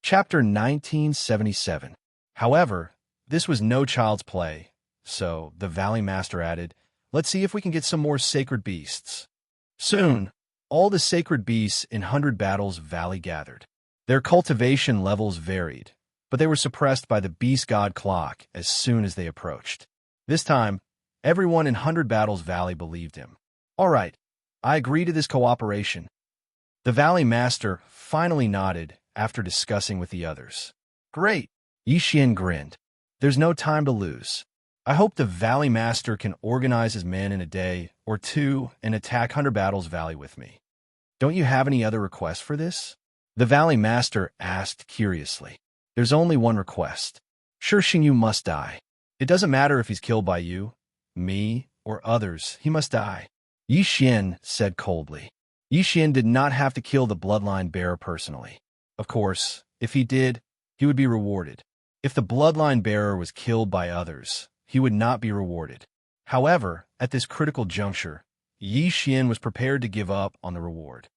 Chapter 1977. However, this was no child's play, so the Valley Master added, "Let's see if we can get some more sacred beasts." Soon, all the sacred beasts in 100 Battles Valley gathered. Their cultivation levels varied, but they were suppressed by the beast god clock as soon as they approached. This time, everyone in 100 Battles Valley believed him. "All right, I agree to this cooperation." The Valley Master finally nodded after discussing with the others. "Great," Yi Xian grinned. "There's no time to lose. I hope the Valley Master can organize his men in a day or two and attack 100 Battles Valley with me. Don't you have any other requests for this?" The Valley Master asked curiously. "There's only one request. Sure, Xingyu must die. It doesn't matter if he's killed by you, me, or others, he must die," Yi Xian said coldly. Yi Xian did not have to kill the bloodline bearer personally. Of course, if he did, he would be rewarded. If the bloodline bearer was killed by others, he would not be rewarded. However, at this critical juncture, Yi Xian was prepared to give up on the reward.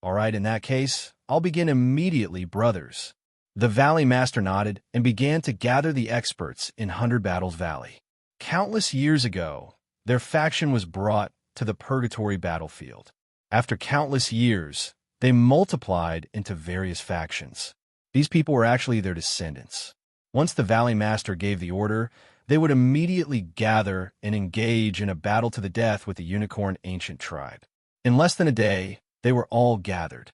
"All right, in that case, I'll begin immediately, brothers." The Valley Master nodded and began to gather the experts in 100 Battles Valley. Countless years ago, their faction was brought to the Purgatory battlefield. After countless years, they multiplied into various factions. These people were actually their descendants. Once the Valley Master gave the order, they would immediately gather and engage in a battle to the death with the Unicorn Ancient Tribe. In less than a day, they were all gathered.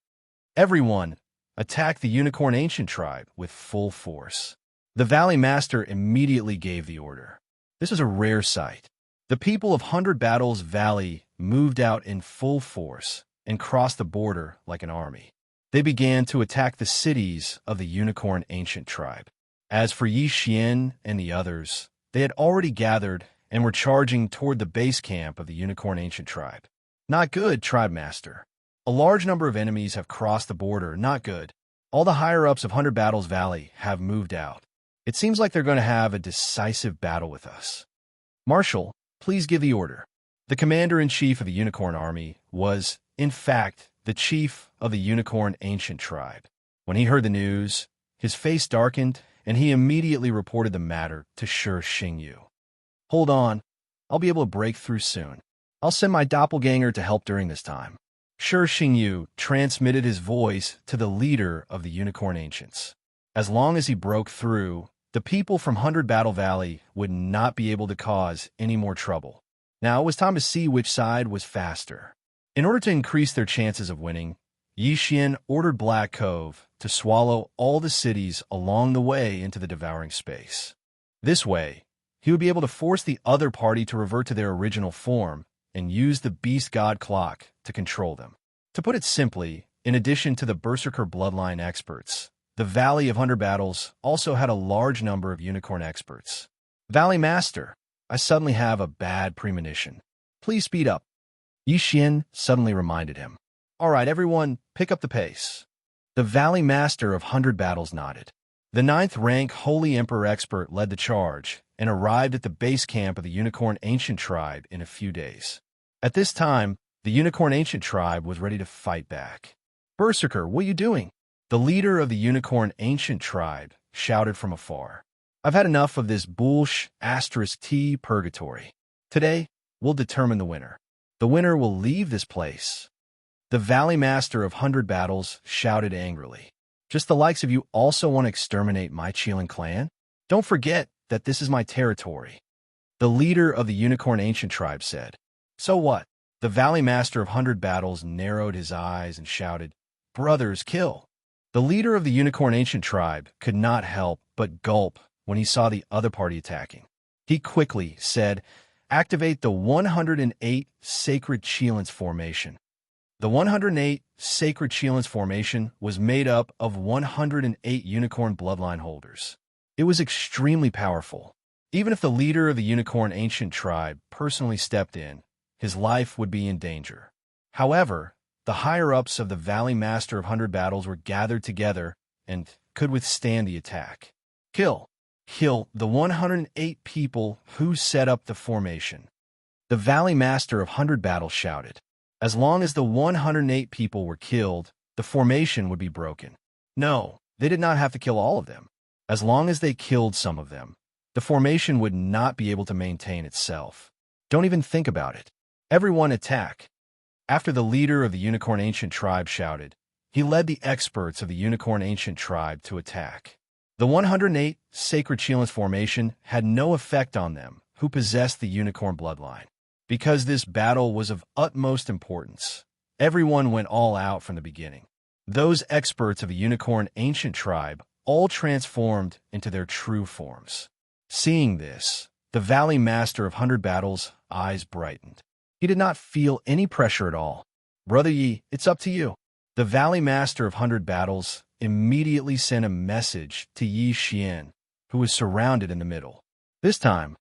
Everyone attacked the Unicorn Ancient Tribe with full force. The Valley Master immediately gave the order. This was a rare sight. The people of 100 Battles Valley moved out in full force and crossed the border like an army. They began to attack the cities of the Unicorn Ancient Tribe. As for Yi Xian and the others, they had already gathered and were charging toward the base camp of the Unicorn Ancient Tribe. "Not good, Tribe Master. A large number of enemies have crossed the border. Not good. All the higher-ups of 100 Battles Valley have moved out. It seems like they're going to have a decisive battle with us. Marshal, please give the order." The commander-in-chief of the Unicorn Army was, in fact, the chief of the Unicorn Ancient Tribe. When he heard the news, his face darkened, and he immediately reported the matter to Shi Xingyu. "Hold on. I'll be able to break through soon. I'll send my doppelganger to help during this time." Shi Xingyu transmitted his voice to the leader of the Unicorn Ancients. As long as he broke through, the people from 100 Battle Valley would not be able to cause any more trouble. Now it was time to see which side was faster. In order to increase their chances of winning, Yi Xian ordered Black Cove to swallow all the cities along the way into the devouring space. This way, he would be able to force the other party to revert to their original form and use the Beast God Clock to control them. To put it simply, in addition to the Berserker bloodline experts, the Valley of 100 Battles also had a large number of Unicorn experts. "Valley Master, I suddenly have a bad premonition. Please speed up," Yi Xian suddenly reminded him. "All right, everyone, pick up the pace." The Valley Master of 100 Battles nodded. The 9th rank Holy Emperor expert led the charge and arrived at the base camp of the Unicorn Ancient Tribe in a few days. At this time, the Unicorn Ancient Tribe was ready to fight back. "Berserker, what are you doing?" The leader of the Unicorn Ancient Tribe shouted from afar. "I've had enough of this **T purgatory. Today, we'll determine the winner. The winner will leave this place." The Valley Master of 100 Battles shouted angrily. "Just the likes of you also want to exterminate my Qilin clan? Don't forget that this is my territory." The leader of the Unicorn Ancient Tribe said. "So what?" The Valley Master of 100 Battles narrowed his eyes and shouted, "Brothers, kill." The leader of the Unicorn Ancient Tribe could not help but gulp when he saw the other party attacking. He quickly said, "Activate the 108 Sacred Qilins Formation." The 108 Sacred Qilins Formation was made up of 108 Unicorn bloodline holders. It was extremely powerful. Even if the leader of the Unicorn Ancient Tribe personally stepped in, his life would be in danger. However, the higher-ups of the Valley Master of 100 Battles were gathered together and could withstand the attack. Kill the 108 people who set up the formation." The Valley Master of 100 Battles shouted. As long as the 108 people were killed, the formation would be broken. "No, They did not have to kill all of them. As long as they killed some of them, the formation would not be able to maintain itself. Don't even think about it. Everyone attack. After the leader of the Unicorn Ancient Tribe shouted, he led the experts of the Unicorn Ancient Tribe to attack. The 108 Sacred Cheelans formation had no effect on them who possessed the Unicorn bloodline. Because this battle was of utmost importance, everyone went all out from the beginning. Those experts of the Unicorn Ancient Tribe all transformed into their true forms. Seeing this, the Valley Master of 100 Battles' eyes brightened. He did not feel any pressure at all. Brother Yi, it's up to you. The Valley Master of 100 Battles immediately sent a message to Yi Xian, who was surrounded in the middle. This time,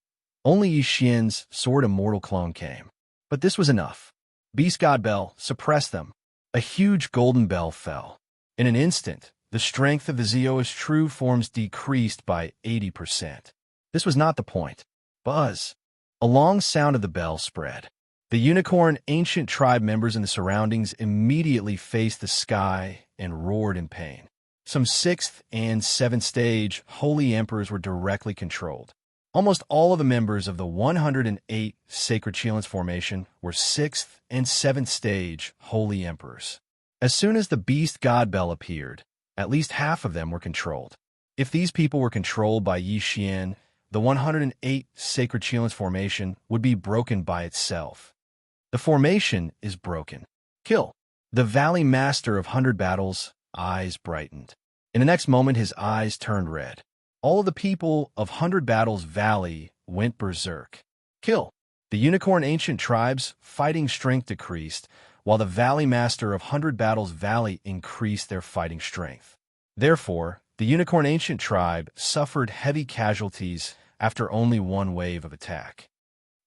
only Yi Xian's sword immortal clone came. But this was enough. Beast God Bell suppressed them. A huge golden bell fell. In an instant, the strength of the Zeo's true forms decreased by 80%. This was not the point. Buzz. A long sound of the bell spread. The Unicorn Ancient Tribe members in the surroundings immediately faced the sky and roared in pain. Some 6th and 7th stage Holy Emperors were directly controlled. Almost all of the members of the 108 Sacred Cheelans formation were 6th and 7th stage Holy Emperors. As soon as the Beast God Bell appeared, at least half of them were controlled. If these people were controlled by Yi Xian, the 108 Sacred Cheelans formation would be broken by itself. The formation is broken. Kill. The Valley Master of 100 Battles' eyes brightened. In the next moment, his eyes turned red. All of the people of 100 Battles Valley went berserk. Kill. The Unicorn Ancient Tribe's fighting strength decreased, while the Valley Master of 100 Battles Valley increased their fighting strength. Therefore, the Unicorn Ancient Tribe suffered heavy casualties after only one wave of attack.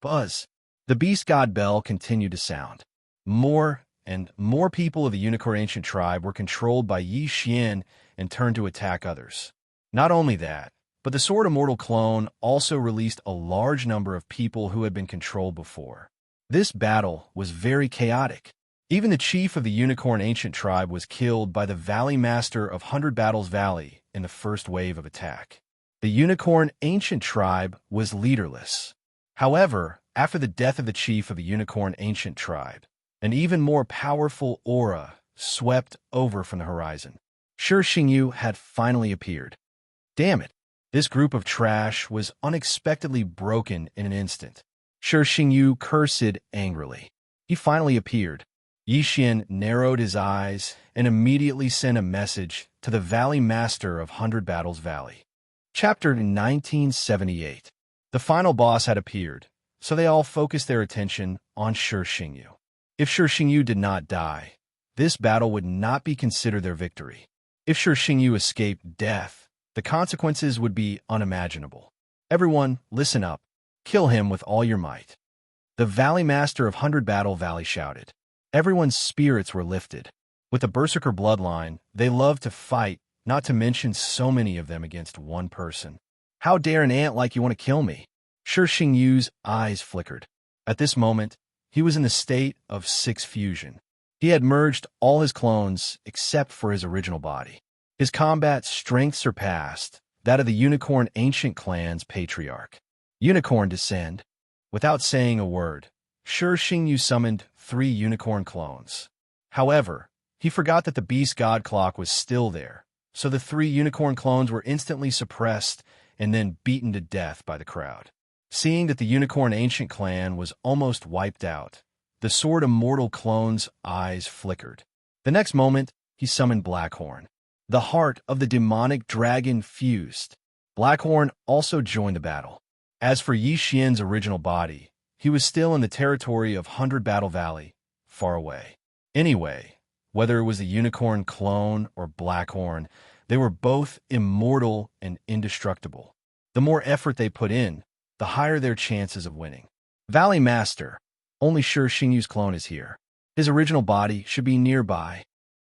Buzz. The Beast God Bell continued to sound. More and more people of the Unicorn Ancient Tribe were controlled by Yi Xian and turned to attack others. Not only that, but the Sword Immortal clone also released a large number of people who had been controlled before. This battle was very chaotic. Even the chief of the Unicorn Ancient Tribe was killed by the Valley Master of 100 Battles Valley in the first wave of attack. The Unicorn Ancient Tribe was leaderless. However, after the death of the chief of the Unicorn Ancient Tribe, an even more powerful aura swept over from the horizon. Shi Xingyu had finally appeared. Damn it! This group of trash was unexpectedly broken in an instant. Shi Xingyu cursed angrily. He finally appeared. Yi Xian narrowed his eyes and immediately sent a message to the Valley Master of 100 Battles Valley. Chapter 1978. The final boss had appeared, so they all focused their attention on Shi Xingyu. If Shi Xingyu did not die, this battle would not be considered their victory. If Shi Xingyu escaped death, the consequences would be unimaginable. Everyone, listen up. Kill him with all your might. The Valley Master of 100 Battle Valley shouted. Everyone's spirits were lifted. With the Berserker bloodline, they loved to fight, not to mention so many of them against one person. How dare an ant like you want to kill me? Shi Xingyu's eyes flickered. At this moment, he was in the state of 6 fusion. He had merged all his clones except for his original body. His combat strength surpassed that of the Unicorn Ancient Clan's patriarch. Unicorn descend. Without saying a word, Shi Xingyu summoned 3 unicorn clones. However, he forgot that the Beast God Clock was still there, so the 3 unicorn clones were instantly suppressed and then beaten to death by the crowd. Seeing that the Unicorn Ancient Clan was almost wiped out, the Sword Immortal clone's eyes flickered. The next moment, he summoned Blackhorn. The heart of the demonic dragon fused. Blackhorn also joined the battle. As for Yi Xian's original body, he was still in the territory of 100 Battle Valley, far away. Anyway, whether it was the Unicorn clone or Blackhorn, they were both immortal and indestructible. The more effort they put in, the higher their chances of winning. Valley Master, only Shi Xingyu's clone is here. His original body should be nearby.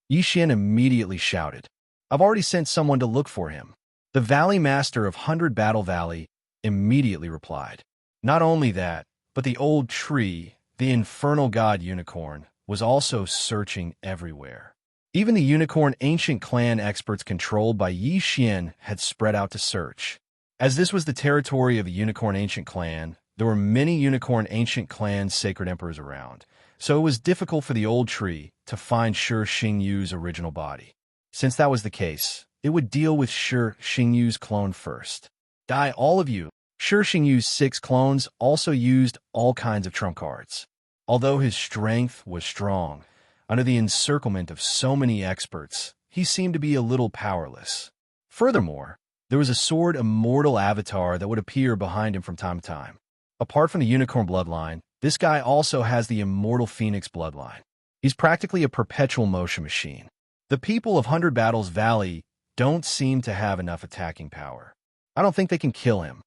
Yi Xian immediately shouted. I've already sent someone to look for him. The Valley Master of 100 Battle Valley immediately replied. Not only that, but the old tree, the infernal god unicorn, was also searching everywhere. Even the Unicorn Ancient Clan experts controlled by Yi Xian had spread out to search. As this was the territory of the Unicorn Ancient Clan, there were many Unicorn Ancient Clan sacred emperors around, so it was difficult for the old tree to find Shi Xingyu's original body. Since that was the case, it would deal with Shi Xingyu's clone first. Die all of you! Shi Xingyu's 6 clones also used all kinds of trump cards. Although his strength was strong, under the encirclement of so many experts, he seemed to be a little powerless. Furthermore, there was a sword immortal avatar that would appear behind him from time to time. Apart from the unicorn bloodline, this guy also has the immortal phoenix bloodline. He's practically a perpetual motion machine. The people of 100 Battles Valley don't seem to have enough attacking power. I don't think they can kill him.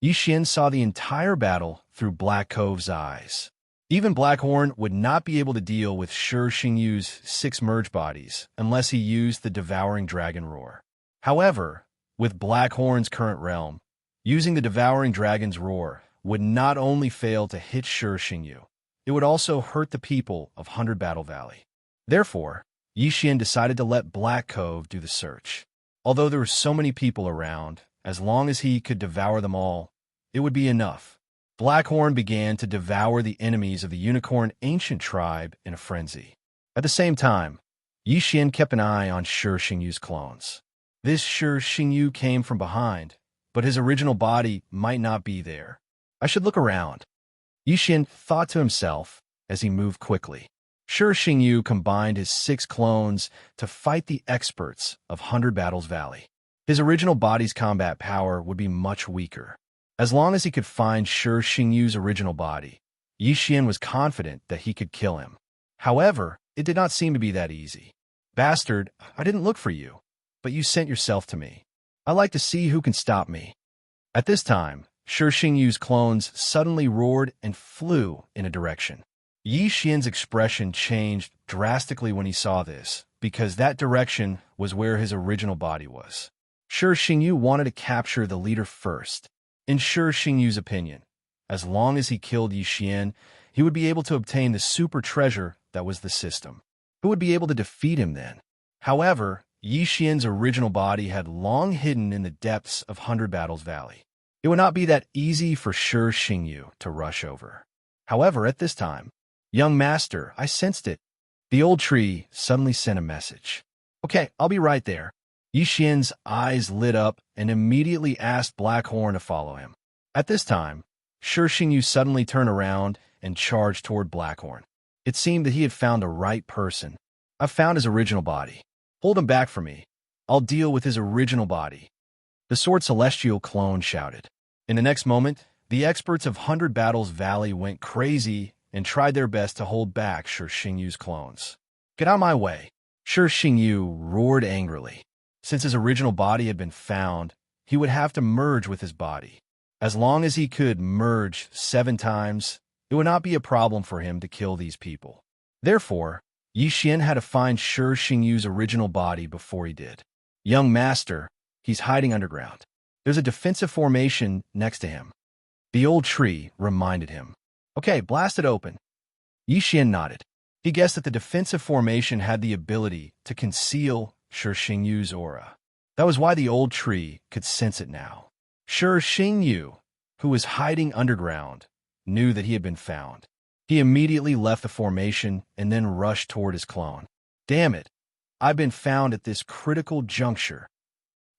Yi Xian saw the entire battle through Black Cove's eyes. Even Blackhorn would not be able to deal with Shi Xingyu's 6 merge bodies unless he used the Devouring Dragon Roar. However, with Blackhorn's current realm, using the Devouring Dragon's Roar would not only fail to hit Shi Xingyu, it would also hurt the people of 100 Battle Valley. Therefore, Yi Xian decided to let Black Cove do the search. Although there were so many people around, as long as he could devour them all, it would be enough. Blackhorn began to devour the enemies of the Unicorn Ancient Tribe in a frenzy. At the same time, Yi Xian kept an eye on Shi Xingyu's clones. This Shi Xingyu came from behind, but his original body might not be there. I should look around. Yi Xian thought to himself as he moved quickly. Shi Xingyu combined his 6 clones to fight the experts of 100 Battles Valley. His original body's combat power would be much weaker. As long as he could find Shi Xingyu's original body, Yi Xian was confident that he could kill him. However, it did not seem to be that easy. Bastard, I didn't look for you, but you sent yourself to me. I like to see who can stop me. At this time, Shi Xingyu's clones suddenly roared and flew in a direction. Yi Xian's expression changed drastically when he saw this, because that direction was where his original body was. Shi Xingyu wanted to capture the leader first. In Shi Xingyu's opinion, as long as he killed Yi Xian, he would be able to obtain the super treasure that was the system. Who would be able to defeat him then? However, Yi Xian's original body had long hidden in the depths of 100 Battles Valley. It would not be that easy for Shi Xingyu to rush over. However, at this time, young master, I sensed it. The old tree suddenly sent a message. Okay, I'll be right there. Yi Xian's eyes lit up and immediately asked Blackhorn to follow him. At this time, Shi Xingyu suddenly turned around and charged toward Blackhorn. It seemed that he had found the right person. I found his original body. Hold him back for me. I'll deal with his original body. The Sword Celestial clone shouted. In the next moment, the experts of 100 Battles Valley went crazy and tried their best to hold back Shi Xingyu's clones. Get out of my way! Shi Xingyu roared angrily. Since his original body had been found, he would have to merge with his body. As long as he could merge 7 times, it would not be a problem for him to kill these people. Therefore, Yi Xian had to find Shi Xingyu's original body before he did. Young master, he's hiding underground. There's a defensive formation next to him. The old tree reminded him. Okay, blast it open. Yi Xian nodded. He guessed that the defensive formation had the ability to conceal Shi Xingyu's aura. That was why the old tree could sense it now. Shi Xingyu, who was hiding underground, knew that he had been found. He immediately left the formation and then rushed toward his clone. Damn it! I've been found at this critical juncture.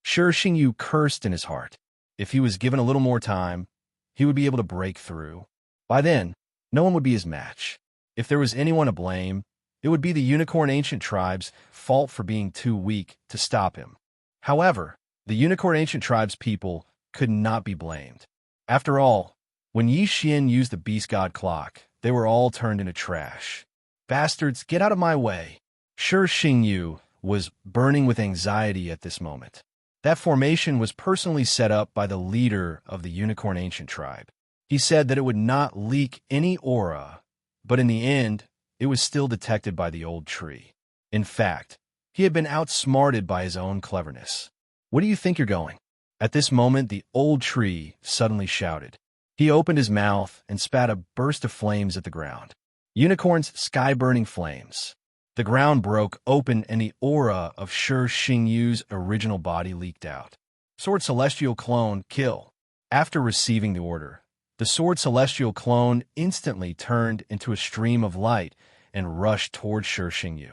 Shi Xingyu cursed in his heart. If he was given a little more time, he would be able to break through. By then, no one would be his match. If there was anyone to blame, it would be the Unicorn Ancient Tribe's fault for being too weak to stop him. However, the Unicorn Ancient Tribe's people could not be blamed. After all, when Yi Xian used the Beast God Clock, they were all turned into trash. Bastards, get out of my way! Shi Xingyu was burning with anxiety at this moment. That formation was personally set up by the leader of the Unicorn Ancient Tribe. He said that it would not leak any aura, but in the end, it was still detected by the old tree. In fact, he had been outsmarted by his own cleverness. Where do you think you're going? At this moment, the old tree suddenly shouted. He opened his mouth and spat a burst of flames at the ground. Unicorn's sky-burning flames. The ground broke open and the aura of Shi Xingyu's original body leaked out. Sword Celestial Clone, kill. After receiving the order, the Sword Celestial Clone instantly turned into a stream of light and rushed toward Shi Xingyu.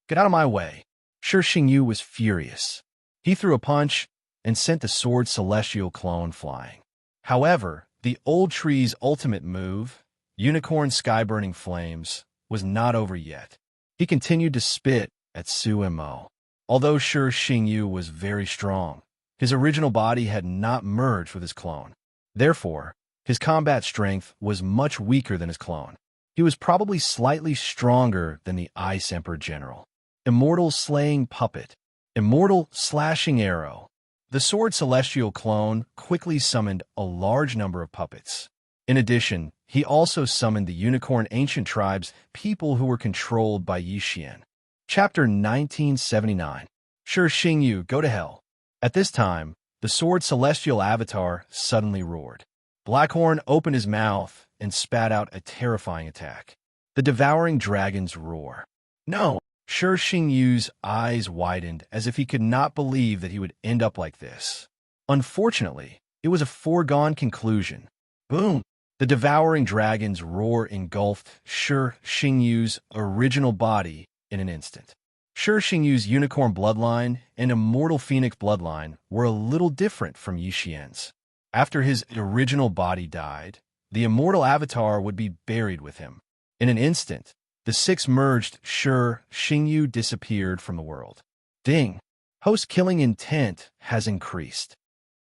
Get out of my way. Shi Xingyu was furious. He threw a punch and sent the Sword Celestial Clone flying. However, the old tree's ultimate move, Unicorn Sky-Burning Flames, was not over yet. He continued to spit at Su Mo. Although Shi Xingyu was very strong, his original body had not merged with his clone. Therefore, his combat strength was much weaker than his clone. He was probably slightly stronger than the Ice Emperor General. Immortal Slaying Puppet. Immortal Slashing Arrow. The Sword Celestial Clone quickly summoned a large number of puppets. In addition, he also summoned the Unicorn Ancient Tribe's people who were controlled by Yi Xian. Chapter 1979. Shi Xingyu, go to hell. At this time, the Sword Celestial Avatar suddenly roared. Blackhorn opened his mouth and spat out a terrifying attack. The Devouring Dragon's roar. No! Shi Xingyu's eyes widened as if he could not believe that he would end up like this. Unfortunately, it was a foregone conclusion. Boom! The Devouring Dragon's roar engulfed Shi Xingyu's original body in an instant. Shi Xingyu's Unicorn Bloodline and Immortal Phoenix Bloodline were a little different from Yi Xian's. After his original body died, the Immortal Avatar would be buried with him. In an instant, the six merged Shi Xingyu disappeared from the world. Ding! Host killing intent has increased.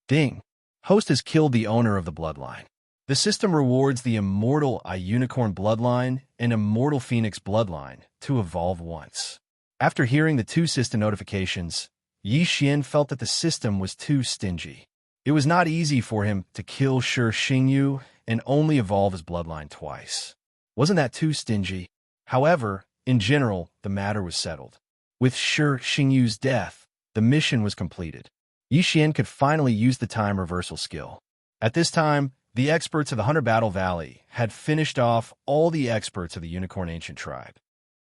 Ding! Host has killed the owner of the bloodline. The system rewards the Immortal Unicorn Bloodline and Immortal Phoenix Bloodline to evolve once. After hearing the two system notifications, Yi Xian felt that the system was too stingy. It was not easy for him to kill Shi Xingyu and only evolve his bloodline twice. Wasn't that too stingy? However, in general, the matter was settled. With Shi Xingyu's death, the mission was completed. Yi Xian could finally use the time reversal skill. At this time, the experts of the 100 Battle Valley had finished off all the experts of the Unicorn Ancient Tribe.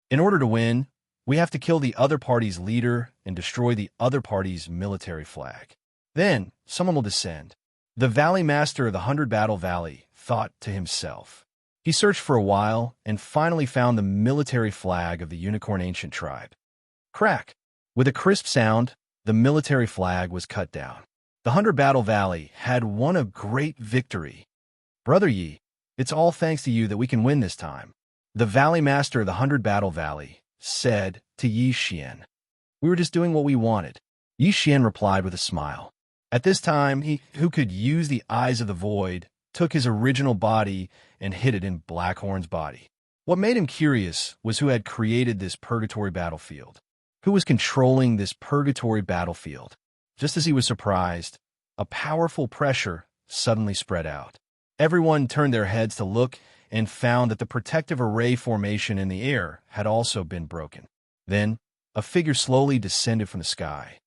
In order to win, we have to kill the other party's leader and destroy the other party's military flag. Then, someone will descend. The Valley Master of the 100 Battle Valley thought to himself. He searched for a while and finally found the military flag of the Unicorn Ancient Tribe. Crack! With a crisp sound, the military flag was cut down. The 100 Battle Valley had won a great victory. Brother Yi, it's all thanks to you that we can win this time. The Valley Master of the 100 Battle Valley said to Yi Xian. We were just doing what we wanted. Yi Xian replied with a smile. At this time, he who could use the eyes of the void took his original body and hid it in Blackhorn's body. What made him curious was who had created this purgatory battlefield. Who was controlling this purgatory battlefield? Just as he was surprised, a powerful pressure suddenly spread out. Everyone turned their heads to look and found that the protective array formation in the air had also been broken. Then, a figure slowly descended from the sky.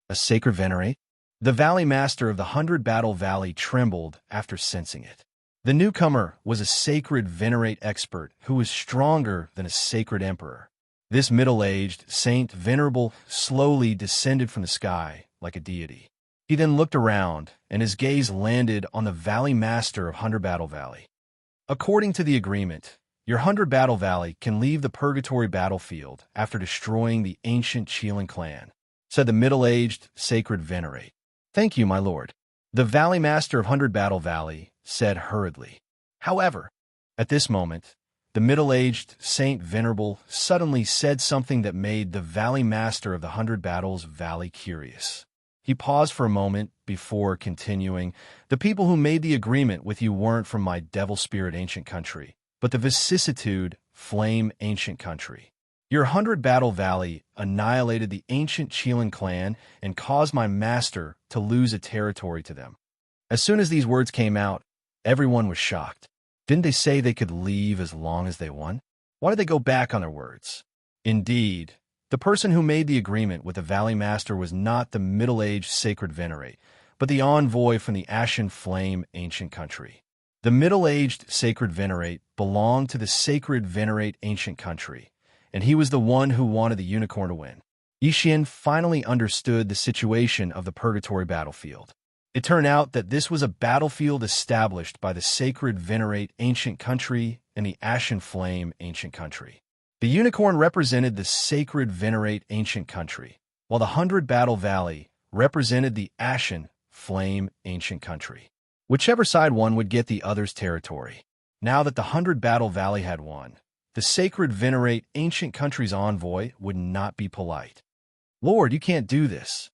A sacred venerate? The Valley Master of the 100 Battle Valley trembled after sensing it. The newcomer was a sacred venerate expert who was stronger than a sacred emperor. This middle-aged Saint Venerable slowly descended from the sky like a deity. He then looked around, and his gaze landed on the Valley Master of 100 Battle Valley. According to the agreement, your 100 Battle Valley can leave the Purgatory battlefield after destroying the ancient Qilin clan, said the middle-aged Sacred Venerate. Thank you, my lord. The Valley Master of 100 Battle Valley said hurriedly. However, at this moment, the middle-aged Saint Venerable suddenly said something that made the Valley Master of the 100 Battles Valley curious. He paused for a moment before continuing, The people who made the agreement with you weren't from my Devil Spirit ancient country, but the Vicissitude Flame ancient country. Your 100 Battle Valley annihilated the ancient Qilin clan and caused my master to lose a territory to them. As soon as these words came out, everyone was shocked. Didn't they say they could leave as long as they won? Why did they go back on their words? Indeed, the person who made the agreement with the Valley Master was not the middle-aged Sacred Venerate, but the envoy from the Ashen Flame ancient country. The middle-aged Sacred Venerate belonged to the Sacred Venerate ancient country, and he was the one who wanted the unicorn to win. Yi Xian finally understood the situation of the Purgatory battlefield. It turned out that this was a battlefield established by the sacred Venerate ancient country and the Ashen Flame ancient country. The unicorn represented the sacred Venerate ancient country, while the 100 Battle Valley represented the Ashen Flame ancient country. Whichever side won would get the other's territory. Now that the 100 Battle Valley had won, the sacred Venerate ancient country's envoy would not be polite. "Lord, you can't do this,"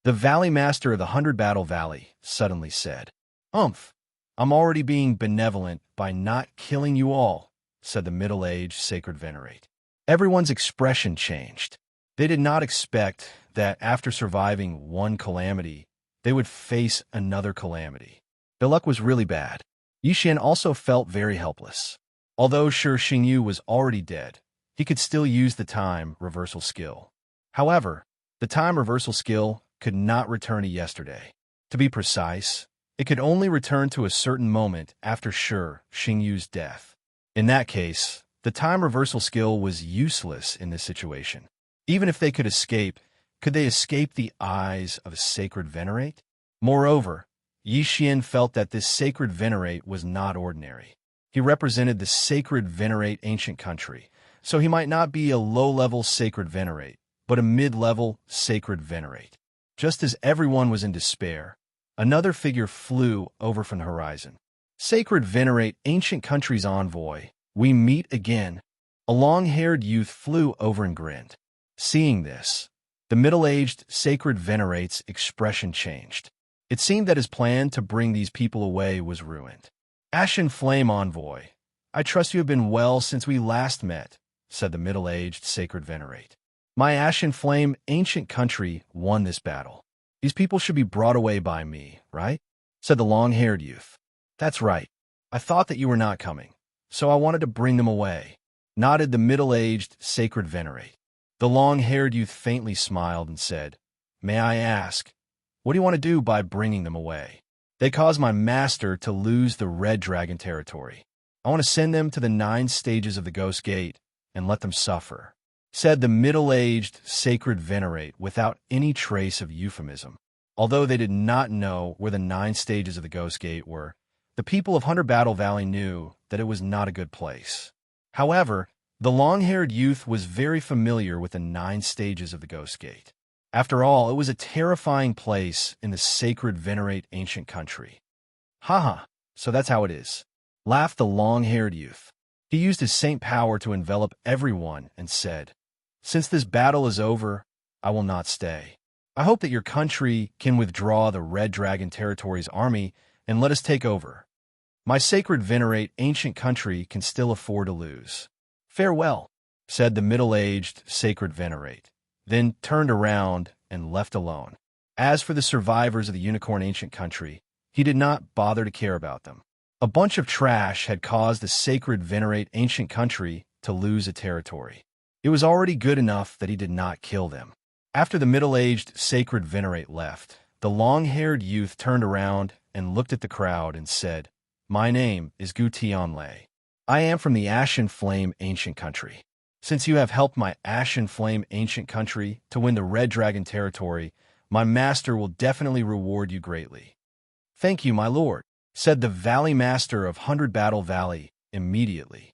the Valley Master of the 100 Battle Valley suddenly said. I'm already being benevolent by not killing you all," said the middle-aged sacred Venerate. Everyone's expression changed. They did not expect that after surviving one calamity, they would face another calamity. Their luck was really bad. Yi Xian also felt very helpless. Although sure Xingyu was already dead, he could still use the time reversal skill. However, the time reversal skill could not return to yesterday. To be precise, it could only return to a certain moment after Sure Xingyu's death. In that case, the time reversal skill was useless in this situation. Even if they could they escape the eyes of a sacred Venerate? Moreover, Yi Xian felt that this sacred Venerate was not ordinary. He represented the sacred Venerate ancient country, so he might not be a low-level sacred Venerate, but a mid-level sacred Venerate. Just as everyone was in despair, another figure flew over from the horizon. "Sacred Venerate ancient country's envoy, we meet again." A long-haired youth flew over and grinned. Seeing this, the middle-aged sacred Venerate's expression changed. It seemed that his plan to bring these people away was ruined. "Ashen Flame envoy, I trust you have been well since we last met," said the middle-aged sacred Venerate. "My Ashen Flame ancient country won this battle. These people should be brought away by me, right?" said the long-haired youth. "That's right. I thought that you were not coming, so I wanted to bring them away," nodded the middle-aged sacred Venerate. The long-haired youth faintly smiled and said, "May I ask, what do you want to do by bringing them away?" "They caused my master to lose the Red Dragon territory. I want to send them to the 9 stages of the Ghost Gate and let them suffer," said the middle-aged sacred Venerate without any trace of euphemism. Although they did not know where the 9 stages of the Ghost Gate were, the people of 100 Battle Valley knew that it was not a good place. However, the long-haired youth was very familiar with the 9 stages of the Ghost Gate. After all, it was a terrifying place in the sacred Venerate ancient country. "Haha, so that's how it is," laughed the long-haired youth. He used his saint power to envelop everyone and said, "Since this battle is over, I will not stay. I hope that your country can withdraw the Red Dragon territory's army and let us take over. My sacred Venerate ancient country can still afford to lose. Farewell," said the middle-aged sacred Venerate, then turned around and left alone. As for the survivors of the Unicorn ancient country, he did not bother to care about them. A bunch of trash had caused the sacred Venerate ancient country to lose a territory. It was already good enough that he did not kill them. After the middle-aged sacred Venerate left, the long-haired youth turned around and looked at the crowd and said, "My name is Gu Tianlei. I am from the Ashen Flame ancient country. Since you have helped my Ashen Flame ancient country to win the Red Dragon territory, my master will definitely reward you greatly." "Thank you, my lord," said the Valley Master of 100 Battle Valley immediately.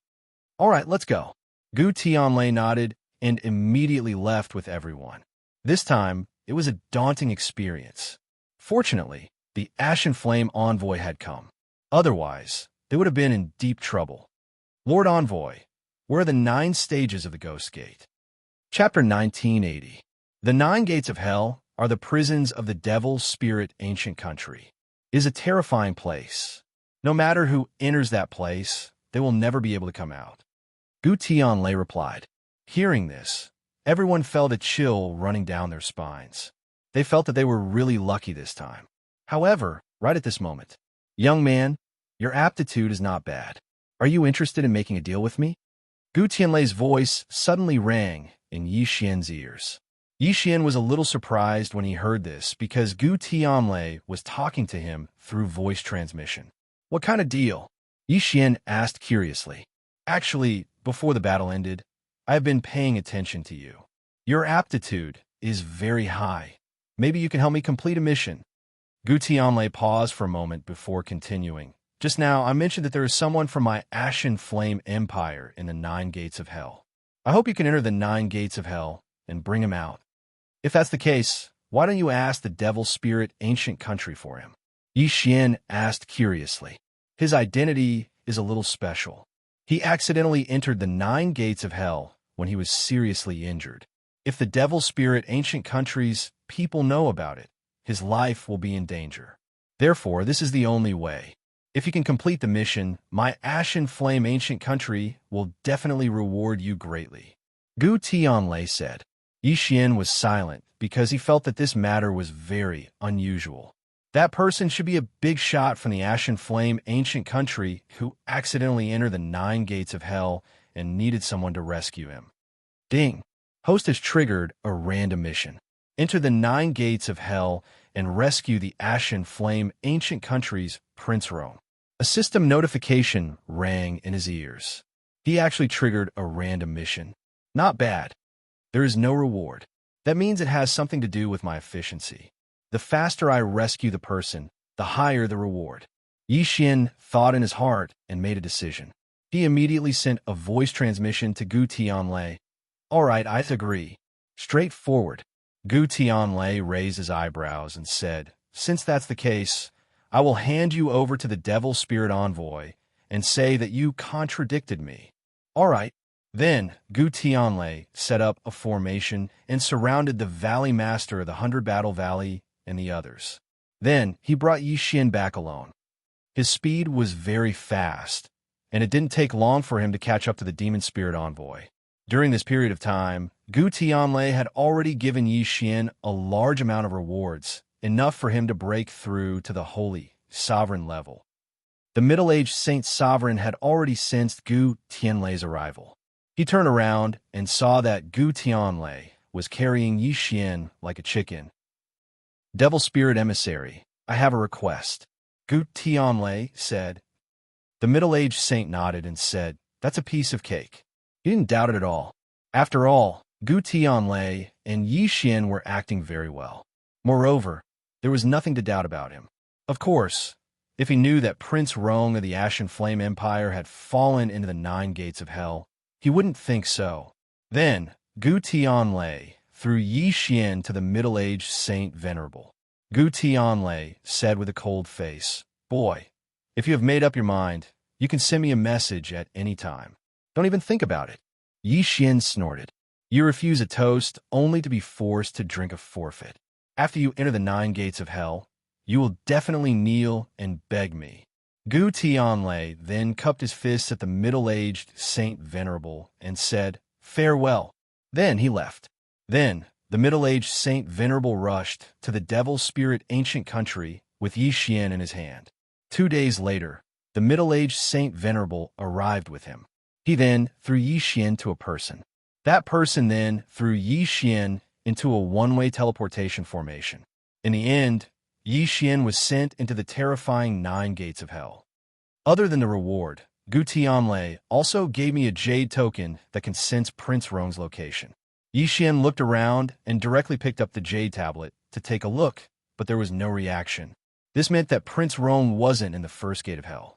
"All right, let's go." Gu Tianlei nodded and immediately left with everyone. This time, it was a daunting experience. Fortunately, the Ashen Flame envoy had come. Otherwise, they would have been in deep trouble. "Lord Envoy, where are the 9 stages of the Ghost Gate?" Chapter 1980. The 9 gates of hell are the prisons of the Devil's Spirit ancient country. It is a terrifying place. No matter who enters that place, they will never be able to come out. Gu Tianlei replied. Hearing this, everyone felt a chill running down their spines. They felt that they were really lucky this time. However, right at this moment, "Young man, your aptitude is not bad. Are you interested in making a deal with me?" Gu Tianlei's voice suddenly rang in Yi Xian's ears. Yi Xian was a little surprised when he heard this because Gu Tianlei was talking to him through voice transmission. "What kind of deal?" Yi Xian asked curiously. "Actually, before the battle ended, I have been paying attention to you. Your aptitude is very high. Maybe you can help me complete a mission. Gu Tianlei paused for a moment before continuing. Just now, I mentioned that there is someone from my Ashen Flame Empire in the 9 gates of hell. I hope you can enter the 9 gates of hell and bring him out. If that's the case, why don't you ask the Devil Spirit Ancient Country for him? Yi Xian asked curiously. His identity is a little special. He accidentally entered the 9 gates of hell when he was seriously injured. If the Devil Spirit Ancient Country's people know about it, his life will be in danger. Therefore, this is the only way. If you can complete the mission, my Ashen Flame Ancient Country will definitely reward you greatly. Gu Tianlei said. Yi Xian was silent because he felt that this matter was very unusual. That person should be a big shot from the Ashen Flame Ancient Country who accidentally entered the 9 gates of hell and needed someone to rescue him. Ding! Host has triggered a random mission. Enter the 9 gates of hell and rescue the Ashen Flame Ancient Country's Prince Rome. A system notification rang in his ears. He actually triggered a random mission. Not bad. There is no reward. That means it has something to do with my efficiency. The faster I rescue the person, the higher the reward. Yi Xian thought in his heart and made a decision. He immediately sent a voice transmission to Gu Tianlei. All right, I agree. Straightforward. Gu Tianlei raised his eyebrows and said, since that's the case, I will hand you over to the Devil Spirit Envoy and say that you contradicted me. All right. Then, Gu Tianlei set up a formation and surrounded the Valley Master of the 100 Battle Valley and the others. Then, he brought Yi Xian back alone. His speed was very fast, and it didn't take long for him to catch up to the Demon Spirit Envoy. During this period of time, Gu Tianlei had already given Yi Xian a large amount of rewards, enough for him to break through to the Holy Sovereign level. The middle-aged Saint Sovereign had already sensed Gu Tianlei's arrival. He turned around and saw that Gu Tianlei was carrying Yi Xian like a chicken. Devil Spirit Emissary, I have a request. Gu Tianlei said. The middle-aged saint nodded and said, that's a piece of cake. He didn't doubt it at all. After all, Gu Tianlei and Yi Xian were acting very well. Moreover, there was nothing to doubt about him. Of course, if he knew that Prince Rong of the Ashen Flame Empire had fallen into the 9 gates of hell, he wouldn't think so. Then, Gu Tianlei threw Yi Xian to the middle-aged Saint Venerable. Gu Tianlei said with a cold face, boy, if you have made up your mind, you can send me a message at any time. Don't even think about it. Yi Xian snorted. You refuse a toast only to be forced to drink a forfeit. After you enter the 9 gates of hell, you will definitely kneel and beg me. Gu Tianlei then cupped his fists at the middle-aged Saint Venerable and said, farewell. Then he left. Then the middle-aged Saint Venerable rushed to the Devil Spirit Ancient Country with Yi Xian in his hand. 2 days later, the middle-aged Saint Venerable arrived with him. He then threw Yi Xian to a person. That person then threw Yi Xian into a one-way teleportation formation. In the end, Yi Xian was sent into the terrifying 9 gates of hell. Other than the reward, Gu Tianlei also gave me a jade token that can sense Prince Rong's location. Yi Xian looked around and directly picked up the jade tablet to take a look, but there was no reaction. This meant that Prince Rong wasn't in the 1st gate of hell.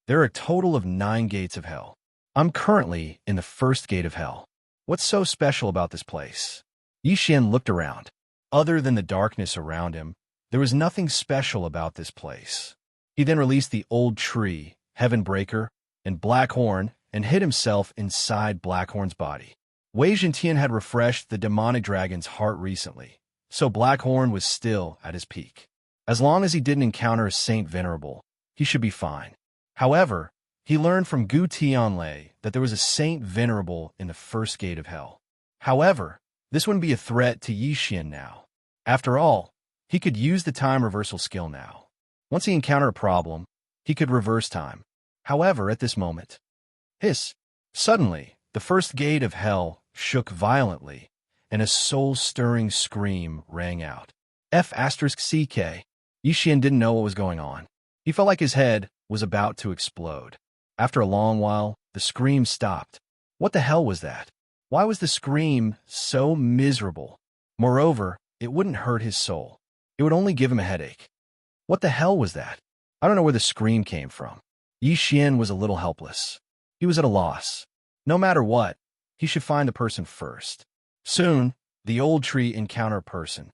There are a total of 9 gates of hell. I'm currently in the 1st gate of hell. What's so special about this place? Yi Xian looked around. Other than the darkness around him, there was nothing special about this place. He then released the old tree, Heavenbreaker, and Blackhorn and hid himself inside Blackhorn's body. Wei Zhentian had refreshed the demonic dragon's heart recently, so Blackhorn was still at his peak. As long as he didn't encounter Saint Venerable, he should be fine. However, he learned from Gu Tianlei that there was a Saint Venerable in the 1st gate of hell. However, this wouldn't be a threat to Yi Xian now. After all, he could use the time reversal skill now. Once he encountered a problem, he could reverse time. However, at this moment, suddenly, the 1st gate of hell shook violently, and a soul-stirring scream rang out. F***CK. Yi Xian didn't know what was going on. He felt like his head was about to explode. After a long while, the scream stopped. What the hell was that? Why was the scream so miserable? Moreover, it wouldn't hurt his soul. It would only give him a headache. What the hell was that? I don't know where the scream came from. Yi Xian was a little helpless. He was at a loss. No matter what, he should find the person first. Soon, the old tree encountered a person.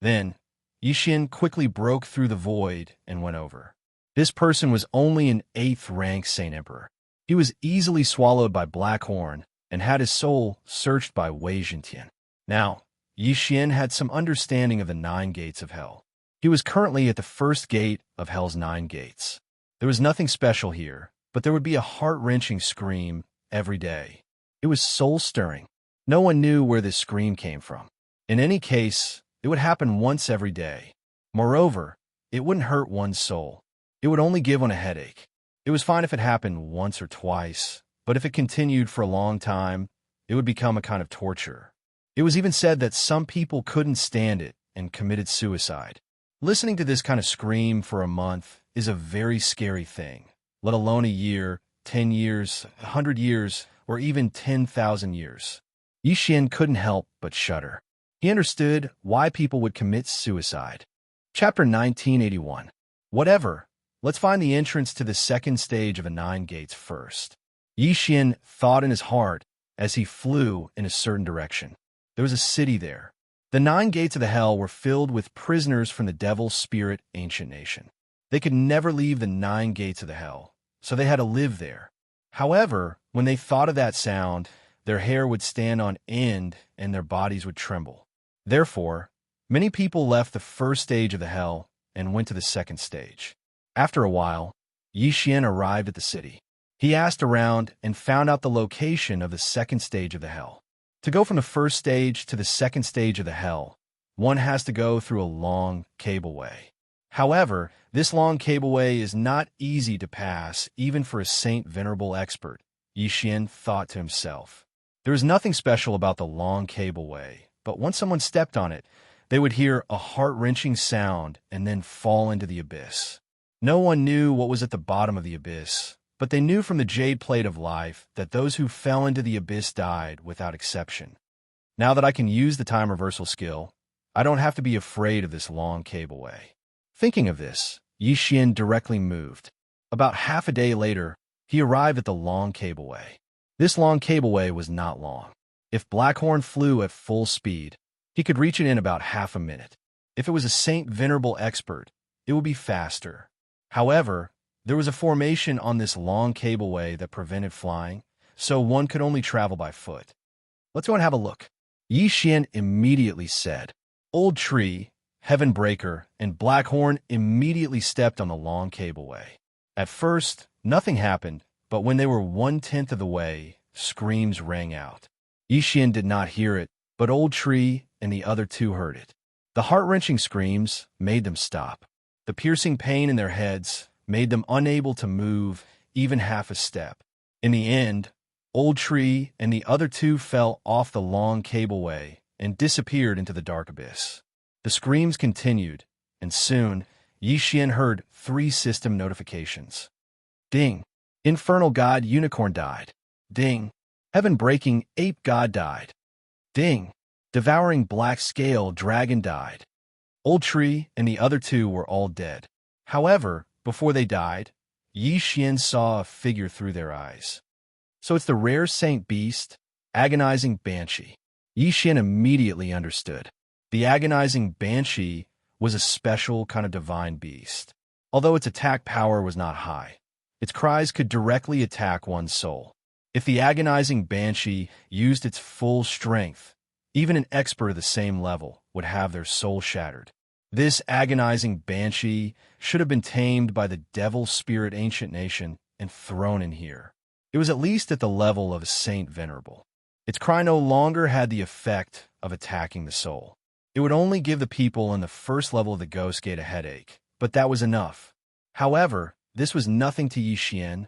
Then, Yi Xian quickly broke through the void and went over. This person was only an 8th rank Saint Emperor. He was easily swallowed by Black Horn and had his soul searched by Wei Zhentian. Now, Yi Xian had some understanding of the 9 gates of hell. He was currently at the first gate of hell's 9 gates. There was nothing special here, but there would be a heart-wrenching scream every day. It was soul-stirring. No one knew where this scream came from. In any case, it would happen once every day. Moreover, it wouldn't hurt one's soul. It would only give one a headache. It was fine if it happened once or twice, but if it continued for a long time, it would become a kind of torture. It was even said that some people couldn't stand it and committed suicide. Listening to this kind of scream for a month is a very scary thing, let alone a year, 10 years, 100 years, or even 10,000 years. Yi Xian couldn't help but shudder. He understood why people would commit suicide. Chapter 1981. Whatever. Let's find the entrance to the second stage of the 9 gates first. Yi Xian thought in his heart as he flew in a certain direction. There was a city there. The 9 gates of the hell were filled with prisoners from the devil spirit ancient nation. They could never leave the 9 gates of the hell, so they had to live there. However, when they thought of that sound, their hair would stand on end and their bodies would tremble. Therefore, many people left the first stage of the hell and went to the second stage. After a while, Yi Xian arrived at the city. He asked around and found out the location of the second stage of the hell. To go from the first stage to the second stage of the hell, one has to go through a long cableway. However, this long cableway is not easy to pass even for a Saint Venerable expert, Yi Xian thought to himself. There was nothing special about the long cableway, but once someone stepped on it, they would hear a heart-wrenching sound and then fall into the abyss. No one knew what was at the bottom of the abyss, but they knew from the jade plate of life that those who fell into the abyss died without exception. Now that I can use the time reversal skill, I don't have to be afraid of this long cableway. Thinking of this, Yi Xian directly moved. About half a day later, he arrived at the long cableway. This long cableway was not long. If Blackhorn flew at full speed, he could reach it in about half a minute. If it was a Saint Venerable expert, it would be faster. However, there was a formation on this long cableway that prevented flying, so one could only travel by foot. Let's go and have a look. Yi Xian immediately said. Old Tree, Heaven Breaker, and Blackhorn immediately stepped on the long cableway. At first, nothing happened, but when they were 1/10 of the way, screams rang out. Yi Xian did not hear it, but Old Tree and the other 2 heard it. The heart-wrenching screams made them stop. The piercing pain in their heads made them unable to move even half a step. In the end, Old Tree and the other 2 fell off the long cableway and disappeared into the dark abyss. The screams continued, and soon, Yi Xian heard 3 system notifications. Ding! Infernal God Unicorn died. Ding! Heaven-breaking Ape God died. Ding! Devouring Black Scale Dragon died. Old Tree and the other 2 were all dead. However, before they died, Yi Xian saw a figure through their eyes. So it's the rare Saint Beast, Agonizing Banshee. Yi Xian immediately understood. The Agonizing Banshee was a special kind of divine beast. Although its attack power was not high, its cries could directly attack one's soul. If the Agonizing Banshee used its full strength, even an expert of the same level would have their soul shattered. This Agonizing Banshee should have been tamed by the devil spirit ancient nation and thrown in here. It was at least at the level of a Saint Venerable. Its cry no longer had the effect of attacking the soul. It would only give the people in the first level of the Ghost Gate a headache, but that was enough. However, this was nothing to Yi Xian.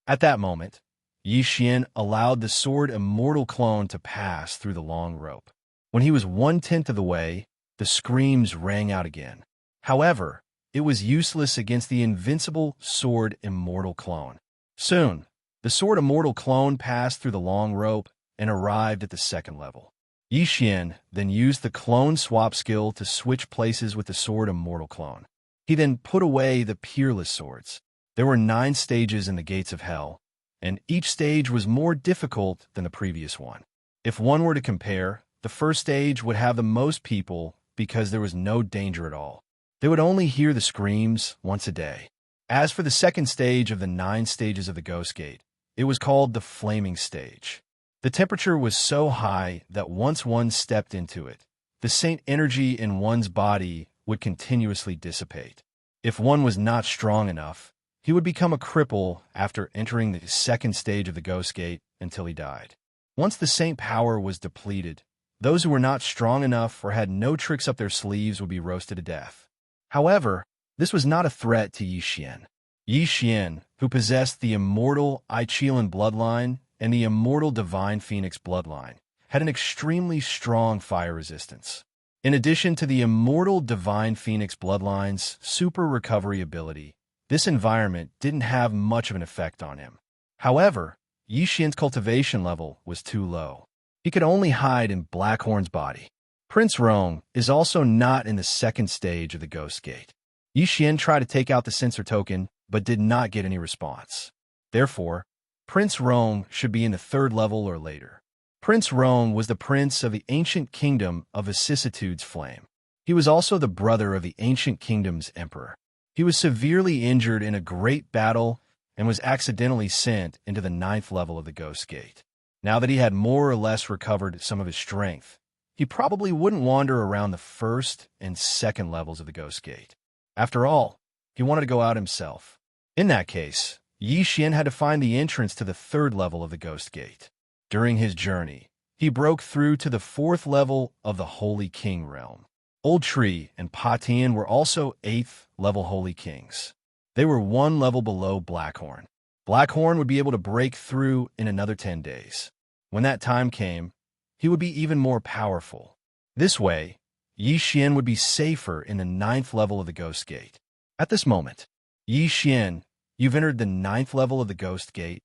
At that moment, Yi Xian allowed the sword immortal clone to pass through the long rope. When he was 1/10 of the way, the screams rang out again. However, it was useless against the invincible sword immortal clone. Soon, the sword immortal clone passed through the long rope and arrived at the second level. Yi Xian then used the clone swap skill to switch places with the sword Immortal Clone. He then put away the Peerless swords. There were 9 stages in the Gates of Hell, and each stage was more difficult than the previous one. If one were to compare, the first stage would have the most people because there was no danger at all. They would only hear the screams once a day. As for the second stage of the 9 stages of the Ghost Gate, it was called the Flaming Stage. The temperature was so high that once one stepped into it, the saint energy in one's body would continuously dissipate. If one was not strong enough, he would become a cripple after entering the second stage of the Ghost Gate until he died. Once the saint power was depleted, those who were not strong enough or had no tricks up their sleeves would be roasted to death. However, this was not a threat to Yi Xian. Yi Xian, who possessed the immortal Aiqilan bloodline and the immortal Divine Phoenix bloodline, had an extremely strong fire resistance. In addition to the immortal Divine Phoenix bloodline's super recovery ability, this environment didn't have much of an effect on him. However, Yi Xian's cultivation level was too low. He could only hide in Blackhorn's body. Prince Rong is also not in the second stage of the Ghost Gate. Yi Xian tried to take out the sensor token, but did not get any response. Therefore, Prince Rong should be in the third level or later. Prince Rong was the prince of the ancient kingdom of Vicissitude's Flame. He was also the brother of the ancient kingdom's emperor. He was severely injured in a great battle and was accidentally sent into the 9th level of the Ghost Gate. Now that he had more or less recovered some of his strength, he probably wouldn't wander around the 1st and 2nd levels of the Ghost Gate. After all, he wanted to go out himself. In that case, Yi Xian had to find the entrance to the 3rd level of the Ghost Gate. During his journey, he broke through to the 4th level of the Holy King realm. Old Tree and Pa Tian were also 8th level Holy Kings. They were 1 level below Blackhorn. Blackhorn would be able to break through in another 10 days. When that time came, he would be even more powerful. This way, Yi Xian would be safer in the 9th level of the Ghost Gate. At this moment, Yi Xian, you've entered the 9th level of the Ghost Gate.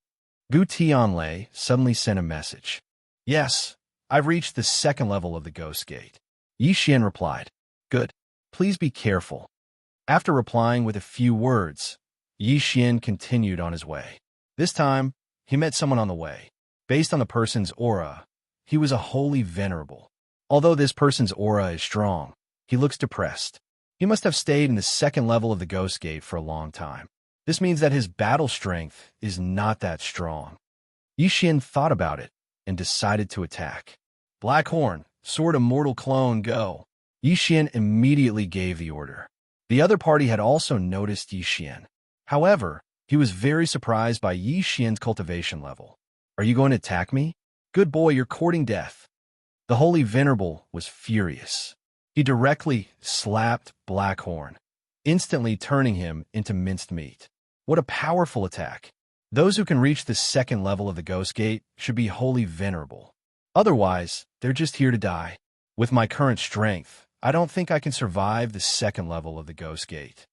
Gu Tianlei suddenly sent a message. Yes, I've reached the 2nd level of the Ghost Gate. Yi Xian replied, Good. Please be careful. After replying with a few words, Yi Xian continued on his way. This time, he met someone on the way. Based on the person's aura, he was a holy venerable. Although this person's aura is strong, he looks depressed. He must have stayed in the 2nd level of the Ghost Gate for a long time. This means that his battle strength is not that strong. Yi Xian thought about it and decided to attack. Blackhorn, Sword Immortal Clone, go. Yi Xian immediately gave the order. The other party had also noticed Yi Xian. However, he was very surprised by Yi Xian's cultivation level. Are you going to attack me? Good boy, you're courting death. The Holy Venerable was furious. He directly slapped Blackhorn, instantly turning him into minced meat. What a powerful attack. Those who can reach the 2nd level of the Ghost Gate should be Holy Venerable. Otherwise, they're just here to die. With my current strength, I don't think I can survive the 2nd level of the Ghost Gate.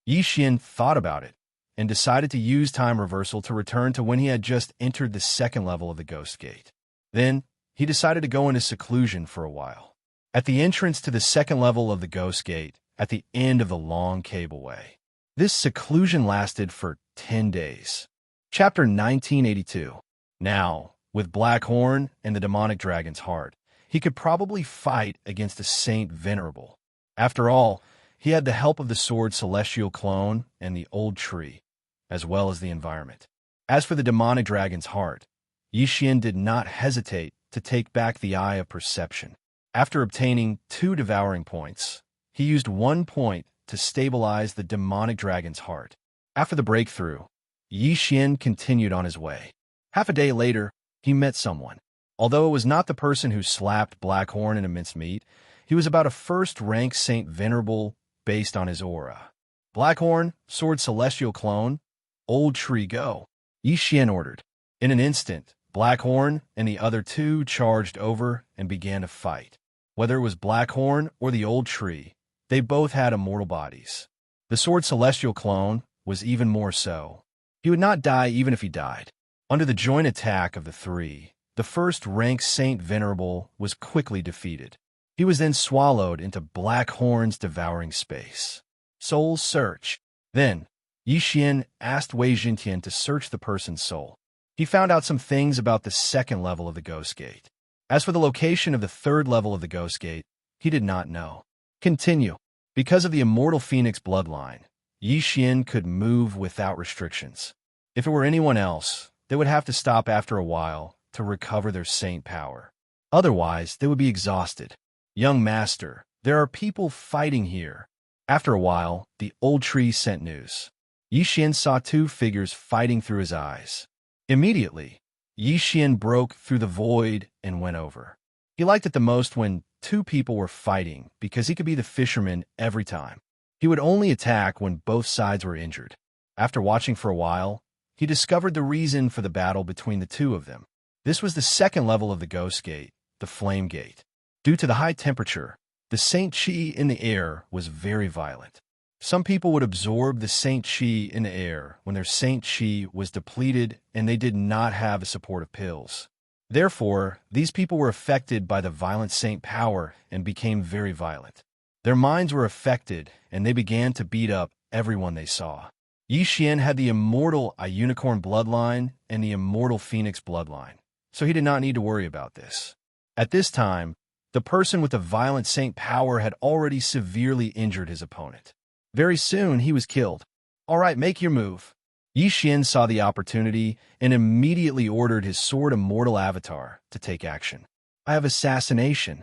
Yi Xian thought about it and decided to use time reversal to return to when he had just entered the 2nd level of the Ghost Gate. Then, he decided to go into seclusion for a while. At the entrance to the 2nd level of the Ghost Gate, at the end of the long cableway. This seclusion lasted for 10 days. Chapter 1982. Now, with Blackhorn and the demonic dragon's heart, he could probably fight against the Saint Venerable. After all, he had the help of the sword Celestial Clone and the Old Tree, as well as the environment. As for the demonic dragon's heart, Yi Xian did not hesitate to take back the Eye of Perception. After obtaining 2 devouring points, he used 1 point to stabilize the demonic dragon's heart. After the breakthrough, Yi Xian continued on his way. Half a day later, he met someone. Although it was not the person who slapped Blackhorn into mincemeat, he was about a 1st-rank Saint Venerable based on his aura. Blackhorn, Sword Celestial Clone, Old Tree, go. Yi Xian ordered. In an instant, Blackhorn and the other 2 charged over and began to fight. Whether it was Blackhorn or the Old Tree, they both had immortal bodies. The Sword Celestial Clone was even more so. He would not die even if he died. Under the joint attack of the 3, the first-rank Saint Venerable was quickly defeated. He was then swallowed into Black Horn's devouring space. Soul's search. Then, Yi Xian asked Wei Jintian to search the person's soul. He found out some things about the second level of the Ghost Gate. As for the location of the third level of the Ghost Gate, he did not know. Continue. Because of the immortal Phoenix bloodline, Yi Xian could move without restrictions. If it were anyone else, they would have to stop after a while to recover their saint power. Otherwise, they would be exhausted. Young master, there are people fighting here. After a while, the old tree sent news. Yi Xian saw two figures fighting through his eyes. Immediately, Yi Xian broke through the void and went over. He liked it the most when two people were fighting because he could be the fisherman every time. He would only attack when both sides were injured. After watching for a while, he discovered the reason for the battle between the two of them. This was the second level of the Ghost Gate, the Flame Gate. Due to the high temperature, the Saint Qi in the air was very violent. Some people would absorb the Saint Qi in the air when their Saint Qi was depleted and they did not have a supportive pills. Therefore, these people were affected by the violent Saint power and became very violent. Their minds were affected and they began to beat up everyone they saw. Yi Xian had the immortal Unicorn bloodline and the immortal Phoenix bloodline, so he did not need to worry about this. At this time, the person with the violent Saint power had already severely injured his opponent. Very soon, he was killed. All right, make your move. Yi Xian saw the opportunity and immediately ordered his Sword Immortal avatar to take action. I have assassination.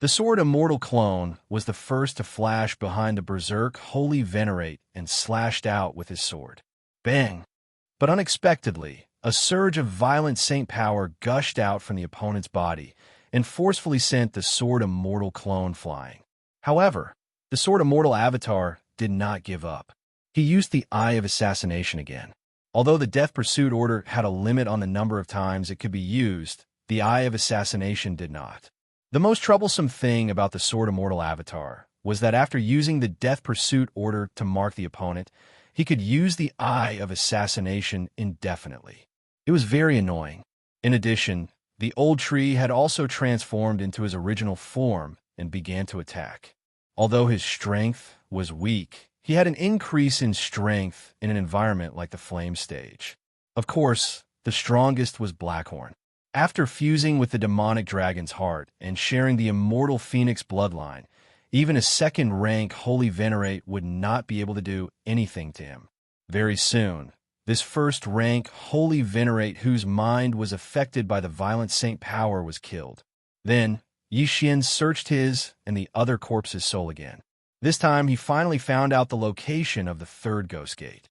The Sword Immortal clone was the first to flash behind the Berserk Holy Venerate and slashed out with his sword. Bang! But unexpectedly, a surge of violent saint power gushed out from the opponent's body and forcefully sent the Sword Immortal clone flying. However, the Sword Immortal avatar did not give up. He used the Eye of Assassination again. Although the Death Pursuit order had a limit on the number of times it could be used, the Eye of Assassination did not. The most troublesome thing about the Sword Immortal avatar was that after using the Death Pursuit order to mark the opponent, he could use the Eye of Assassination indefinitely. It was very annoying. In addition, the old tree had also transformed into his original form and began to attack. Although his strength was weak, he had an increase in strength in an environment like the Flame Stage. Of course, the strongest was Blackhorn. After fusing with the demonic dragon's heart and sharing the immortal Phoenix bloodline, even a second-rank Holy Venerate would not be able to do anything to him. Very soon, this first-rank Holy Venerate whose mind was affected by the violent saint power was killed. Then, Yi Xian searched his and the other corpse's soul again. This time, he finally found out the location of the third Ghost Gate.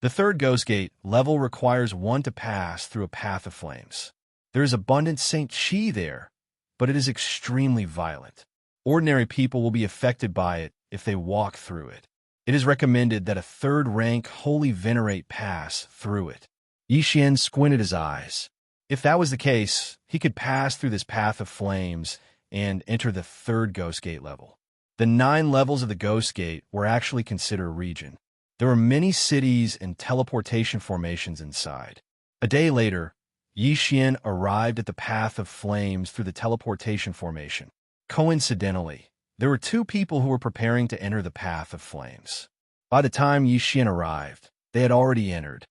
The third Ghost Gate level requires one to pass through a path of flames. There is abundant Saint Qi there, but it is extremely violent. Ordinary people will be affected by it if they walk through it. It is recommended that a third-rank Holy Venerate pass through it. Yi Xian squinted his eyes. If that was the case, he could pass through this path of flames and enter the third Ghost Gate level. The 9 levels of the Ghost Gate were actually considered a region. There were many cities and teleportation formations inside. A day later, Yi Xian arrived at the path of flames through the teleportation formation. Coincidentally, there were 2 people who were preparing to enter the path of flames. By the time Yi Xian arrived, they had already entered.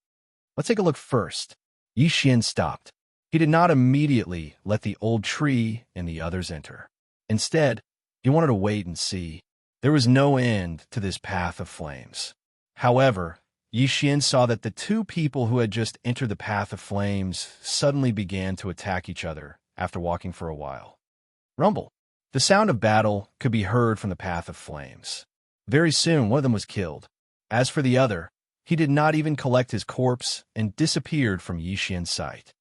Let's take a look first. Yi Xian stopped. He did not immediately let the old tree and the others enter. Instead, he wanted to wait and see. There was no end to this path of flames. However, Yi Xian saw that the 2 people who had just entered the path of flames suddenly began to attack each other after walking for a while. Rumble. The sound of battle could be heard from the path of flames. Very soon, one of them was killed. As for the other, he did not even collect his corpse and disappeared from Yi Xian's sight.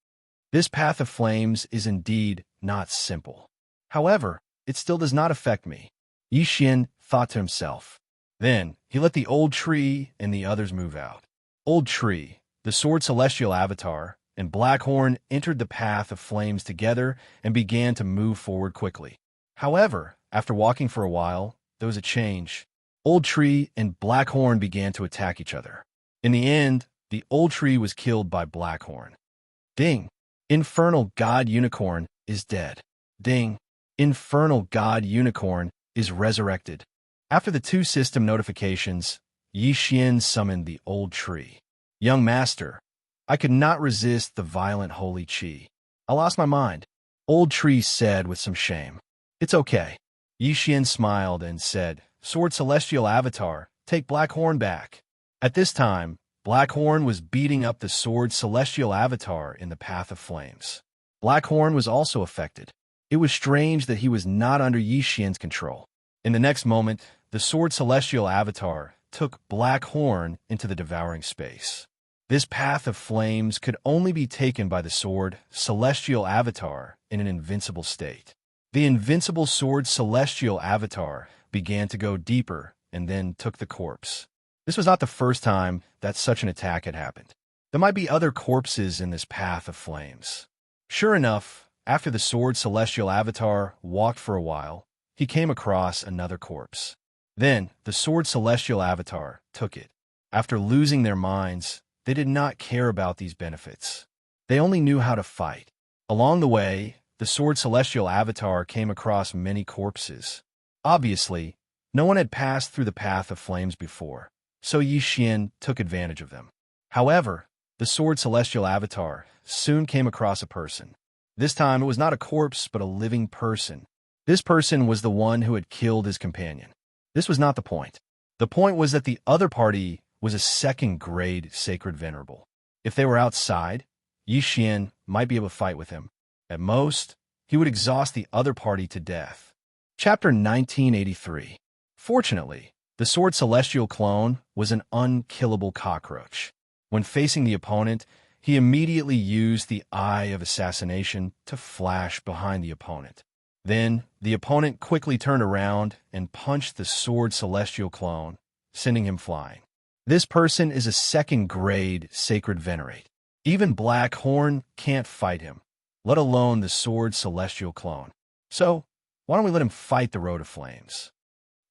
This path of flames is indeed not simple. However, it still does not affect me, Yi Xian thought to himself. Then, he let the old tree and the others move out. Old Tree, the Sword Celestial Avatar, and Blackhorn entered the path of flames together and began to move forward quickly. However, after walking for a while, there was a change. Old Tree and Blackhorn began to attack each other. In the end, the Old Tree was killed by Blackhorn. Ding! Infernal God Unicorn is dead. Ding. Infernal God Unicorn is resurrected. After the 2 system notifications, Yi Xian summoned the old tree. Young master, I could not resist the violent holy qi. I lost my mind. Old tree said with some shame. It's okay. Yi Xian smiled and said, Sword Celestial Avatar, take Blackhorn back. At this time, Blackhorn was beating up the Sword Celestial Avatar in the path of flames. Blackhorn was also affected. It was strange that he was not under Yi Xian's control. In the next moment, the Sword Celestial Avatar took Blackhorn into the devouring space. This path of flames could only be taken by the Sword Celestial Avatar in an invincible state. The invincible Sword Celestial Avatar began to go deeper and then took the corpse. This was not the first time that such an attack had happened. There might be other corpses in this path of flames. Sure enough, after the Sword Celestial Avatar walked for a while, he came across another corpse. Then, the Sword Celestial Avatar took it. After losing their minds, they did not care about these benefits. They only knew how to fight. Along the way, the Sword Celestial Avatar came across many corpses. Obviously, no one had passed through the path of flames before, so Yi Xian took advantage of them. However, the Sword Celestial Avatar soon came across a person. This time it was not a corpse, but a living person. This person was the one who had killed his companion. This was not the point. The point was that the other party was a second-grade Sacred Venerable. If they were outside, Yi Xian might be able to fight with him. At most, he would exhaust the other party to death. Chapter 1983. Fortunately, the Sword Celestial clone was an unkillable cockroach. When facing the opponent, he immediately used the Eye of Assassination to flash behind the opponent. Then, the opponent quickly turned around and punched the Sword Celestial clone, sending him flying. This person is a second-grade Sacred Venerate. Even Blackhorn can't fight him, let alone the Sword Celestial clone. So, why don't we let him fight the Road of Flames?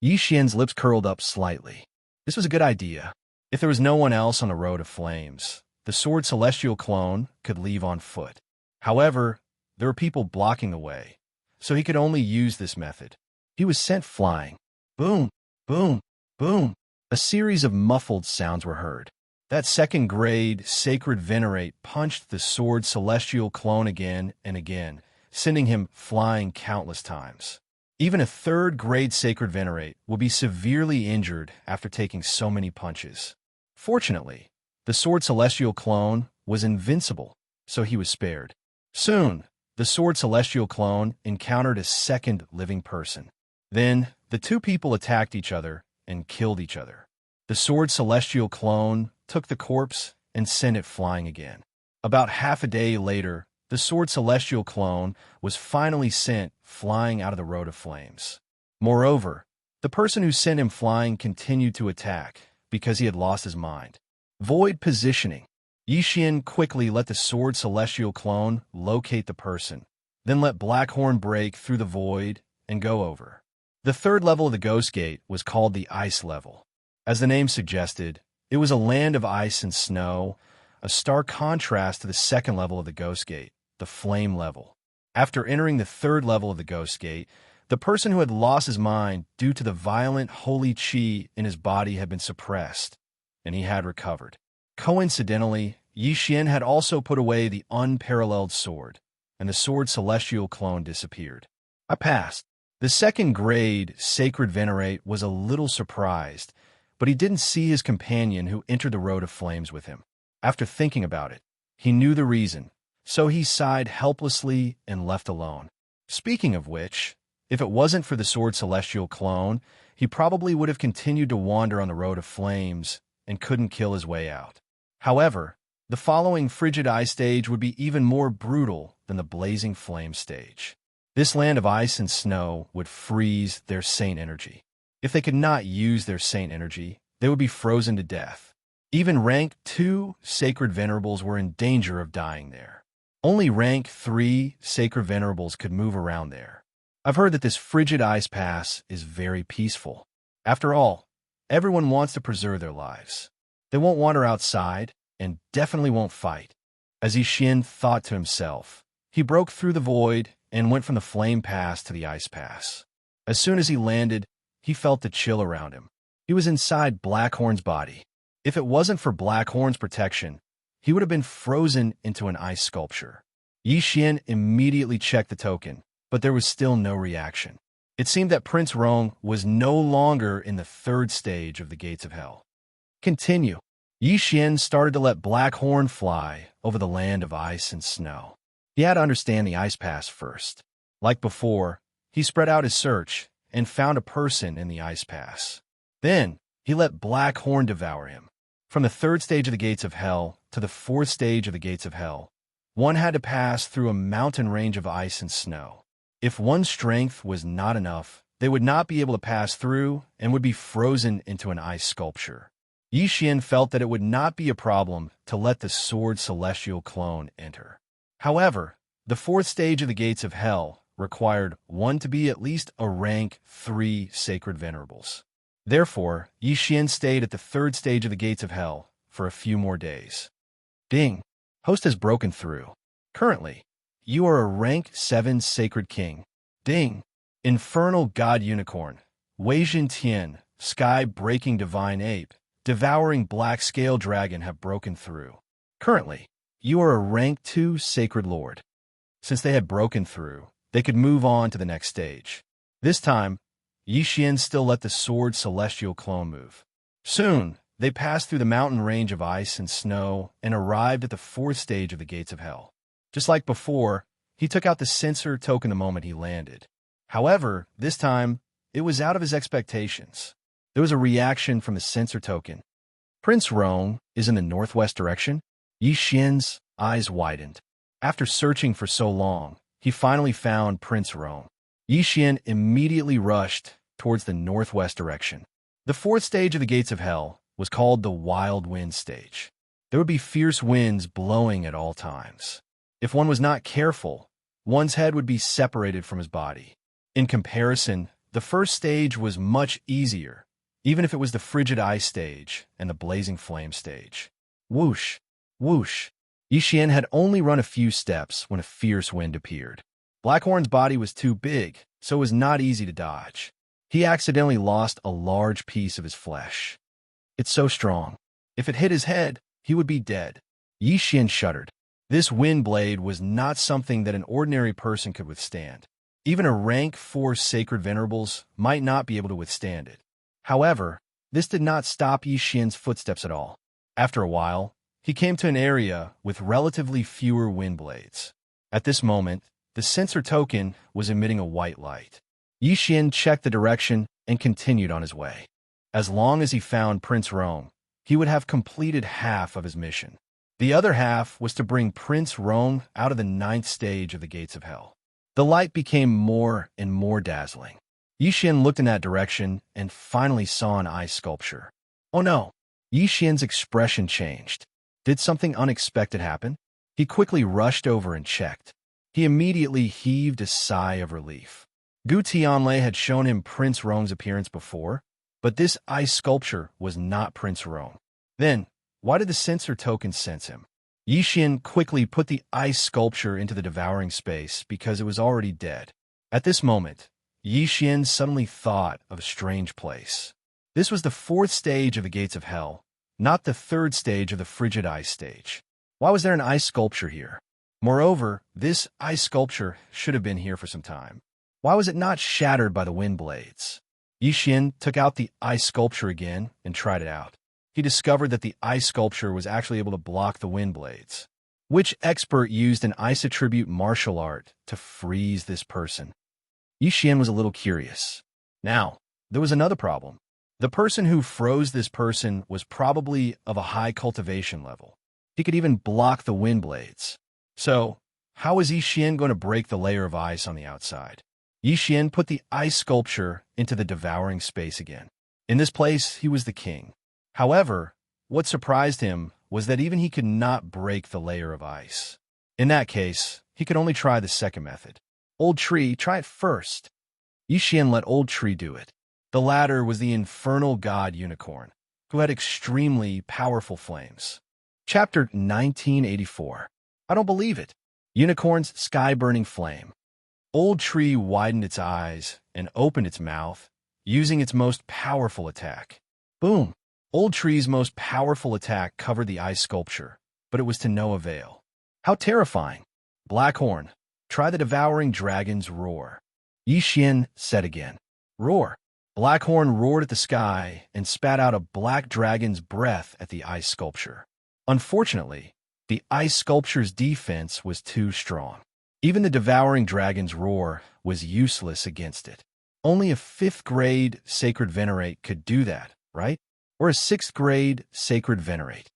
Yi Xian's lips curled up slightly. This was a good idea. If there was no one else on the Road of Flames, the Sword Celestial clone could leave on foot. However, there were people blocking the way, so he could only use this method. He was sent flying. Boom, boom, boom. A series of muffled sounds were heard. That second-grade Sacred Venerate punched the Sword Celestial clone again and again, sending him flying countless times. Even a third-grade Sacred Venerate will be severely injured after taking so many punches. Fortunately, the Sword Celestial clone was invincible, so he was spared. Soon, the Sword Celestial clone encountered a second living person. Then, the 2 people attacked each other and killed each other. The Sword Celestial clone took the corpse and sent it flying again. About half a day later, the Sword Celestial clone was finally sent flying out of the Road of Flames. Moreover, the person who sent him flying continued to attack because he had lost his mind. Void positioning. Yi Xian quickly let the Sword Celestial clone locate the person, then let Blackhorn break through the void and go over. The third level of the Ghost Gate was called the Ice Level. As the name suggested, it was a land of ice and snow, a stark contrast to the second level of the Ghost Gate, the Flame Level. After entering the third level of the Ghost Gate, the person who had lost his mind due to the violent holy qi in his body had been suppressed, and he had recovered. Coincidentally, Yi Xian had also put away the unparalleled sword, and the Sword Celestial clone disappeared. I passed. The second-grade Sacred Venerate was a little surprised, but he didn't see his companion who entered the Road of Flames with him. After thinking about it, he knew the reason, so he sighed helplessly and left alone. Speaking of which, if it wasn't for the Sword Celestial clone, he probably would have continued to wander on the Road of Flames and couldn't kill his way out. However, the following Frigid Ice stage would be even more brutal than the Blazing Flame stage. This land of ice and snow would freeze their saint energy. If they could not use their saint energy, they would be frozen to death. Even rank 2 Sacred Venerables were in danger of dying there. Only rank 3 Sacred Venerables could move around there. I've heard that this frigid ice pass is very peaceful. After all, everyone wants to preserve their lives. They won't wander outside and definitely won't fight. As Yi thought to himself, he broke through the void and went from the flame pass to the ice pass. As soon as he landed, he felt the chill around him. He was inside Blackhorn's body. If it wasn't for Blackhorn's protection, he would have been frozen into an ice sculpture. Yi immediately checked the token, but there was still no reaction. It seemed that Prince Rong was no longer in the third stage of the gates of hell. Continue. Yi started to let Blackhorn fly over the land of ice and snow. He had to understand the ice pass first. Like before, he spread out his search and found a person in the ice pass. Then, he let Blackhorn devour him. From the third stage of the gates of hell to the fourth stage of the gates of hell, one had to pass through a mountain range of ice and snow. If one's strength was not enough, they would not be able to pass through and would be frozen into an ice sculpture. Yi felt that it would not be a problem to let the sword celestial clone enter. However, the fourth stage of the gates of hell required one to be at least a rank 3 sacred venerables. Therefore, Yi stayed at the third stage of the gates of hell for a few more days. Ding! Host has broken through. Currently, you are a rank 7 sacred king. Ding! Infernal God Unicorn, Weijin Tian, Sky-breaking Divine Ape, Devouring Black Scale Dragon have broken through. Currently, you are a rank 2 Sacred Lord. Since they had broken through, they could move on to the next stage. This time, Yi still let the sword celestial clone move. Soon, they passed through the mountain range of ice and snow and arrived at the fourth stage of the gates of hell. Just like before, he took out the sensor token the moment he landed. However, this time, it was out of his expectations. There was a reaction from the sensor token. Prince Rong is in the northwest direction. Yi eyes widened. After searching for so long, he finally found Prince Rong. Yi immediately rushed towards the northwest direction. The fourth stage of the gates of hell was called the Wild Wind stage. There would be fierce winds blowing at all times. If one was not careful, one's head would be separated from his body. In comparison, the first stage was much easier, even if it was the frigid ice stage and the blazing flame stage. Whoosh! Whoosh! Yi had only run a few steps when a fierce wind appeared. Blackhorn's body was too big, so it was not easy to dodge. He accidentally lost a large piece of his flesh. It's so strong. If it hit his head, he would be dead. Yi shuddered. This wind blade was not something that an ordinary person could withstand. Even a rank 4 sacred venerables might not be able to withstand it. However, this did not stop Yi footsteps at all. After a while, he came to an area with relatively fewer wind blades. At this moment, the sensor token was emitting a white light. Yi checked the direction and continued on his way. As long as he found Prince Rong, he would have completed half of his mission. The other half was to bring Prince Rong out of the 9th stage of the gates of hell. The light became more and more dazzling. Yi looked in that direction and finally saw an ice sculpture. Oh no! Yi expression changed. Did something unexpected happen? He quickly rushed over and checked. He immediately heaved a sigh of relief. Gu Tianlei had shown him Prince Rong's appearance before, but this ice sculpture was not Prince Rong. Then, why did the sensor token sense him? Yi quickly put the ice sculpture into the devouring space because it was already dead. At this moment, Yi suddenly thought of a strange place. This was the 4th stage of the gates of hell, not the 3rd stage of the frigid ice stage. Why was there an ice sculpture here? Moreover, this ice sculpture should have been here for some time. Why was it not shattered by the wind blades? Yi took out the ice sculpture again and tried it out. He discovered that the ice sculpture was actually able to block the wind blades. Which expert used an ice attribute martial art to freeze this person? Yi was a little curious. Now, there was another problem. The person who froze this person was probably of a high cultivation level. He could even block the wind blades. So, how was Yi going to break the layer of ice on the outside? Yi put the ice sculpture into the devouring space again. In this place, he was the king. However, what surprised him was that even he could not break the layer of ice. In that case, he could only try the second method. Old Tree, try it first. Yi let Old Tree do it. The latter was the infernal god unicorn, who had extremely powerful flames. Chapter 1984. I don't believe it. Unicorn's sky-burning flame. Old Tree widened its eyes and opened its mouth, using its most powerful attack. Boom! Old Tree's most powerful attack covered the ice sculpture, but it was to no avail. How terrifying! Blackhorn, try the devouring dragon's roar. Yi Xian said again. Roar! Blackhorn roared at the sky and spat out a black dragon's breath at the ice sculpture. Unfortunately, the ice sculpture's defense was too strong. Even the devouring dragon's roar was useless against it. Only a 5th grade sacred venerate could do that, right? Or a 6th grade sacred venerate.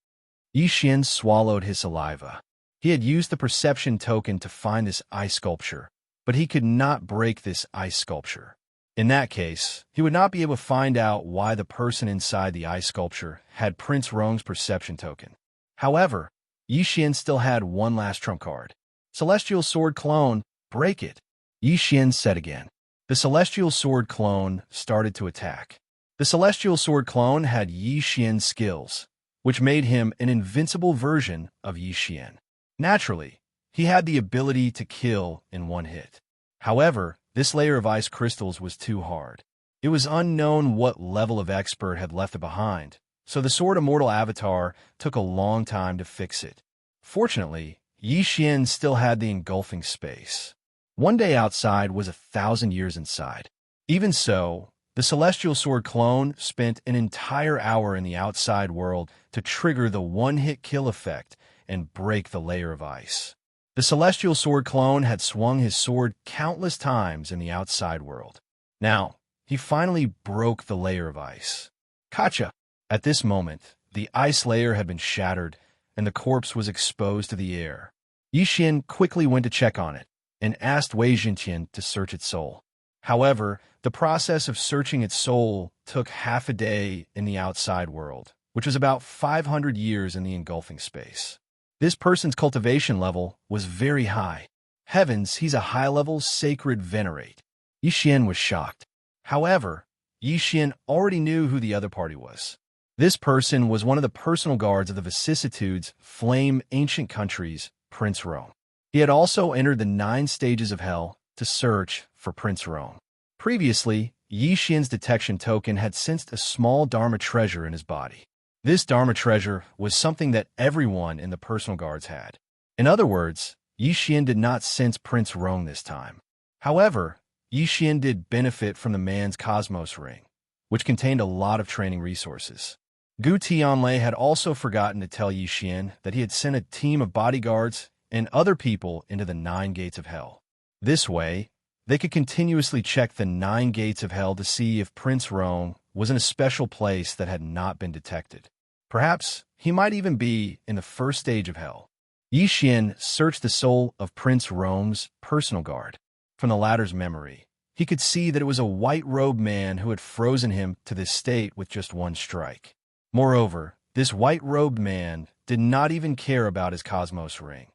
Yi Xian swallowed his saliva. He had used the perception token to find this ice sculpture, but he could not break this ice sculpture. In that case, he would not be able to find out why the person inside the ice sculpture had Prince Rong's perception token. However, Yi Xian still had one last trump card. Celestial Sword Clone, break it, Yi Xian said again. The Celestial Sword Clone started to attack. The Celestial Sword Clone had Yi Xian's skills, which made him an invincible version of Yi Xian. Naturally, he had the ability to kill in one hit. However, this layer of ice crystals was too hard. It was unknown what level of expert had left it behind, so the Sword Immortal Avatar took a long time to fix it. Fortunately, Yi Xian still had the engulfing space. One day outside was 1,000 years inside. Even so, the Celestial Sword Clone spent an entire hour in the outside world to trigger the one-hit kill effect and break the layer of ice. The Celestial Sword Clone had swung his sword countless times in the outside world. Now, he finally broke the layer of ice. Gotcha! At this moment, the ice layer had been shattered, and the corpse was exposed to the air. Yi Xian quickly went to check on it, and asked Wei Jintian to search its soul. However, the process of searching its soul took half a day in the outside world, which was about 500 years in the engulfing space. This person's cultivation level was very high. Heavens, he's a high-level sacred venerate. Yi Xian was shocked. However, Yi Xian already knew who the other party was. This person was one of the personal guards of the vicissitudes flame ancient countries, Prince Rome. He had also entered the 9 stages of hell to search for Prince Rome. Previously, Yi Xian's detection token had sensed a small Dharma treasure in his body. This Dharma treasure was something that everyone in the personal guards had. In other words, Yi Xian did not sense Prince Rome this time. However, Yi Xian did benefit from the man's Cosmos ring, which contained a lot of training resources. Gu Tianlei had also forgotten to tell Yi Xian that he had sent a team of bodyguards and other people into the 9 gates of hell. This way, they could continuously check the 9 gates of hell to see if Prince Rome was in a special place that had not been detected. Perhaps he might even be in the 1st stage of hell. Yi Xian searched the soul of Prince Rome's personal guard. From the latter's memory, he could see that it was a white-robed man who had frozen him to this state with just one strike. Moreover, this white-robed man did not even care about his Cosmos ring,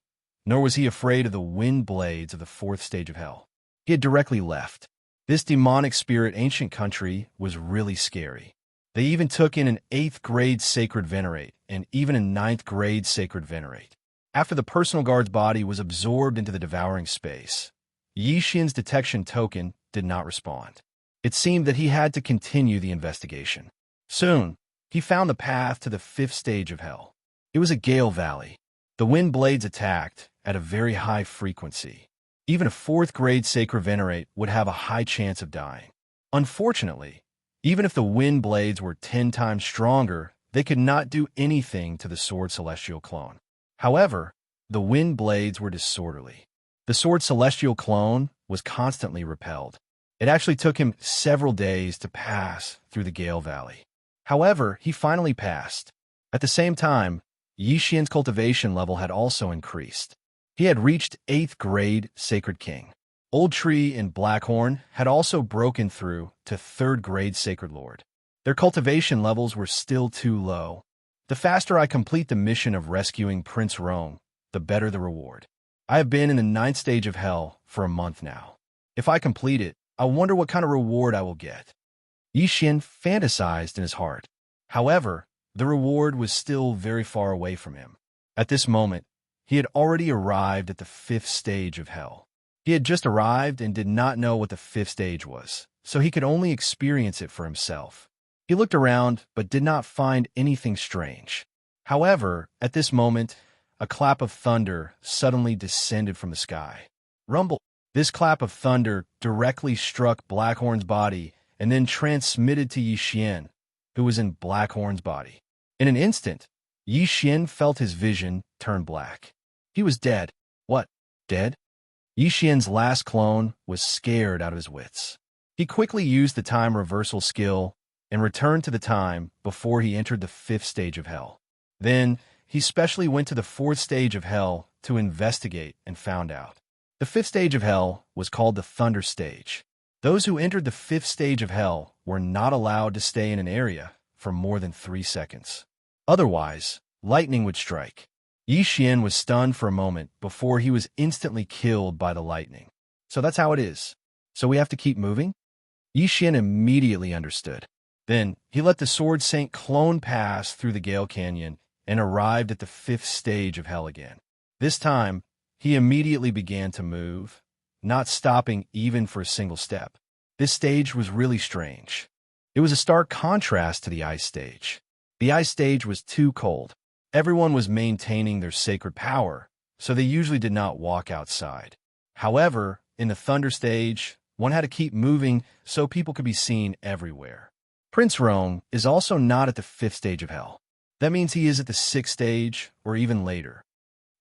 nor was he afraid of the wind blades of the 4th stage of hell. He had directly left. This demonic spirit ancient country was really scary. They even took in an 8th grade sacred venerate and even a 9th grade sacred venerate. After the personal guard's body was absorbed into the devouring space, Yi Xian's detection token did not respond. It seemed that he had to continue the investigation. Soon, he found the path to the 5th stage of hell. It was a gale valley. The wind blades attacked at a very high frequency. Even a 4th grade sacred venerate would have a high chance of dying. Unfortunately, even if the wind blades were 10 times stronger, they could not do anything to the Sword Celestial Clone. However, the wind blades were disorderly. The Sword Celestial Clone was constantly repelled. It actually took him several days to pass through the Gale Valley. However, he finally passed. At the same time, Yi Xian's cultivation level had also increased. He had reached 8th grade Sacred King. Old Tree and Blackhorn had also broken through to 3rd grade Sacred Lord. Their cultivation levels were still too low. The faster I complete the mission of rescuing Prince Rome, the better the reward. I have been in the 9th stage of hell for a month now. If I complete it, I wonder what kind of reward I will get. Yi Xian fantasized in his heart. However, the reward was still very far away from him. At this moment, he had already arrived at the 5th stage of hell. He had just arrived and did not know what the 5th stage was, so he could only experience it for himself. He looked around, but did not find anything strange. However, at this moment, a clap of thunder suddenly descended from the sky. Rumble! This clap of thunder directly struck Blackhorn's body and then transmitted to Yi Xian, who was in Blackhorn's body. In an instant, Yi Xian felt his vision turn black. He was dead. What? Dead? Yi Xian's last clone was scared out of his wits. He quickly used the time reversal skill and returned to the time before he entered the 5th stage of hell. Then, he specially went to the 4th stage of hell to investigate and found out. The 5th stage of hell was called the Thunder Stage. Those who entered the 5th stage of hell were not allowed to stay in an area for more than 3 seconds. Otherwise, lightning would strike. Yi Xian was stunned for a moment before he was instantly killed by the lightning. So that's how it is. So we have to keep moving? Yi Xian immediately understood. Then, he let the Sword Saint clone pass through the Gale Canyon and arrived at the 5th stage of hell again. This time, he immediately began to move, not stopping even for a single step. This stage was really strange. It was a stark contrast to the Ice Stage. The Ice Stage was too cold. Everyone was maintaining their sacred power, so they usually did not walk outside. However, in the Thunder Stage, one had to keep moving so people could be seen everywhere. Prince Rong is also not at the 5th stage of hell. That means he is at the 6th stage or even later.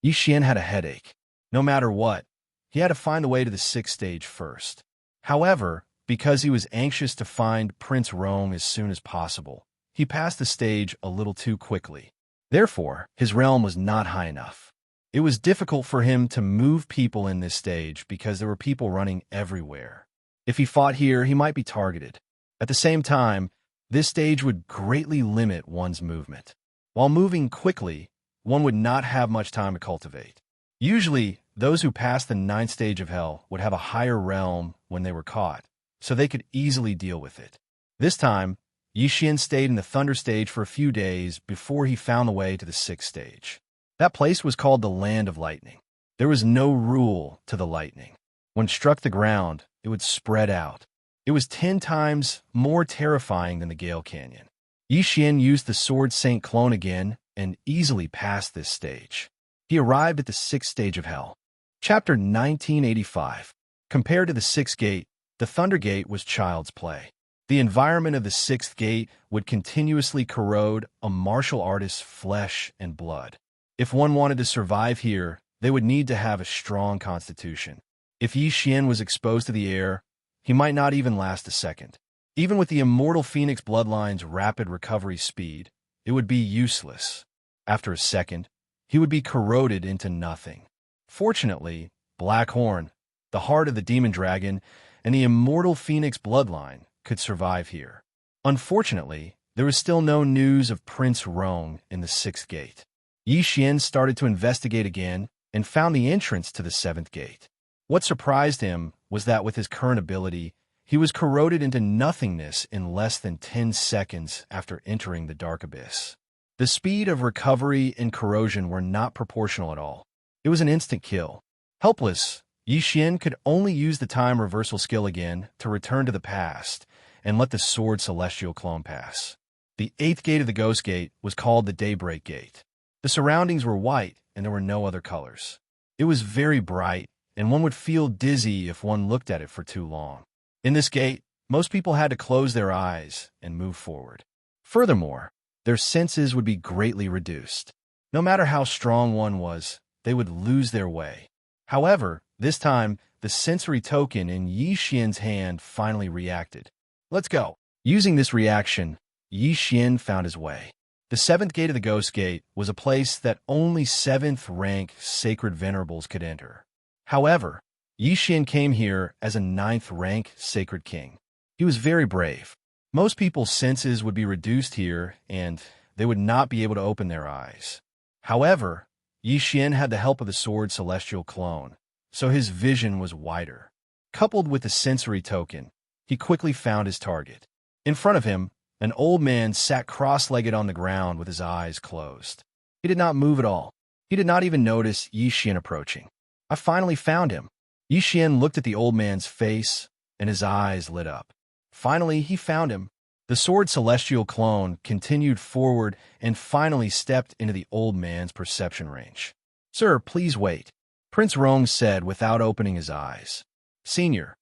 Yi Xian had a headache. No matter what, he had to find the way to the 6th stage first. However, because he was anxious to find Prince Rong as soon as possible, he passed the stage a little too quickly. Therefore, his realm was not high enough. It was difficult for him to move people in this stage because there were people running everywhere. If he fought here, he might be targeted. At the same time, this stage would greatly limit one's movement. While moving quickly, one would not have much time to cultivate. Usually, those who passed the 9th stage of hell would have a higher realm when they were caught, so they could easily deal with it. This time, Yi Xian stayed in the Thunder Stage for a few days before he found the way to the 6th stage. That place was called the Land of Lightning. There was no rule to the lightning. When it struck the ground, it would spread out. It was 10 times more terrifying than the Gale Canyon. Yi Xian used the Sword Saint clone again and easily passed this stage. He arrived at the 6th stage of hell. Chapter 1985. Compared to the 6th gate, the Thunder Gate was child's play. The environment of the 6th gate would continuously corrode a martial artist's flesh and blood. If one wanted to survive here, they would need to have a strong constitution. If Yi Xian was exposed to the air, he might not even last a second. Even with the Immortal Phoenix Bloodline's rapid recovery speed, it would be useless. After a second, he would be corroded into nothing. Fortunately, Blackhorn, the heart of the Demon Dragon, and the Immortal Phoenix Bloodline could survive here. Unfortunately, there was still no news of Prince Rong in the 6th gate. Yi Xian started to investigate again and found the entrance to the 7th gate. What surprised him was that with his current ability, he was corroded into nothingness in less than 10 seconds after entering the Dark Abyss. The speed of recovery and corrosion were not proportional at all. It was an instant kill. Helpless, Yi Xian could only use the time reversal skill again to return to the past and let the Sword Celestial clone pass. The 8th gate of the Ghost Gate was called the Daybreak Gate. The surroundings were white and there were no other colors. It was very bright, and one would feel dizzy if one looked at it for too long. In this gate, most people had to close their eyes and move forward. Furthermore, their senses would be greatly reduced. No matter how strong one was, they would lose their way. However, this time, the sensory token in Yi Xian's hand finally reacted. Let's go. Using this reaction, Yi Xian found his way. The 7th gate of the Ghost Gate was a place that only 7th rank sacred venerables could enter. However, Yi Xian came here as a 9th rank sacred king. He was very brave. Most people's senses would be reduced here, and they would not be able to open their eyes. However, Yi Xian had the help of the Sword Celestial clone, so his vision was wider. Coupled with the sensory token, he quickly found his target. In front of him, an old man sat cross-legged on the ground with his eyes closed. He did not move at all. He did not even notice Yi Xian approaching. I finally found him. Yi Xian looked at the old man's face, and his eyes lit up. Finally, he found him. The sword celestial clone continued forward and finally stepped into the old man's perception range. Sir, please wait, Prince Rong said without opening his eyes. Senior,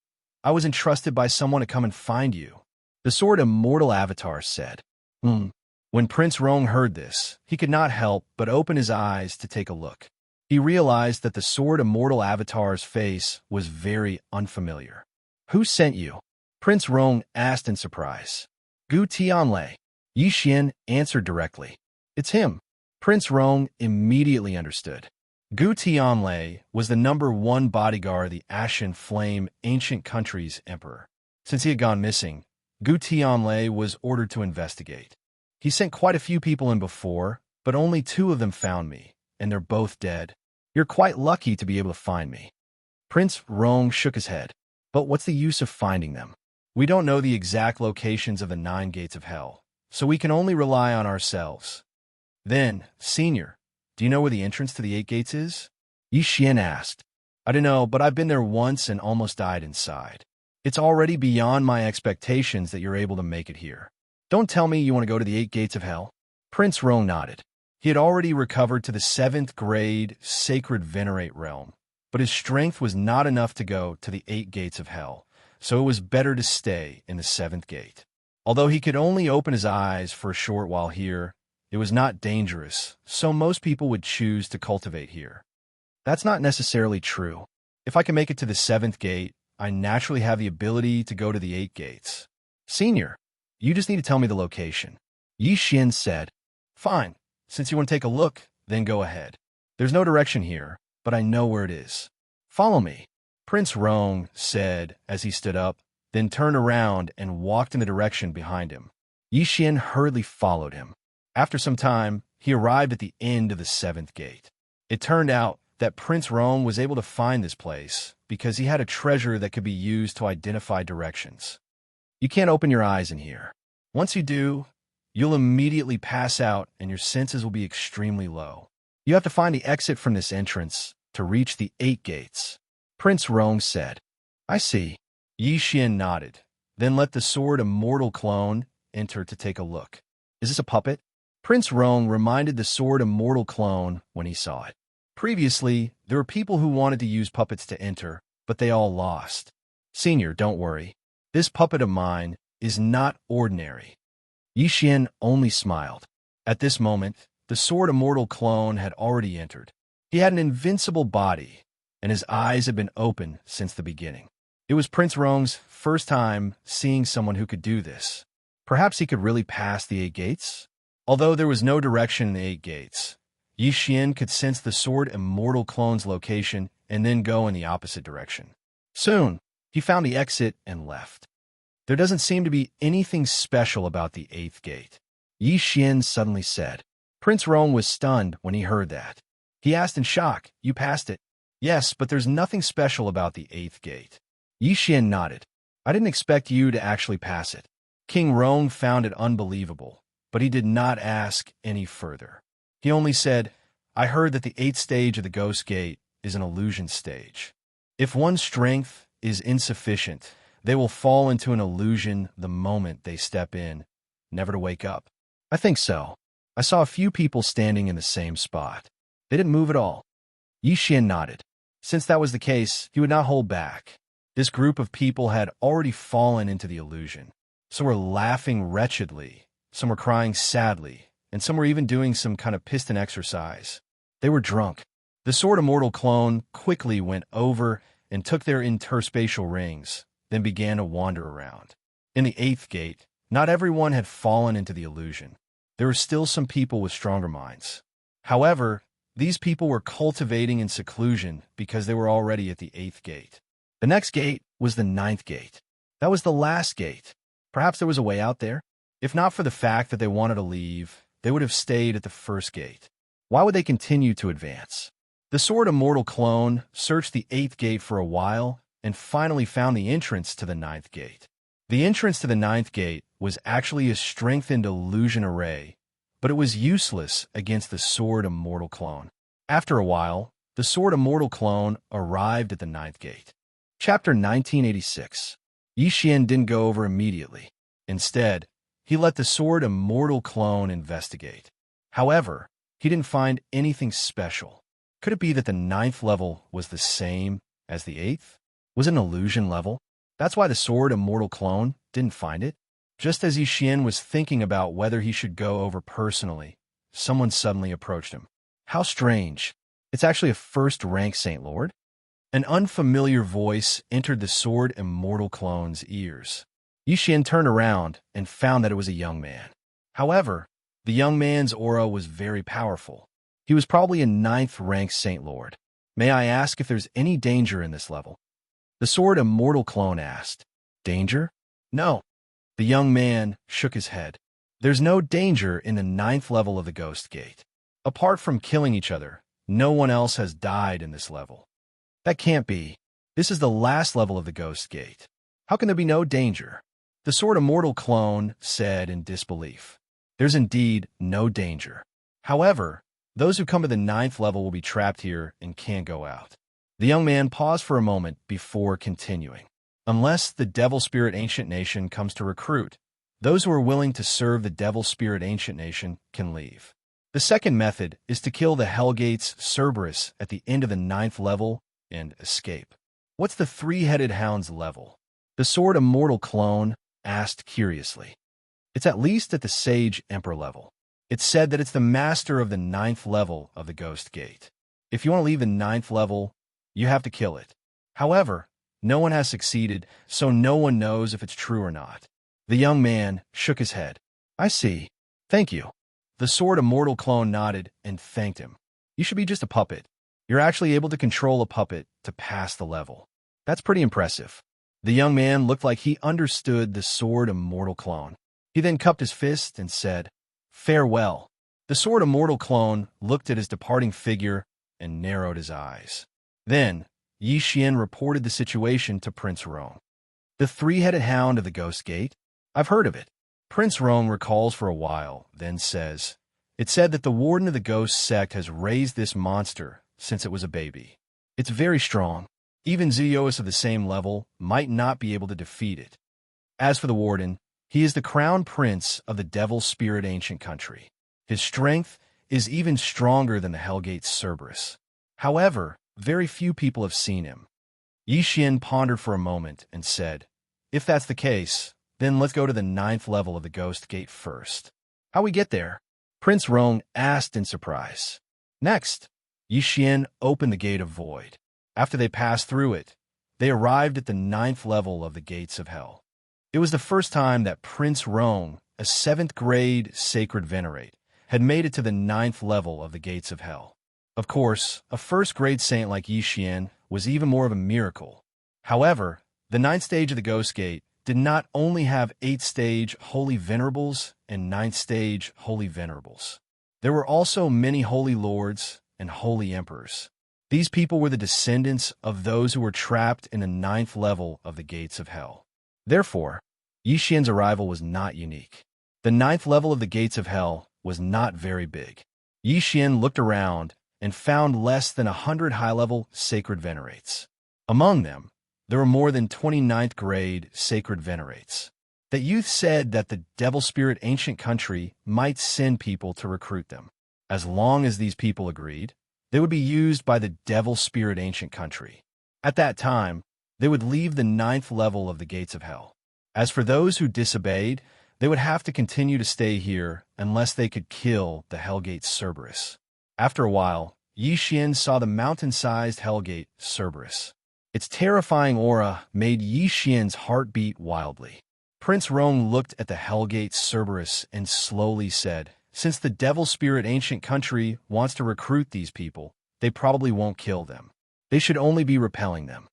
I was entrusted by someone to come and find you, the sword immortal avatar said. When Prince Rong heard this, he could not help but open his eyes to take a look. He realized that the sword immortal avatar's face was very unfamiliar. Who sent you? Prince Rong asked in surprise. Gu Tianlei. Yi Xian answered directly. It's him. Prince Rong immediately understood. Gu Tianlei was the #1 bodyguard of the Ashen Flame ancient country's emperor. Since he had gone missing, Gu Tianlei was ordered to investigate. He sent quite a few people in before, but only 2 of them found me, and they're both dead. You're quite lucky to be able to find me. Prince Rong shook his head. But what's the use of finding them? We don't know the exact locations of the 9 gates of hell, so we can only rely on ourselves. Then, Senior, do you know where the entrance to the 8 gates is? Yi Xian asked. I don't know, but I've been there once and almost died inside. It's already beyond my expectations that you're able to make it here. Don't tell me you want to go to the 8 gates of hell? Prince Rong nodded. He had already recovered to the 7th grade Sacred Venerate realm, but his strength was not enough to go to the 8 gates of hell, so it was better to stay in the 7th gate. Although he could only open his eyes for a short while here, it was not dangerous, so most people would choose to cultivate here. That's not necessarily true. If I can make it to the 7th gate, I naturally have the ability to go to the 8 gates. Senior, you just need to tell me the location. Yi Xian said. Fine. Since you want to take a look, then go ahead. There's no direction here, but I know where it is. Follow me, Prince Rong said as he stood up, then turned around and walked in the direction behind him. Yi Xian hurriedly followed him. After some time, he arrived at the end of the 7th gate. It turned out that Prince Rong was able to find this place because he had a treasure that could be used to identify directions. You can't open your eyes in here. Once you do, you'll immediately pass out and your senses will be extremely low. You have to find the exit from this entrance to reach the 8 gates, Prince Rong said. I see. Yi Xian nodded, then let the sword immortal clone enter to take a look. Is this a puppet? Prince Rong reminded the sword immortal clone when he saw it. Previously, there were people who wanted to use puppets to enter, but they all lost. Senior, don't worry. This puppet of mine is not ordinary. Yi Xian only smiled. At this moment, the sword immortal clone had already entered. He had an invincible body, and his eyes had been open since the beginning. It was Prince Rong's first time seeing someone who could do this. Perhaps he could really pass the 8 gates? Although there was no direction in the 8 gates, Yi Xian could sense the sword immortal clone's location and then go in the opposite direction. Soon, he found the exit and left. There doesn't seem to be anything special about the 8th gate, Yi Xian suddenly said. Prince Rong was stunned when he heard that. He asked in shock, You passed it? Yes, but there's nothing special about the 8th gate. Yi Xian nodded. I didn't expect you to actually pass it. King Rong found it unbelievable, but he did not ask any further. He only said, I heard that the 8th stage of the Ghost Gate is an illusion stage. If one's strength is insufficient, they will fall into an illusion the moment they step in, never to wake up. I think so. I saw a few people standing in the same spot. They didn't move at all. Yi Xian nodded. Since that was the case, he would not hold back. This group of people had already fallen into the illusion. Some were laughing wretchedly, some were crying sadly, and some were even doing some kind of piston exercise. They were drunk. The sword immortal clone quickly went over and took their interspatial rings, then began to wander around. In the 8th gate, not everyone had fallen into the illusion. There were still some people with stronger minds. However, these people were cultivating in seclusion because they were already at the 8th gate. The next gate was the 9th gate. That was the last gate. Perhaps there was a way out there? If not for the fact that they wanted to leave, they would have stayed at the 1st gate. Why would they continue to advance? The sword immortal clone searched the 8th gate for a while and finally found the entrance to the 9th gate. The entrance to the 9th gate was actually a strengthened illusion array, but it was useless against the sword immortal clone. After a while, the sword immortal clone arrived at the ninth gate. Chapter 1986. Yi Xian didn't go over immediately. Instead, he let the sword immortal clone investigate. However, he didn't find anything special. Could it be that the ninth level was the same as the eighth? Was it an illusion level? That's why the sword immortal clone didn't find it? Just as Yi Xian was thinking about whether he should go over personally, someone suddenly approached him. How strange. It's actually a first-rank Saint Lord. An unfamiliar voice entered the sword immortal clone's ears. Yi Xian turned around and found that it was a young man. However, the young man's aura was very powerful. He was probably a ninth-rank Saint Lord. May I ask if there's any danger in this level? The sword immortal clone asked. Danger? No. The young man shook his head. There's no danger in the ninth level of the Ghost Gate. Apart from killing each other, no one else has died in this level. That can't be. This is the last level of the Ghost Gate. How can there be no danger? The sword immortal clone said in disbelief. There's indeed no danger. However, those who come to the ninth level will be trapped here and can't go out. The young man paused for a moment before continuing. Unless the Devil Spirit Ancient Nation comes to recruit, those who are willing to serve the Devil Spirit Ancient Nation can leave. The second method is to kill the Hellgate's Cerberus at the end of the ninth level and escape. What's the three-headed hound's level? The sword immortal clone asked curiously. It's at least at the Sage Emperor level. It's said that it's the master of the ninth level of the Ghost Gate. If you want to leave the ninth level, you have to kill it. However, no one has succeeded, so no one knows if it's true or not. The young man shook his head. I see. Thank you. The sword immortal clone nodded and thanked him. You should be just a puppet. You're actually able to control a puppet to pass the level. That's pretty impressive. The young man looked like he understood the sword immortal clone. He then cupped his fist and said, Farewell. The sword immortal clone looked at his departing figure and narrowed his eyes. Then, Yi Xian reported the situation to Prince Rong. The three-headed hound of the Ghost Gate? I've heard of it. Prince Rong recalls for a while, then says, It said that the warden of the ghost sect has raised this monster since it was a baby. It's very strong. Even Zeus of the same level might not be able to defeat it. As for the warden, he is the crown prince of the Devil Spirit Ancient Country. His strength is even stronger than the Hellgate's Cerberus. However, very few people have seen him. Yi Xian pondered for a moment and said, If that's the case, then let's go to the ninth level of the Ghost Gate first. How we get there? Prince Rong asked in surprise. Next, Yi Xian opened the Gate of Void. After they passed through it, they arrived at the ninth level of the Gates of Hell. It was the first time that Prince Rong, a 7th grade sacred venerate, had made it to the ninth level of the Gates of Hell. Of course, a first-grade saint like Yi Xian was even more of a miracle. However, the ninth stage of the Ghost Gate did not only have 8th-stage Holy Venerables and 9th-stage Holy Venerables. There were also many Holy Lords and Holy Emperors. These people were the descendants of those who were trapped in the ninth level of the Gates of Hell. Therefore, Yi Xian's arrival was not unique. The ninth level of the Gates of Hell was not very big. Yi Xian looked around and found less than 100 high-level sacred venerates. Among them, there were more than 29th grade sacred venerates. The youth said that the Devil Spirit Ancient Country might send people to recruit them. As long as these people agreed, they would be used by the Devil Spirit Ancient Country. At that time, they would leave the ninth level of the Gates of Hell. As for those who disobeyed, they would have to continue to stay here unless they could kill the Hellgate's Cerberus. After a while, Yi Xian saw the mountain-sized Hellgate Cerberus. Its terrifying aura made Yi Xian's heart beat wildly. Prince Rong looked at the Hellgate Cerberus and slowly said, Since the Devil Spirit Ancient Country wants to recruit these people, they probably won't kill them. They should only be repelling them.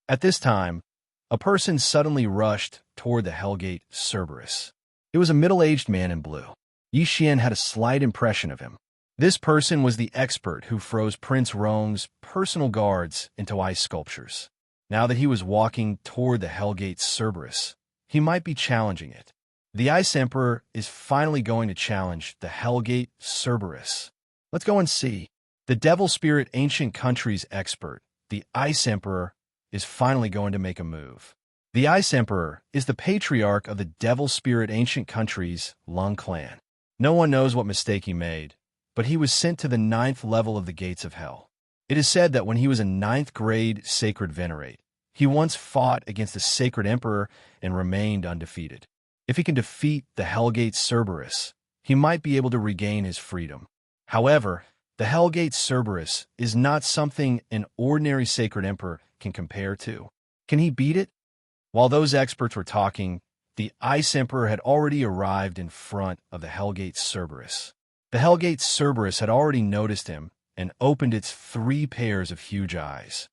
At this time, a person suddenly rushed toward the Hellgate Cerberus. It was a middle-aged man in blue. Yi Xian had a slight impression of him. This person was the expert who froze Prince Rong's personal guards into ice sculptures. Now that he was walking toward the Hellgate Cerberus, he might be challenging it. The Ice Emperor is finally going to challenge the Hellgate Cerberus. Let's go and see. The Devil Spirit Ancient Countries expert, the Ice Emperor, is finally going to make a move. The Ice Emperor is the patriarch of the Devil Spirit Ancient Countries Lung clan. No one knows what mistake he made, but he was sent to the 9th level of the Gates of Hell. It is said that when he was a 9th grade Sacred Venerate, he once fought against the Sacred Emperor and remained undefeated. If he can defeat the Hellgate Cerberus, he might be able to regain his freedom. However, the Hellgate Cerberus is not something an ordinary Sacred Emperor can compare to. Can he beat it? While those experts were talking, the Ice Emperor had already arrived in front of the Hellgate Cerberus. The Hellgate Cerberus had already noticed him and opened its 3 pairs of huge eyes.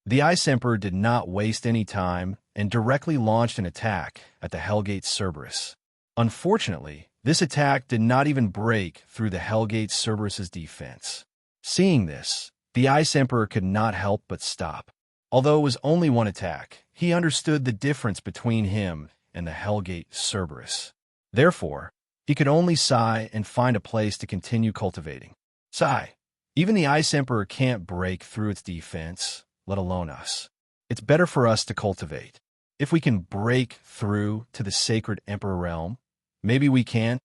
The Ice Emperor did not waste any time and directly launched an attack at the Hellgate Cerberus. Unfortunately, this attack did not even break through the Hellgate Cerberus's defense. Seeing this, the Ice Emperor could not help but stop. Although it was only one attack, he understood the difference between him and the Hellgate Cerberus. Therefore, he could only sigh and find a place to continue cultivating. Sigh. Even the Ice Emperor can't break through its defense, let alone us. It's better for us to cultivate. If we can break through to the Sacred Emperor realm, maybe we can.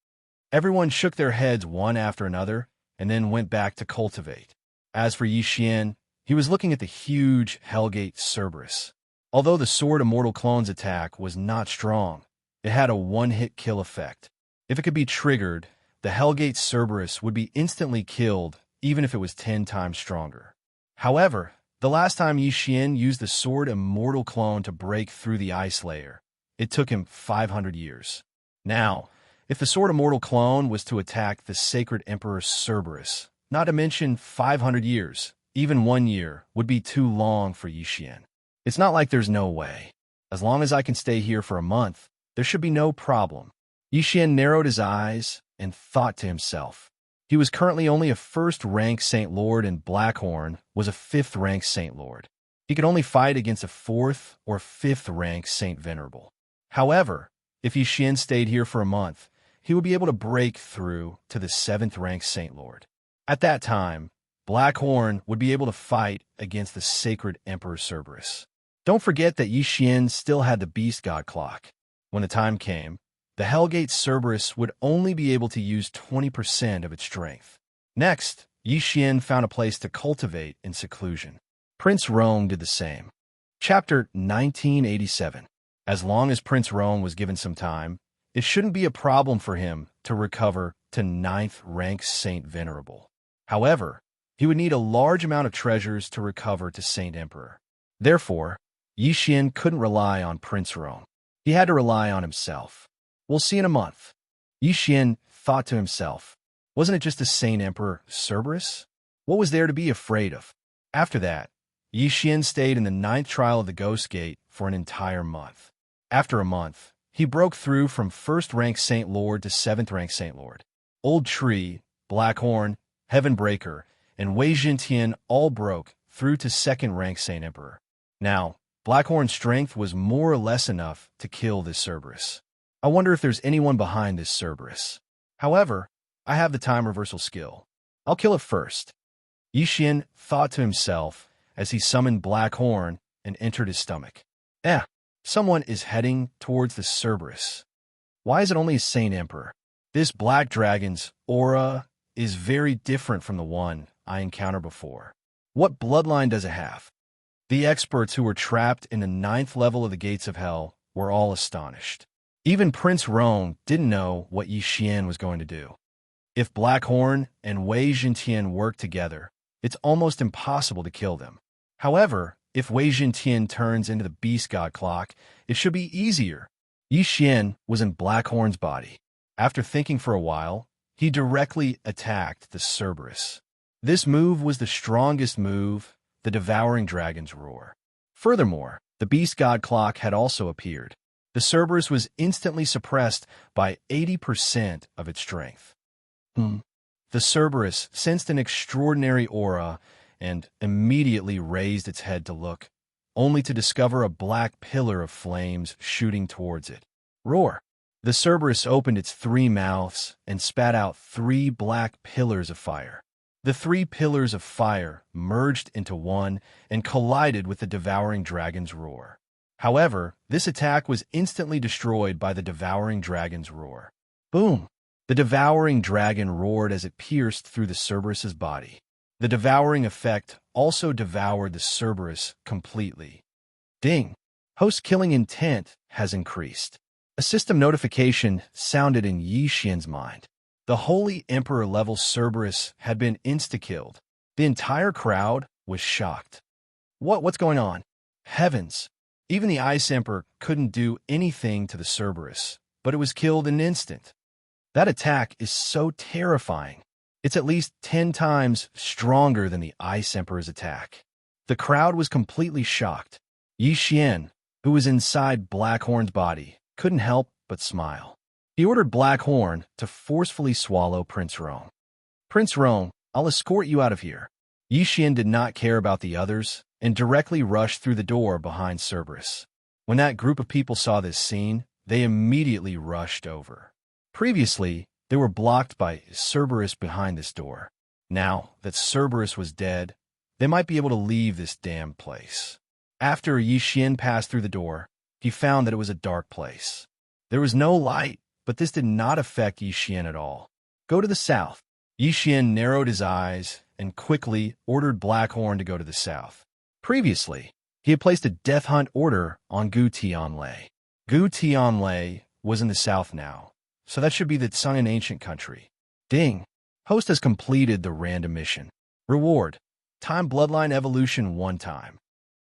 Everyone shook their heads one after another and then went back to cultivate. As for Yi Xian, he was looking at the huge Hellgate Cerberus. Although the Sword of Mortal Clones attack was not strong, it had a one-hit kill effect. If it could be triggered, the Hellgate Cerberus would be instantly killed even if it was 10 times stronger. However, the last time Yi Xian used the Sword of Mortal Clone to break through the ice layer, it took him 500 years. Now, if the Sword of Mortal Clone was to attack the Sacred Emperor Cerberus, not to mention 500 years, even 1 year would be too long for Yi Xian. It's not like there's no way. As long as I can stay here for a month, there should be no problem. Yi Xian narrowed his eyes and thought to himself. He was currently only a 1st-rank Saint Lord, and Blackhorn was a 5th-rank Saint Lord. He could only fight against a 4th or 5th-rank Saint Venerable. However, if Yi Xian stayed here for a month, he would be able to break through to the 7th-rank Saint Lord. At that time, Blackhorn would be able to fight against the Sacred Emperor Cerberus. Don't forget that Yi Xian still had the Beast God Clock. When the time came, the Hellgate Cerberus would only be able to use 20% of its strength. Next, Yi Xian found a place to cultivate in seclusion. Prince Roan did the same. Chapter 1987. As long as Prince Roan was given some time, it shouldn't be a problem for him to recover to 9th-rank Saint Venerable. However, he would need a large amount of treasures to recover to Saint Emperor. Therefore, Yi Xian couldn't rely on Prince Roan. He had to rely on himself. We'll see in a month. Yi Xian thought to himself, wasn't it just the Saint Emperor Cerberus? What was there to be afraid of? After that, Yi Xian stayed in the 9th trial of the Ghost Gate for an entire month. After a month, he broke through from 1st-rank Saint Lord to 7th-rank Saint Lord. Old Tree, Blackhorn, Heavenbreaker, and Wei Jintian all broke through to 2nd-rank Saint Emperor. Now, Blackhorn's strength was more or less enough to kill this Cerberus. I wonder if there's anyone behind this Cerberus. However, I have the time reversal skill. I'll kill it first. Yi Xian thought to himself as he summoned Blackhorn and entered his stomach. Someone is heading towards the Cerberus. Why is it only a Saint Emperor? This black dragon's aura is very different from the one I encountered before. What bloodline does it have? The experts who were trapped in the 9th level of the Gates of Hell were all astonished. Even Prince Roan didn't know what Yi Xian was going to do. If Blackhorn and Wei Jintian work together, it's almost impossible to kill them. However, if Wei Jintian turns into the Beast God Clock, it should be easier. Yi Xian was in Blackhorn's body. After thinking for a while, he directly attacked the Cerberus. This move was the strongest move, the Devouring Dragon's Roar. Furthermore, the Beast God Clock had also appeared. The Cerberus was instantly suppressed by 80% of its strength. The Cerberus sensed an extraordinary aura and immediately raised its head to look, only to discover a black pillar of flames shooting towards it. Roar! The Cerberus opened its 3 mouths and spat out 3 black pillars of fire. The three pillars of fire merged into one and collided with the devouring dragon's roar. However, this attack was instantly destroyed by the devouring dragon's roar. Boom! The devouring dragon roared as it pierced through the Cerberus's body. The devouring effect also devoured the Cerberus completely. Ding! Host killing intent has increased. A system notification sounded in Yi Xian's mind. The Holy Emperor-level Cerberus had been insta-killed. The entire crowd was shocked. What's going on? Heavens! Even the Ice Emperor couldn't do anything to the Cerberus, but it was killed in an instant. That attack is so terrifying. It's at least 10 times stronger than the Ice Emperor's attack. The crowd was completely shocked. Yi Xian, who was inside Blackhorn's body, couldn't help but smile. He ordered Blackhorn to forcefully swallow Prince Rome. Prince Rome, I'll escort you out of here. Yi Xian did not care about the others and directly rushed through the door behind Cerberus. When that group of people saw this scene, they immediately rushed over. Previously, they were blocked by Cerberus behind this door. Now that Cerberus was dead, they might be able to leave this damned place. After Yi Xian passed through the door, he found that it was a dark place. There was no light, but this did not affect Yi Xian at all. Go to the south. Yi Xian narrowed his eyes and quickly ordered Blackhorn to go to the south. Previously, he had placed a death hunt order on Gu Tianlei. Gu Tianlei was in the south now, so that should be the Sun and Ancient Country. Ding! Host has completed the random mission. Reward: Time Bloodline Evolution 1 time.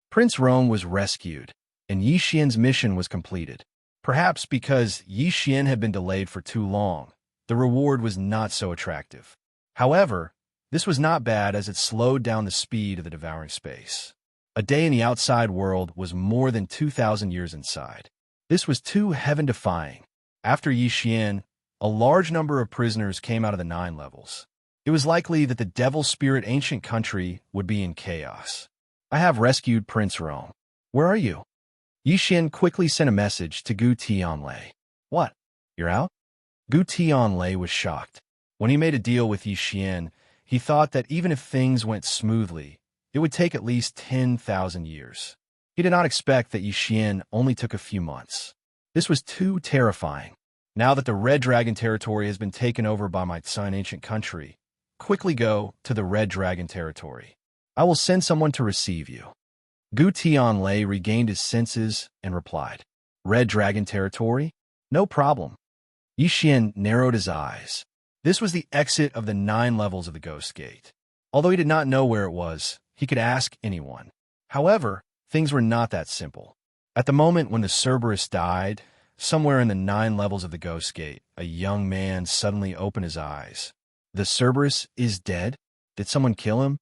Prince Rome was rescued, and Yi Xian's mission was completed. Perhaps because Yi Xian had been delayed for too long, the reward was not so attractive. However, this was not bad as it slowed down the speed of the devouring space. A day in the outside world was more than 2,000 years inside. This was too heaven-defying. After Yi Xian, a large number of prisoners came out of the 9 levels. It was likely that the Devil Spirit Ancient Country would be in chaos. I have rescued Prince Rome. Where are you? Yi Xian quickly sent a message to Gu Tianlei. What? You're out? Gu Tianlei was shocked. When he made a deal with Yi Xian, he thought that even if things went smoothly, it would take at least 10,000 years. He did not expect that Yi Xian only took a few months. This was too terrifying. Now that the Red Dragon territory has been taken over by my Sun Ancient Country, quickly go to the Red Dragon territory. I will send someone to receive you. Gu Tianlei regained his senses and replied, Red Dragon territory? No problem. Yi Xian narrowed his eyes. This was the exit of the 9 levels of the Ghost Gate. Although he did not know where it was, he could ask anyone. However, things were not that simple. At the moment when the Cerberus died, somewhere in the 9 levels of the Ghost Gate, a young man suddenly opened his eyes. The Cerberus is dead? Did someone kill him?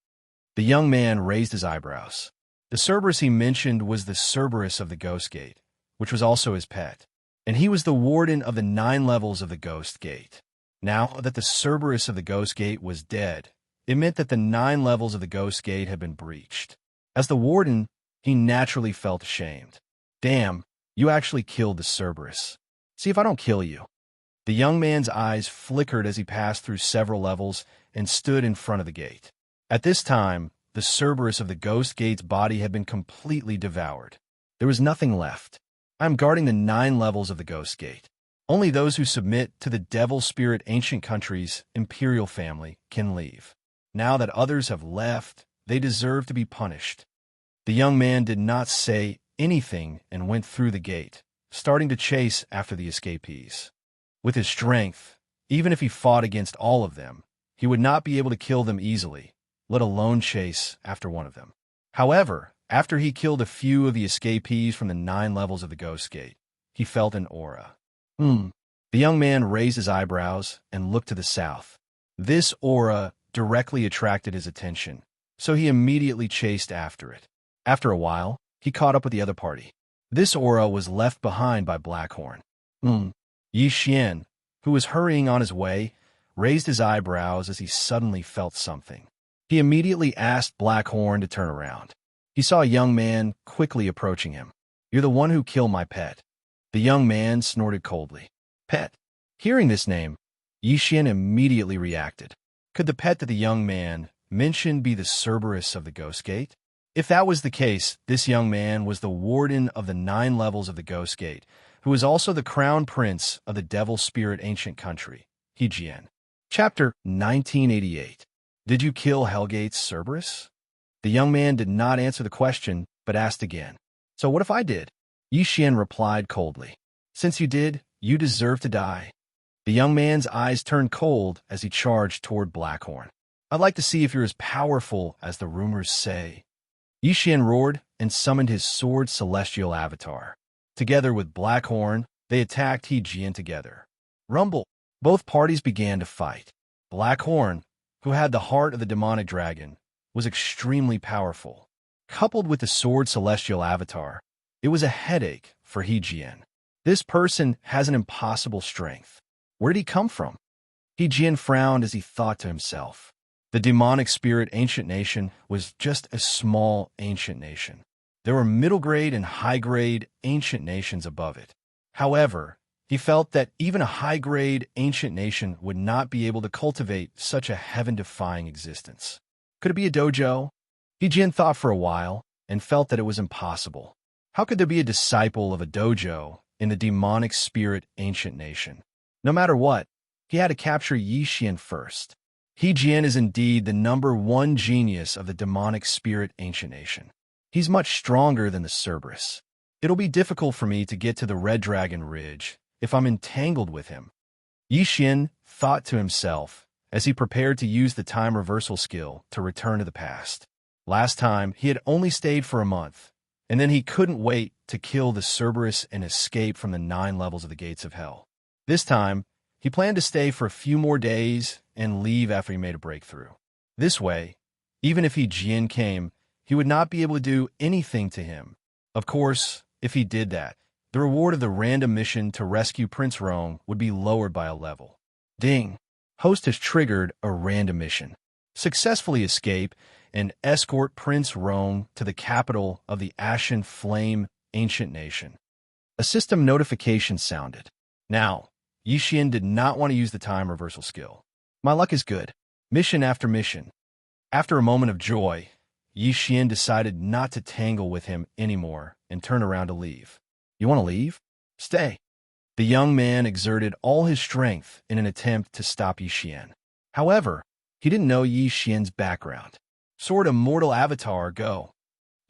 The young man raised his eyebrows. The Cerberus he mentioned was the Cerberus of the Ghost Gate, which was also his pet, and he was the warden of the 9 levels of the Ghost Gate. Now that the Cerberus of the Ghost Gate was dead, it meant that the 9 levels of the Ghost Gate had been breached. As the warden, he naturally felt ashamed. Damn, you actually killed the Cerberus. See if I don't kill you. The young man's eyes flickered as he passed through several levels and stood in front of the gate. At this time, the Cerberus of the Ghost Gate's body had been completely devoured. There was nothing left. I am guarding the 9 levels of the Ghost Gate. Only those who submit to the Devil Spirit Ancient Country's imperial family can leave. Now that others have left, they deserve to be punished. The young man did not say anything and went through the gate, starting to chase after the escapees. With his strength, even if he fought against all of them, he would not be able to kill them easily, let alone chase after one of them. However, after he killed a few of the escapees from the 9 levels of the Ghost Gate, he felt an aura. The young man raised his eyebrows and looked to the south. This aura directly attracted his attention, so he immediately chased after it. After a while, he caught up with the other party. This aura was left behind by Blackhorn. Yi Xian, who was hurrying on his way, raised his eyebrows as he suddenly felt something. He immediately asked Blackhorn to turn around. He saw a young man quickly approaching him. You're the one who killed my pet. The young man snorted coldly. Pet. Hearing this name, Yi Xian immediately reacted. Could the pet that the young man mentioned be the Cerberus of the Ghost Gate? If that was the case, this young man was the warden of the 9 levels of the Ghost Gate, who was also the crown prince of the Devil Spirit Ancient Country, Hejian. Chapter 1988. Did you kill Hellgate's Cerberus? The young man did not answer the question, but asked again. So what if I did? Yixian replied coldly. Since you did, you deserve to die. The young man's eyes turned cold as he charged toward Blackhorn. I'd like to see if you're as powerful as the rumors say. Yixian roared and summoned his sword celestial avatar. Together with Blackhorn, they attacked Hejian together. Rumble! Both parties began to fight. Blackhorn, who had the heart of the demonic dragon, was extremely powerful. Coupled with the sword celestial avatar, it was a headache for Hejian. This person has an impossible strength. Where did he come from? Hejian frowned as he thought to himself. The demonic spirit ancient nation was just a small ancient nation. There were middle-grade and high-grade ancient nations above it. However, he felt that even a high-grade ancient nation would not be able to cultivate such a heaven-defying existence. Could it be a dojo? Hejian thought for a while and felt that it was impossible. How could there be a disciple of a dojo in the demonic spirit ancient nation? No matter what, he had to capture Yixian first. Hejian is indeed the #1 genius of the demonic spirit ancient nation. He's much stronger than the Cerberus. It'll be difficult for me to get to the Red Dragon Ridge if I'm entangled with him. Yixian thought to himself as he prepared to use the time reversal skill to return to the past. Last time, he had only stayed for a month, and then he couldn't wait to kill the Cerberus and escape from the 9 levels of the Gates of Hell. This time, he planned to stay for a few more days and leave after he made a breakthrough. This way, even if Hejian came, he would not be able to do anything to him. Of course, if he did that, the reward of the random mission to rescue Prince Rome would be lowered by a level. Ding! Host has triggered a random mission. Successfully escape and escort Prince Rome to the capital of the Ashen Flame Ancient Nation. A system notification sounded. Now, Yixian did not want to use the time reversal skill. My luck is good. Mission after mission. After a moment of joy, Yixian decided not to tangle with him anymore and turned around to leave. You want to leave? Stay. The young man exerted all his strength in an attempt to stop Yixian. However, he didn't know Yixian's background. Sword Immortal Avatar, go.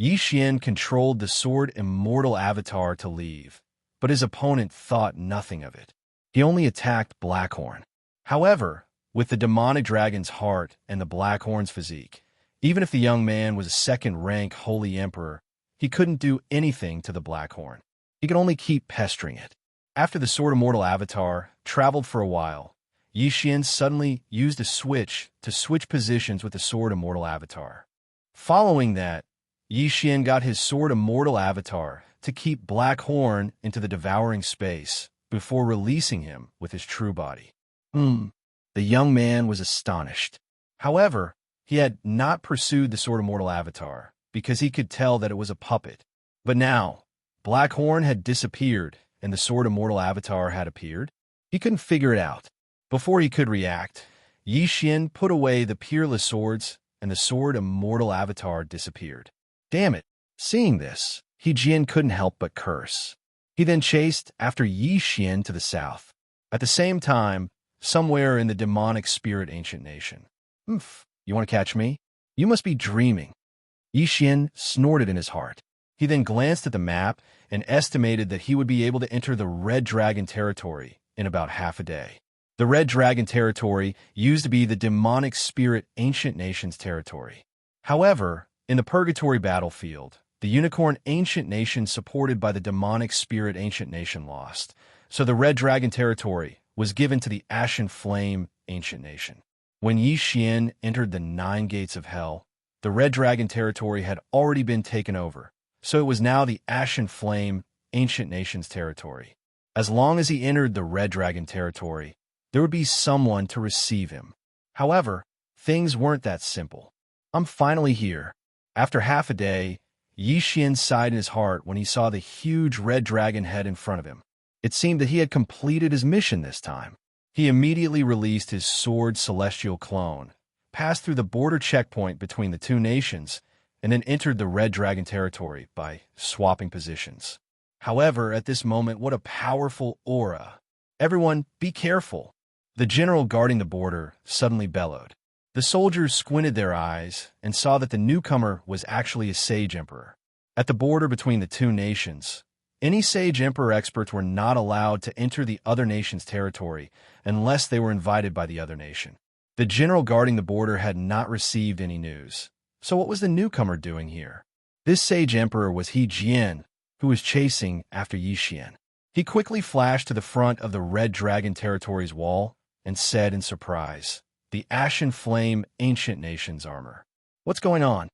Yixian controlled the Sword Immortal Avatar to leave, but his opponent thought nothing of it. He only attacked Blackhorn. However, with the demonic dragon's heart and the Blackhorn's physique, even if the young man was a second-rank Holy Emperor, he couldn't do anything to the Blackhorn. He could only keep pestering it. After the Sword Immortal Avatar traveled for a while, Yixian suddenly used a switch to switch positions with the Sword Immortal Avatar. Following that, Yixian got his Sword Immortal Avatar to keep Blackhorn into the devouring space before releasing him with his true body. The young man was astonished. However, he had not pursued the Sword Immortal Avatar because he could tell that it was a puppet. But now, Blackhorn had disappeared and the Sword Immortal Avatar had appeared. He couldn't figure it out. Before he could react, Yixian put away the peerless swords and the Sword Immortal Avatar disappeared. Damn it! Seeing this, Hejian couldn't help but curse. He then chased after Yixian to the south. At the same time, somewhere in the demonic spirit ancient nation. You want to catch me? You must be dreaming. Yixian snorted in his heart. He then glanced at the map and estimated that he would be able to enter the Red Dragon territory in about half a day. The Red Dragon territory used to be the demonic spirit ancient nation's territory. However, in the Purgatory battlefield, the Unicorn ancient nation supported by the demonic spirit ancient nation lost, so the Red Dragon territory was given to the Ashen Flame ancient nation. When Yixian entered the 9 gates of hell, the Red Dragon territory had already been taken over, so it was now the Ashen Flame ancient nation's territory. As long as he entered the Red Dragon territory, there would be someone to receive him. However, things weren't that simple. I'm finally here. After half a day, Yixian sighed in his heart when he saw the huge red dragon head in front of him. It seemed that he had completed his mission this time. He immediately released his sword celestial clone passed through the border checkpoint between the two nations, and then entered the Red Dragon territory by swapping positions. However, at this moment, what a powerful aura! Everyone, be careful! The general guarding the border suddenly bellowed. The soldiers squinted their eyes and saw that the newcomer was actually a sage emperor. At the border between the two nations, any sage emperor experts were not allowed to enter the other nation's territory unless they were invited by the other nation. The general guarding the border had not received any news. So what was the newcomer doing here? This sage emperor was He Jian, who was chasing after Yi Xian. He quickly flashed to the front of the Red Dragon territory's wall and said in surprise, "The Ashen Flame Ancient Nation's armor. What's going on?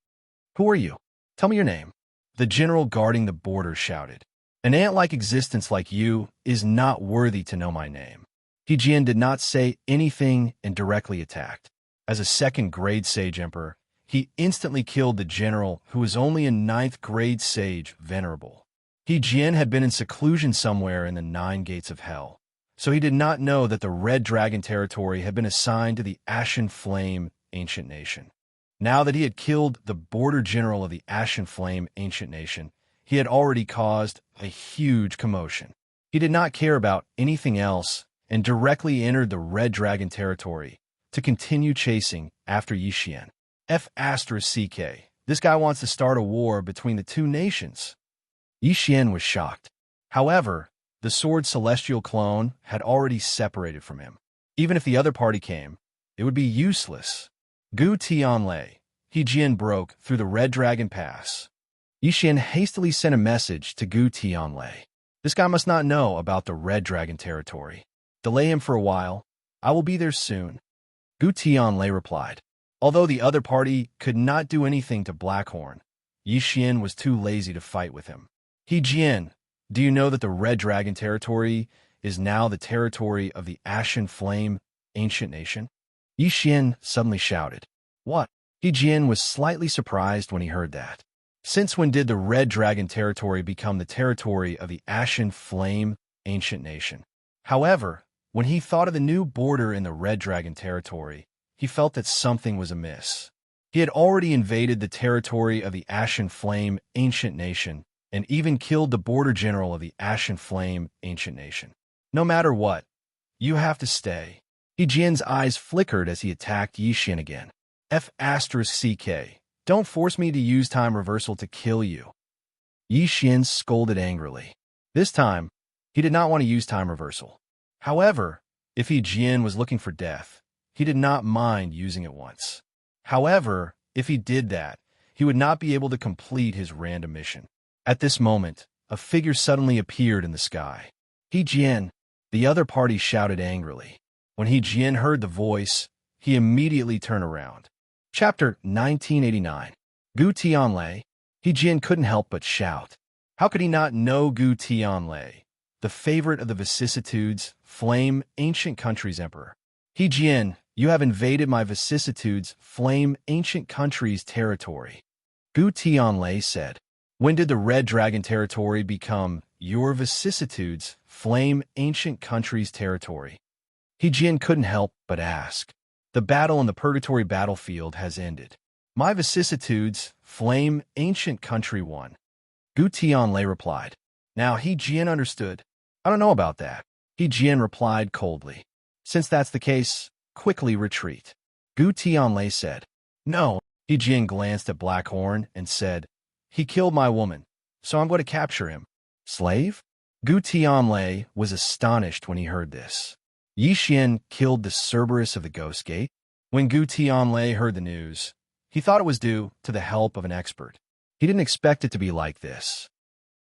Who are you? Tell me your name." The general guarding the border shouted, "An ant-like existence like you is not worthy to know my name." He Jian did not say anything and directly attacked. As a second-grade sage emperor, he instantly killed the general who was only a ninth-grade sage venerable. He Jian had been in seclusion somewhere in the 9 gates of hell, so he did not know that the Red Dragon territory had been assigned to the Ashen Flame Ancient Nation. Now that he had killed the border general of the Ashen Flame Ancient Nation, he had already caused a huge commotion. He did not care about anything else and directly entered the Red Dragon territory to continue chasing after Yi Xian. F***CK. This guy wants to start a war between the two nations. Yi Xian was shocked. However, the sword celestial clone had already separated from him. Even if the other party came, it would be useless. Gu Tianlei, He Jian broke through the Red Dragon Pass. Yi Xian hastily sent a message to Gu Tianlei. This guy must not know about the Red Dragon territory. Delay him for a while. I will be there soon. Gu Tianlei replied. Although the other party could not do anything to Blackhorn, Yi Xian was too lazy to fight with him. He Jian, do you know that the Red Dragon territory is now the territory of the Ashen Flame Ancient Nation? Yi Xian suddenly shouted. What? He Jian was slightly surprised when he heard that. Since when did the Red Dragon territory become the territory of the Ashen Flame Ancient Nation? However, when he thought of the new border in the Red Dragon territory, he felt that something was amiss. He had already invaded the territory of the Ashen Flame Ancient Nation and even killed the border general of the Ashen Flame Ancient Nation. No matter what, you have to stay. He Jian's eyes flickered as he attacked Yi Xian again. F***CK. Don't force me to use time reversal to kill you. Yi Xian scolded angrily. This time, he did not want to use time reversal. However, if He Jian was looking for death, he did not mind using it once. However, if he did that, he would not be able to complete his random mission. At this moment, a figure suddenly appeared in the sky. He Jian, the other party shouted angrily. When He Jian heard the voice, he immediately turned around. Chapter 1989. Gu Tianlei. He Jian couldn't help but shout. How could he not know Gu Tianlei, the favorite of the vicissitudes, Flame Ancient Country's emperor? He Jian, you have invaded my vicissitudes, Flame Ancient Country's territory. Gu Tianlei said. When did the Red Dragon territory become your vicissitudes, Flame Ancient Country's territory? He Jian couldn't help but ask. The battle on the Purgatory battlefield has ended. My vicissitudes, Flame Ancient Country won. Gu Tianlei replied. Now He Jian understood. I don't know about that. He Jian replied coldly. Since that's the case, quickly retreat. Gu Tianlei said. No. He Jian glanced at Blackhorn and said, he killed my woman, so I'm going to capture him. Slave? Gu Tianlei was astonished when he heard this. Yi Xian killed the Cerberus of the Ghost Gate? When Gu Tianlei heard the news, he thought it was due to the help of an expert. He didn't expect it to be like this.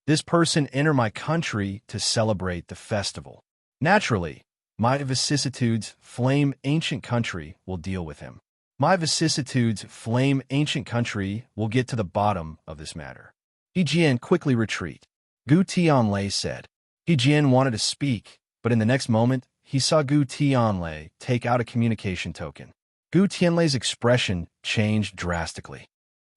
This person entered my country to celebrate the festival. Naturally, my vicissitudes, Flame Ancient Country, will deal with him. My vicissitudes, Flame Ancient Country, will get to the bottom of this matter. He Jian quickly retreat. Gu Tianlei said. He Jian wanted to speak, but in the next moment, he saw Gu Tianlei take out a communication token. Gu Tianlei's expression changed drastically.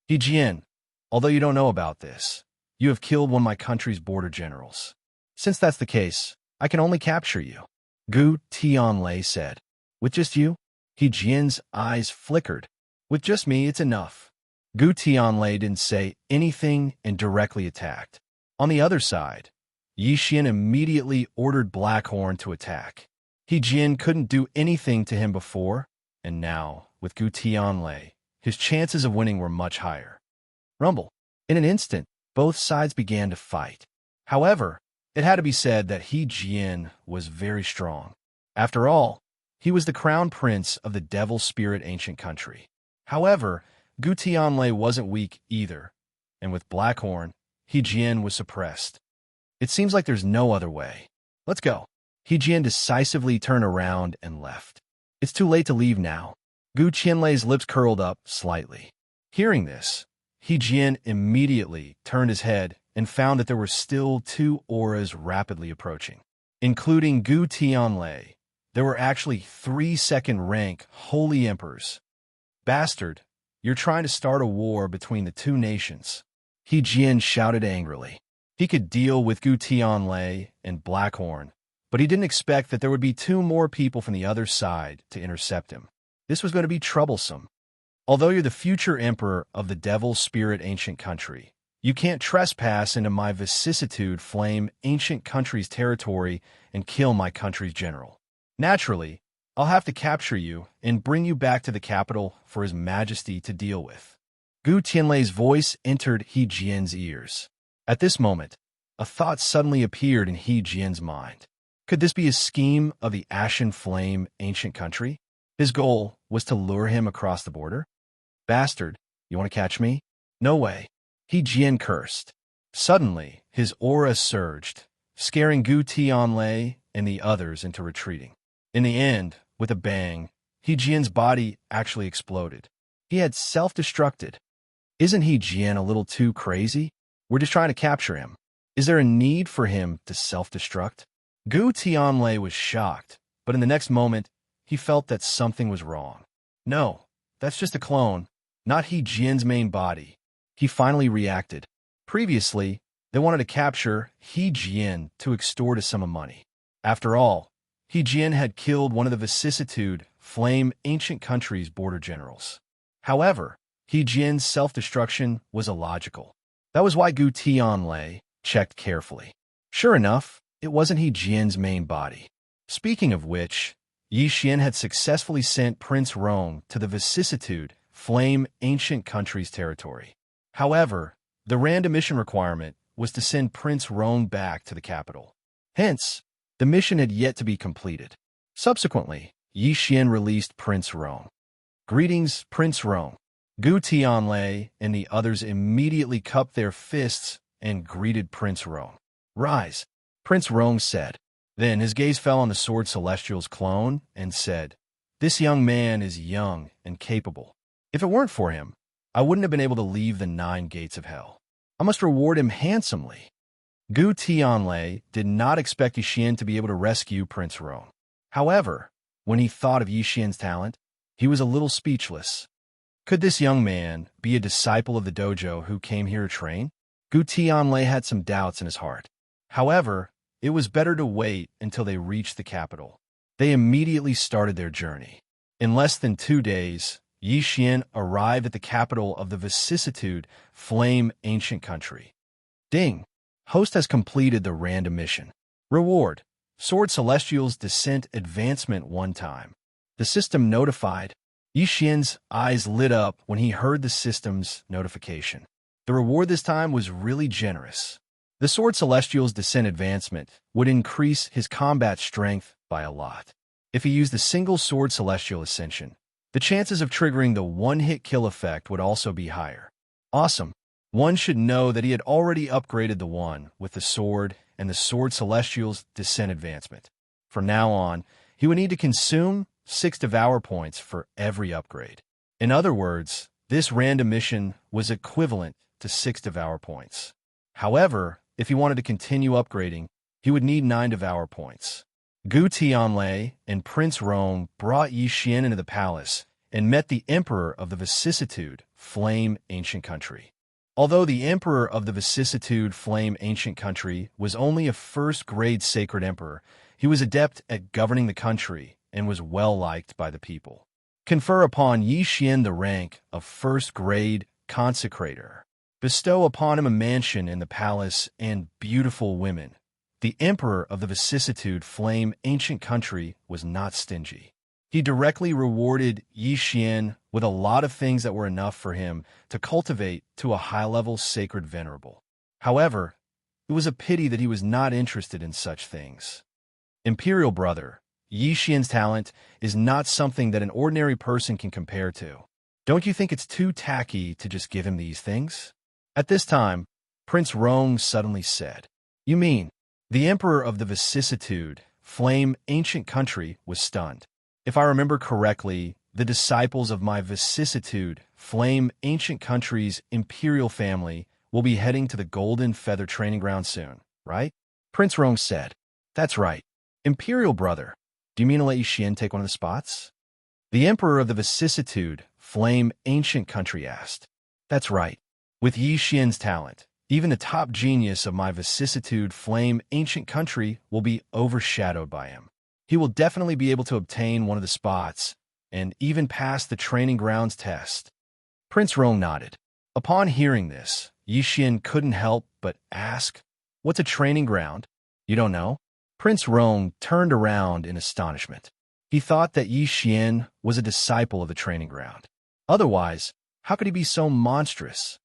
He Jian, although you don't know about this, you have killed one of my country's border generals. Since that's the case, I can only capture you. Gu Tianlei said. With just you? He Jian's eyes flickered. With just me, it's enough. Gu Tianlei didn't say anything and directly attacked. On the other side, Yi Xian immediately ordered Blackhorn to attack. He Jian couldn't do anything to him before, and now, with Gu Tianlei, his chances of winning were much higher. Rumble. In an instant, both sides began to fight. However, it had to be said that He Jian was very strong. After all, he was the crown prince of the Devil Spirit ancient country. However, Gu Tianlei wasn't weak either, and with Blackhorn, He Jian was suppressed. It seems like there's no other way. Let's go. He Jian decisively turned around and left. It's too late to leave now. Gu Tianlei's lips curled up slightly. Hearing this, He Jian immediately turned his head and found that there were still two auras rapidly approaching. Including Gu Tianlei, there were actually 3 second-rank holy emperors. Bastard, you're trying to start a war between the two nations. He Jian shouted angrily. He could deal with Gu Tianlei and Blackhorn, but he didn't expect that there would be 2 more people from the other side to intercept him. This was going to be troublesome. Although you're the future emperor of the Devil Spirit ancient country, you can't trespass into my vicissitude flame ancient country's territory and kill my country's general. Naturally, I'll have to capture you and bring you back to the capital for His Majesty to deal with. Gu Tianlei's voice entered He Jian's ears. At this moment, a thought suddenly appeared in He Jian's mind. Could this be a scheme of the Ashen Flame ancient country? His goal was to lure him across the border? Bastard, you want to catch me? No way. He Jian cursed. Suddenly, his aura surged, scaring Gu Tianlei and the others into retreating. In the end, with a bang, He Jian's body actually exploded. He had self-destructed. Isn't He Jian a little too crazy? We're just trying to capture him. Is there a need for him to self-destruct? Gu Tianlei was shocked, but in the next moment, he felt that something was wrong. No, that's just a clone, not He Jian's main body. He finally reacted. Previously, they wanted to capture He Jian to extort a sum of money. After all, He Jian had killed one of the vicissitude flame ancient country's border generals. However, He Jian's self-destruction was illogical. That was why Gu Tianlei checked carefully. Sure enough, it wasn't He Jian's main body. Speaking of which, Yi Xian had successfully sent Prince Rong to the vicissitude flame ancient country's territory. However, the random mission requirement was to send Prince Rong back to the capital. Hence, the mission had yet to be completed. Subsequently, Yi Xian released Prince Rong. Greetings, Prince Rong. Gu Tianlei and the others immediately cupped their fists and greeted Prince Rong. Rise, Prince Rong said. Then his gaze fell on the Sword Celestial's clone and said, This young man is young and capable. If it weren't for him, I wouldn't have been able to leave the 9 gates of hell. I must reward him handsomely. Gu Tianlei did not expect Yi Xian to be able to rescue Prince Rong. However, when he thought of Yi Xian's talent, he was a little speechless. Could this young man be a disciple of the dojo who came here to train? Gu Tianlei had some doubts in his heart. However, it was better to wait until they reached the capital. They immediately started their journey. In less than 2 days, Yi Xian arrived at the capital of the vicissitude flame ancient country. Ding! Host has completed the random mission. Reward: Sword Celestial's Descent Advancement 1 time. The system notified. Yi Xian's eyes lit up when he heard the system's notification. The reward this time was really generous. The Sword Celestial's Descent Advancement would increase his combat strength by a lot. If he used a single Sword Celestial Ascension, the chances of triggering the one-hit kill effect would also be higher. Awesome. One should know that he had already upgraded the one with the sword and the Sword Celestial's Descent Advancement. From now on, he would need to consume 6 Devour points for every upgrade. In other words, this random mission was equivalent to 6 Devour points. However, if he wanted to continue upgrading, he would need 9 Devour points. Gu Tianlei and Prince Rong brought Yi Xian into the palace and met the Emperor of the vicissitude flame ancient country. Although the Emperor of the vicissitude flame ancient country was only a first-grade sacred emperor, he was adept at governing the country and was well-liked by the people. confer upon Yi Xian the rank of first-grade consecrator, bestow upon him a mansion in the palace and beautiful women. The emperor of the vicissitude flame ancient country was not stingy. He directly rewarded Yi Xian with a lot of things that were enough for him to cultivate to a high-level sacred venerable. However, it was a pity that he was not interested in such things. Imperial brother, Yi Xian's talent is not something that an ordinary person can compare to. Don't you think it's too tacky to just give him these things? At this time, Prince Rong suddenly said, "You mean, the emperor of the vicissitude, flame ancient country, was stunned. If I remember correctly, the disciples of my vicissitude, flame ancient country's imperial family will be heading to the Golden Feather training ground soon, right?" Prince Rong said, "That's right. Imperial brother, do you mean to let Yi Xian take one of the spots?" The emperor of the vicissitude, flame ancient country asked. "That's right. With Yi Xian's talent, even the top genius of my vicissitude, flame ancient country, will be overshadowed by him. He will definitely be able to obtain one of the spots and even pass the training grounds test." Prince Rong nodded. Upon hearing this, Yi Xian couldn't help but ask, "What's a training ground? You don't know?" Prince Rong turned around in astonishment. He thought that Yi Xian was a disciple of the training ground. Otherwise, how could he be so monstrous?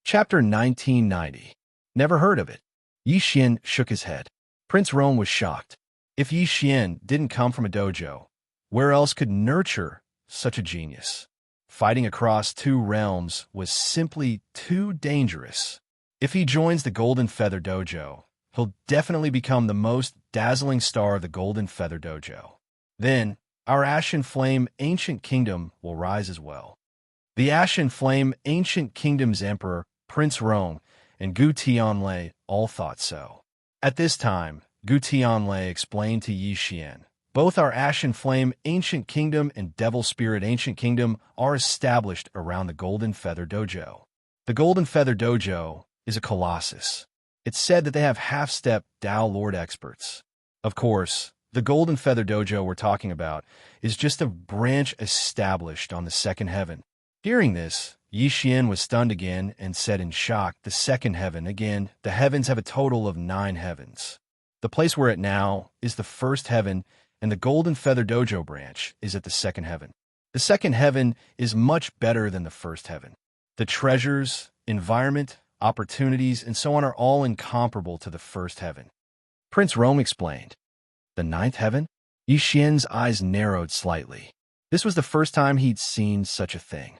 Chapter 1990. Never heard of it. Yi Xian shook his head. Prince Rong was shocked. If Yi Xian didn't come from a dojo, where else could nurture such a genius? Fighting across two realms was simply too dangerous. If he joins the Golden Feather Dojo, he'll definitely become the most dazzling star of the Golden Feather Dojo. Then, our Ashen Flame Ancient Kingdom will rise as well. The Ashen Flame Ancient Kingdom's Emperor, Prince Rong, and Gu Tianlei all thought so. At this time, Gu Tianlei explained to Yi Xian, "Both our Ashen Flame Ancient Kingdom and Devil Spirit Ancient Kingdom are established around the Golden Feather Dojo. The Golden Feather Dojo is a colossus. It's said that they have half-step Dao Lord experts. Of course, the Golden Feather Dojo we're talking about is just a branch established on the second heaven." Hearing this, Yi Xian was stunned again and said in shock, "The second heaven, again, the heavens have a total of 9 heavens. The place we're at now is the first heaven, and the Golden Feather Dojo branch is at the second heaven. The second heaven is much better than the first heaven. The treasures, environment, opportunities, and so on are all incomparable to the first heaven." Prince Rong explained. The 9th heaven? Yi Xian's eyes narrowed slightly. This was the first time he'd seen such a thing.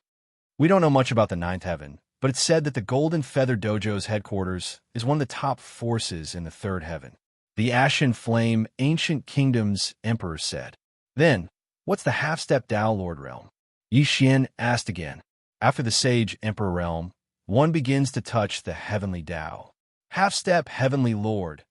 We don't know much about the 9th heaven, but it's said that the Golden Feather Dojo's headquarters is one of the top forces in the 3rd heaven. The Ashen Flame Ancient Kingdom's Emperor said. Then, what's the half-step Dao Lord realm? Yi Xian asked again. After the Sage Emperor realm, one begins to touch the Heavenly Dao. Half-step Heavenly Lord,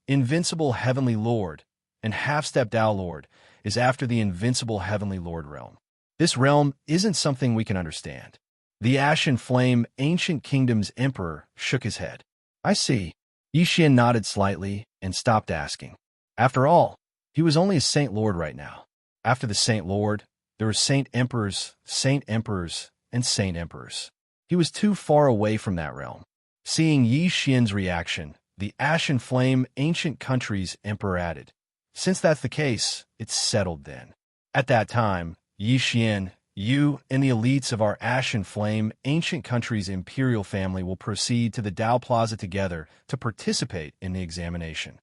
Invincible Heavenly Lord, and half-step Dao Lord is after the Invincible Heavenly Lord realm. This realm isn't something we can understand. The Ashen Flame Ancient Kingdom's Emperor shook his head. I see. Yi Xian nodded slightly and stopped asking. After all, he was only a Saint Lord right now. After the Saint Lord, there were Saint Emperors, and Saint Emperors. He was too far away from that realm. Seeing Yi Xian's reaction, the Ashen Flame Ancient Country's Emperor added, "Since that's the case, it's settled then." At that time, Yi Xian, you and the elites of our Ashen Flame Ancient Country's imperial family will proceed to the Dao Plaza together to participate in the examination.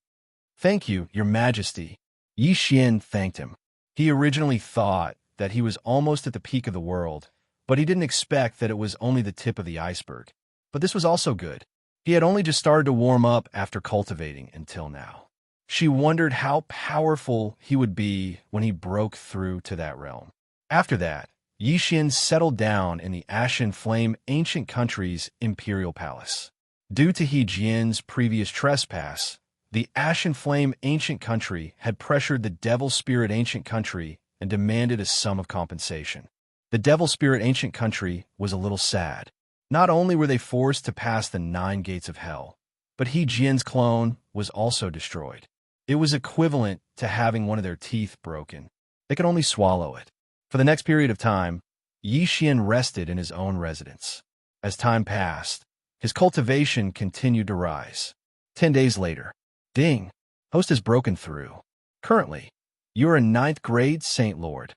Thank you, Your Majesty. Yi Xian thanked him. He originally thought that he was almost at the peak of the world, but he didn't expect that it was only the tip of the iceberg. But this was also good. He had only just started to warm up after cultivating until now. She wondered how powerful he would be when he broke through to that realm. After that, Yi Xian settled down in the Ashen Flame Ancient Country's imperial palace. Due to He Jian's previous trespass, the Ashen Flame Ancient Country had pressured the Devil Spirit Ancient Country and demanded a sum of compensation. The Devil Spirit Ancient Country was a little sad. Not only were they forced to pass the 9 gates of hell, but He Jian's clone was also destroyed. It was equivalent to having one of their teeth broken. They could only swallow it. For the next period of time, Yi Xian rested in his own residence. As time passed, his cultivation continued to rise. 10 days later, ding, host has broken through. Currently, you are a 9th grade Saint Lord.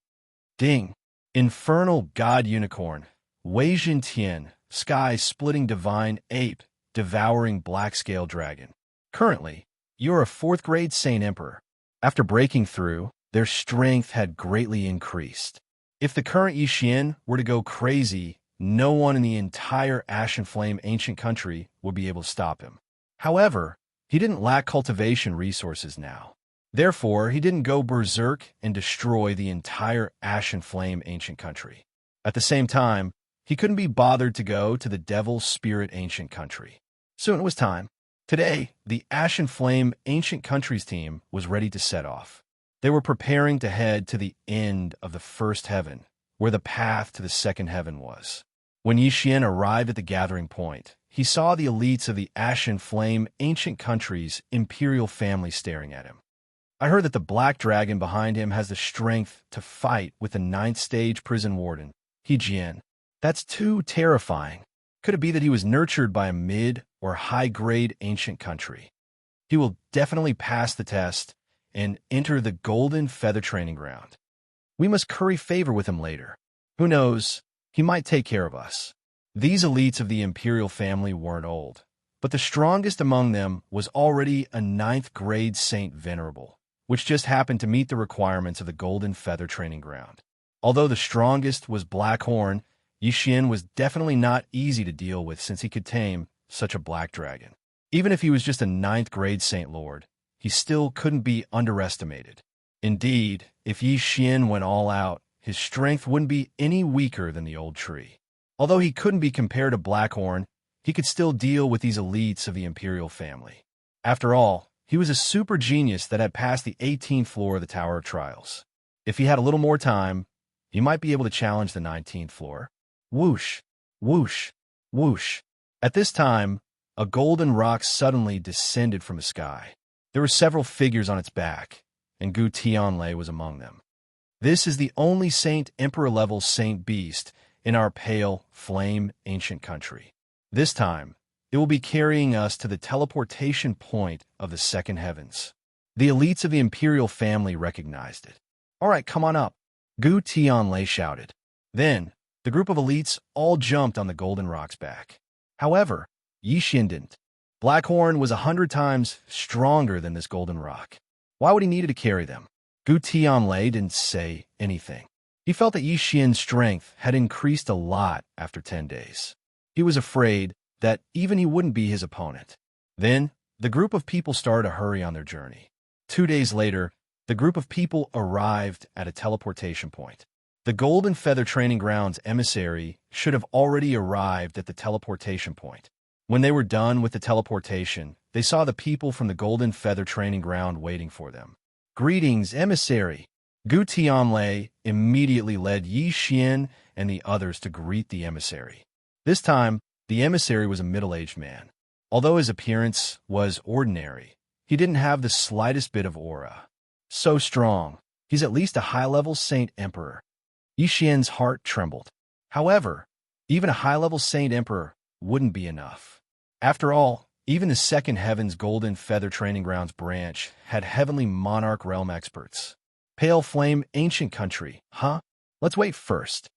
Ding, infernal god unicorn, Wei Jin Tian, sky-splitting divine ape, devouring black-scale dragon. Currently, you are a 4th grade Saint Emperor. After breaking through, their strength had greatly increased. If the current Yi Xian were to go crazy, no one in the entire Ashen Flame ancient country would be able to stop him. However, he didn't lack cultivation resources now. Therefore, he didn't go berserk and destroy the entire Ashen Flame ancient country. At the same time, he couldn't be bothered to go to the Devil's Spirit ancient country. Soon it was time. Today, the Ashen Flame ancient country's team was ready to set off. They were preparing to head to the end of the first heaven, where the path to the second heaven was. When Yi Xian arrived at the gathering point, he saw the elites of the Ashen Flame ancient country's imperial family staring at him. I heard that the black dragon behind him has the strength to fight with the 9th stage prison warden, He Jian. That's too terrifying. Could it be that he was nurtured by a mid or high-grade ancient country? He will definitely pass the test and enter the Golden Feather Training Ground. We must curry favor with him later. Who knows, he might take care of us. These elites of the imperial family weren't old, but the strongest among them was already a 9th grade Saint Venerable, which just happened to meet the requirements of the Golden Feather Training Ground. Although the strongest was Blackhorn, Yi Xian was definitely not easy to deal with since he could tame such a black dragon. Even if he was just a 9th grade Saint Lord, he still couldn't be underestimated. Indeed, if Yi Xian went all out, his strength wouldn't be any weaker than the old tree. Although he couldn't be compared to Blackhorn, he could still deal with these elites of the imperial family. After all, he was a super genius that had passed the 18th floor of the Tower of Trials. If he had a little more time, he might be able to challenge the 19th floor. Whoosh, whoosh, whoosh. At this time, a golden rock suddenly descended from the sky. There were several figures on its back, and Gu Tianlei was among them. This is the only Saint Emperor-level Saint Beast in our pale, flame, ancient country. This time, it will be carrying us to the teleportation point of the second heavens. The elites of the imperial family recognized it. All right, come on up, Gu Tianlei shouted. Then, the group of elites all jumped on the golden rock's back. However, Yi Xian didn't. Blackhorn was 100 times stronger than this golden rock. Why would he need to carry them? Gu Tianlei didn't say anything. He felt that Yi Xian's strength had increased a lot after 10 days. He was afraid that even he wouldn't be his opponent. Then, the group of people started to hurry on their journey. 2 days later, the group of people arrived at a teleportation point. The Golden Feather Training Ground's emissary should have already arrived at the teleportation point. When they were done with the teleportation, they saw the people from the Golden Feather Training Ground waiting for them. Greetings, emissary. Gu Tianlei immediately led Yi Xian and the others to greet the emissary. This time, the emissary was a middle-aged man. Although his appearance was ordinary, he didn't have the slightest bit of aura. So strong, he's at least a high-level Saint Emperor. Yi Xian's heart trembled. However, even a high-level Saint Emperor wouldn't be enough. After all, even the Second Heaven's Golden Feather Training Grounds branch had Heavenly Monarch Realm experts. Pale Flame Ancient Country, huh? Let's wait first.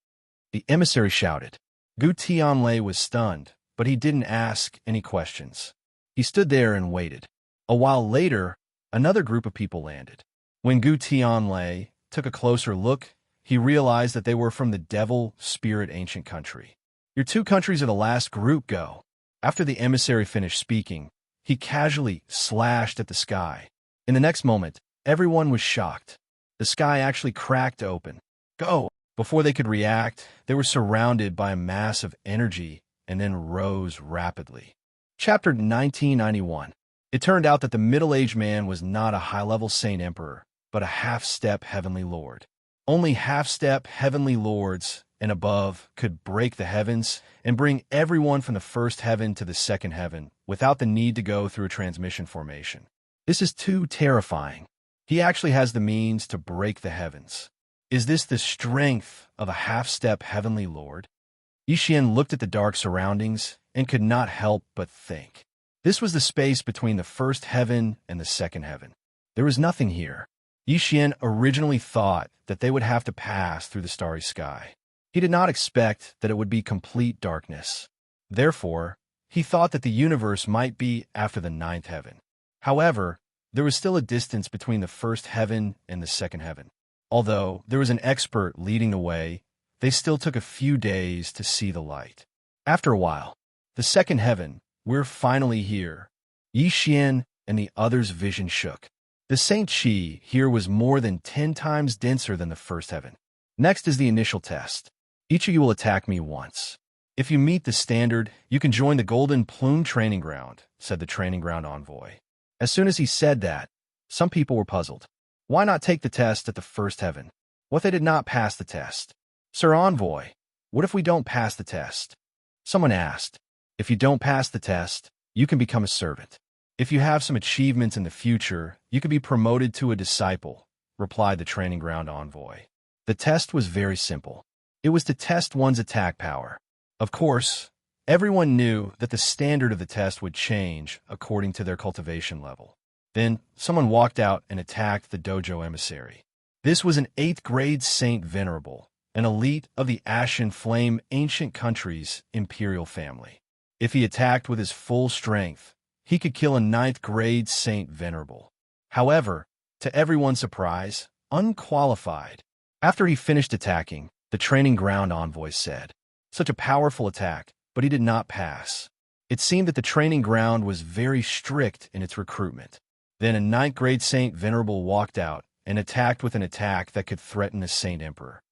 The emissary shouted. Gu Tianlei was stunned, but he didn't ask any questions. He stood there and waited. A while later, another group of people landed. When Gu Tianlei took a closer look, he realized that they were from the Devil Spirit Ancient Country. Your 2 countries are the last group, go. After the emissary finished speaking, he casually slashed at the sky. In the next moment, everyone was shocked. The sky actually cracked open. Go! Before they could react, they were surrounded by a mass of energy and then rose rapidly. Chapter 1991. It turned out that the middle-aged man was not a high-level Saint Emperor, but a half-step Heavenly Lord. Only half-step Heavenly Lords and above could break the heavens and bring everyone from the first heaven to the second heaven without the need to go through a transmission formation. This is too terrifying. He actually has the means to break the heavens. Is this the strength of a half-step heavenly lord? Yi Xian looked at the dark surroundings and could not help but think. This was the space between the first heaven and the second heaven. There was nothing here. Yi Xian originally thought that they would have to pass through the starry sky. He did not expect that it would be complete darkness. Therefore, he thought that the universe might be after the ninth heaven. However, there was still a distance between the first heaven and the second heaven. Although there was an expert leading the way, they still took a few days to see the light. After a while, the second heaven, we're finally here. Yi Xian and the others' vision shook. The Saint Qi here was more than 10 times denser than the first heaven. Next is the initial test. Each of you will attack me once. If you meet the standard, you can join the Golden Plume Training Ground, said the Training Ground Envoy. As soon as he said that, some people were puzzled. Why not take the test at the first heaven? What if they did not pass the test? Sir Envoy, what if we don't pass the test? Someone asked. If you don't pass the test, you can become a servant. If you have some achievements in the future, you could be promoted to a disciple, replied the Training Ground Envoy. The test was very simple. It was to test one's attack power. Of course, everyone knew that the standard of the test would change according to their cultivation level. Then, someone walked out and attacked the dojo emissary. This was an 8th grade Saint Venerable, an elite of the Ashen Flame Ancient Country's imperial family. If he attacked with his full strength, he could kill a 9th grade Saint Venerable. However, to everyone's surprise, unqualified. After he finished attacking, the Training Ground Envoy said, "Such a powerful attack, but he did not pass." It seemed that the training ground was very strict in its recruitment. Then a 9th grade Saint Venerable walked out and attacked with an attack that could threaten a Saint Emperor.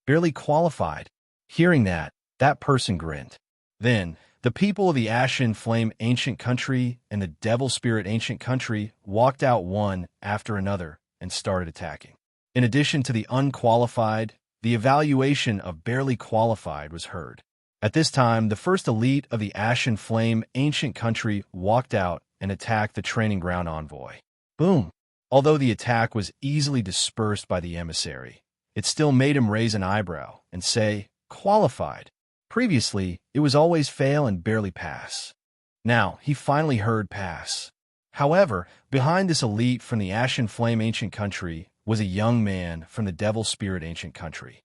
Barely qualified. Hearing that, that person grinned. Then, the people of the Ashen Flame Ancient Country and the Devil Spirit Ancient Country walked out one after another and started attacking. In addition to the unqualified, the evaluation of barely qualified was heard. At this time, the first elite of the Ashen Flame Ancient Country walked out and attacked the Training Ground Envoy. Boom! Although the attack was easily dispersed by the emissary, it still made him raise an eyebrow and say, "Qualified." Previously, it was always fail and barely pass. Now, he finally heard pass. However, behind this elite from the Ashen Flame Ancient Country was a young man from the Devil Spirit Ancient Country.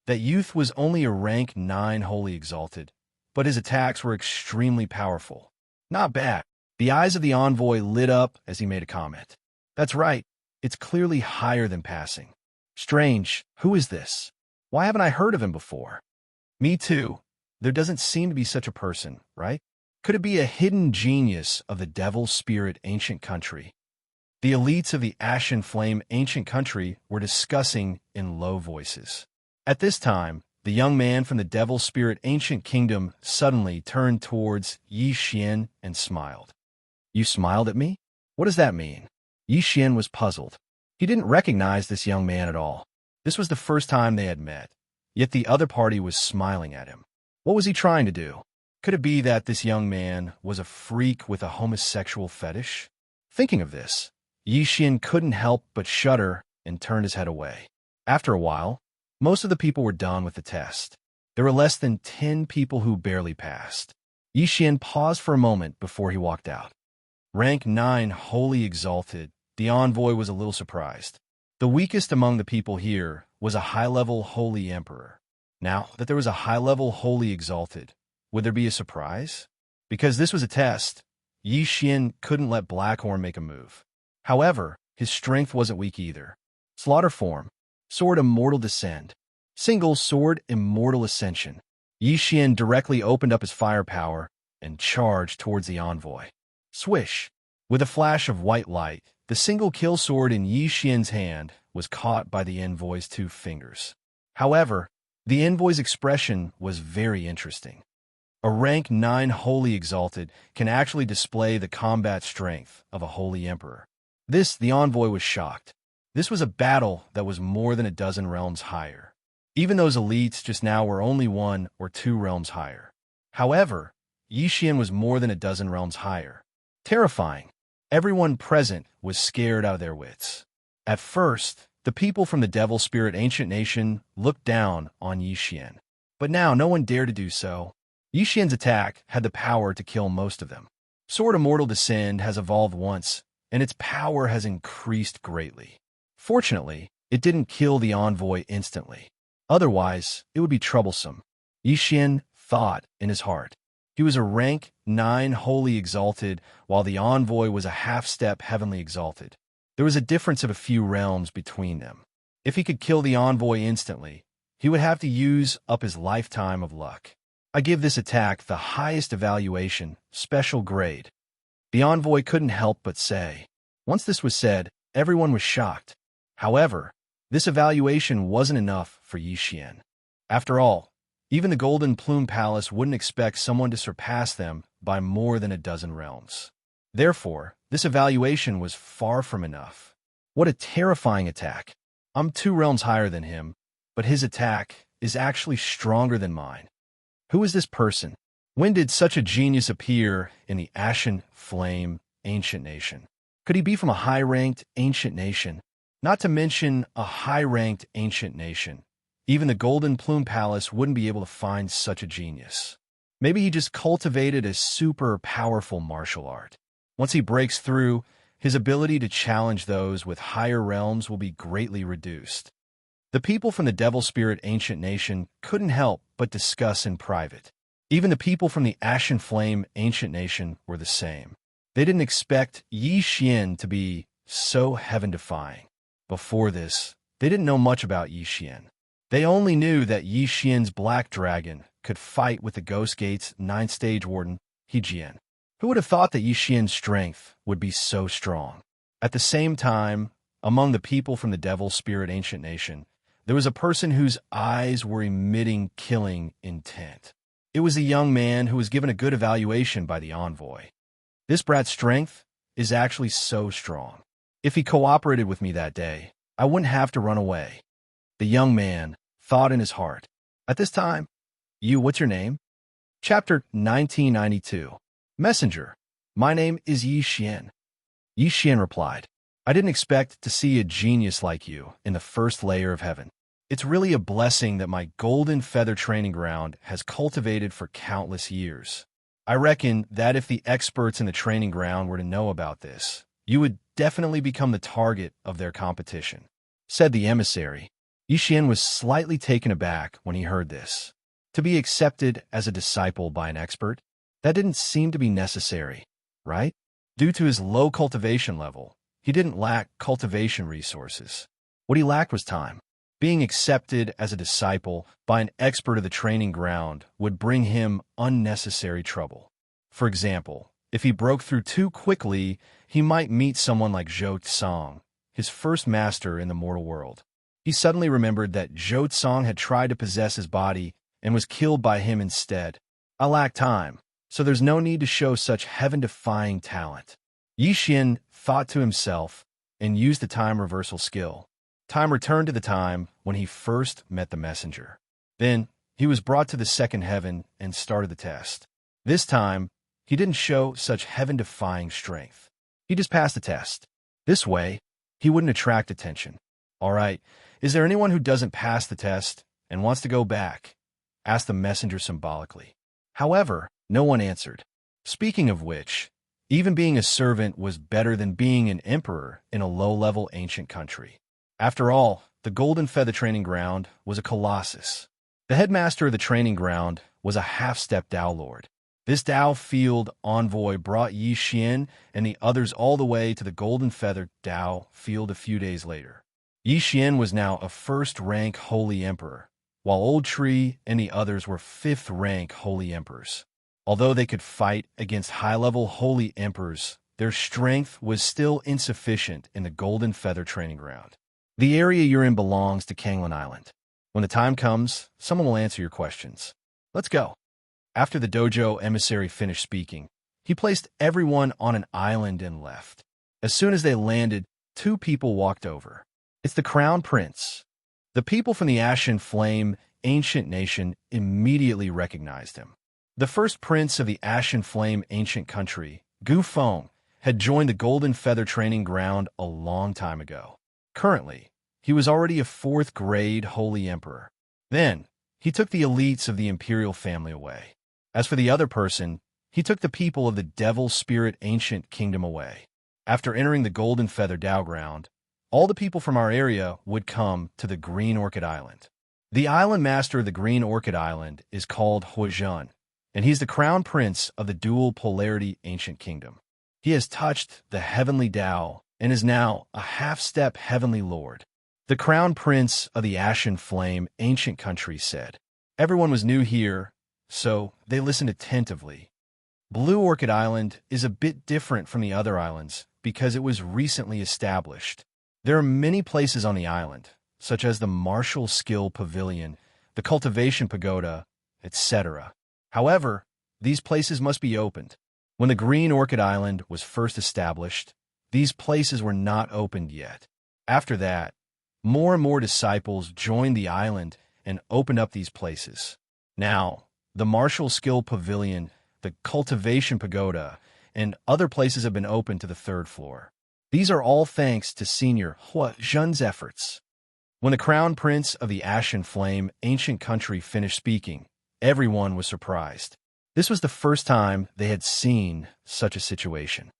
That youth was only a rank 9 Holy Exalted, but his attacks were extremely powerful. Not bad. The eyes of the envoy lit up as he made a comment. That's right, it's clearly higher than passing. Strange, who is this? Why haven't I heard of him before? Me too. There doesn't seem to be such a person, right? Could it be a hidden genius of the Devil Spirit Ancient Country? The elites of the Ashen Flame Ancient Country were discussing in low voices. At this time, the young man from the Devil Spirit Ancient Kingdom suddenly turned towards Yi Xian and smiled. You smiled at me? What does that mean? Yi Xian was puzzled. He didn't recognize this young man at all. This was the first time they had met. Yet the other party was smiling at him. What was he trying to do? Could it be that this young man was a freak with a homosexual fetish? Thinking of this, Yi Xian couldn't help but shudder and turned his head away. After a while, most of the people were done with the test. There were less than 10 people who barely passed. Yi Xian paused for a moment before he walked out. Rank 9 Holy Exalted, the envoy was a little surprised. The weakest among the people here was a high-level Holy Emperor. Now that there was a high-level Holy Exalted, would there be a surprise? Because this was a test, Yi Xian couldn't let Blackhorn make a move. However, his strength wasn't weak either. Slaughter form, Sword Immortal Descend, Single Sword Immortal Ascension. Yi Xian directly opened up his firepower and charged towards the envoy. Swish! With a flash of white light, the single kill sword in Yi Xian's hand was caught by the envoy's 2 fingers. However, the envoy's expression was very interesting. A rank 9 Holy Exalted can actually display the combat strength of a Holy Emperor. The envoy was shocked. This was a battle that was more than a dozen realms higher. Even those elites just now were only 1 or 2 realms higher. However, Yi Xian was more than a dozen realms higher. Terrifying. Everyone present was scared out of their wits. At first, The people from the Devil Spirit Ancient Nation looked down on Yi Xian. But now no one dared to do so. Yi Xian's attack had the power to kill most of them. Sword of Mortal Descend has evolved once, and its power has increased greatly. Fortunately, it didn't kill the envoy instantly. Otherwise, it would be troublesome. Yi Xian thought in his heart. He was a rank 9 holy exalted, while the envoy was a half-step heavenly exalted. There was a difference of a few realms between them. If he could kill the envoy instantly, he would have to use up his lifetime of luck. I give this attack the highest evaluation, special grade. The envoy couldn't help but say. Once this was said, everyone was shocked. However, this evaluation wasn't enough for Yi Xian. After all, even the Golden Plume Palace wouldn't expect someone to surpass them by more than a dozen realms. Therefore, this evaluation was far from enough. What a terrifying attack. I'm 2 realms higher than him, but his attack is actually stronger than mine. Who is this person? When did such a genius appear in the Ashen Flame Ancient Nation? Could he be from a high-ranked ancient nation? Not to mention a high-ranked ancient nation. Even the Golden Plume Palace wouldn't be able to find such a genius. Maybe he just cultivated a super powerful martial art. Once he breaks through, his ability to challenge those with higher realms will be greatly reduced. The people from the Devil Spirit Ancient Nation couldn't help but discuss in private. Even the people from the Ashen Flame Ancient Nation were the same. They didn't expect Yi Xian to be so heaven-defying. Before this, they didn't know much about Yi Xian. They only knew that Yi Xian's Black Dragon could fight with the Ghost Gate's 9th Stage Warden, He Jian. Who would have thought that Yi Xian's strength would be so strong? At the same time, among the people from the Devil Spirit Ancient Nation, there was a person whose eyes were emitting killing intent. It was a young man who was given a good evaluation by the envoy. This brat's strength is actually so strong. If he cooperated with me that day, I wouldn't have to run away. The young man thought in his heart. At this time, what's your name? Chapter 1992. Messenger, my name is Yi Xian. Yi Xian replied, I didn't expect to see a genius like you in the first layer of heaven. It's really a blessing that my golden feather training ground has cultivated for countless years. I reckon that if the experts in the training ground were to know about this, you would definitely become the target of their competition, said the emissary. Yi Xian was slightly taken aback when he heard this. To be accepted as a disciple by an expert? That didn't seem to be necessary, right? Due to his low cultivation level, he didn't lack cultivation resources. What he lacked was time. Being accepted as a disciple by an expert of the training ground would bring him unnecessary trouble. For example, if he broke through too quickly, he might meet someone like Zhou Tsang, his first master in the mortal world. He suddenly remembered that Zhou Tsang had tried to possess his body and was killed by him instead. I lack time, so there's no need to show such heaven-defying talent. Yi Xian thought to himself and used the time reversal skill. Time returned to the time when he first met the messenger. Then, he was brought to the second heaven and started the test. This time, he didn't show such heaven-defying strength. He just passed the test. This way, he wouldn't attract attention. All right, is there anyone who doesn't pass the test and wants to go back? Asked the messenger symbolically. However, no one answered. Speaking of which, even being a servant was better than being an emperor in a low-level ancient country. After all, the Golden Feather Training Ground was a colossus. The headmaster of the training ground was a half-step Dao Lord. This Dao Field envoy brought Yi Xian and the others all the way to the Golden Feather Dao Field a few days later. Yi Xian was now a first-rank Holy Emperor, while Old Tree and the others were fifth-rank Holy Emperors. Although they could fight against high-level Holy Emperors, their strength was still insufficient in the Golden Feather Training Ground. The area you're in belongs to Kanglin Island. When the time comes, someone will answer your questions. Let's go. After the dojo emissary finished speaking, he placed everyone on an island and left. As soon as they landed, 2 people walked over. It's the Crown Prince. The people from the Ashen Flame Ancient Nation immediately recognized him. The first prince of the Ashen Flame Ancient Country, Gu Feng, had joined the Golden Feather Training Ground a long time ago. Currently, he was already a fourth-grade holy emperor. Then, he took the elites of the imperial family away. As for the other person, he took the people of the Devil Spirit Ancient Kingdom away. After entering the Golden Feather Dow Ground, all the people from our area would come to the Green Orchid Island. The island master of the Green Orchid Island is called Huizhen, and he's the crown prince of the Dual Polarity Ancient Kingdom. He has touched the heavenly Tao and is now a half-step heavenly lord. The crown prince of the Ashen Flame Ancient Country said. Everyone was new here, so they listened attentively. Blue Orchid Island is a bit different from the other islands because it was recently established. There are many places on the island, such as the Martial Skill Pavilion, the Cultivation Pagoda, etc. However, these places must be opened. When the Green Orchid Island was first established, these places were not opened yet. After that, more and more disciples joined the island and opened up these places. Now, the Martial Skill Pavilion, the Cultivation Pagoda, and other places have been opened to the third floor. These are all thanks to Senior Huizhen's efforts. When the Crown Prince of the Ashen Flame Ancient Country finished speaking, everyone was surprised. This was the first time they had seen such a situation.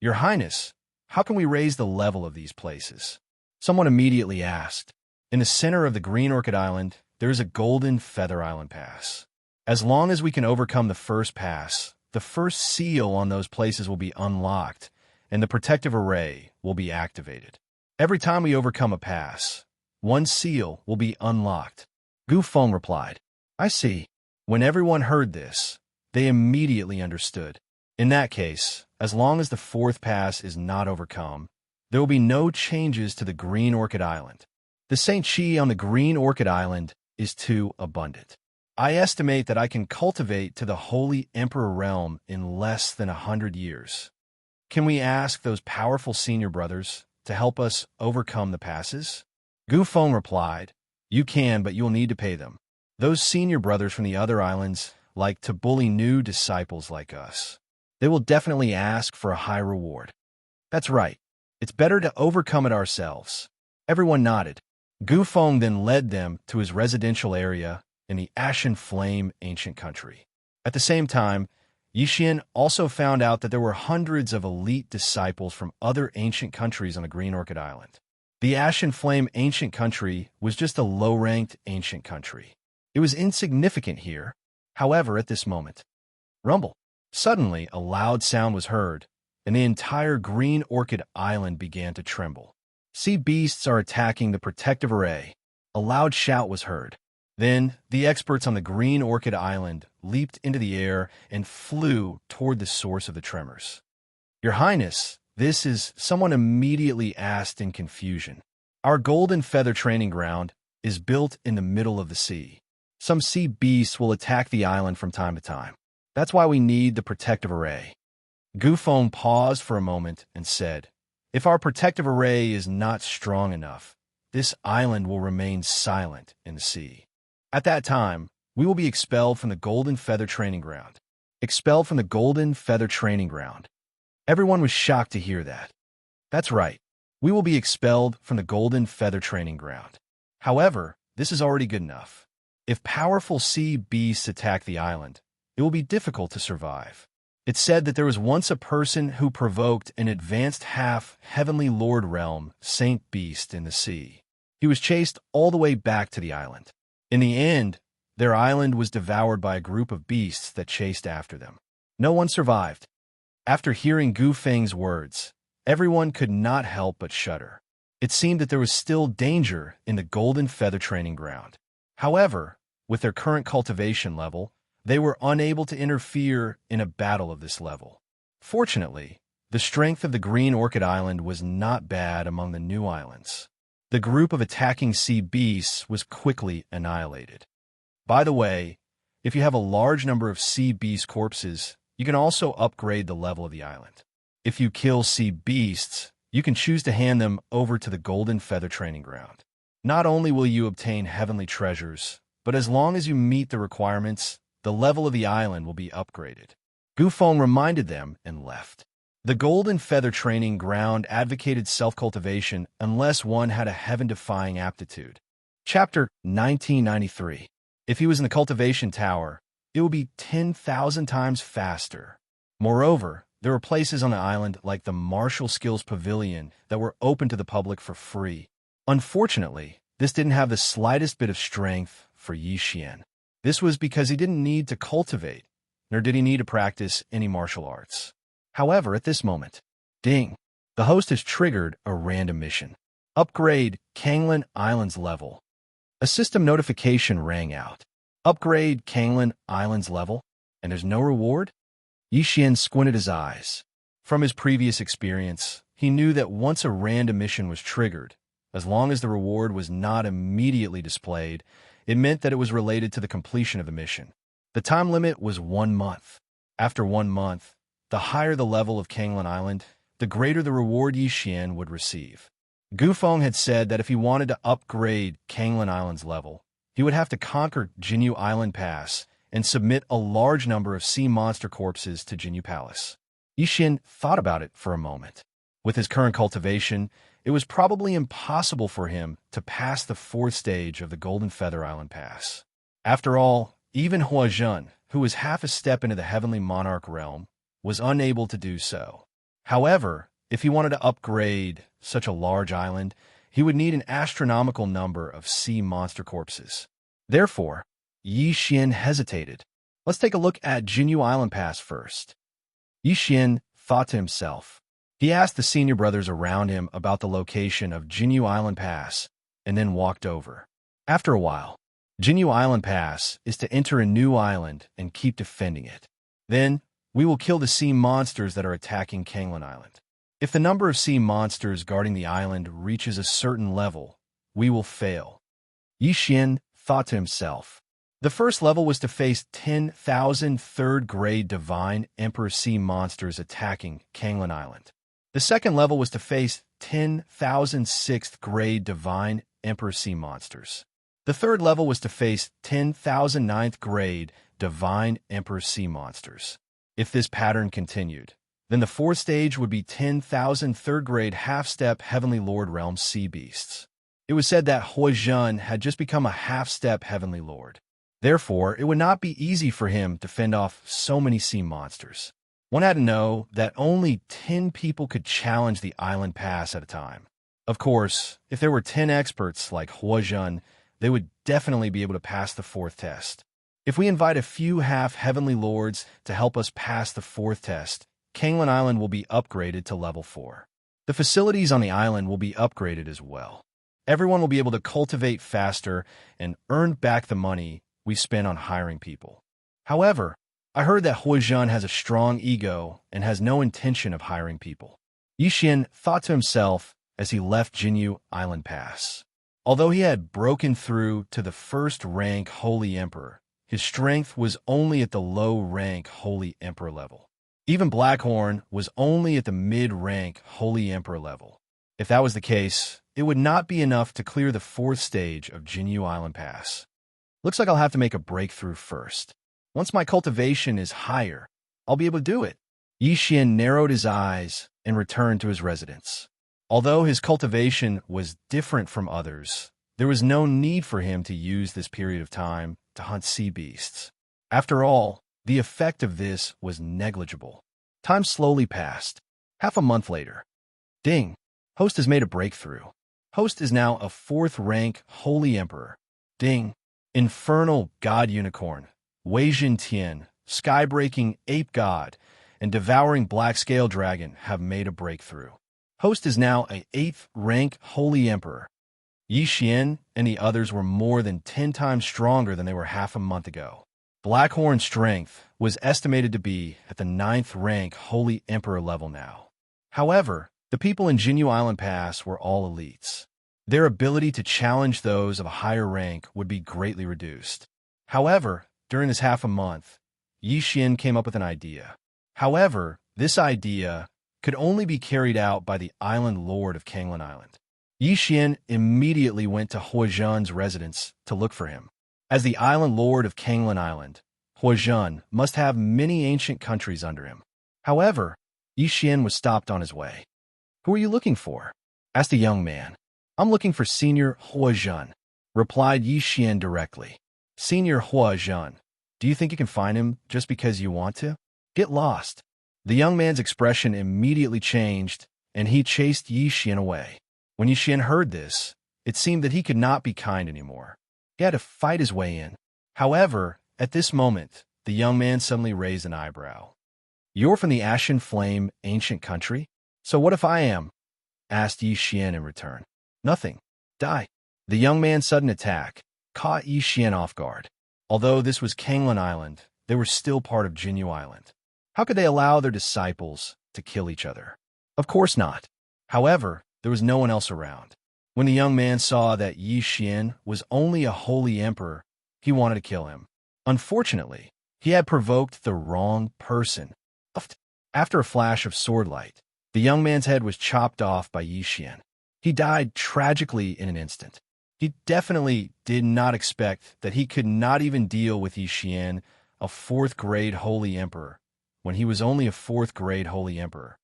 Your Highness, how can we raise the level of these places? Someone immediately asked. In the center of the Green Orchid Island, there is a Golden Feather Island Pass. As long as we can overcome the first pass, the first seal on those places will be unlocked, and the protective array will be activated. Every time we overcome a pass, one seal will be unlocked. Gu Feng replied. I see. When everyone heard this, they immediately understood. In that case, as long as the fourth pass is not overcome, there will be no changes to the Green Orchid Island. The Saint Chi on the Green Orchid Island is too abundant. I estimate that I can cultivate to the Holy Emperor realm in less than 100 years. Can we ask those powerful senior brothers to help us overcome the passes? Gu Feng replied, You can, but you will need to pay them. Those senior brothers from the other islands like to bully new disciples like us. They will definitely ask for a high reward. That's right. It's better to overcome it ourselves. Everyone nodded. Gu Feng then led them to his residential area in the Ashen Flame Ancient Country. At the same time, Yixin also found out that there were hundreds of elite disciples from other ancient countries on the Green Orchid Island. The Ashen Flame Ancient Country was just a low-ranked ancient country. It was insignificant here, however, at this moment. Rumble. Suddenly, a loud sound was heard, and the entire Green Orchid Island began to tremble. Sea beasts are attacking the protective array. A loud shout was heard. Then, the experts on the Green Orchid Island leaped into the air and flew toward the source of the tremors. Your Highness, this is, someone immediately asked in confusion. Our Golden Feather Training Ground is built in the middle of the sea. Some sea beasts will attack the island from time to time. That's why we need the protective array. Gu Feng paused for a moment and said, If our protective array is not strong enough, this island will remain silent in the sea. At that time, we will be expelled from the Golden Feather Training Ground. Expelled from the Golden Feather Training Ground. Everyone was shocked to hear that. That's right. We will be expelled from the Golden Feather Training Ground. However, this is already good enough. If powerful sea beasts attack the island, it will be difficult to survive. It's said that there was once a person who provoked an advanced half-heavenly lord realm saint beast in the sea. He was chased all the way back to the island. In the end, their island was devoured by a group of beasts that chased after them. No one survived. After hearing Gu Feng's words, everyone could not help but shudder. It seemed that there was still danger in the Golden Feather Training Ground. However, with their current cultivation level, they were unable to interfere in a battle of this level. Fortunately, the strength of the Green Orchid Island was not bad among the new islands. The group of attacking sea beasts was quickly annihilated. By the way, if you have a large number of sea beast corpses, you can also upgrade the level of the island. If you kill sea beasts, you can choose to hand them over to the Golden Feather Training Ground. Not only will you obtain heavenly treasures, but as long as you meet the requirements, the level of the island will be upgraded. Gu Feng reminded them and left. The Golden Feather Training Ground advocated self-cultivation unless one had a heaven-defying aptitude. Chapter 1993. If he was in the cultivation tower, it would be 10,000 times faster. Moreover, there were places on the island like the Martial Skills Pavilion that were open to the public for free. Unfortunately, this didn't have the slightest bit of strength for Yi Xian. This was because he didn't need to cultivate, nor did he need to practice any martial arts. However, at this moment, ding, the host has triggered a random mission. Upgrade Kanglan Island's level. A system notification rang out. Upgrade Kanglan Island's level, and there's no reward? Yi Xian squinted his eyes. From his previous experience, he knew that once a random mission was triggered, as long as the reward was not immediately displayed, it meant that it was related to the completion of the mission. The time limit was 1 month. After 1 month, the higher the level of Kanglan Island, the greater the reward Yi Xian would receive. Gufeng had said that if he wanted to upgrade Kanglan Island's level, he would have to conquer Jinyu Island Pass and submit a large number of sea monster corpses to Jinyu Palace. Yi Xian thought about it for a moment. With his current cultivation, it was probably impossible for him to pass the 4th stage of the Golden Feather Island Pass. After all, even Huazhen, who was half a step into the Heavenly Monarch realm, was unable to do so. However, if he wanted to upgrade such a large island, he would need an astronomical number of sea monster corpses. Therefore, Yi Xian hesitated. Let's take a look at Jinyu Island Pass first. Yi Xian thought to himself. He asked the senior brothers around him about the location of Jinyu Island Pass, and then walked over. After a while, Jinyu Island Pass is to enter a new island and keep defending it. Then, we will kill the sea monsters that are attacking Kanglan Island. If the number of sea monsters guarding the island reaches a certain level, we will fail. Yi Xian thought to himself. The first level was to face 10,000 third-grade Divine Emperor sea monsters attacking Kanglan Island. The second level was to face 10,000 6th-grade Divine Emperor sea monsters. The third level was to face 10,000 9th-grade Divine Emperor sea monsters. If this pattern continued, then the 4th stage would be 10,000 third-grade half-step Heavenly Lord Realm sea beasts. It was said that Huazhen had just become a half-step Heavenly Lord. Therefore, it would not be easy for him to fend off so many sea monsters. One had to know that only 10 people could challenge the island pass at a time. Of course, if there were 10 experts like Huazhen, they would definitely be able to pass the 4th test. If we invite a few half-heavenly lords to help us pass the 4th test, Kanglan Island will be upgraded to level 4. The facilities on the island will be upgraded as well. Everyone will be able to cultivate faster and earn back the money we spend on hiring people. However, I heard that Huazhen has a strong ego and has no intention of hiring people. Yi Xian thought to himself as he left Jinyu Island Pass. Although he had broken through to the 1st rank Holy Emperor, his strength was only at the low rank Holy Emperor level. Even Blackhorn was only at the mid-rank Holy Emperor level. If that was the case, it would not be enough to clear the 4th stage of Jinyu Island Pass. Looks like I'll have to make a breakthrough first. Once my cultivation is higher, I'll be able to do it. Yi Xian narrowed his eyes and returned to his residence. Although his cultivation was different from others, there was no need for him to use this period of time to hunt sea beasts. After all, the effect of this was negligible. Time slowly passed. Half a month later. Ding! Host has made a breakthrough. Host is now a 4th rank Holy Emperor. Ding! Infernal God Unicorn, Weijin Tian, Skybreaking Ape God, and Devouring Black Scale Dragon have made a breakthrough. Host is now a 8th rank Holy Emperor. Yi Xian and the others were more than 10 times stronger than they were half a month ago. Blackhorn's strength was estimated to be at the 9th rank Holy Emperor level now. However, the people in Jinyu Island Pass were all elites. Their ability to challenge those of a higher rank would be greatly reduced. However, during this half a month, Yi Xian came up with an idea. However, this idea could only be carried out by the Island Lord of Kanglan Island. Yi Xian immediately went to Huazhen's residence to look for him. As the Island Lord of Kanglan Island, Huazhen must have many ancient countries under him. However, Yi Xian was stopped on his way. "Who are you looking for?" asked a young man. "I'm looking for Senior Hua Zhen," replied Yi Xian directly. "Senior Hua Zhen, do you think you can find him just because you want to? Get lost." The young man's expression immediately changed, and he chased Yi Xian away. When Yi Xian heard this, it seemed that he could not be kind anymore. He had to fight his way in. However, at this moment, the young man suddenly raised an eyebrow. "You're from the Ashen Flame ancient country? So what if I am?" asked Yi Xian in return. "Nothing. Die." The young man's sudden attack caught Yi Xian off guard. Although this was Kanglan Island, they were still part of Jinyu Island. How could they allow their disciples to kill each other? Of course not. However, there was no one else around. When the young man saw that Yi Xian was only a holy emperor, he wanted to kill him. Unfortunately, he had provoked the wrong person. After a flash of swordlight, the young man's head was chopped off by Yi Xian. He died tragically in an instant. He definitely did not expect that he could not even deal with Yi Xian, a 4th-grade holy emperor, when he was only a 4th-grade holy emperor.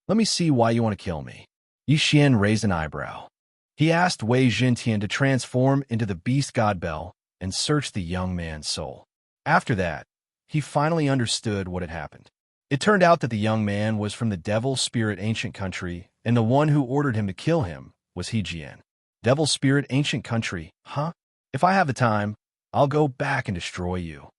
"Let me see why you want to kill me." Yi Xian raised an eyebrow. He asked Wei Zhentian to transform into the beast god Bel and search the young man's soul. After that, he finally understood what had happened. It turned out that the young man was from the Devil Spirit ancient country, and the one who ordered him to kill him was He Jian. Devil Spirit ancient country, huh? If I have the time, I'll go back and destroy you.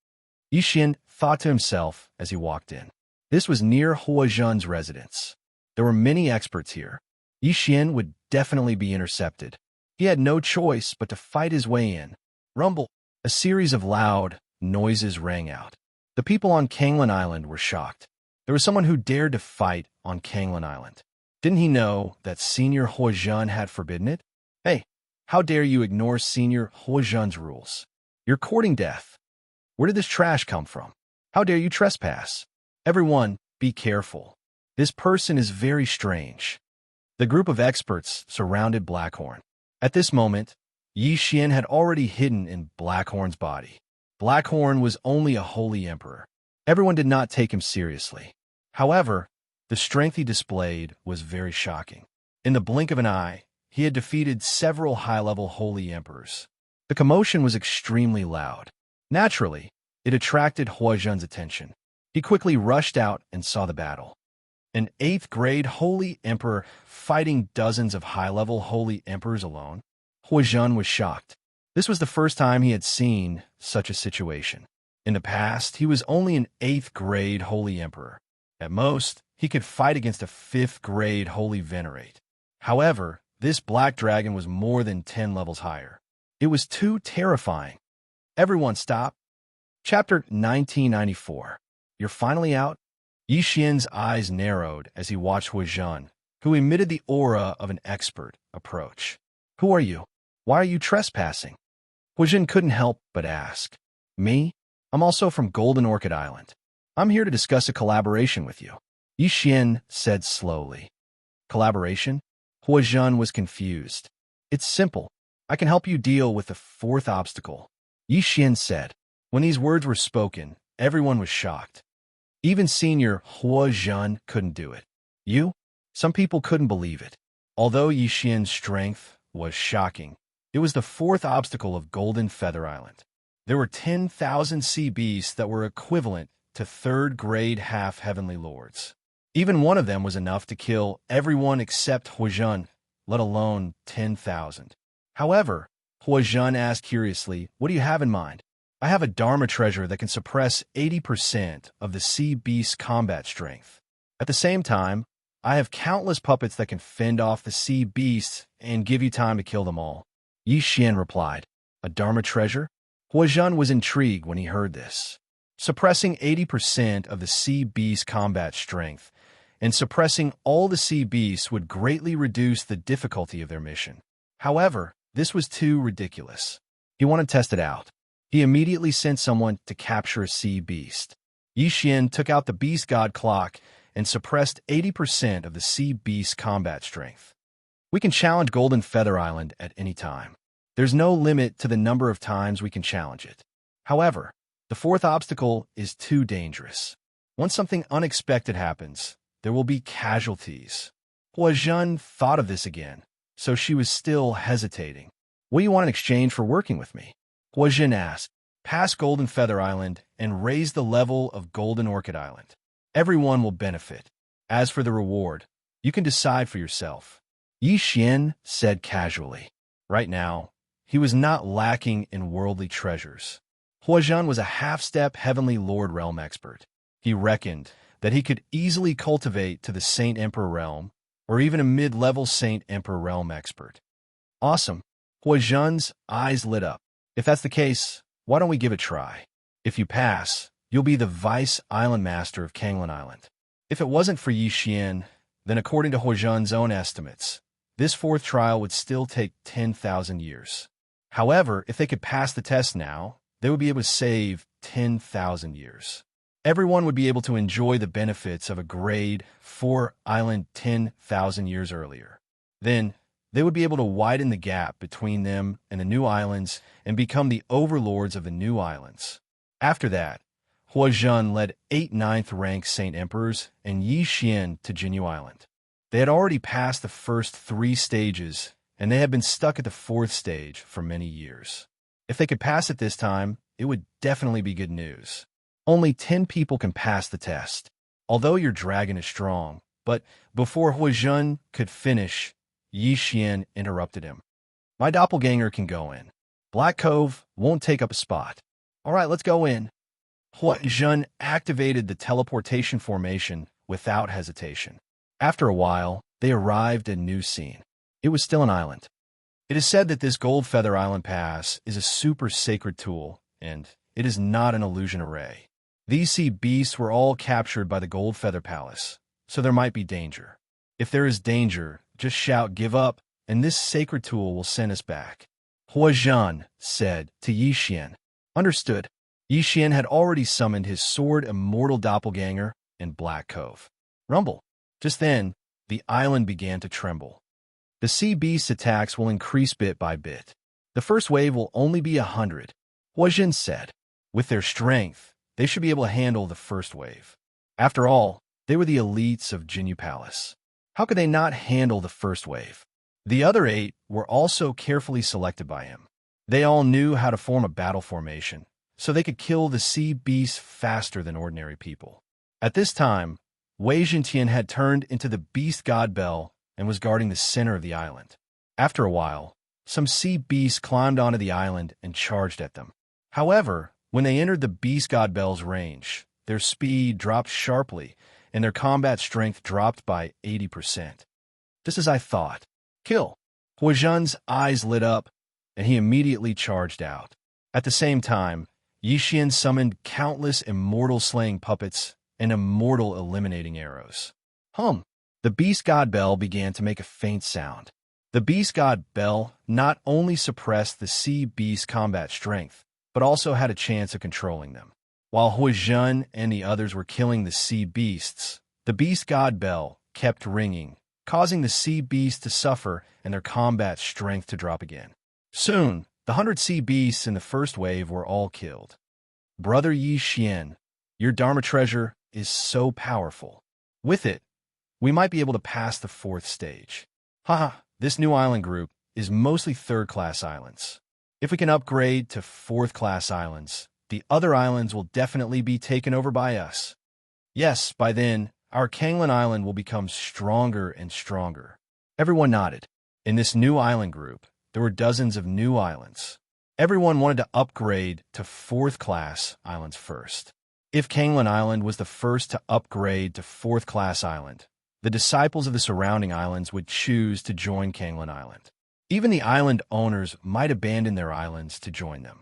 Yi Xian thought to himself as he walked in. This was near Hua Zhen's residence. There were many experts here. Yi Xian would definitely be intercepted. He had no choice but to fight his way in. Rumble! A series of loud noises rang out. The people on Kanglan Island were shocked. There was someone who dared to fight on Kanglan Island. Didn't he know that Senior Hua Zhen had forbidden it? Hey, how dare you ignore Senior Hua Zhen's rules? You're courting death. Where did this trash come from? How dare you trespass? Everyone, be careful. This person is very strange. The group of experts surrounded Blackhorn. At this moment, Yi Xian had already hidden in Blackhorn's body. Blackhorn was only a holy emperor. Everyone did not take him seriously. However, the strength he displayed was very shocking. In the blink of an eye, he had defeated several high-level holy emperors. The commotion was extremely loud. Naturally, it attracted Hua Zhen's attention. He quickly rushed out and saw the battle. An 8th-grade holy emperor fighting dozens of high-level holy emperors alone? Hua Zhen was shocked. This was the first time he had seen such a situation. In the past, he was only an 8th-grade holy emperor. At most, he could fight against a 5th-grade holy venerate. However, this black dragon was more than 10 levels higher. It was too terrifying. Everyone stop. Chapter 1994. You're finally out? Yi Xian's eyes narrowed as he watched Hua Zhen, who emitted the aura of an expert, approach. Who are you? Why are you trespassing? Hua Zhen couldn't help but ask. Me? I'm also from Golden Orchid Island. I'm here to discuss a collaboration with you. Yi Xian said slowly. Collaboration? Hua Zhen was confused. It's simple. I can help you deal with the 4th obstacle. Yi Xian said. When these words were spoken, everyone was shocked. Even Senior Hua Zhen couldn't do it. You? Some people couldn't believe it. Although Yi Xian's strength was shocking, it was the 4th obstacle of Golden Feather Island. There were 10,000 sea beasts that were equivalent to 3rd-grade half-heavenly lords. Even one of them was enough to kill everyone except Hua Zhen, let alone 10,000. However, Hua Zhen asked curiously, what do you have in mind? I have a Dharma treasure that can suppress 80% of the sea beast's combat strength. At the same time, I have countless puppets that can fend off the sea beasts and give you time to kill them all. Yi Xian replied, a Dharma treasure? Hua Zhen was intrigued when he heard this. Suppressing 80% of the sea beast's combat strength and suppressing all the sea beasts would greatly reduce the difficulty of their mission. However, this was too ridiculous. He wanted to test it out. He immediately sent someone to capture a sea beast. Yi Xian took out the beast god clock and suppressed 80% of the sea beast's combat strength. We can challenge Golden Feather Island at any time. There's no limit to the number of times we can challenge it. However, the 4th obstacle is too dangerous. Once something unexpected happens, there will be casualties. Huazhen thought of this again, so she was still hesitating. What do you want in exchange for working with me? Huazhen asked. Pass Golden Feather Island and raise the level of Golden Orchid Island. Everyone will benefit. As for the reward, you can decide for yourself. Yi Xian said casually. Right now, he was not lacking in worldly treasures. Huazhen was a half-step Heavenly Lord realm expert. He reckoned that he could easily cultivate to the Saint Emperor realm, or even a mid-level Saint Emperor realm expert. Awesome. Huazhen's eyes lit up. If that's the case, why don't we give it a try? If you pass, you'll be the Vice Island Master of Kanglan Island. If it wasn't for Yi Xian, then according to Huazhen's own estimates, this fourth trial would still take 10,000 years. However, if they could pass the test now, they would be able to save 10,000 years. Everyone would be able to enjoy the benefits of a grade 4 island 10,000 years earlier. Then, they would be able to widen the gap between them and the new islands and become the overlords of the new islands. After that, Huazhen led 8 9th-rank Saint Emperors and Yi Xian to Jinyu Island. They had already passed the first 3 stages, and they had been stuck at the 4th stage for many years. If they could pass it this time, it would definitely be good news. Only 10 people can pass the test, although your dragon is strong. But before Huazhen could finish, Yi Xian interrupted him. My doppelganger can go in. Black Cove won't take up a spot. All right, let's go in. Huazhen activated the teleportation formation without hesitation. After a while, they arrived at a new scene. It was still an island. It is said that this Gold Feather Island Pass is a super sacred tool, and it is not an illusion array. These sea beasts were all captured by the Gold Feather Palace, so there might be danger. If there is danger, just shout give up, and this sacred tool will send us back. Huazhen said to Yi Xian. Understood. Yi Xian had already summoned his sword immortal doppelganger in Black Cove. Rumble. Just then, the island began to tremble. The sea beast's attacks will increase bit by bit. The first wave will only be 100, Huazhen said. With their strength, they should be able to handle the first wave. After all, they were the elites of Jinyu Palace. How could they not handle the first wave? The other 8 were also carefully selected by him. They all knew how to form a battle formation, so they could kill the sea beasts faster than ordinary people. At this time, Wei Zhentian had turned into the beast god Bell and was guarding the center of the island. After a while, some sea beasts climbed onto the island and charged at them. However, when they entered the beast god Bell's range, their speed dropped sharply and their combat strength dropped by 80%. Just as I thought. Kill. Huazhen's eyes lit up, and he immediately charged out. At the same time, Yi Xian summoned countless immortal slaying puppets and immortal eliminating arrows. The beast god Bell began to make a faint sound. The beast god Bell not only suppressed the sea beast combat strength, but also had a chance of controlling them. While Huazhen and the others were killing the sea beasts, the beast god Bell kept ringing, causing the sea beasts to suffer and their combat strength to drop again. Soon, the 100 sea beasts in the first wave were all killed. Brother Yi Xian, your Dharma treasure is so powerful. With it, we might be able to pass the 4th stage. This new island group is mostly 3rd-class islands. If we can upgrade to 4th-class islands, the other islands will definitely be taken over by us. Yes, by then, our Kanglan Island will become stronger and stronger. Everyone nodded. In this new island group, there were dozens of new islands. Everyone wanted to upgrade to 4th-class islands first. If Kanglan Island was the first to upgrade to 4th-class island, the disciples of the surrounding islands would choose to join Kanglan Island. Even the island owners might abandon their islands to join them.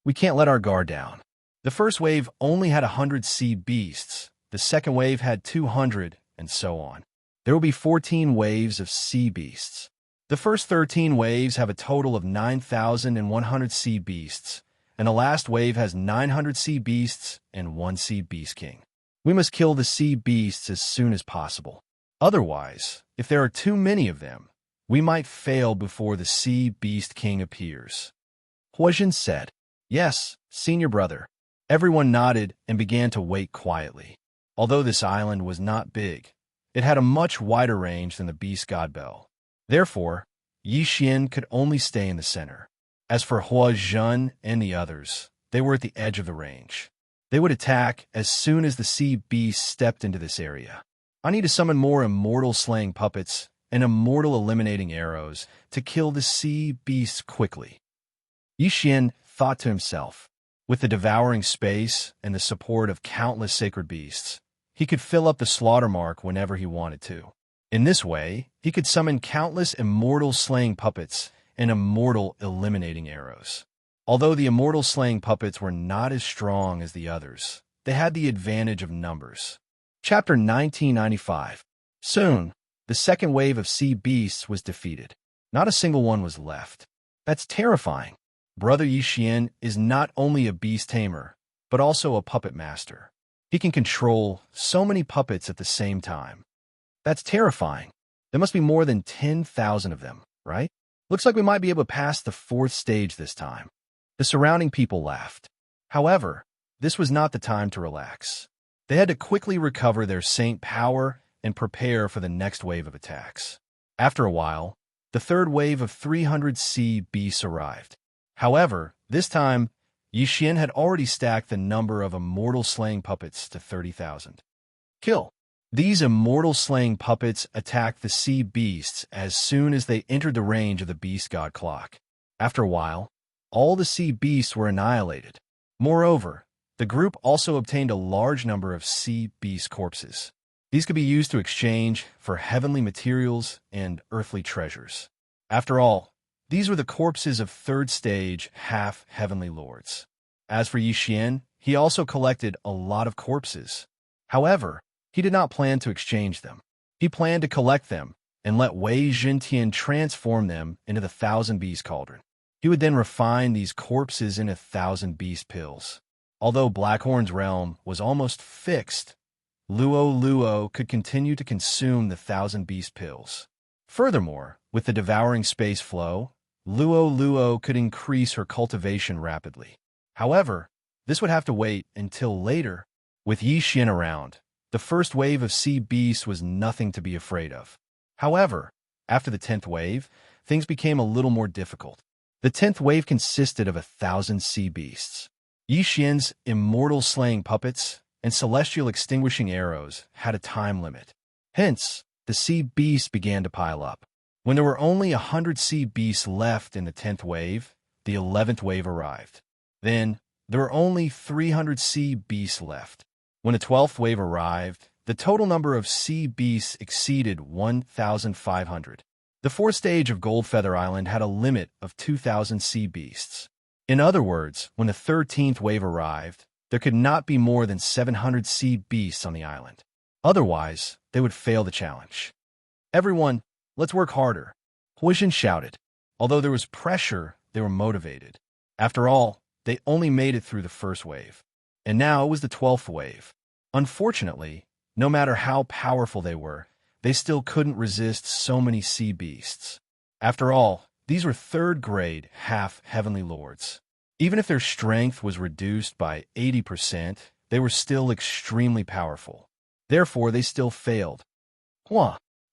We can't let our guard down. The first wave only had 100 sea beasts, the second wave had 200, and so on. There will be 14 waves of sea beasts. The first 13 waves have a total of 9,100 sea beasts, and the last wave has 900 sea beasts and 1 sea beast king. We must kill the sea beasts as soon as possible. Otherwise, if there are too many of them, we might fail before the sea beast king appears. Huazhen said. Yes, senior brother. Everyone nodded and began to wait quietly. Although this island was not big, It had a much wider range than the beast god bell. Therefore, Yi Xian could only stay in the center. As for Hua Zhen and the others, they were at the edge of the range. They would attack as soon as the sea beast stepped into this area. I need to summon more immortal slaying puppets and immortal eliminating arrows to kill the sea beasts quickly. Yi Xian thought to himself. With the devouring space and the support of countless sacred beasts, he could fill up the slaughter mark whenever he wanted to. In this way, he could summon countless immortal slaying puppets and immortal eliminating arrows. Although the immortal slaying puppets were not as strong as the others, they had the advantage of numbers. Chapter 1995. Soon, the second wave of sea beasts was defeated. Not a single one was left. That's terrifying. Brother Yi Xian is not only a beast tamer, but also a puppet master. He can control so many puppets at the same time. That's terrifying. There must be more than 10,000 of them, right? Looks like we might be able to pass the fourth stage this time. The surrounding people laughed. However, this was not the time to relax. They had to quickly recover their saint power and prepare for the next wave of attacks. After a while, the third wave of 300 sea beasts arrived. However, this time, Yi Xian had already stacked the number of immortal slaying puppets to 30,000. Kill! These immortal slaying puppets attacked the sea beasts as soon as they entered the range of the beast god clock. After a while, all the sea beasts were annihilated. Moreover, the group also obtained a large number of sea beast corpses. These could be used to exchange for heavenly materials and earthly treasures. After all, these were the corpses of third stage half-heavenly lords. As for Yi Xian, he also collected a lot of corpses. However, he did not plan to exchange them. He planned to collect them and let Wei Zhentian transform them into the 1,000 Beast Cauldron. He would then refine these corpses into 1,000 beast pills. Although Blackhorn's realm was almost fixed, Luo Luo could continue to consume the 1,000 beast pills. Furthermore, with the devouring space flow, Luo Luo could increase her cultivation rapidly. However, this would have to wait until later. With Yi Xian around, the first wave of sea beasts was nothing to be afraid of. However, after the 10th wave, things became a little more difficult. The 10th wave consisted of 1,000 sea beasts. Yi Xian's immortal slaying puppets and celestial extinguishing arrows had a time limit. Hence, the sea beasts began to pile up. When there were only 100 sea beasts left in the 10th wave, the 11th wave arrived. Then, there were only 300 sea beasts left. When the 12th wave arrived, the total number of sea beasts exceeded 1,500. The fourth stage of Goldfeather Island had a limit of 2,000 sea beasts. In other words, when the 13th wave arrived, there could not be more than 700 sea beasts on the island. Otherwise, they would fail the challenge. Everyone, let's work harder, Huizhen shouted. Although there was pressure, they were motivated. After all, they only made it through the first wave. And now it was the 12th wave. Unfortunately, no matter how powerful they were, they still couldn't resist so many sea beasts. After all, these were third-grade half-heavenly lords. Even if their strength was reduced by 80%, they were still extremely powerful. Therefore, they still failed.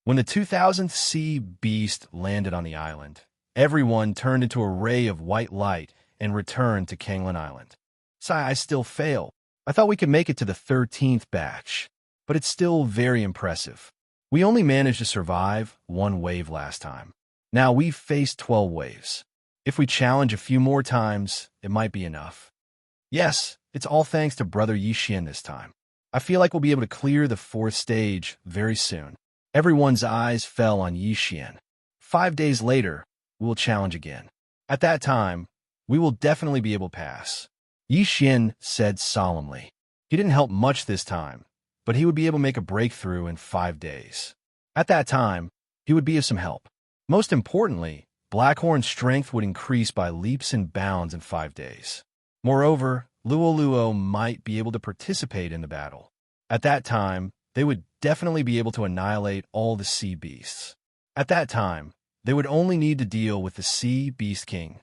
When the 2000th sea beast landed on the island, everyone turned into a ray of white light and returned to Kanglan Island. I still fail. I thought we could make it to the 13th batch, but it's still very impressive. We only managed to survive one wave last time. Now we've faced 12 waves. If we challenge a few more times, it might be enough. Yes, it's all thanks to Brother Yi Xian this time. I feel like we'll be able to clear the fourth stage very soon. Everyone's eyes fell on Yi Xian. 5 days later, we will challenge again. At that time, we will definitely be able to pass. Yi Xian said solemnly. He didn't help much this time, but he would be able to make a breakthrough in 5 days. At that time, he would be of some help. Most importantly, Blackhorn's strength would increase by leaps and bounds in 5 days. Moreover, Luo Luo might be able to participate in the battle. At that time, they would definitely be able to annihilate all the sea beasts. At that time, they would only need to deal with the Sea Beast King.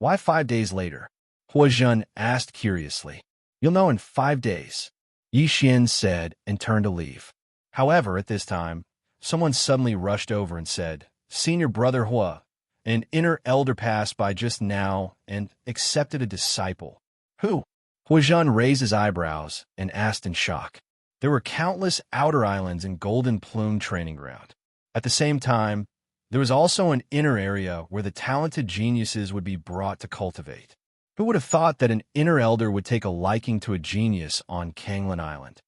Why 5 days later? Huizhen asked curiously. You'll know in 5 days, Yi Xian said and turned to leave. However, at this time, someone suddenly rushed over and said, "Senior Brother Hua, an inner elder passed by just now and accepted a disciple." "Who?" Huizhen raised his eyebrows and asked in shock. There were countless outer islands and golden plume training ground. At the same time, there was also an inner area where the talented geniuses would be brought to cultivate. Who would have thought that an inner elder would take a liking to a genius on Kanglin Island?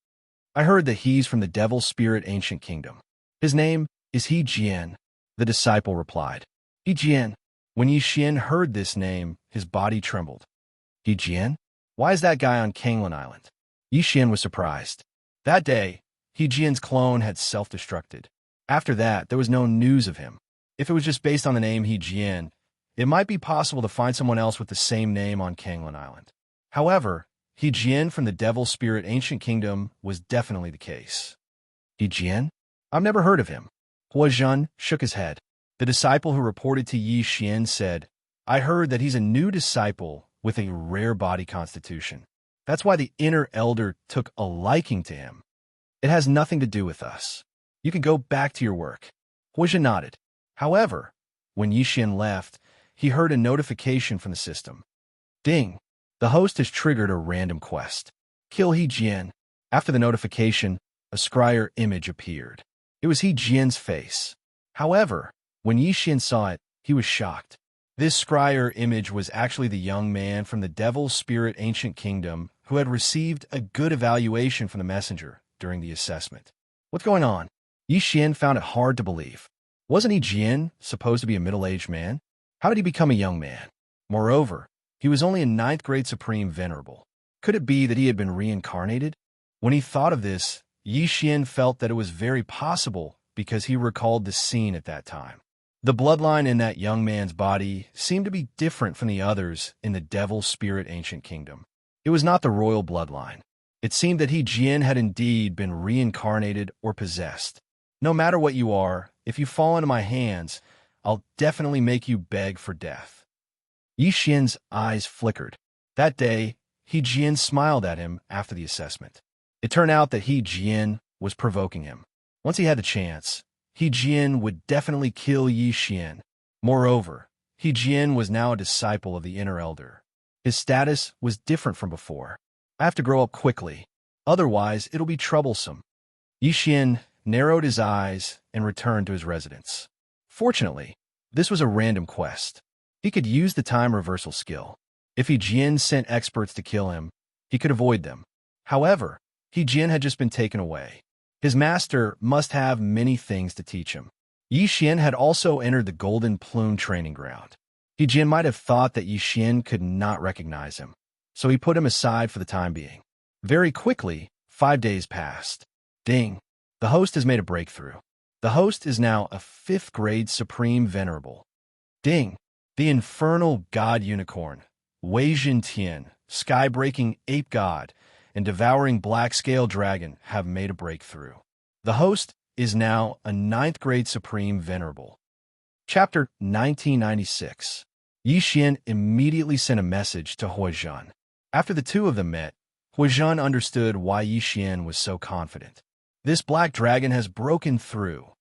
"I heard that he's from the Devil Spirit Ancient Kingdom. His name is He Jian," the disciple replied. "He Jian." When Yi Xian heard this name, his body trembled. "He Jian? Why is that guy on Kanglin Island?" Yi Xian was surprised. That day, He Jian's clone had self-destructed. After that, there was no news of him. If it was just based on the name He Jian, it might be possible to find someone else with the same name on Kanglin Island. However, He Jian from the Devil Spirit Ancient Kingdom was definitely the case. "He Jian? I've never heard of him." Huizhen shook his head. The disciple who reported to Yi Xian said, "I heard that he's a new disciple with a rare body constitution. That's why the inner elder took a liking to him. It has nothing to do with us. You can go back to your work." Huizhen nodded. However, when Yi Xian left, he heard a notification from the system. "Ding! The host has triggered a random quest. Kill He Jian." After the notification, a scryer image appeared. It was He Jian's face. However, when Yi Xian saw it, he was shocked. This scryer image was actually the young man from the Devil Spirit Ancient Kingdom who had received a good evaluation from the messenger during the assessment. "What's going on?" Yi Xian found it hard to believe. Wasn't He Jian supposed to be a middle-aged man? How did he become a young man? Moreover, he was only a 9th grade Supreme Venerable. Could it be that he had been reincarnated? When he thought of this, Yi Xian felt that it was very possible because he recalled the scene at that time. The bloodline in that young man's body seemed to be different from the others in the Devil Spirit Ancient Kingdom. It was not the royal bloodline. It seemed that He Jian had indeed been reincarnated or possessed. "No matter what you are, if you fall into my hands, I'll definitely make you beg for death." Yi Xian's eyes flickered. That day, He Jian smiled at him after the assessment. It turned out that He Jian was provoking him. Once he had the chance, He Jian would definitely kill Yi Xian. Moreover, He Jian was now a disciple of the inner elder. His status was different from before. "I have to grow up quickly, otherwise it'll be troublesome." Yi Xian narrowed his eyes and returned to his residence. Fortunately, this was a random quest. He could use the time reversal skill. If He Jian sent experts to kill him, he could avoid them. However, He Jian had just been taken away. His master must have many things to teach him. Yi Xian had also entered the Golden Plume training ground. He Jian might have thought that Yi Xian could not recognize him, so he put him aside for the time being. Very quickly, 5 days passed. Ding! The host has made a breakthrough. The host is now a 5th grade Supreme Venerable. Ding! The Infernal God Unicorn, Wei Jin Tian, Sky-Breaking Ape God, and Devouring Black Scale Dragon have made a breakthrough. The host is now a 9th grade Supreme Venerable. Chapter 1996. Yi Xian immediately sent a message to Huizhen. After the two of them met, Huizhen understood why Yi Xian was so confident. This black dragon has broken through.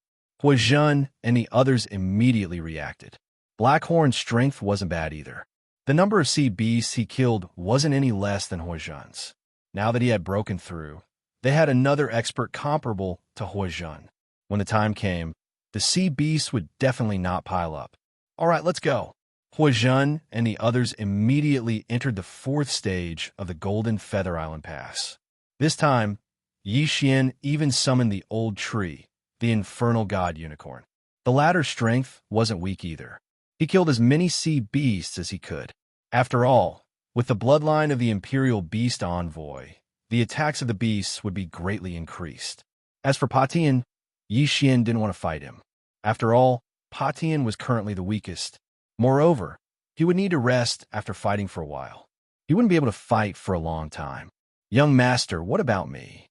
Huizhen and the others immediately reacted. Blackhorn's strength wasn't bad either. The number of sea beasts he killed wasn't any less than Huizhen's. Now that he had broken through, they had another expert comparable to Huizhen. When the time came, the sea beasts would definitely not pile up. "All right, let's go." Huizhen and the others immediately entered the 4th stage of the Golden Feather Island Pass. This time, Yi Xian even summoned the old tree, the Infernal God Unicorn. The latter's strength wasn't weak either. He killed as many sea beasts as he could. After all, with the bloodline of the Imperial Beast Envoy, the attacks of the beasts would be greatly increased. As for Patian, Yi Xian didn't want to fight him. After all, Patian was currently the weakest. Moreover, he would need to rest after fighting for a while. He wouldn't be able to fight for a long time. "Young master, what about me?"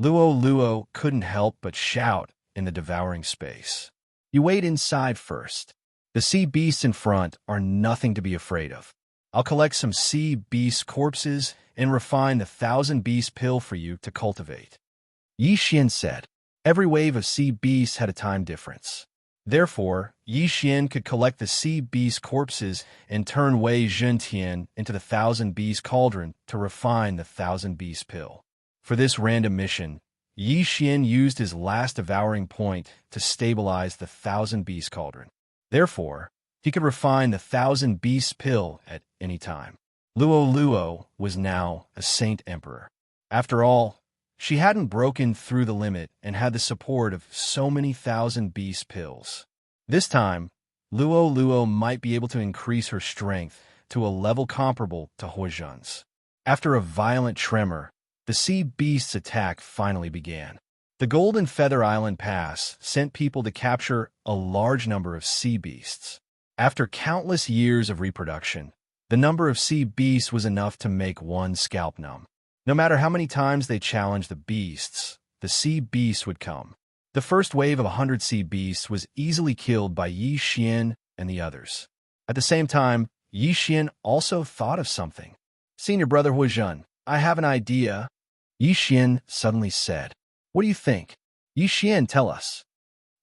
Luo couldn't help but shout in the devouring space. "You wait inside first. The sea beasts in front are nothing to be afraid of. I'll collect some sea beast corpses and refine the 1,000 beast pill for you to cultivate." Yi Xian said. Every wave of sea beasts had a time difference. Therefore, Yi Xian could collect the sea beast corpses and turn Wei Zhentian into the Thousand Beast Cauldron to refine the Thousand Beast Pill. For this random mission, Yi Xian used his last devouring point to stabilize the Thousand Beast Cauldron. Therefore, he could refine the Thousand Beast Pill at any time. Luo Luo was now a Saint Emperor. After all, she hadn't broken through the limit and had the support of so many Thousand Beast Pills. This time, Luo Luo might be able to increase her strength to a level comparable to Huozhen's. After a violent tremor, the sea beast's attack finally began. The Golden Feather Island Pass sent people to capture a large number of sea beasts. After countless years of reproduction, the number of sea beasts was enough to make one scalp numb. No matter how many times they challenged the beasts, the sea beasts would come. The first wave of 100 sea beasts was easily killed by Yi Xian and the others. At the same time, Yi Xian also thought of something. "Senior brother Huozhen, I have an idea," Yi Xian suddenly said. "What do you think?" "Yi Xian, tell us."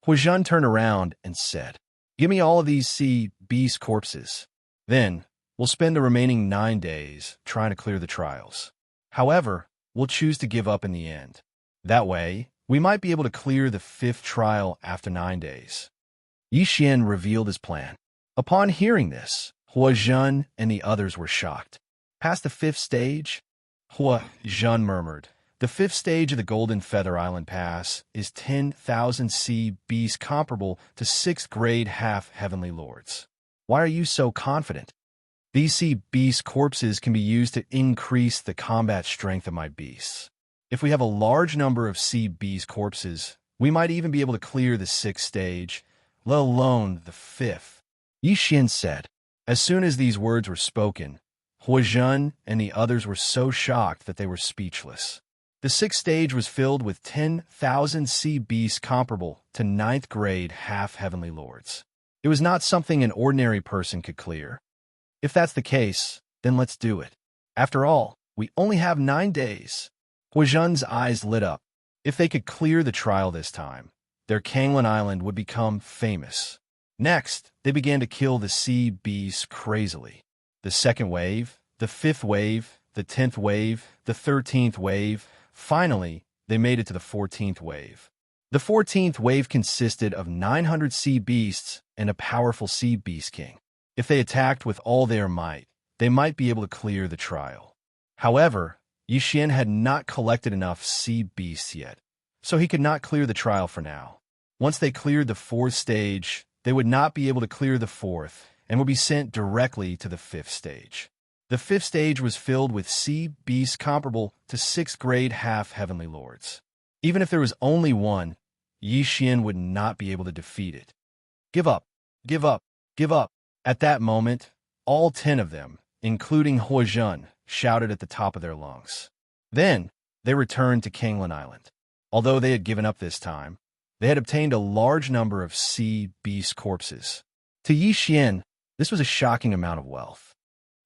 Huozhen turned around and said, "Give me all of these sea beast corpses. Then, we'll spend the remaining 9 days trying to clear the trials. However, we'll choose to give up in the end. That way, we might be able to clear the 5th trial after 9 days." Yi Xian revealed his plan. Upon hearing this, Huozhen and the others were shocked. "Past the 5th stage?" Huozhen murmured. "The 5th stage of the Golden Feather Island Pass is 10,000 sea beasts comparable to 6th grade half-heavenly lords. Why are you so confident?" "These sea beast corpses can be used to increase the combat strength of my beasts. If we have a large number of sea beast corpses, we might even be able to clear the 6th stage, let alone the 5th. Yi Xian said. As soon as these words were spoken, Huozhen and the others were so shocked that they were speechless. The 6th stage was filled with 10,000 sea beasts comparable to 9th grade half-heavenly lords. It was not something an ordinary person could clear. If that's the case, then let's do it. After all, we only have 9 days. Huozhen's eyes lit up. If they could clear the trial this time, their Kanglan Island would become famous. Next, they began to kill the sea beasts crazily. The 2nd wave, the 5th wave, the 10th wave, the 13th wave. Finally, they made it to the 14th wave. The 14th wave consisted of 900 sea beasts and a powerful sea beast king. If they attacked with all their might, they might be able to clear the trial. However, Yi Xian had not collected enough sea beasts yet, so he could not clear the trial for now. Once they cleared the 4th stage, they would not be able to clear the 4th and would be sent directly to the 5th stage. The 5th stage was filled with sea beasts comparable to 6th grade half-heavenly lords. Even if there was only one, Yi Xian would not be able to defeat it. "Give up! Give up! Give up!" At that moment, all 10 of them, including Huozhen, shouted at the top of their lungs. Then, they returned to Kanglan Island. Although they had given up this time, they had obtained a large number of sea beast corpses. To Yi Xian, this was a shocking amount of wealth.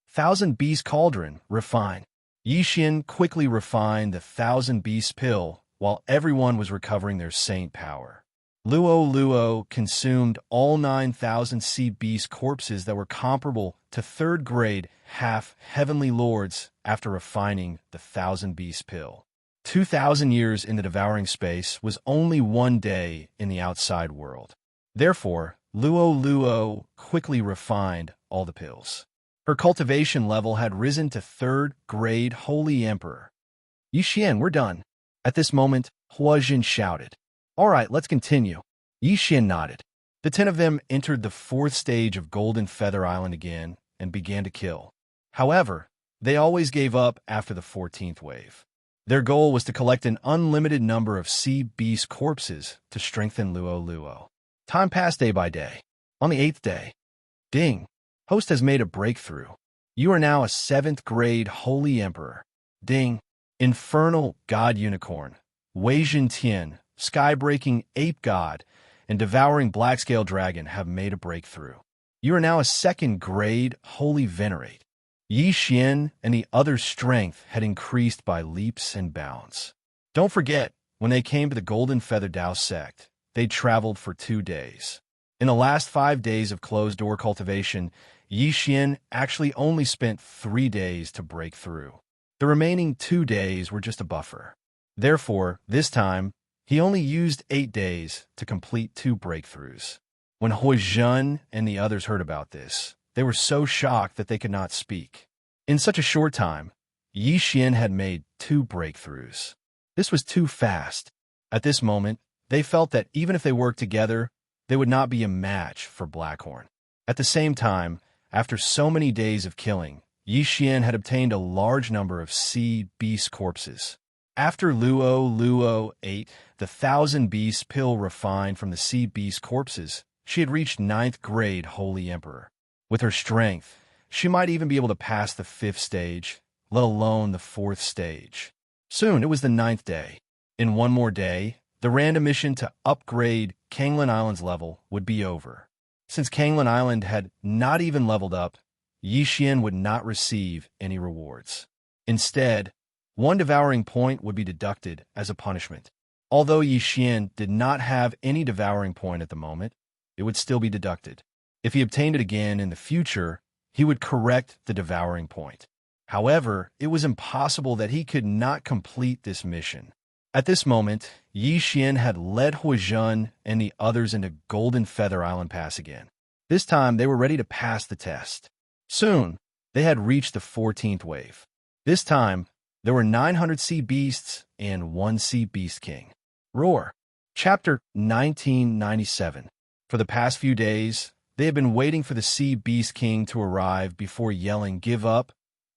Thousand Beast Cauldron, refine. Yi Xian quickly refined the Thousand Beast Pill while everyone was recovering their saint power. Luo Luo consumed all 9,000 sea beast corpses that were comparable to 3rd grade half-heavenly lords after refining the Thousand Beast Pill. 2,000 years in the devouring space was only 1 day in the outside world. Therefore, Luo Luo quickly refined all the pills. Her cultivation level had risen to 3rd grade Holy Emperor. "Yi Xian, we're done." At this moment, Huozhen shouted. "All right, let's continue." Yi Xian nodded. The 10 of them entered the 4th stage of Golden Feather Island again and began to kill. However, they always gave up after the 14th wave. Their goal was to collect an unlimited number of sea beast corpses to strengthen Luo Luo. Time passed day by day. On the 8th day, ding! Host has made a breakthrough. You are now a 7th grade Holy Emperor. Ding! Infernal God Unicorn, Wei Zhentian, Sky-breaking Ape God, and Devouring Blackscale Dragon have made a breakthrough. You are now a 2nd grade Holy Venerate. Yi Xian and the other's strength had increased by leaps and bounds. Don't forget, When they came to the Golden Feather Dao sect, they traveled for 2 days. In the last 5 days of closed-door cultivation, Yi Xian actually only spent 3 days to break through. The remaining 2 days were just a buffer. Therefore, this time, he only used 8 days to complete 2 breakthroughs. When Huizhen and the others heard about this, they were so shocked that they could not speak. In such a short time, Yi Xian had made 2 breakthroughs. This was too fast. At this moment, they felt that even if they worked together, they would not be a match for Blackhorn. At the same time, after so many days of killing, Yi Xian had obtained a large number of sea beast corpses. After Luo ate the 1,000 beast pill refined from the sea beast corpses, she had reached 9th grade Holy Emperor. With her strength, she might even be able to pass the 5th stage, let alone the 4th stage. Soon it was the 9th day. In one more day, the random mission to upgrade Kanglin Island's level would be over. Since Kanglin Island had not even leveled up, Yi Xian would not receive any rewards. Instead, 1 devouring point would be deducted as a punishment. Although Yi Xian did not have any devouring point at the moment, it would still be deducted. If he obtained it again in the future, he would correct the devouring point. However, it was impossible that he could not complete this mission. At this moment, Yi Xian had led Huizhen and the others into Golden Feather Island Pass again. This time, they were ready to pass the test. Soon, they had reached the 14th wave. This time, there were 900 sea beasts and 1 sea beast king. Roar. Chapter 1997. For the past few days, they had been waiting for the sea beast king to arrive before yelling "give up"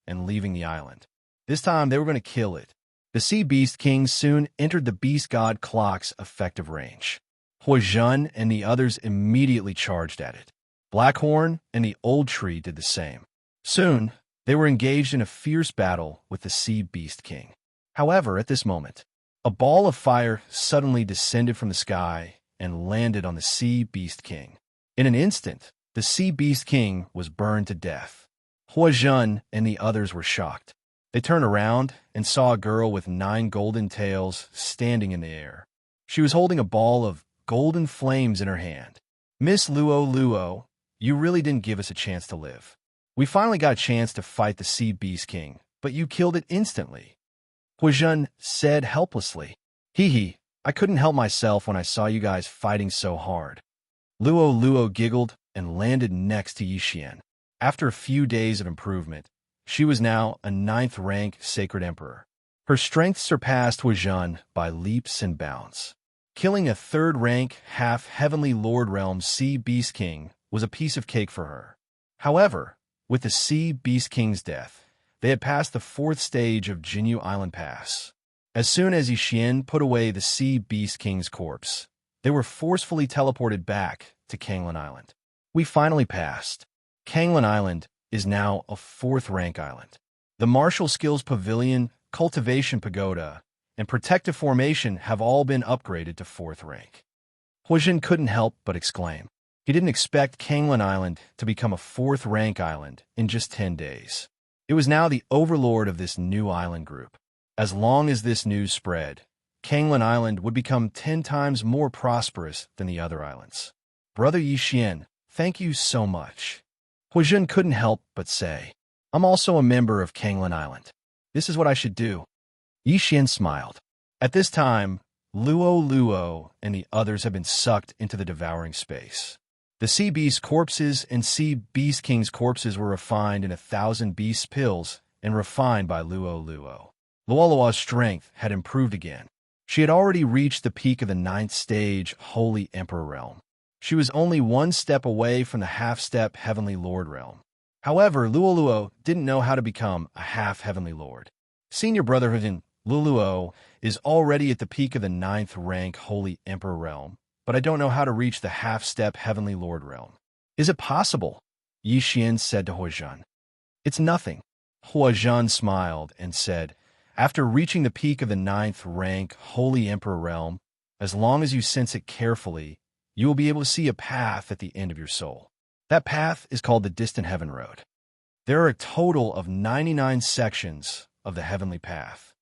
and leaving the island. This time, they were going to kill it. The Sea Beast King soon entered the Beast God Clock's effective range. Huizhen and the others immediately charged at it. Blackhorn and the Old Tree did the same. Soon, they were engaged in a fierce battle with the Sea Beast King. However, at this moment, a ball of fire suddenly descended from the sky and landed on the Sea Beast King. In an instant, the Sea Beast King was burned to death. Huizhen and the others were shocked. They turned around and saw a girl with 9 golden tails standing in the air. She was holding a ball of golden flames in her hand. "Miss Luo, you really didn't give us a chance to live. We finally got a chance to fight the Sea Beast King, but you killed it instantly," Huizhen said helplessly. "Hee, I couldn't help myself when I saw you guys fighting so hard." Luo giggled and landed next to Yi Xian. After a few days of improvement, she was now a 9th rank Sacred Emperor. Her strength surpassed Huizhen by leaps and bounds. Killing a 3rd rank half-heavenly Lord Realm Sea Beast King was a piece of cake for her. However, with the Sea Beast King's death, they had passed the 4th stage of Jinyu Island Pass. As soon as Yi Xian put away the Sea Beast King's corpse, they were forcefully teleported back to Kanglin Island. We finally passed. Kanglin Island is now a 4th rank island. The Martial Skills Pavilion, Cultivation Pagoda, and Protective Formation have all been upgraded to 4th rank. Huizhen couldn't help but exclaim. He didn't expect Kanglin Island to become a 4th rank island in just 10 days. It was now the overlord of this new island group. As long as this news spread, Kanglin Island would become 10 times more prosperous than the other islands. "Brother Yi Xian, thank you so much," Huizhen couldn't help but say. "I'm also a member of Kanglin Island. This is what I should do." Yi Xian smiled. At this time, Luo and the others had been sucked into the devouring space. The Sea Beast corpses and Sea Beast King's corpses were refined in 1,000 beast pills and refined by Luo. Luo's strength had improved again. She had already reached the peak of the 9th stage Holy Emperor Realm. She was only 1 step away from the half-step Heavenly Lord Realm. However, Luo didn't know how to become a half-Heavenly Lord. Senior Brotherhood in Luo is already at the peak of the 9th rank Holy Emperor Realm, but I don't know how to reach the half-step Heavenly Lord Realm. "Is it possible?" Yi Xian said to Huizhen. "It's nothing." Huizhen smiled and said, "After reaching the peak of the 9th rank Holy Emperor Realm, as long as you sense it carefully, you will be able to see a path at the end of your soul. That path is called the Distant Heaven Road. There are a total of 99 sections of the Heavenly Path.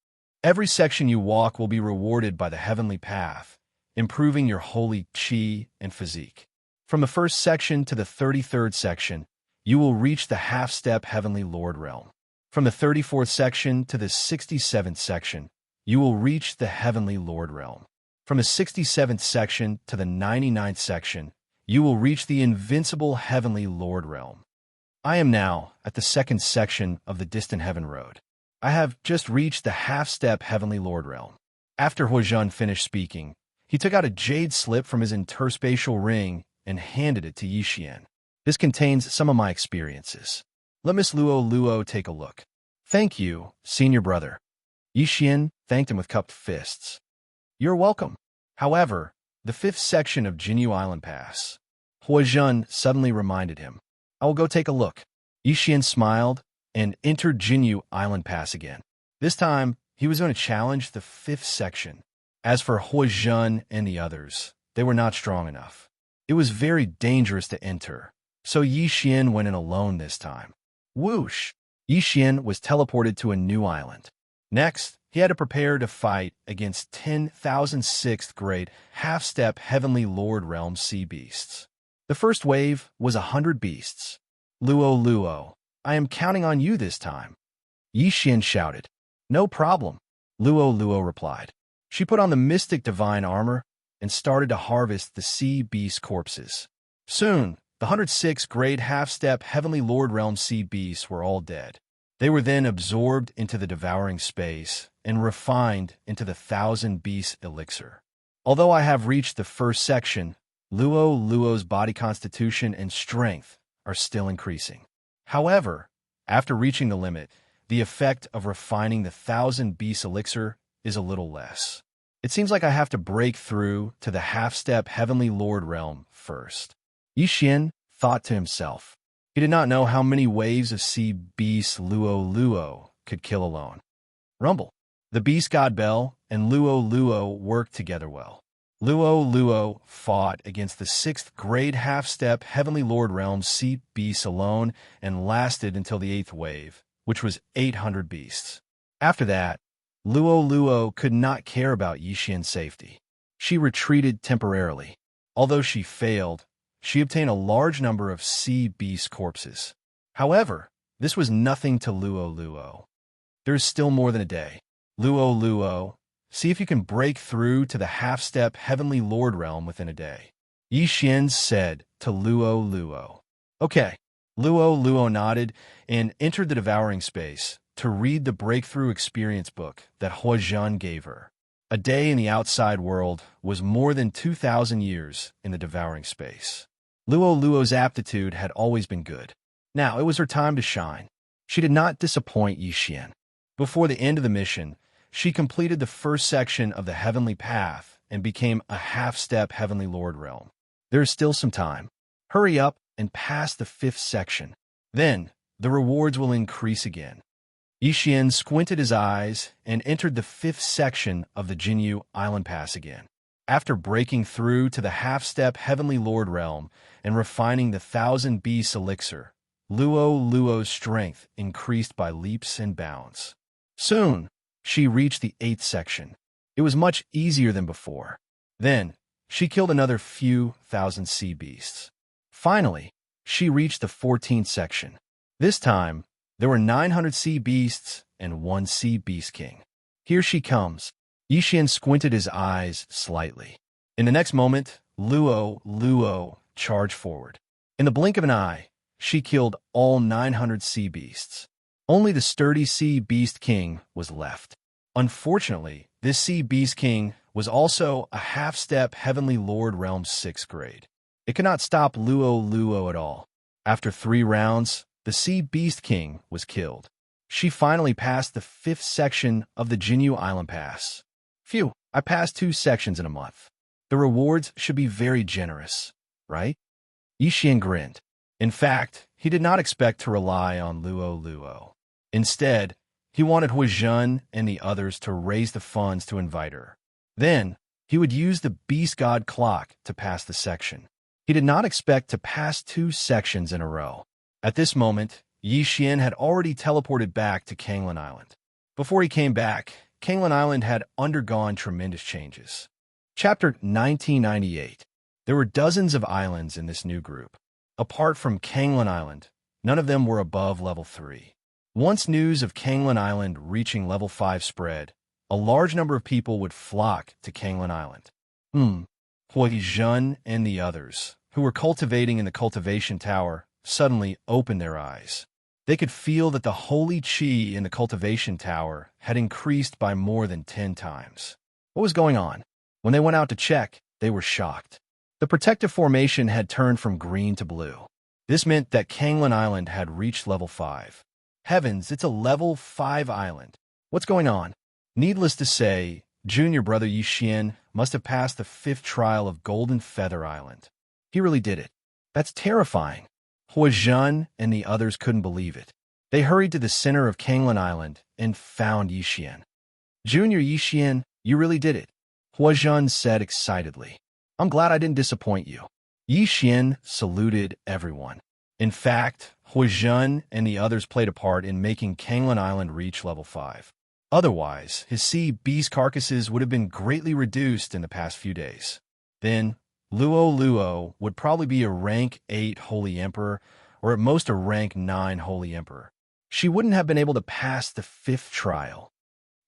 Every section you walk will be rewarded by the heavenly path, improving your holy chi and physique. From the first section to the 33rd section, you will reach the half-step Heavenly Lord realm. From the 34th section to the 67th section, you will reach the Heavenly Lord realm. From the 67th section to the 99th section, you will reach the invincible Heavenly Lord realm. I am now at the second section of the distant heaven road. I have just reached the half-step Heavenly Lord realm. After Huozhen finished speaking, he took out a jade slip from his interspatial ring and handed it to Yixian. This contains some of my experiences. Let Miss Luo take a look. Thank you, senior brother. Yixian thanked him with cupped fists. You're welcome. However, the 5th section of Jinyu Island Pass. Huozhen suddenly reminded him. I will go take a look. Yixian smiled and entered Jinyu Island Pass again. This time, he was going to challenge the 5th section. As for Huozhen and the others, they were not strong enough. It was very dangerous to enter, so Yixian went in alone this time. Whoosh! Yixian was teleported to a new island. Next, he had to prepare to fight against 10,000 6th grade half-step Heavenly Lord Realm sea beasts. The first wave was 100 beasts. Luo, I am counting on you this time. Yixian shouted. No problem, Luo replied. She put on the mystic divine armor and started to harvest the sea beast corpses. Soon, the 106th grade half-step Heavenly Lord Realm sea beasts were all dead. They were then absorbed into the devouring space and refined into the 1,000 beast elixir. Although I have reached the first section, Luo's body constitution and strength are still increasing. However, after reaching the limit, the effect of refining the 1,000 beast elixir is a little less. It seems like I have to break through to the half-step Heavenly Lord realm first. Yixian thought to himself. He did not know how many waves of sea beast Luo could kill alone. Rumble. The beast god Bell and Luo worked together well. Luo fought against the 6th grade half-step Heavenly Lord realm sea beasts alone and lasted until the 8th wave, which was 800 beasts. After that, Luo could not care about Yixian's safety. She retreated temporarily. Although she failed, she obtained a large number of sea beast corpses. However, this was nothing to Luo. There is still more than a day. Luo, see if you can break through to the half-step Heavenly Lord realm within a day. Yixian said to Luo. Okay. Luo nodded and entered the devouring space to read the breakthrough experience book that Huozhen gave her. A day in the outside world was more than 2,000 years in the devouring space. Luo's aptitude had always been good. Now it was her time to shine. She did not disappoint Yixian. Before the end of the mission, she completed the first section of the Heavenly Path and became a half-step Heavenly Lord realm. There is still some time. Hurry up and pass the 5th section. Then, the rewards will increase again. Yixian squinted his eyes and entered the 5th section of the Jinyu Island Pass again. After breaking through to the half-step Heavenly Lord realm and refining the 1,000 beast elixir, Luo's strength increased by leaps and bounds. Soon, she reached the 8th section. It was much easier than before. Then, she killed another few thousand sea beasts. Finally, she reached the 14th section. This time, there were 900 sea beasts and 1 sea beast king. Here she comes. Yixian squinted his eyes slightly. In the next moment, Luo charged forward. In the blink of an eye, she killed all 900 sea beasts. Only the sturdy sea beast king was left. Unfortunately, this sea beast king was also a half-step Heavenly Lord realm 6th grade. It could not stop Luo at all. After 3 rounds, the sea beast king was killed. She finally passed the 5th section of the Jinyu Island Pass. Phew, I passed 2 sections in a month. The rewards should be very generous, right? Yixian grinned. In fact, he did not expect to rely on Luo. Instead, he wanted Huozhen and the others to raise the funds to invite her. Then, he would use the beast god clock to pass the section. He did not expect to pass 2 sections in a row. At this moment, Yixian had already teleported back to Kanglin Island. Before he came back, Kanglan Island had undergone tremendous changes. Chapter 1998. There were dozens of islands in this new group. Apart from Kanglan Island, none of them were above level 3. Once news of Kanglan Island reaching level 5 spread, a large number of people would flock to Kanglan Island. Hui Jun and the others, who were cultivating in the cultivation tower, suddenly opened their eyes. They could feel that the holy qi in the cultivation tower had increased by more than 10 times. What was going on? When they went out to check, they were shocked. The protective formation had turned from green to blue. This meant that Kanglan Island had reached level 5. Heavens, it's a level 5 island. What's going on? Needless to say, junior brother Yixian must have passed the 5th trial of Golden Feather Island. He really did it. That's terrifying. Huizhen and the others couldn't believe it. They hurried to the center of Kanglan Island and found Yixian. Junior Yixian, you really did it, Huizhen said excitedly. I'm glad I didn't disappoint you. Yixian saluted everyone. In fact, Huizhen and the others played a part in making Kanglan Island reach level 5. Otherwise, his sea beast carcasses would have been greatly reduced in the past few days. Then, Luo would probably be a rank 8 Holy Emperor, or at most a rank 9 Holy Emperor. She wouldn't have been able to pass the 5th trial.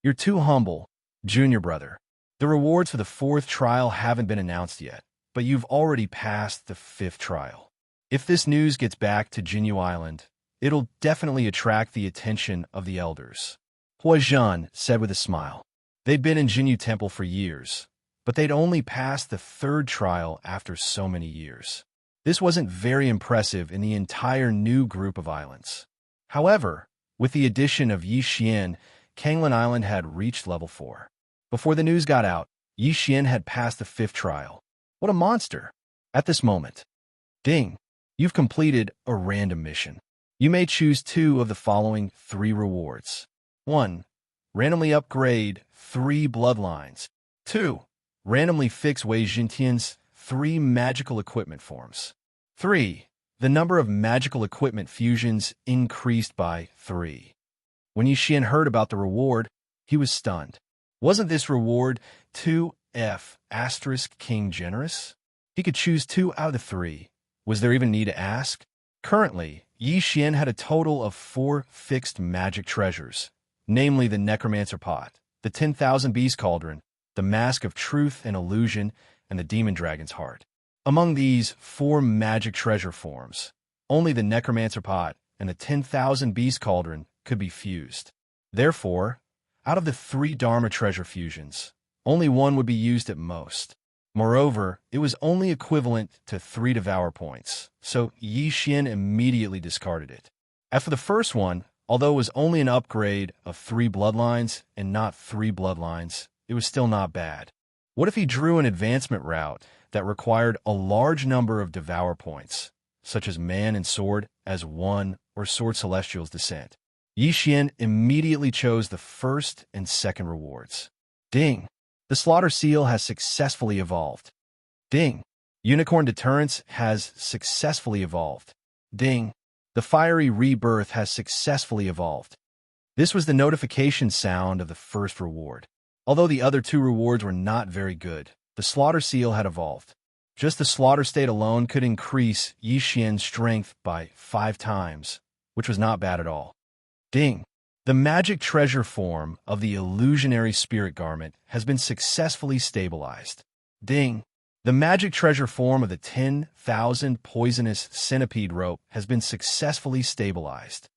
You're too humble, junior brother. The rewards for the 4th trial haven't been announced yet, but you've already passed the 5th trial. If this news gets back to Jinyu Island, it'll definitely attract the attention of the elders. Huizhen said with a smile. They'd been in Jinyu Temple for years, but they'd only passed the 3rd trial after so many years. This wasn't very impressive in the entire new group of islands. However, with the addition of Yixian, Kanglan Island had reached level 4. Before the news got out, Yixian had passed the 5th trial. What a monster! At this moment, ding, you've completed a random mission. You may choose 2 of the following 3 rewards. 1. Randomly upgrade 3 bloodlines. 2. Randomly fix Wei Jintian's 3 magical equipment forms. 3. The number of magical equipment fusions increased by 3. When Yixian heard about the reward, he was stunned. Wasn't this reward 2F * King generous? He could choose 2 out of the 3. Was there even need to ask? Currently, Yixian had a total of 4 fixed magic treasures, namely the Necromancer Pot, the 10,000 Beast Cauldron, the Mask of Truth and Illusion, and the Demon Dragon's Heart. Among these 4 magic treasure forms, only the Necromancer Pot and the 10,000 Beast Cauldron could be fused. Therefore, out of the 3 Dharma treasure fusions, only 1 would be used at most. Moreover, it was only equivalent to 3 Devour points, so Yixian immediately discarded it. As for the first one, although it was only an upgrade of 3 bloodlines and not 3 bloodlines, it was still not bad. What if he drew an advancement route that required a large number of Devour points, such as Man and Sword as 1 or Sword Celestial's Descent? Yixian immediately chose the 1st and 2nd rewards. Ding! The Slaughter Seal has successfully evolved. Ding! Unicorn Deterrence has successfully evolved. Ding! The Fiery Rebirth has successfully evolved. This was the notification sound of the 1st reward. Although the other 2 rewards were not very good, the Slaughter Seal had evolved. Just the Slaughter State alone could increase Yixian's strength by 5 times, which was not bad at all. Ding! The magic treasure form of the Illusionary Spirit Garment has been successfully stabilized. Ding! The magic treasure form of the 10,000 Poisonous Centipede Rope has been successfully stabilized.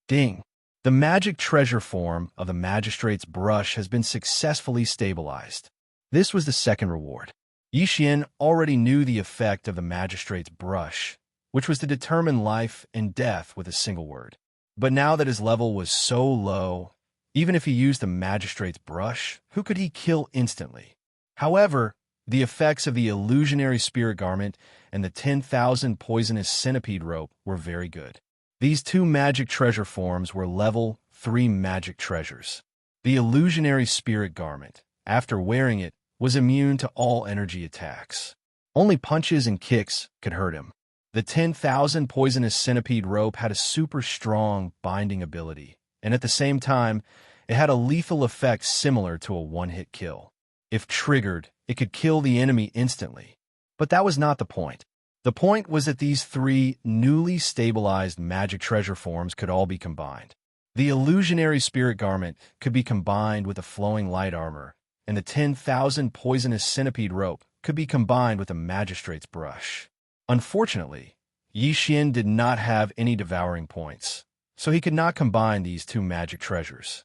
Ding! The magic treasure form of the Magistrate's Brush has been successfully stabilized. This was the 2nd reward. Yixian already knew the effect of the Magistrate's Brush, which was to determine life and death with a single word. But now that his level was so low, even if he used the Magistrate's Brush, who could he kill instantly? However, the effects of the Illusionary Spirit Garment and the 10,000 Poisonous Centipede Rope were very good. These 2 magic treasure forms were level 3 magic treasures. The Illusionary Spirit Garment, after wearing it, was immune to all energy attacks. Only punches and kicks could hurt him. The 10,000 Poisonous Centipede Rope had a super strong binding ability, and at the same time, It had a lethal effect similar to a one-hit kill. If triggered, it could kill the enemy instantly. But that was not the point. The point was that these three newly stabilized magic treasure forms could all be combined. The illusionary spirit garment could be combined with a flowing light armor, and the 10,000 poisonous centipede rope could be combined with a magistrate's brush. Unfortunately, Yi Xian did not have any devouring points, so he could not combine these two magic treasures.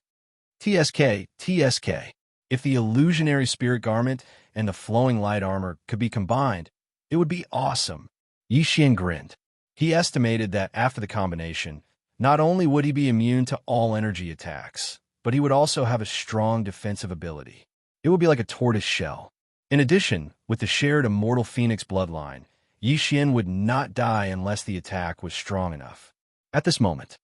TSK. If the illusionary spirit garment and the flowing light armor could be combined, it would be awesome. Yi Xian grinned. He estimated that after the combination, not only would he be immune to all energy attacks, but he would also have a strong defensive ability. It would be like a tortoise shell. In addition, with the shared immortal phoenix bloodline, Yi Xian would not die unless the attack was strong enough. At this moment,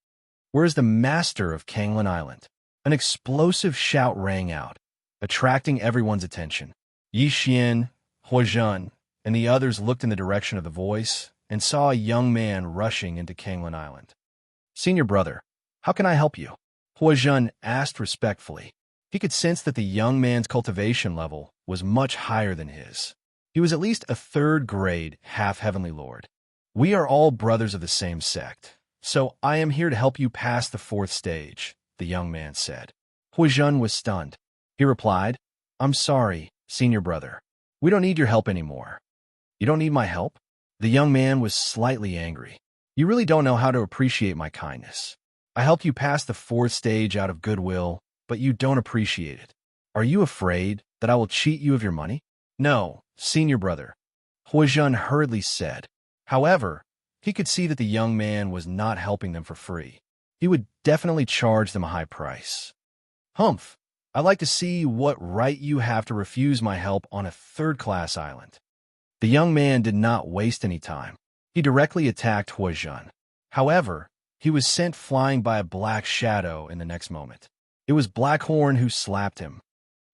where is the master of Kanglan Island? An explosive shout rang out, attracting everyone's attention. Yi Xian, Huazhen, and the others looked in the direction of the voice and saw a young man rushing into Kanglan Island. "Senior brother, how can I help you?" Huazhen asked respectfully. He could sense that the young man's cultivation level was much higher than his. He was at least a third-grade half-heavenly lord. "We are all brothers of the same sect, so I am here to help you pass the fourth stage," the young man said. Huazhen was stunned. He replied, "I'm sorry, senior brother. We don't need your help anymore." "You don't need my help?" The young man was slightly angry. "You really don't know how to appreciate my kindness. I helped you pass the fourth stage out of goodwill, but you don't appreciate it. Are you afraid that I will cheat you of your money?" "No, senior brother," Huazhen hurriedly said. However, he could see that the young man was not helping them for free. He would definitely charge them a high price. "Humph, I'd like to see what right you have to refuse my help on a third-class island." The young man did not waste any time. He directly attacked Huazhen. However, he was sent flying by a black shadow in the next moment. It was Blackhorn who slapped him.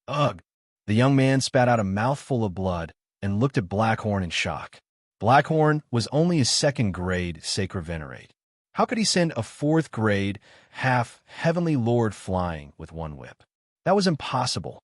"Ugh!" The young man spat out a mouthful of blood and looked at Blackhorn in shock. Blackhorn was only a second-grade Sacred Venerate. How could he send a fourth-grade, half-heavenly lord flying with one whip? That was impossible.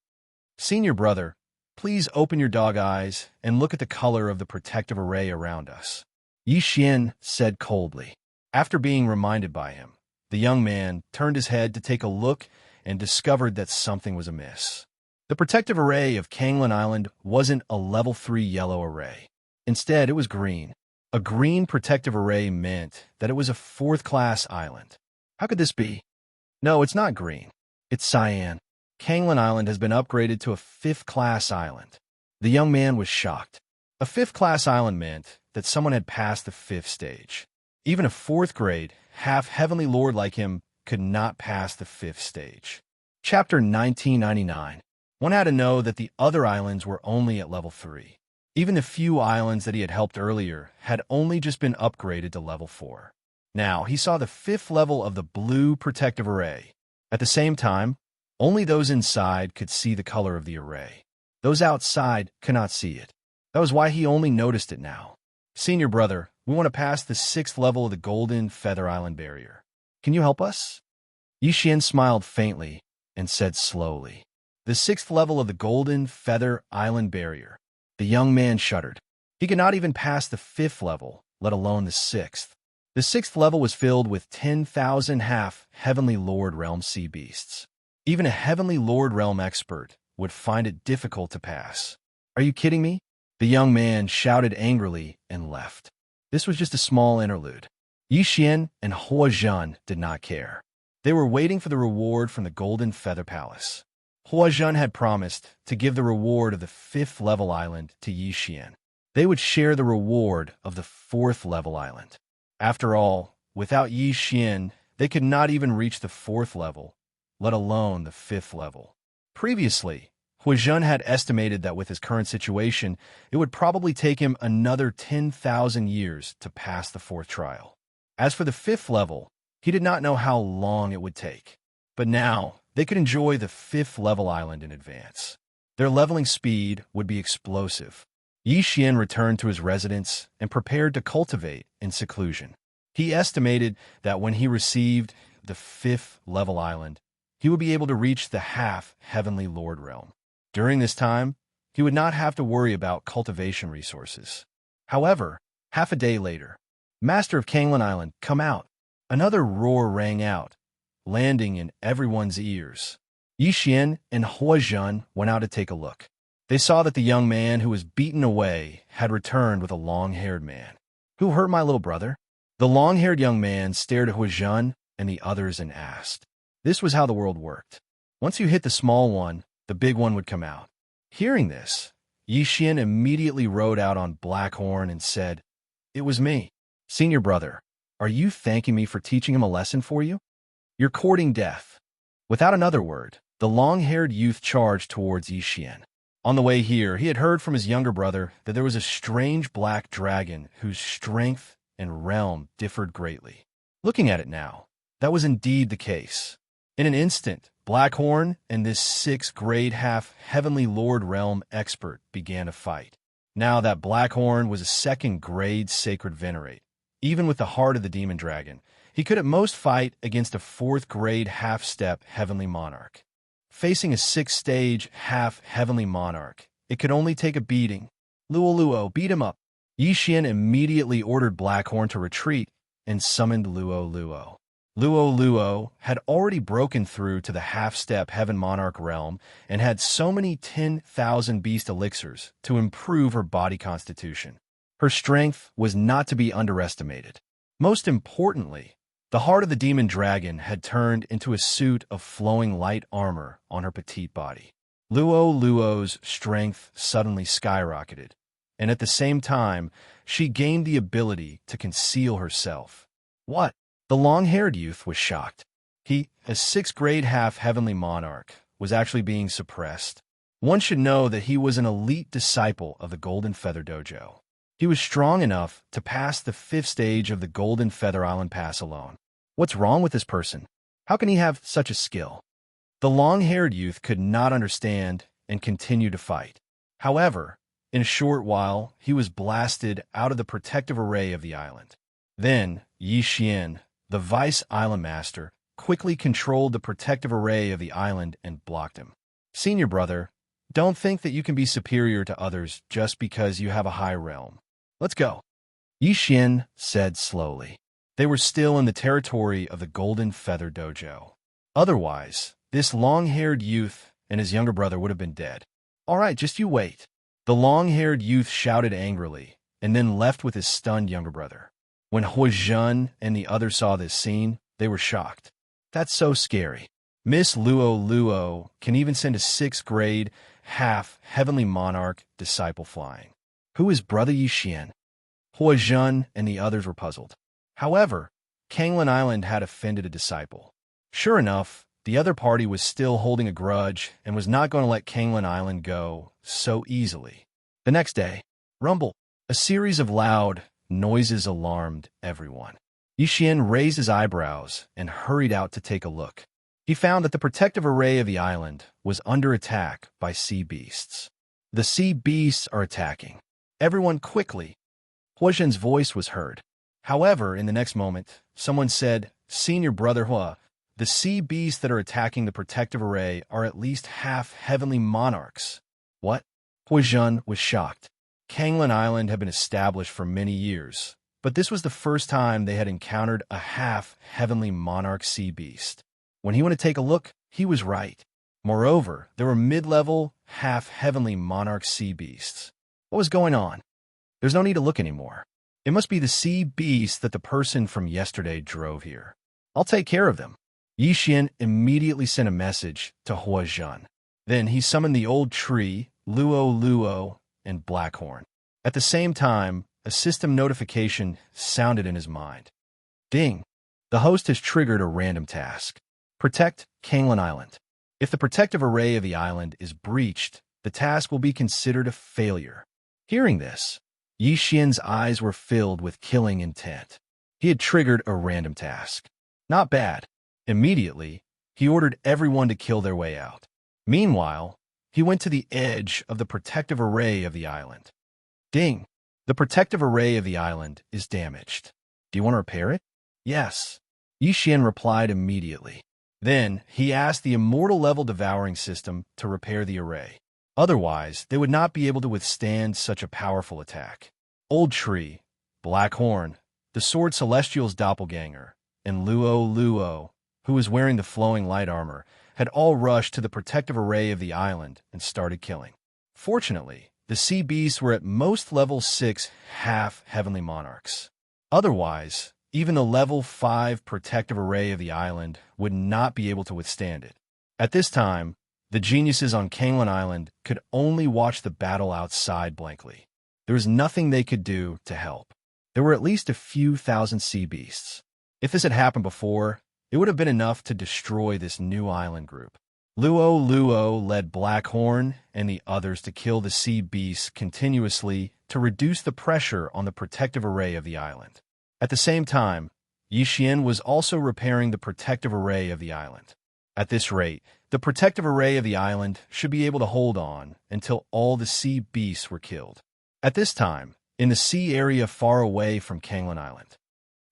"Senior brother, please open your dog eyes and look at the color of the protective array around us," Yi Xian said coldly. After being reminded by him, the young man turned his head to take a look and discovered that something was amiss. The protective array of Kanglan Island wasn't a level 3 yellow array. Instead, it was green. A green protective array meant that it was a fourth-class island. How could this be? No, it's not green. It's cyan. Kanglan Island has been upgraded to a fifth-class island. The young man was shocked. A fifth-class island meant that someone had passed the fifth stage. Even a fourth-grade, half-heavenly lord like him could not pass the fifth stage. Chapter 1999. One had to know that the other islands were only at level 3. Even the few islands that he had helped earlier had only just been upgraded to level 4. Now, he saw the 5th level of the blue protective array. At the same time, only those inside could see the color of the array. Those outside could not see it. That was why he only noticed it now. "Senior brother, we want to pass the 6th level of the Golden Feather Island barrier. Can you help us?" Yi Xian smiled faintly and said slowly, "The 6th level of the Golden Feather Island barrier." The young man shuddered. He could not even pass the 5th level, let alone the 6th. The 6th level was filled with 10,000 half-heavenly Lord Realm sea beasts. Even a Heavenly Lord Realm expert would find it difficult to pass. "Are you kidding me?" The young man shouted angrily and left. This was just a small interlude. Yi Xian and Huazhen did not care. They were waiting for the reward from the Golden Feather Palace. Huazhen had promised to give the reward of the 5th level island to Yi Xian. They would share the reward of the 4th level island. After all, without Yi Xian, they could not even reach the 4th level, let alone the 5th level. Previously, Huazhen had estimated that with his current situation, it would probably take him another 10,000 years to pass the 4th trial. As for the 5th level, he did not know how long it would take. But now, they could enjoy the 5th level island in advance. Their leveling speed would be explosive. Yi Xian returned to his residence and prepared to cultivate in seclusion. He estimated that when he received the 5th level island, he would be able to reach the half-heavenly Lord realm. During this time, he would not have to worry about cultivation resources. However, half a day later, Master of Kanglan Island, come out. Another roar rang out, landing in everyone's ears. Yi Xian and Hua Zhen went out to take a look. They saw that the young man who was beaten away had returned with a long-haired man. Who hurt my little brother? The long-haired young man stared at Hua Zhen and the others and asked. This was how the world worked. Once you hit the small one, the big one would come out. Hearing this, Yi Xian immediately rode out on Blackhorn and said, It was me. Senior brother, are you thanking me for teaching him a lesson for you? You're courting death. Without another word, the long-haired youth charged towards Yi Xian. On the way here, he had heard from his younger brother that there was a strange black dragon whose strength and realm differed greatly. Looking at it now, that was indeed the case. In an instant, Blackhorn and this sixth-grade half-heavenly Lord realm expert began a fight. Now that Blackhorn was a second-grade sacred venerate, even with the heart of the demon dragon, he could at most fight against a fourth-grade half-step heavenly monarch. Facing a sixth-stage half-heavenly monarch, it could only take a beating. Luo, beat him up. Yi Xian immediately ordered Blackhorn to retreat and summoned Luo. Luo had already broken through to the half-step heaven monarch realm and had so many 10,000 beast elixirs to improve her body constitution. Her strength was not to be underestimated. Most importantly, the heart of the demon dragon had turned into a suit of flowing light armor on her petite body. Luo's strength suddenly skyrocketed, and at the same time, she gained the ability to conceal herself. What? The long-haired youth was shocked. He, a sixth-grade half-heavenly monarch, was actually being suppressed. One should know that he was an elite disciple of the Golden Feather Dojo. He was strong enough to pass the fifth stage of the Golden Feather Island Pass alone. What's wrong with this person? How can he have such a skill? The long-haired youth could not understand and continued to fight. However, in a short while, he was blasted out of the protective array of the island. Then, Yi Xian, the vice island master, quickly controlled the protective array of the island and blocked him. Senior brother, don't think that you can be superior to others just because you have a high realm. Let's go. Yi Xian said slowly. They were still in the territory of the Golden Feather Dojo. Otherwise, this long-haired youth and his younger brother would have been dead. All right, just you wait. The long-haired youth shouted angrily and then left with his stunned younger brother. When Hua Zhen and the others saw this scene, they were shocked. That's so scary. Miss Luo can even send a sixth-grade, half-heavenly monarch disciple flying. Who is Brother Yi Xian? Hua Zhen and the others were puzzled. However, Kanglan Island had offended a disciple. Sure enough, the other party was still holding a grudge and was not going to let Kanglan Island go so easily. The next day, rumble, a series of loud noises alarmed everyone. Yi Xian raised his eyebrows and hurried out to take a look. He found that the protective array of the island was under attack by sea beasts. The sea beasts are attacking. Everyone quickly. Hua Zhen's voice was heard. However, in the next moment, someone said, Senior brother Hua, the sea beasts that are attacking the protective array are at least half-heavenly monarchs. What? Hua Zhen was shocked. Kanglan Island had been established for many years, but this was the first time they had encountered a half-heavenly monarch sea beast. When he went to take a look, he was right. Moreover, there were mid-level, half-heavenly monarch sea beasts. What was going on? There's no need to look anymore. It must be the sea beasts that the person from yesterday drove here. I'll take care of them. Yi Xian immediately sent a message to Hua Zhen. Then he summoned the old tree, Luo, and Blackhorn. At the same time, a system notification sounded in his mind. Ding! The host has triggered a random task. Protect Kanglan Island. If the protective array of the island is breached, the task will be considered a failure. Hearing this, Yi Xian's eyes were filled with killing intent. He had triggered a random task. Not bad. Immediately, he ordered everyone to kill their way out. Meanwhile, he went to the edge of the protective array of the island. Ding! The protective array of the island is damaged. Do you want to repair it? Yes. Yi Xian replied immediately. Then, he asked the immortal level devouring system to repair the array. Otherwise, they would not be able to withstand such a powerful attack. Old Tree, Black Horn, the Sword Celestial's doppelganger, and Luo, who was wearing the flowing light armor, had all rushed to the protective array of the island and started killing. Fortunately, the sea beasts were at most level 6 half-heavenly monarchs. Otherwise, even the level 5 protective array of the island would not be able to withstand it. At this time, the geniuses on Kanglan Island could only watch the battle outside blankly. There was nothing they could do to help. There were at least a few thousand sea beasts. If this had happened before, it would have been enough to destroy this new island group. Luo led Black Horn and the others to kill the sea beasts continuously to reduce the pressure on the protective array of the island. At the same time, Yixian was also repairing the protective array of the island. At this rate, the protective array of the island should be able to hold on until all the sea beasts were killed. At this time, in the sea area far away from Kanglan Island.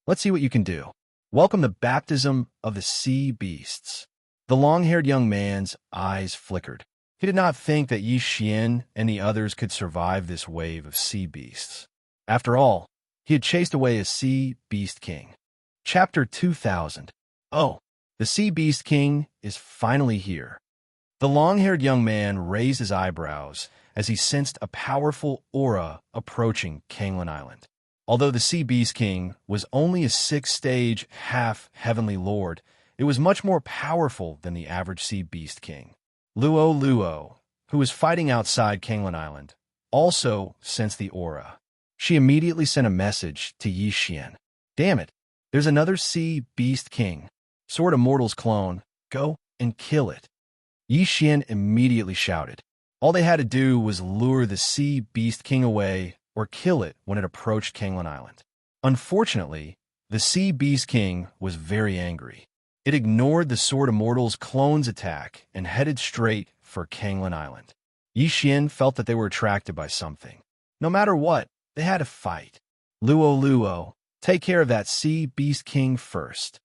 Let's see what you can do. Welcome the baptism of the sea beasts. The long-haired young man's eyes flickered. He did not think that Yi Xian and the others could survive this wave of sea beasts. After all, he had chased away a sea beast king. Chapter 2000. Oh, the sea beast king is finally here. The long-haired young man raised his eyebrows as he sensed a powerful aura approaching Kanglan Island. Although the Sea Beast King was only a 6th-stage half-heavenly lord, it was much more powerful than the average Sea Beast King. Luo, who was fighting outside Kanglan Island, also sensed the aura. She immediately sent a message to Yi Xian. Damn it, there's another Sea Beast King. Sword Immortal's clone, go and kill it. Yi Xian immediately shouted. All they had to do was lure the Sea Beast King away or kill it when it approached Kanglan Island. Unfortunately, the Sea Beast King was very angry. It ignored the Sword Immortal's clone's attack and headed straight for Kanglan Island. Yi Xian felt that they were attracted by something. No matter what, they had to fight. Luo, take care of that Sea Beast King first.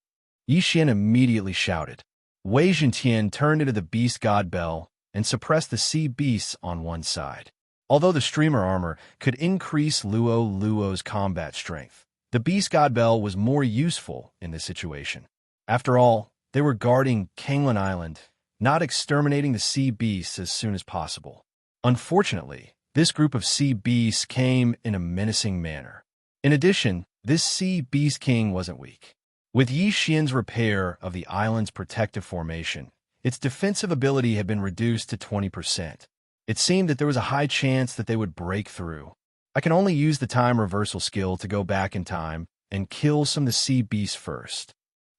Yi Xian immediately shouted. Wei Zhentian turned into the Beast God Bell and suppressed the sea beasts on one side. Although the streamer armor could increase Luo's combat strength, the Beast God Bell was more useful in this situation. After all, they were guarding Kanglan Island, not exterminating the sea beasts as soon as possible. Unfortunately, this group of sea beasts came in a menacing manner. In addition, this Sea Beast King wasn't weak. With Yi Xian's repair of the island's protective formation, its defensive ability had been reduced to 20%. It seemed that there was a high chance that they would break through. I can only use the time reversal skill to go back in time and kill some of the sea beasts first.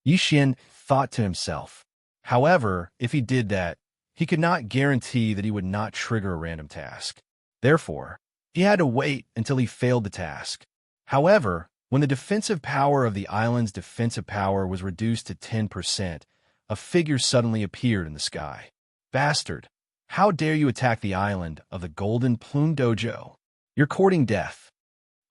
Yi Xian thought to himself. However, if he did that, he could not guarantee that he would not trigger a random task. Therefore, he had to wait until he failed the task. However, when the defensive power of the island's defensive power was reduced to 10%, a figure suddenly appeared in the sky. Bastard! How dare you attack the island of the Golden Plume Dojo? You're courting death.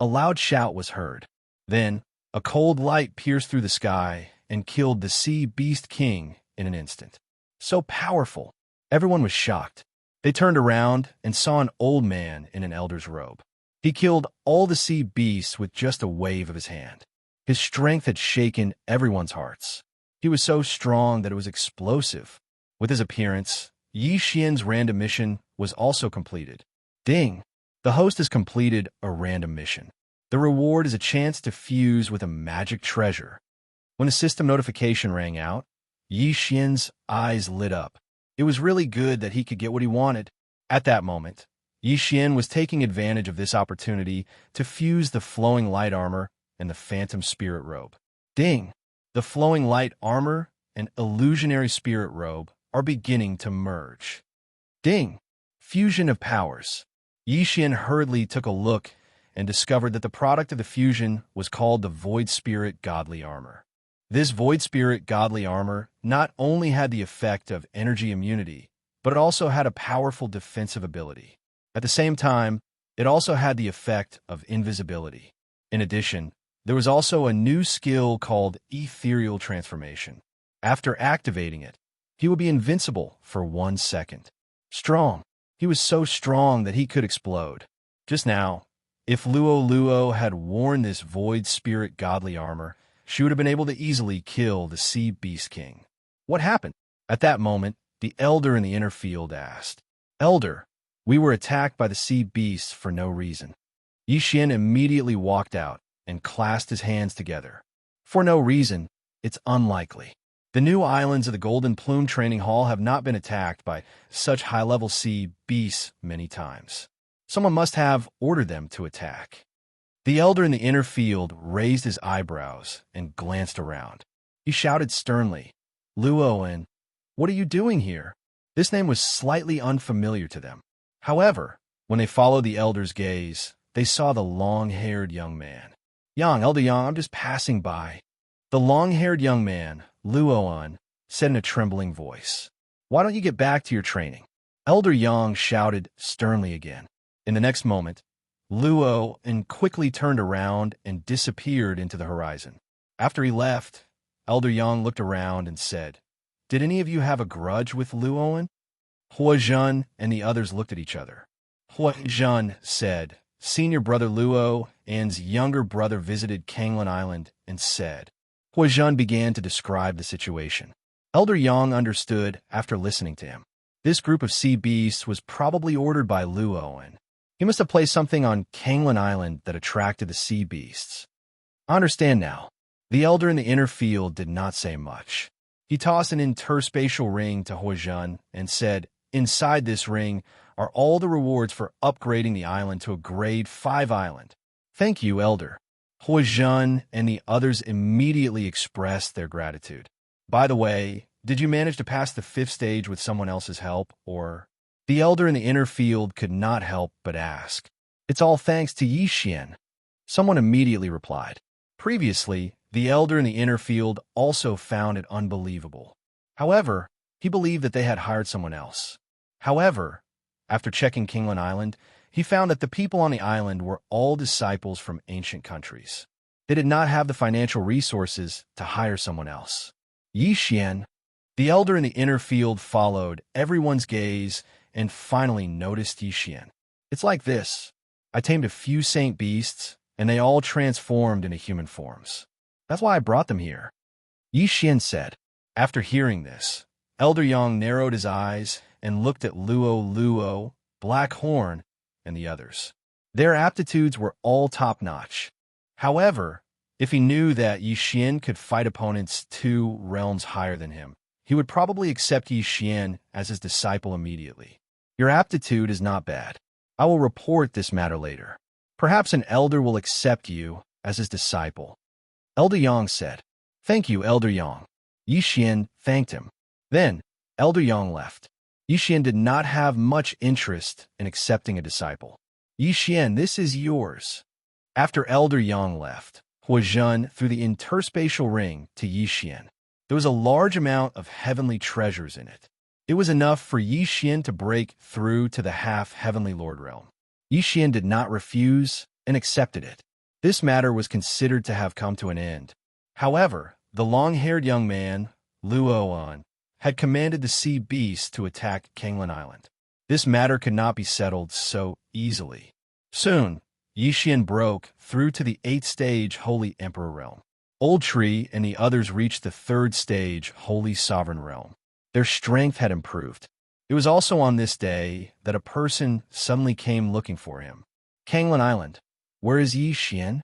A loud shout was heard. Then, a cold light pierced through the sky and killed the Sea Beast King in an instant. So powerful. Everyone was shocked. They turned around and saw an old man in an elder's robe. He killed all the sea beasts with just a wave of his hand. His strength had shaken everyone's hearts. He was so strong that it was explosive. With his appearance, Yi Xian's random mission was also completed. Ding! The host has completed a random mission. The reward is a chance to fuse with a magic treasure. When the system notification rang out, Yi Xian's eyes lit up. It was really good that he could get what he wanted. At that moment, Yi Xian was taking advantage of this opportunity to fuse the flowing light armor and the phantom spirit robe. Ding! The flowing light armor and illusionary spirit robe are beginning to merge. Ding! Fusion of powers. Yi Xian hurriedly took a look and discovered that the product of the fusion was called the Void Spirit Godly Armor. This Void Spirit Godly Armor not only had the effect of energy immunity, but it also had a powerful defensive ability. At the same time, it also had the effect of invisibility. In addition, there was also a new skill called Ethereal Transformation. After activating it, he would be invincible for 1 second. Strong. He was so strong that he could explode. Just now, if Luo had worn this void spirit godly armor, she would have been able to easily kill the Sea Beast King. What happened? At that moment, the elder in the inner field asked, "Elder, we were attacked by the sea beasts for no reason." Yixin immediately walked out and clasped his hands together. For no reason, it's unlikely. The new islands of the Golden Plume Training Hall have not been attacked by such high-level sea beasts many times. Someone must have ordered them to attack. The elder in the inner field raised his eyebrows and glanced around. He shouted sternly, "Luoan, what are you doing here?" This name was slightly unfamiliar to them. However, when they followed the elder's gaze, they saw the long-haired young man. Elder Yang, I'm just passing by." The long-haired young man, Luoan, said in a trembling voice, "Why don't you get back to your training?" Elder Yang shouted sternly again. In the next moment, Luoan quickly turned around and disappeared into the horizon. After he left, Elder Yang looked around and said, "Did any of you have a grudge with Luoan?" Huazhen and the others looked at each other. Huazhen said, "Senior brother Luoan's younger brother visited Kanglan Island and said." Huazhen began to describe the situation. Elder Yang understood after listening to him. This group of sea beasts was probably ordered by Luoan. He must have placed something on Kanglan Island that attracted the sea beasts. I understand now. The elder in the inner field did not say much. He tossed an interspatial ring to Huazhen and said, "Inside this ring are all the rewards for upgrading the island to a grade 5 island." "Thank you, elder." Huazhen and the others immediately expressed their gratitude. "By the way, did you manage to pass the 5th stage with someone else's help, or?" The elder in the inner field could not help but ask. "It's all thanks to Yixin." Someone immediately replied. Previously, the elder in the inner field also found it unbelievable. However, he believed that they had hired someone else. However, after checking Kanglan Island, he found that the people on the island were all disciples from ancient countries. They did not have the financial resources to hire someone else. Yixin, the elder in the inner field, followed everyone's gaze and finally noticed Yixin. "It's like this. I tamed a few saint beasts, and they all transformed into human forms. That's why I brought them here," Yixin said. After hearing this, Elder Yang narrowed his eyes and looked at Luo, Black Horn, and the others. Their aptitudes were all top-notch. However, if he knew that Yixin could fight opponents 2 realms higher than him, he would probably accept Yixin as his disciple immediately. "Your aptitude is not bad. I will report this matter later. Perhaps an elder will accept you as his disciple," Elder Yang said. "Thank you, Elder Yang." Yixin thanked him. Then, Elder Yang left. Yixin did not have much interest in accepting a disciple. "Yixin, this is yours." After Elder Yang left, Huazhen threw the interspatial ring to Yixin. There was a large amount of heavenly treasures in it. It was enough for Yixin to break through to the half-heavenly Lord realm. Yixin did not refuse and accepted it. This matter was considered to have come to an end. However, the long-haired young man, Luoan, had commanded the sea beasts to attack Kanglan Island. This matter could not be settled so easily. Soon, Yixin broke through to the 8th stage Holy Emperor realm. Old Tree and the others reached the 3rd stage Holy Sovereign realm. Their strength had improved. It was also on this day that a person suddenly came looking for him. "Kanglan Island, where is Yixin?"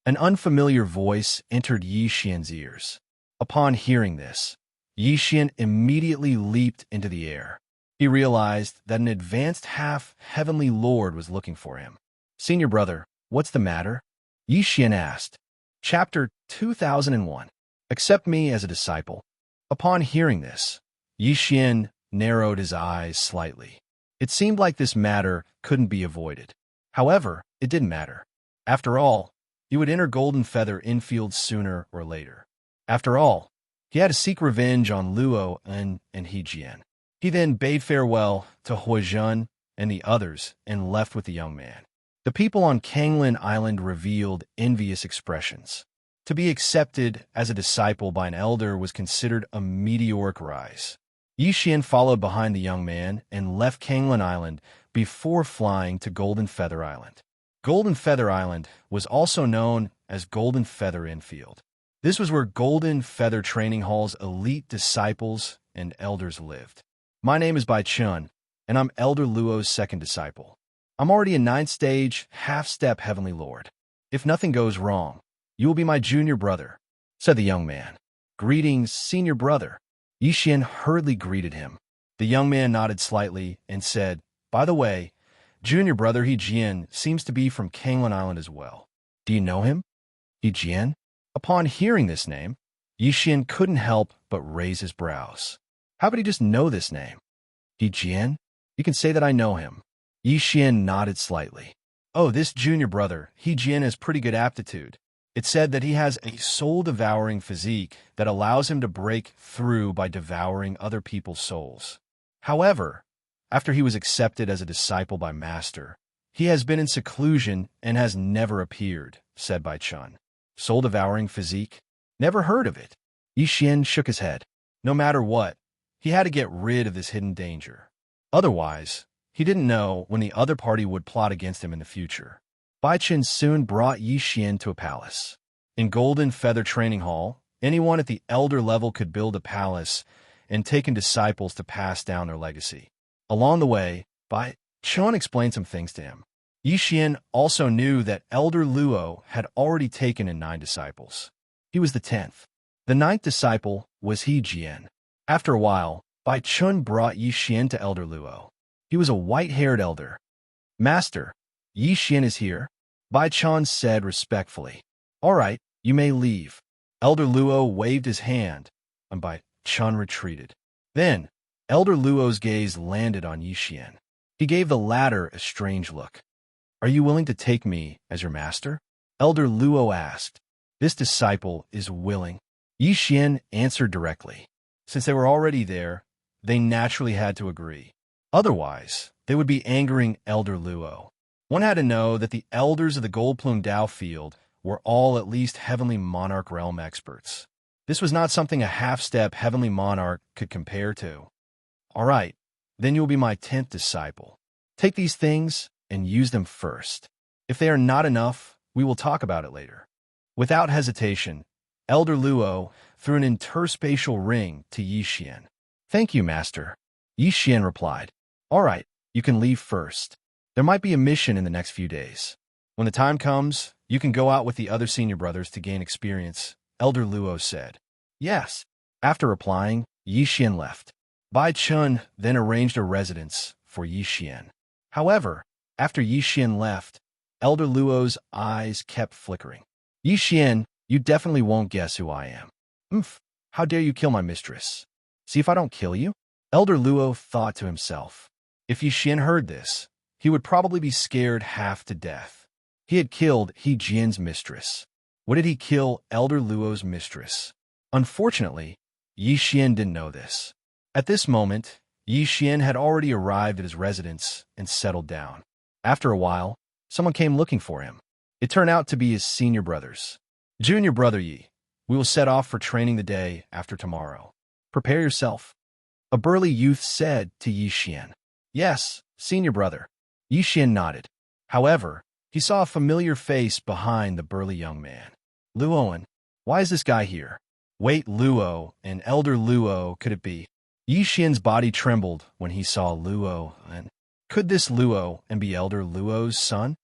An unfamiliar voice entered Yixin's ears. Upon hearing this, Yixin immediately leaped into the air. He realized that an advanced half-heavenly lord was looking for him. "Senior brother, what's the matter?" Yixin asked. Chapter 2001. Accept me as a disciple. Upon hearing this, Yixin narrowed his eyes slightly. It seemed like this matter couldn't be avoided. However, it didn't matter. After all, he would enter Golden Feather Infield sooner or later. After all, he had to seek revenge on Luo and Hejian. He then bade farewell to Huazhen and the others and left with the young man. The people on Kanglan Island revealed envious expressions. To To be accepted as a disciple by an elder was considered a meteoric rise. Yi Xian followed behind the young man and left Kanglan Island before flying to Golden Feather Island. Golden Feather Island was also known as Golden Feather Infield. This was where Golden Feather Training Hall's elite disciples and elders lived. My name is Bai Chun, and I'm Elder Luo's second disciple. I'm already a 9th stage, half-step Heavenly Lord. If nothing goes wrong, you will be my junior brother, said the young man. Greetings, senior brother. Yi Xian hurriedly greeted him. The young man nodded slightly and said, by the way, junior brother He Jian seems to be from Kanglan Island as well. Do you know him? He Jian? Upon hearing this name, Yi Xian couldn't help but raise his brows. How could he just know this name? He Jian? You can say that I know him. Yi Xian nodded slightly. Oh, this junior brother, He Jian, has pretty good aptitude. It's said that he has a soul-devouring physique that allows him to break through by devouring other people's souls. However, after he was accepted as a disciple by Master, he has been in seclusion and has never appeared, said Bai Chun. Soul-devouring physique? Never heard of it. Yi Xian shook his head. No matter what, he had to get rid of this hidden danger. Otherwise, he didn't know when the other party would plot against him in the future. Bai Chun soon brought Yi Xian to a palace. In Golden Feather Training Hall, anyone at the elder level could build a palace and take in disciples to pass down their legacy. Along the way, Bai Chun explained some things to him. Yi Xian also knew that Elder Luo had already taken in 9 disciples. He was the 10th. The 9th disciple was He Jian. After a while, Bai Chun brought Yi Xian to Elder Luo. He was a white-haired elder. Master, Yi Xian is here, Bai Chun said respectfully. All right, you may leave. Elder Luo waved his hand, and Bai Chun retreated. Then, Elder Luo's gaze landed on Yi Xian. He gave the latter a strange look. Are you willing to take me as your master? Elder Luo asked. This disciple is willing. Yi Xian answered directly. Since they were already there, they naturally had to agree. Otherwise, they would be angering Elder Luo. One had to know that the elders of the Gold Plume Dao field were all at least Heavenly Monarch realm experts. This was not something a half-step Heavenly Monarch could compare to. All right, then you will be my 10th disciple. Take these things and use them first. If they are not enough, we will talk about it later. Without hesitation, Elder Luo threw an interspatial ring to Yi Xian. Thank you, Master. Yi Xian replied. All right, you can leave first. There might be a mission in the next few days. When the time comes, you can go out with the other senior brothers to gain experience, Elder Luo said. Yes. After replying, Yi Xian left. Bai Chun then arranged a residence for Yi Xian. However, after Yi Xian left, Elder Luo's eyes kept flickering. Yi Xian, you definitely won't guess who I am. How dare you kill my mistress? See if I don't kill you? Elder Luo thought to himself. If Yi Xian heard this, he would probably be scared half to death. He had killed He Jian's mistress. What did he kill Elder Luo's mistress? Unfortunately, Yi Xian didn't know this. At this moment, Yi Xian had already arrived at his residence and settled down. After a while, someone came looking for him. It turned out to be his senior brothers. Junior brother Yi, we will set off for training the day after tomorrow. Prepare yourself. A burly youth said to Yi Xian. Yes, senior brother. Yi Xian nodded. However, he saw a familiar face behind the burly young man. Luoan, why is this guy here? Wait, Luo and Elder Luo, could it be? Yi Xian's body trembled when he saw Luo, and could this Luo and be Elder Luo's son?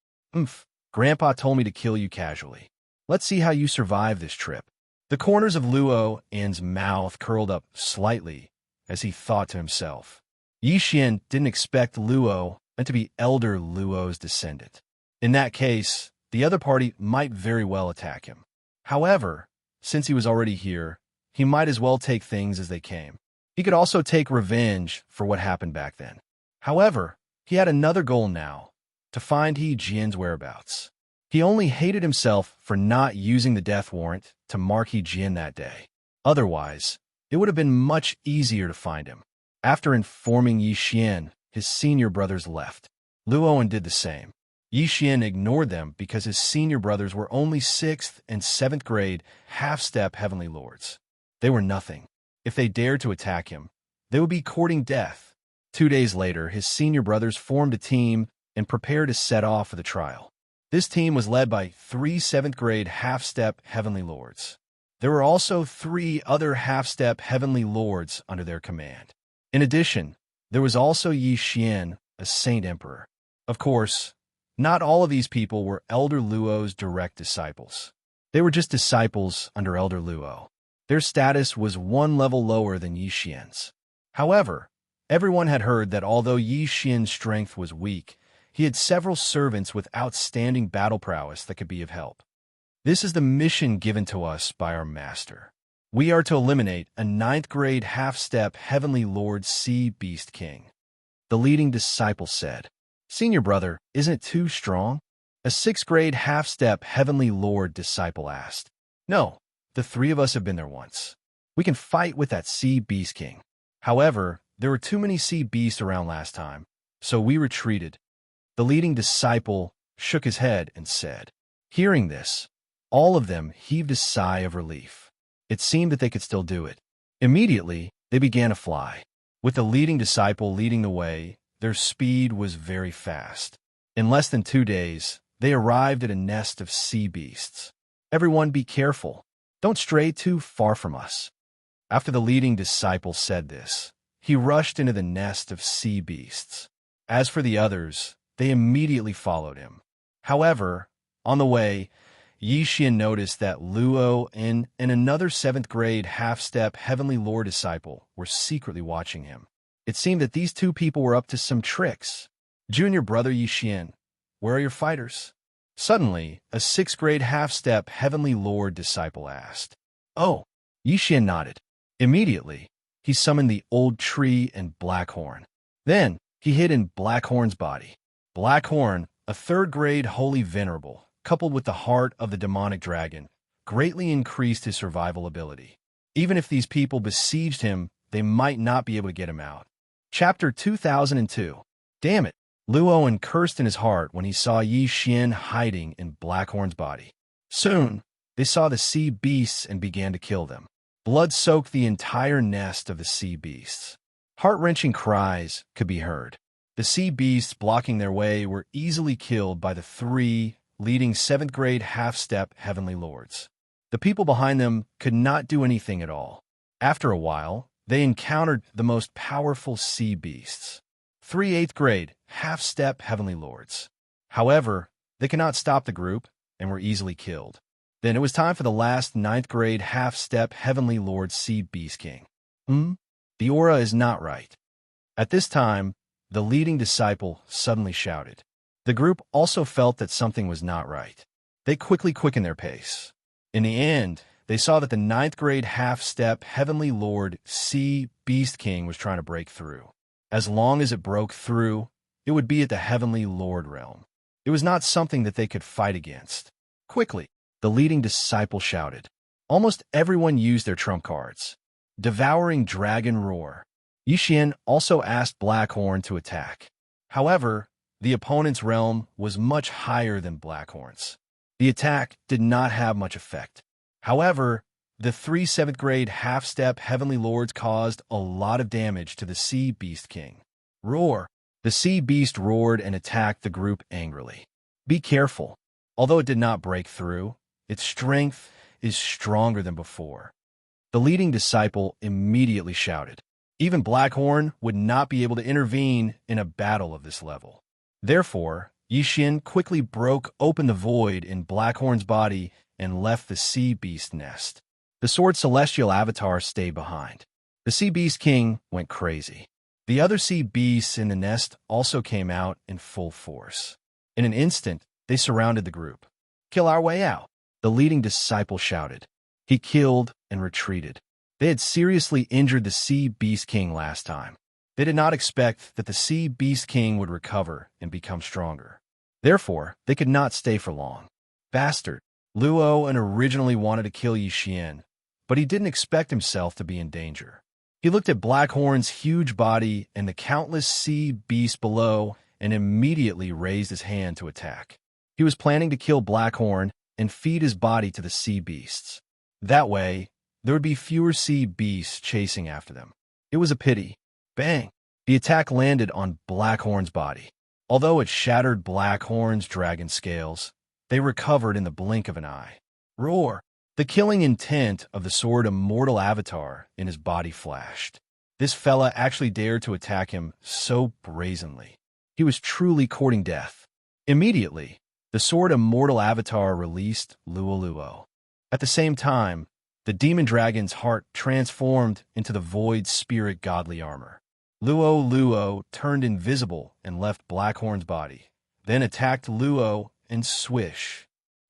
Grandpa told me to kill you casually. Let's see how you survive this trip. The corners of Luo An's mouth curled up slightly as he thought to himself. Yi Xian didn't expect Luo to be Elder Luo's descendant. In that case, the other party might very well attack him. However, since he was already here, he might as well take things as they came. He could also take revenge for what happened back then. However, he had another goal now, to find He Jian's whereabouts. He only hated himself for not using the death warrant to mark He Jian that day. Otherwise, it would have been much easier to find him. After informing Yi Xian, his senior brothers left. Luoan did the same. Yi Xian ignored them because his senior brothers were only 6th and 7th grade half-step heavenly lords. They were nothing. If they dared to attack him, they would be courting death. 2 days later, his senior brothers formed a team and prepared to set off for the trial. This team was led by 3 7th grade half-step heavenly lords. There were also 3 other half-step heavenly lords under their command. In addition, there was also Yi Xian, a saint emperor. Of course, not all of these people were Elder Luo's direct disciples. They were just disciples under Elder Luo. Their status was 1 level lower than Yi Xian's. However, everyone had heard that although Yi Xian's strength was weak, he had several servants with outstanding battle prowess that could be of help. This is the mission given to us by our master. We are to eliminate a 9th grade half-step heavenly lord Sea Beast King. The leading disciple said, "Senior brother, isn't it too strong?" A 6th grade half-step heavenly lord disciple asked. "No, the 3 of us have been there once. We can fight with that Sea Beast King. However, there were too many sea beasts around last time, so we retreated." The leading disciple shook his head and said. Hearing this, all of them heaved a sigh of relief. It seemed that they could still do it. Immediately, they began to fly. With the leading disciple leading the way, their speed was very fast. In less than 2 days, they arrived at a nest of sea beasts. "Everyone be careful. Don't stray too far from us." After the leading disciple said this, he rushed into the nest of sea beasts. As for the others, they immediately followed him. However, on the way, Yi Xian noticed that Luo and another 7th grade half-step heavenly lord disciple were secretly watching him. It seemed that these 2 people were up to some tricks. "Junior brother Yi Xian, where are your fighters?" Suddenly, a 6th grade half-step heavenly lord disciple asked. "Oh," Yi Xian nodded. Immediately, he summoned the old tree and Blackhorn. Then, he hid in Blackhorn's body. Blackhorn, a 3rd grade holy venerable, coupled with the heart of the demonic dragon, greatly increased his survival ability. Even if these people besieged him, they might not be able to get him out. Chapter 2002. Damn it! Luo cursed in his heart when he saw Yi Xian hiding in Blackhorn's body. Soon, they saw the sea beasts and began to kill them. Blood soaked the entire nest of the sea beasts. Heart-wrenching cries could be heard. The sea beasts blocking their way were easily killed by the 3 leading 7th grade half-step heavenly lords. The people behind them could not do anything at all. After a while, they encountered the most powerful sea beasts, 3 8th grade half-step heavenly lords. However, they could not stop the group and were easily killed. Then it was time for the last 9th grade half-step heavenly lord Sea Beast King. The aura is not right. At this time, the leading disciple suddenly shouted. The group also felt that something was not right. They quickly quickened their pace. In the end, they saw that the 9th grade half-step heavenly lord Sea Beast King was trying to break through. As long as it broke through, it would be at the heavenly lord realm. It was not something that they could fight against. Quickly, the leading disciple shouted. Almost everyone used their trump cards. Devouring Dragon Roar. Yi Xian also asked Blackhorn to attack. However, the opponent's realm was much higher than Blackhorn's. The attack did not have much effect. However, the 3 7th grade half-step heavenly lords caused a lot of damage to the Sea Beast King. Roar! The sea beast roared and attacked the group angrily. Be careful. Although it did not break through, its strength is stronger than before. The leading disciple immediately shouted. Even Blackhorn would not be able to intervene in a battle of this level. Therefore, Yi Xian quickly broke open the void in Blackhorn's body and left the sea beast nest. The sword celestial avatar stayed behind. The Sea Beast King went crazy. The other sea beasts in the nest also came out in full force. In an instant, they surrounded the group. Kill our way out, the leading disciple shouted. He killed and retreated. They had seriously injured the Sea Beast King last time. They did not expect that the Sea Beast King would recover and become stronger. Therefore, they could not stay for long. Bastard! Luo originally wanted to kill Yi Xian, but he didn't expect himself to be in danger. He looked at Blackhorn's huge body and the countless sea beasts below and immediately raised his hand to attack. He was planning to kill Blackhorn and feed his body to the sea beasts. That way, there would be fewer sea beasts chasing after them. It was a pity. Bang! The attack landed on Blackhorn's body. Although it shattered Blackhorn's dragon scales, they recovered in the blink of an eye. Roar! The killing intent of the sword immortal avatar in his body flashed. This fella actually dared to attack him so brazenly. He was truly courting death. Immediately, the sword immortal avatar released Luo. At the same time, the demon dragon's heart transformed into the void spirit godly armor. Luo turned invisible and left Blackhorn's body, then attacked Luo and swish.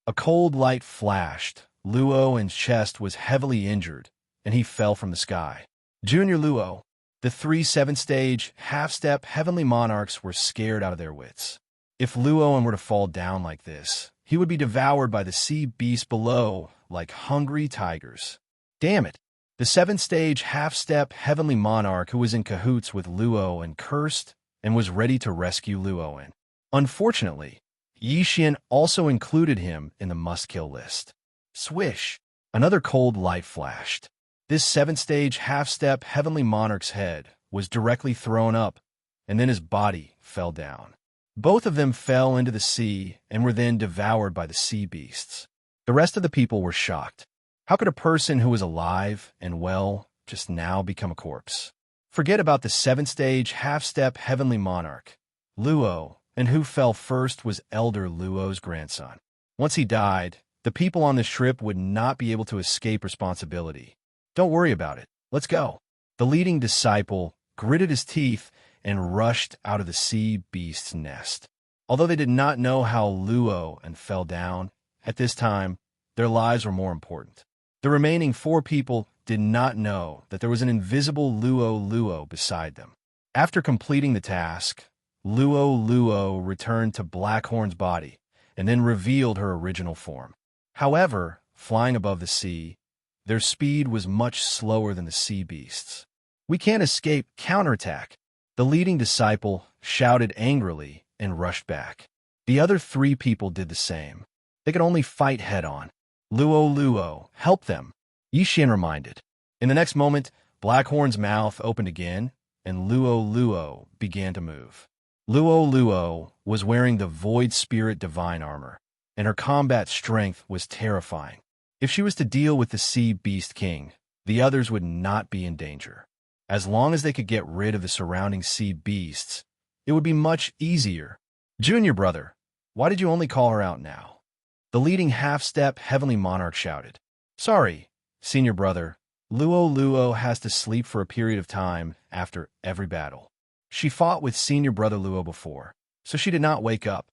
A cold light flashed. Luo's chest was heavily injured, and he fell from the sky. Junior Luo, the 3 7th-stage half-step heavenly monarchs were scared out of their wits. If Luo were to fall down like this, he would be devoured by the sea beasts below like hungry tigers. Damn it! The 7th-stage half-step heavenly monarch who was in cahoots with Luo and cursed and was ready to rescue Luo. Unfortunately, Yi Xian also included him in the must-kill list. Swish! Another cold light flashed. This 7th-stage half-step heavenly monarch's head was directly thrown up, and then his body fell down. Both of them fell into the sea and were then devoured by the sea beasts. The rest of the people were shocked. How could a person who was alive and well just now become a corpse? Forget about the 7th-stage half-step heavenly monarch, Luo, and who fell first was Elder Luo's grandson. Once he died, the people on this trip would not be able to escape responsibility. Don't worry about it. Let's go. The leading disciple gritted his teeth and rushed out of the sea beast's nest. Although they did not know how Luo fell down, at this time, their lives were more important. The remaining 4 people did not know that there was an invisible Luo beside them. After completing the task, Luo returned to Blackhorn's body and then revealed her original form. However, flying above the sea, their speed was much slower than the sea beasts. We can't escape counterattack. The leading disciple shouted angrily and rushed back. The other 3 people did the same. They could only fight head-on. Luo, help them, Yi Xian reminded. In the next moment, Blackhorn's mouth opened again, and Luo began to move. Luo was wearing the Void Spirit Divine armor, and her combat strength was terrifying. If she was to deal with the Sea Beast King, the others would not be in danger. As long as they could get rid of the surrounding sea beasts, it would be much easier. Junior brother, why did you only call her out now? The leading half-step heavenly monarch shouted. Sorry, senior brother, Luo has to sleep for a period of time after every battle. She fought with senior brother Luo before, so she did not wake up,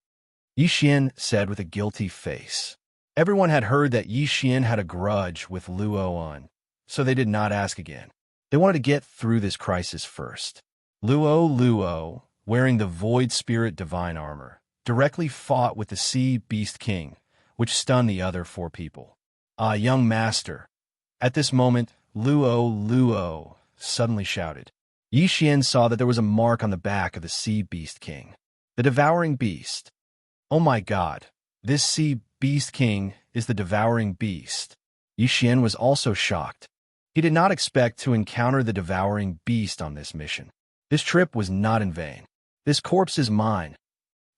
Yi Xian said with a guilty face. Everyone had heard that Yi Xian had a grudge with Luo, so they did not ask again. They wanted to get through this crisis first. Luo, wearing the Void Spirit Divine armor, directly fought with the Sea Beast King, which stunned the other 4 people. Young master. At this moment, Luo suddenly shouted. Yi Xian saw that there was a mark on the back of the Sea Beast King. The Devouring Beast. Oh my god, this Sea Beast King is the Devouring Beast. Yi Xian was also shocked. He did not expect to encounter the Devouring Beast on this mission. This trip was not in vain. This corpse is mine.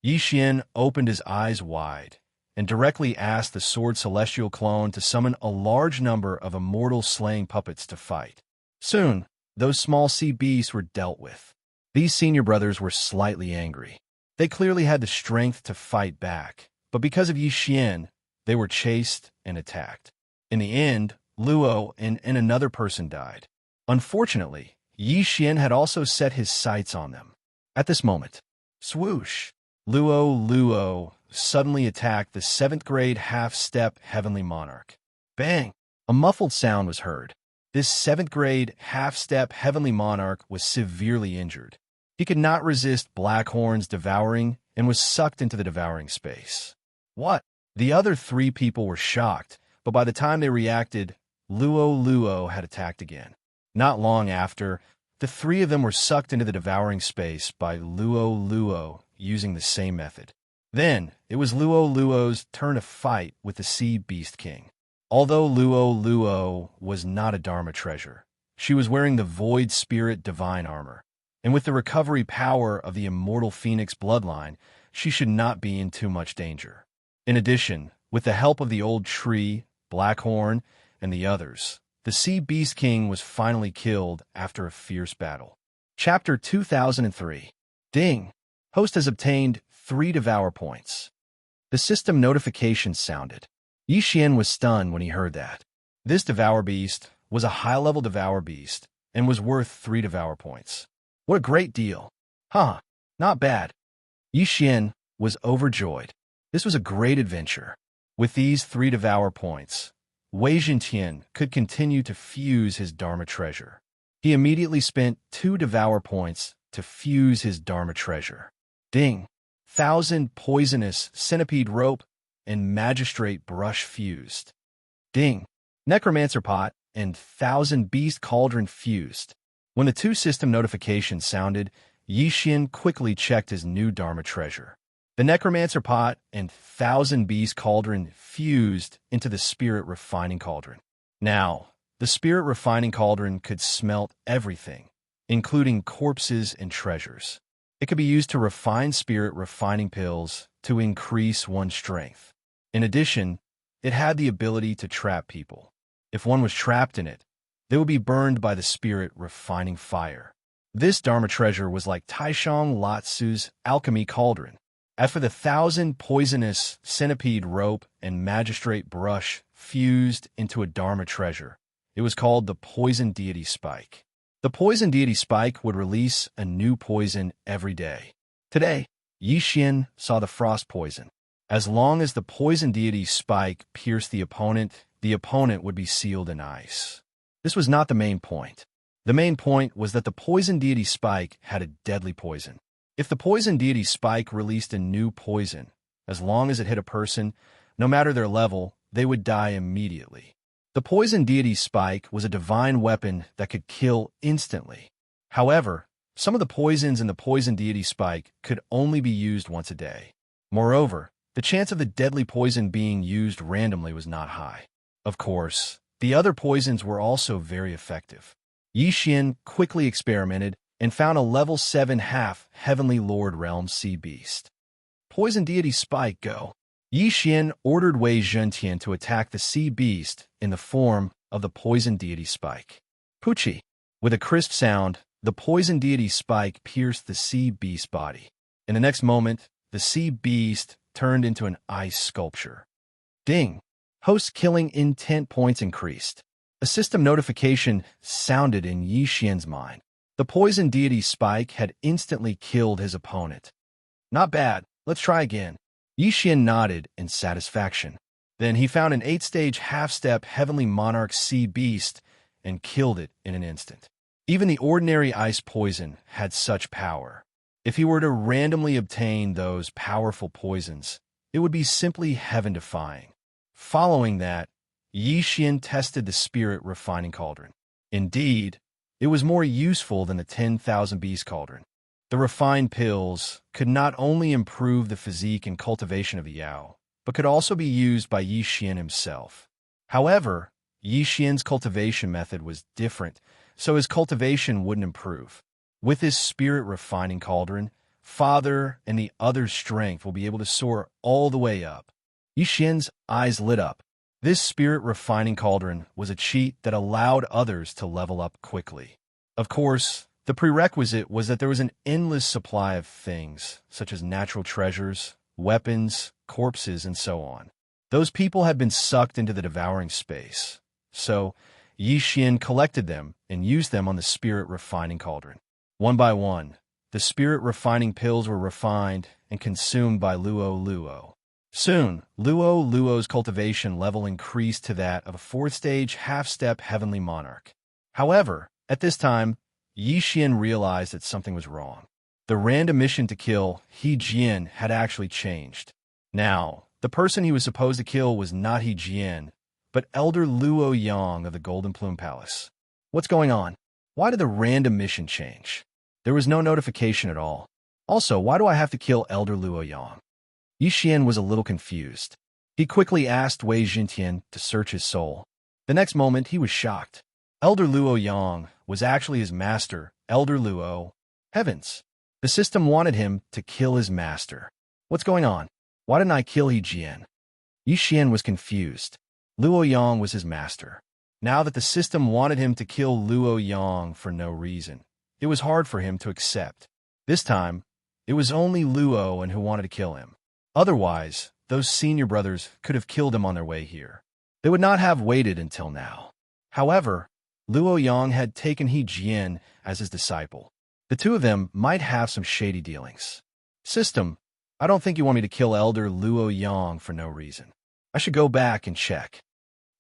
Yi Xian opened his eyes wide and directly asked the Sword Celestial clone to summon a large number of immortal slaying puppets to fight. Soon, those small sea beasts were dealt with. These senior brothers were slightly angry. They clearly had the strength to fight back, but because of Yi Xian, they were chased and attacked. In the end, Luo and another person died. Unfortunately, Yi Xian had also set his sights on them. At this moment, swoosh, Luo suddenly attacked the 7th grade half-step heavenly monarch. Bang! A muffled sound was heard. This 7th grade half-step heavenly monarch was severely injured. He could not resist Blackhorn's devouring and was sucked into the devouring space. What? The other 3 people were shocked, but by the time they reacted, Luo had attacked again. Not long after, the 3 of them were sucked into the devouring space by Luo, using the same method. Then, it was Luo Luo's turn to fight with the Sea Beast King. Although Luo Luo was not a Dharma treasure, she was wearing the Void Spirit Divine Armor, and with the recovery power of the immortal Phoenix bloodline, she should not be in too much danger. In addition, with the help of the old tree, Blackhorn, and the others, the Sea Beast King was finally killed after a fierce battle. Chapter 2003. Ding! Host has obtained 3 Devour points. The system notification sounded. Yi Xian was stunned when he heard that. This Devour Beast was a high-level Devour Beast and was worth 3 Devour points. What a great deal. Huh, not bad. Yi Xian was overjoyed. This was a great adventure. With these 3 Devour points, Wei Zhentian could continue to fuse his Dharma treasure. He immediately spent 2 Devour points to fuse his Dharma treasure. Ding! 1,000 poisonous centipede rope and magistrate brush fused. Ding! Necromancer pot and 1,000 beast cauldron fused. When the 2 system notifications sounded, Yi Xian quickly checked his new Dharma treasure. The Necromancer pot and 1,000 beast cauldron fused into the Spirit Refining Cauldron. Now, the Spirit Refining Cauldron could smelt everything, including corpses and treasures. It could be used to refine spirit refining pills to increase one's strength. In addition, it had the ability to trap people. If one was trapped in it, they would be burned by the spirit refining fire. This Dharma treasure was like Taishang Latsu's alchemy cauldron. As for the 1,000 poisonous centipede rope and magistrate brush fused into a Dharma treasure, it was called the Poison Deity Spike. The Poison Deity Spike would release a new poison every day. Today, Yi Xian saw the frost poison. As long as the Poison Deity Spike pierced the opponent would be sealed in ice. This was not the main point. The main point was that the Poison Deity Spike had a deadly poison. If the Poison Deity Spike released a new poison, as long as it hit a person, no matter their level, they would die immediately. The Poison Deity Spike was a divine weapon that could kill instantly. However, some of the poisons in the Poison Deity Spike could only be used once a day. Moreover, the chance of the deadly poison being used randomly was not high. Of course, the other poisons were also very effective. Yi Xian quickly experimented and found a level 7 half Heavenly Lord Realm Sea Beast. Poison Deity Spike, go! Yi Xian ordered Wei Zhentian to attack the Sea Beast in the form of the Poison Deity Spike. Poochie! With a crisp sound, the Poison Deity Spike pierced the Sea Beast's body. In the next moment, the Sea Beast turned into an ice sculpture. Ding! Host killing intent points increased. A system notification sounded in Yi Xian's mind. The Poison Deity Spike had instantly killed his opponent. Not bad, let's try again. Yi Xian nodded in satisfaction. Then he found an 8-stage half-step Heavenly Monarch Sea Beast and killed it in an instant. Even the ordinary ice poison had such power. If he were to randomly obtain those powerful poisons, it would be simply heaven-defying. Following that, Yi Xian tested the Spirit Refining Cauldron. Indeed, it was more useful than the 10,000 Beast Cauldron. The refined pills could not only improve the physique and cultivation of the Yao, but could also be used by Yi Xian himself. However, Yi Xian's cultivation method was different, so his cultivation wouldn't improve. With his Spirit Refining Cauldron, Father and the other's strength will be able to soar all the way up. Yi Xian's eyes lit up. This Spirit Refining Cauldron was a cheat that allowed others to level up quickly. Of course, the prerequisite was that there was an endless supply of things, such as natural treasures, weapons, corpses, and so on. Those people had been sucked into the devouring space. So, Yi Xian collected them and used them on the Spirit Refining Cauldron. One by one, the Spirit Refining pills were refined and consumed by Luo Luo. Soon, Luo Luo's cultivation level increased to that of a 4th-stage half-step Heavenly Monarch. However, at this time, Yi Xian realized that something was wrong. The random mission to kill He Jian had actually changed. Now, the person he was supposed to kill was not He Jian, but Elder Luo Yang of the Golden Plume Palace. What's going on? Why did the random mission change? There was no notification at all. Also, why do I have to kill Elder Luo Yang? Yi Xian was a little confused. He quickly asked Wei Jintian to search his soul. The next moment, he was shocked. Elder Luo Yang was actually his master, Elder Luo. Heavens! The system wanted him to kill his master. What's going on? Why didn't I kill Yi Jian? Yi Xian was confused. Luo Yang was his master. Now that the system wanted him to kill Luo Yang for no reason, it was hard for him to accept. This time, it was only Luo and who wanted to kill him. Otherwise, those senior brothers could have killed him on their way here. They would not have waited until now. However, Luo Yang had taken He Jian as his disciple. The two of them might have some shady dealings. System, I don't think you want me to kill Elder Luo Yang for no reason. I should go back and check.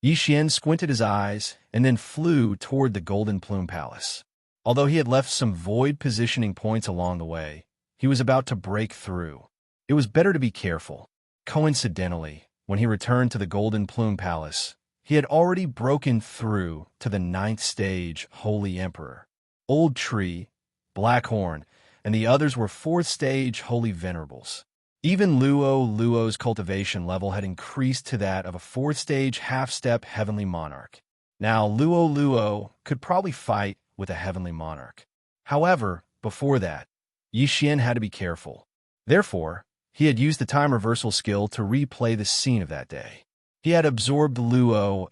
Yi Xian squinted his eyes and then flew toward the Golden Plume Palace. Although he had left some void positioning points along the way, he was about to break through. It was better to be careful. Coincidentally, when he returned to the Golden Plume Palace, he had already broken through to the 9th stage Holy Emperor. Old Tree, Black Horn, and the others were 4th stage Holy Venerables. Even Luo's cultivation level had increased to that of a 4th stage half-step Heavenly Monarch. Now, Luo could probably fight with a Heavenly Monarch. However, before that, Yi Xian had to be careful. Therefore, he had used the time reversal skill to replay the scene of that day. He had absorbed Luo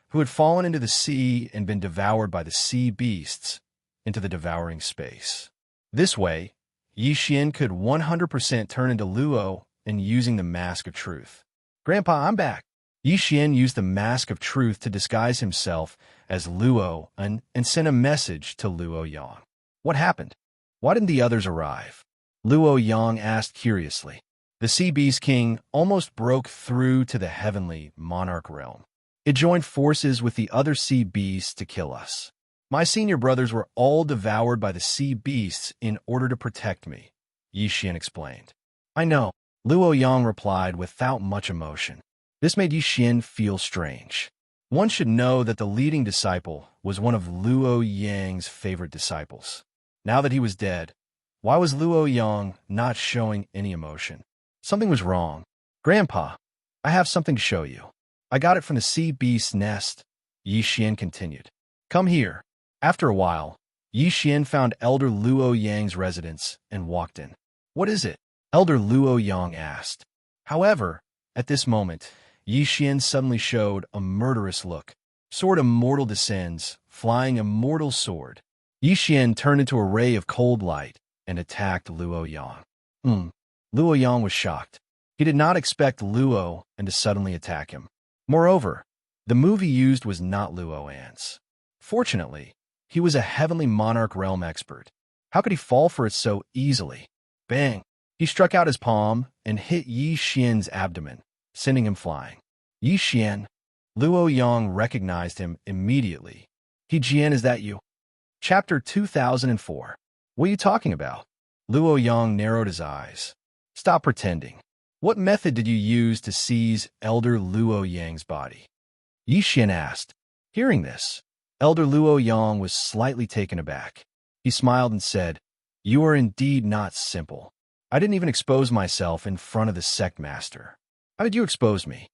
who had fallen into the sea and been devoured by the sea beasts, into the devouring space. This way, Yi Xian could 100% turn into Luo and using the Mask of Truth. Grandpa, I'm back. Yi Xian used the Mask of Truth to disguise himself as Luo and sent a message to Luo Yang. What happened? Why didn't the others arrive? Luo Yang asked curiously. The Sea Beast King almost broke through to the Heavenly Monarch realm. It joined forces with the other sea beasts to kill us. My senior brothers were all devoured by the sea beasts in order to protect me, Yi Xian explained. I know, Luo Yang replied without much emotion. This made Yi Xian feel strange. One should know that the leading disciple was one of Luo Yang's favorite disciples. Now that he was dead, why was Luo Yang not showing any emotion? Something was wrong. Grandpa, I have something to show you. I got it from the sea beast's nest, Yi Xian continued. Come here. After a while, Yi Xian found Elder Luo Yang's residence and walked in. What is it? Elder Luo Yang asked. However, at this moment, Yi Xian suddenly showed a murderous look. Sword Immortal descends, flying immortal sword. Yi Xian turned into a ray of cold light and attacked Luo Yang. Luo Yang was shocked. He did not expect Luo to suddenly attack him. Moreover, the move he used was not Luo Yan's. Fortunately, he was a Heavenly Monarch realm expert. How could he fall for it so easily? Bang! He struck out his palm and hit Yi Xian's abdomen, sending him flying. Yi Xian. Luo Yang recognized him immediately. He Jian, is that you? Chapter 2004. What are you talking about? Luo Yang narrowed his eyes. Stop pretending. What method did you use to seize Elder Luo Yang's body? Yi Xian asked. Hearing this, Elder Luo Yang was slightly taken aback. He smiled and said, You are indeed not simple. I didn't even expose myself in front of the sect master. How did you expose me?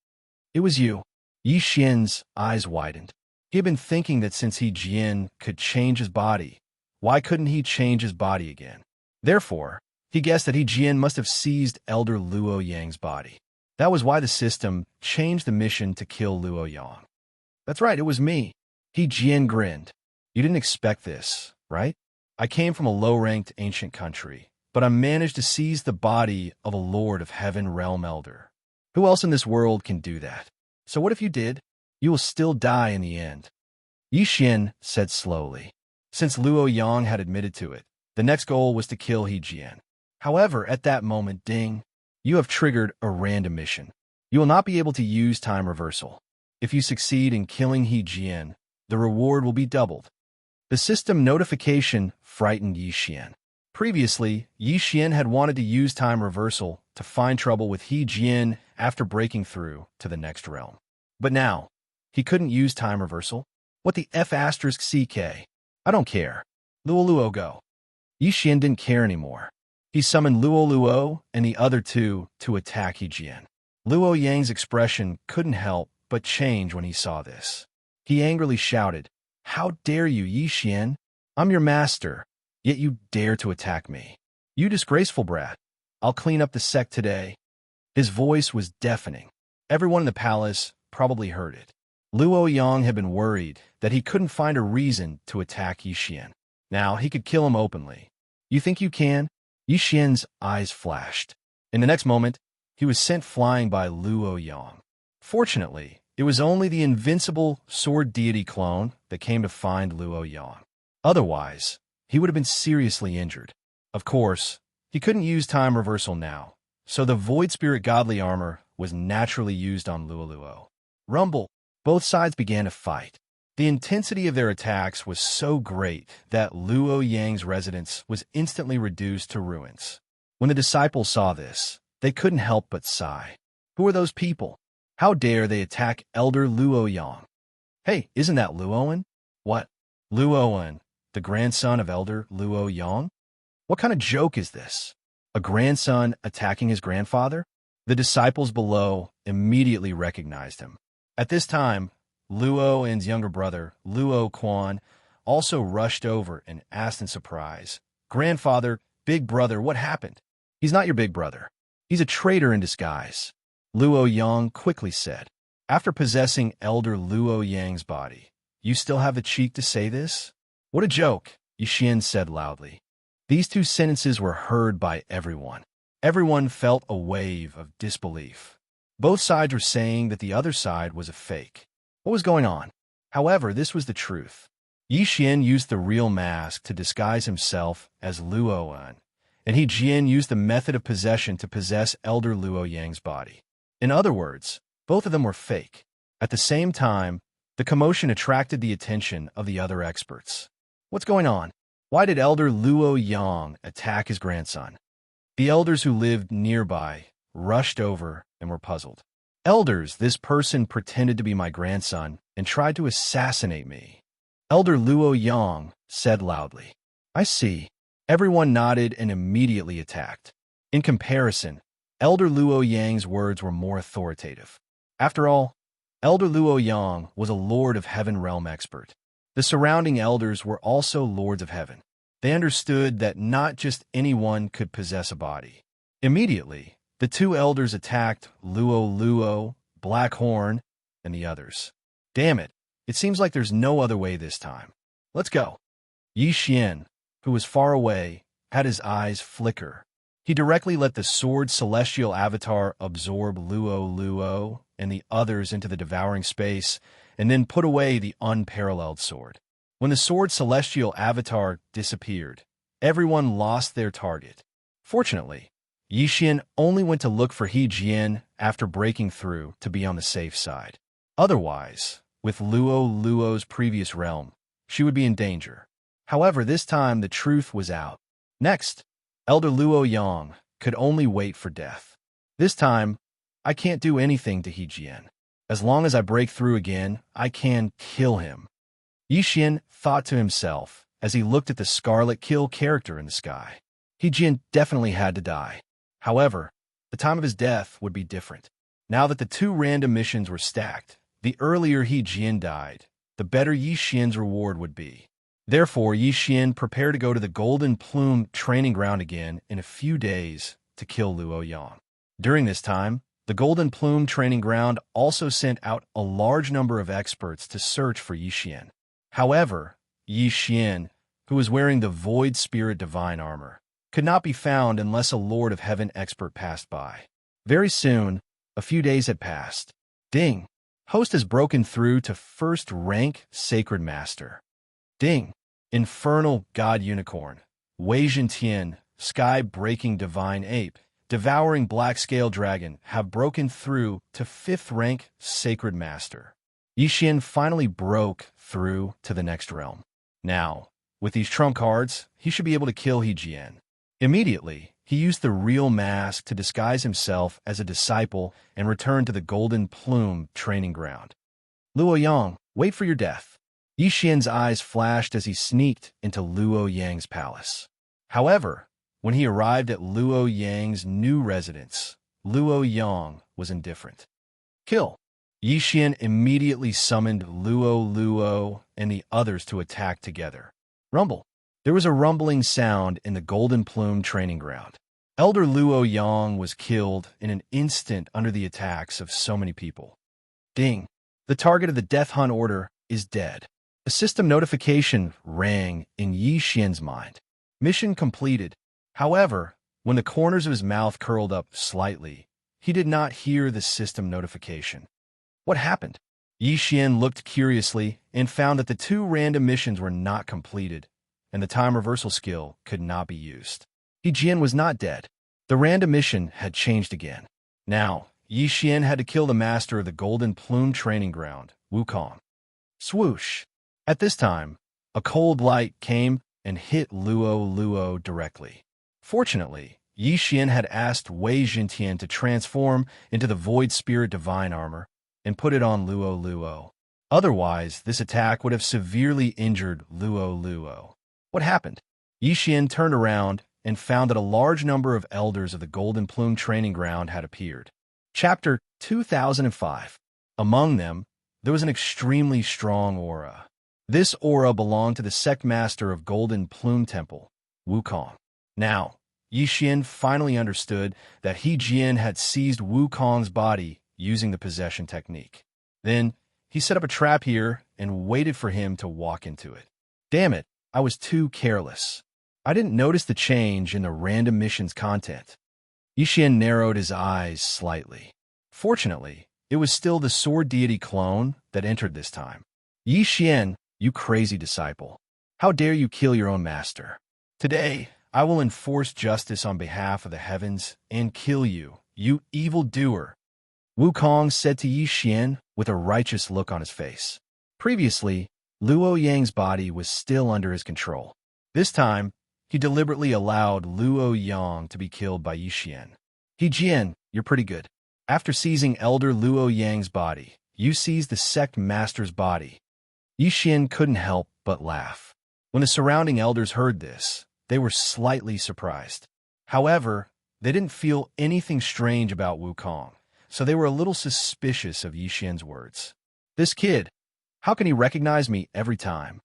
It was you. Yi Xian's eyes widened. He had been thinking that since He Jian could change his body, why couldn't he change his body again? Therefore, he guessed that He Jian must have seized Elder Luo Yang's body. That was why the system changed the mission to kill Luo Yang. That's right, it was me. He Jian grinned. You didn't expect this, right? I came from a low-ranked ancient country, but I managed to seize the body of a Lord of Heaven Realm Elder. Who else in this world can do that? So what if you did? You will still die in the end. Yi Xian said slowly. Since Luo Yang had admitted to it, the next goal was to kill He Jian. However, at that moment, ding, you have triggered a random mission. You will not be able to use time reversal. If you succeed in killing He Jian, the reward will be doubled. The system notification frightened Yi Xian. Previously, Yi Xian had wanted to use time reversal to find trouble with He Jian after breaking through to the next realm. But now, he couldn't use time reversal? What the F***CK? I don't care. Luo, go. Yi Xian didn't care anymore. He summoned Luo Luo and the other two to attack He Jian. Luo Yang's expression couldn't help but change when he saw this. He angrily shouted, "How dare you, Yi Xian? I'm your master, yet you dare to attack me. You disgraceful brat. I'll clean up the sect today." His voice was deafening. Everyone in the palace probably heard it. Luo Yang had been worried that he couldn't find a reason to attack Yi Xian. Now he could kill him openly. "You think you can?" Yi Xian's eyes flashed. In the next moment, he was sent flying by Luo Yang. Fortunately, it was only the invincible sword deity clone that came to find Luo Yang. Otherwise, he would have been seriously injured. Of course, he couldn't use time reversal now, so the Void Spirit Godly armor was naturally used on Luo Luo. Rumble! Both sides began to fight. The intensity of their attacks was so great that Luo Yang's residence was instantly reduced to ruins. When the disciples saw this, they couldn't help but sigh. Who are those people? How dare they attack Elder Luo Yang? Hey, isn't that Luoan? What? Luoan, the grandson of Elder Luo Yang? What kind of joke is this? A grandson attacking his grandfather? The disciples below immediately recognized him. At this time, Luo and's younger brother, Luo Quan, also rushed over and asked in surprise, "Grandfather, big brother, what happened?" "He's not your big brother. He's a traitor in disguise," Luo Yang quickly said. "After possessing Elder Luo Yang's body, you still have the cheek to say this? What a joke," Yixin said loudly. These two sentences were heard by everyone. Everyone felt a wave of disbelief. Both sides were saying that the other side was a fake. What was going on? However, this was the truth. Yi Xian used the real mask to disguise himself as Luoan, and He Jian used the method of possession to possess Elder Luo Yang's body. In other words, both of them were fake. At the same time, the commotion attracted the attention of the other experts. What's going on? Why did Elder Luo Yang attack his grandson? The elders who lived nearby rushed over and were puzzled. "Elders, this person pretended to be my grandson and tried to assassinate me," Elder Luo Yang said loudly. "I see." Everyone nodded and immediately attacked. In comparison, Elder Luo Yang's words were more authoritative. After all, Elder Luo Yang was a Lord of Heaven realm expert. The surrounding elders were also Lords of Heaven. They understood that not just anyone could possess a body. Immediately, the two elders attacked Luo Luo, Black Horn, and the others. "Damn it, it seems like there's no other way this time. Let's go." Yi Xian, who was far away, had his eyes flicker. He directly let the sword celestial avatar absorb Luo Luo and the others into the devouring space, and then put away the unparalleled sword. When the sword celestial avatar disappeared, everyone lost their target. Fortunately, Yi Xian only went to look for He Jian after breaking through to be on the safe side. Otherwise, with Luo Luo's previous realm, she would be in danger. However, this time the truth was out. Next, Elder Luo Yang could only wait for death. "This time, I can't do anything to He Jian. As long as I break through again, I can kill him," Yi Xian thought to himself as he looked at the Scarlet Kill character in the sky. He Jian definitely had to die. However, the time of his death would be different. Now that the two random missions were stacked, the earlier He Jian died, the better Yi Xian's reward would be. Therefore, Yi Xian prepared to go to the Golden Plume training ground again in a few days to kill Luo Yang. During this time, the Golden Plume training ground also sent out a large number of experts to search for Yi Xian. However, Yi Xian, who was wearing the Void Spirit Divine armor, could not be found unless a Lord of Heaven expert passed by. Very soon, a few days had passed. Ding! Host has broken through to first rank Sacred Master. Ding! Infernal God Unicorn, Wei Zhentian, Sky-breaking Divine Ape, Devouring Black Scale Dragon have broken through to 5th rank Sacred Master. Yi Xian finally broke through to the next realm. Now, with these trump cards, he should be able to kill He Jian. Immediately, he used the real mask to disguise himself as a disciple and return to the Golden Plume training ground. "Luo Yang, wait for your death." Yi Xian's eyes flashed as he sneaked into Luo Yang's palace. However, When he arrived at Luo Yang's new residence, Luo Yang was indifferent. Kill. Yi Xian immediately summoned Luo Luo and the others to attack together. Rumble. There was a rumbling sound in the Golden Plume training ground. Elder Luo Yang was killed in an instant under the attacks of so many people. Ding. The target of the Death Hunt order is dead. A system notification rang in Yi Xian's mind. Mission completed. However, when the corners of his mouth curled up slightly, he did not hear the system notification. What happened? Yi Xian looked curiously and found that the 2 random missions were not completed, and the time reversal skill could not be used. Yi Jian was not dead. The random mission had changed again. Now, Yi Xian had to kill the master of the Golden Plume training ground, Wukong. Swoosh! At this time, a cold light came and hit Luo Luo directly. Fortunately, Yi Xian had asked Wei Jintian to transform into the Void Spirit Divine Armor and put it on Luo Luo. Otherwise, this attack would have severely injured Luo Luo. What happened? Yi Xian turned around and found that a large number of elders of the Golden Plume training ground had appeared. Chapter 2005. Among them, there was an extremely strong aura. This aura belonged to the sect master of Golden Plume Temple, Wukong. Now, Yi Xian finally understood that He Jian had seized Wukong's body using the possession technique. Then, he set up a trap here and waited for him to walk into it. Damn it, I was too careless. I didn't notice the change in the random mission's content. Yi Xian narrowed his eyes slightly. Fortunately, it was still the sword deity clone that entered this time. Yi Xian, you crazy disciple. How dare you kill your own master? Today, I will enforce justice on behalf of the heavens and kill you, you evil doer. Wukong said to Yi Xian with a righteous look on his face. Previously, Luo Yang's body was still under his control. This time, he deliberately allowed Luo Yang to be killed by Yi Xian. He Jian, you're pretty good. After seizing Elder Luo Yang's body, you seized the sect master's body. Yi Xian couldn't help but laugh. When the surrounding elders heard this, they were slightly surprised. However, they didn't feel anything strange about Wukong, so they were a little suspicious of Yi Xian's words. This kid, how can he recognize me every time?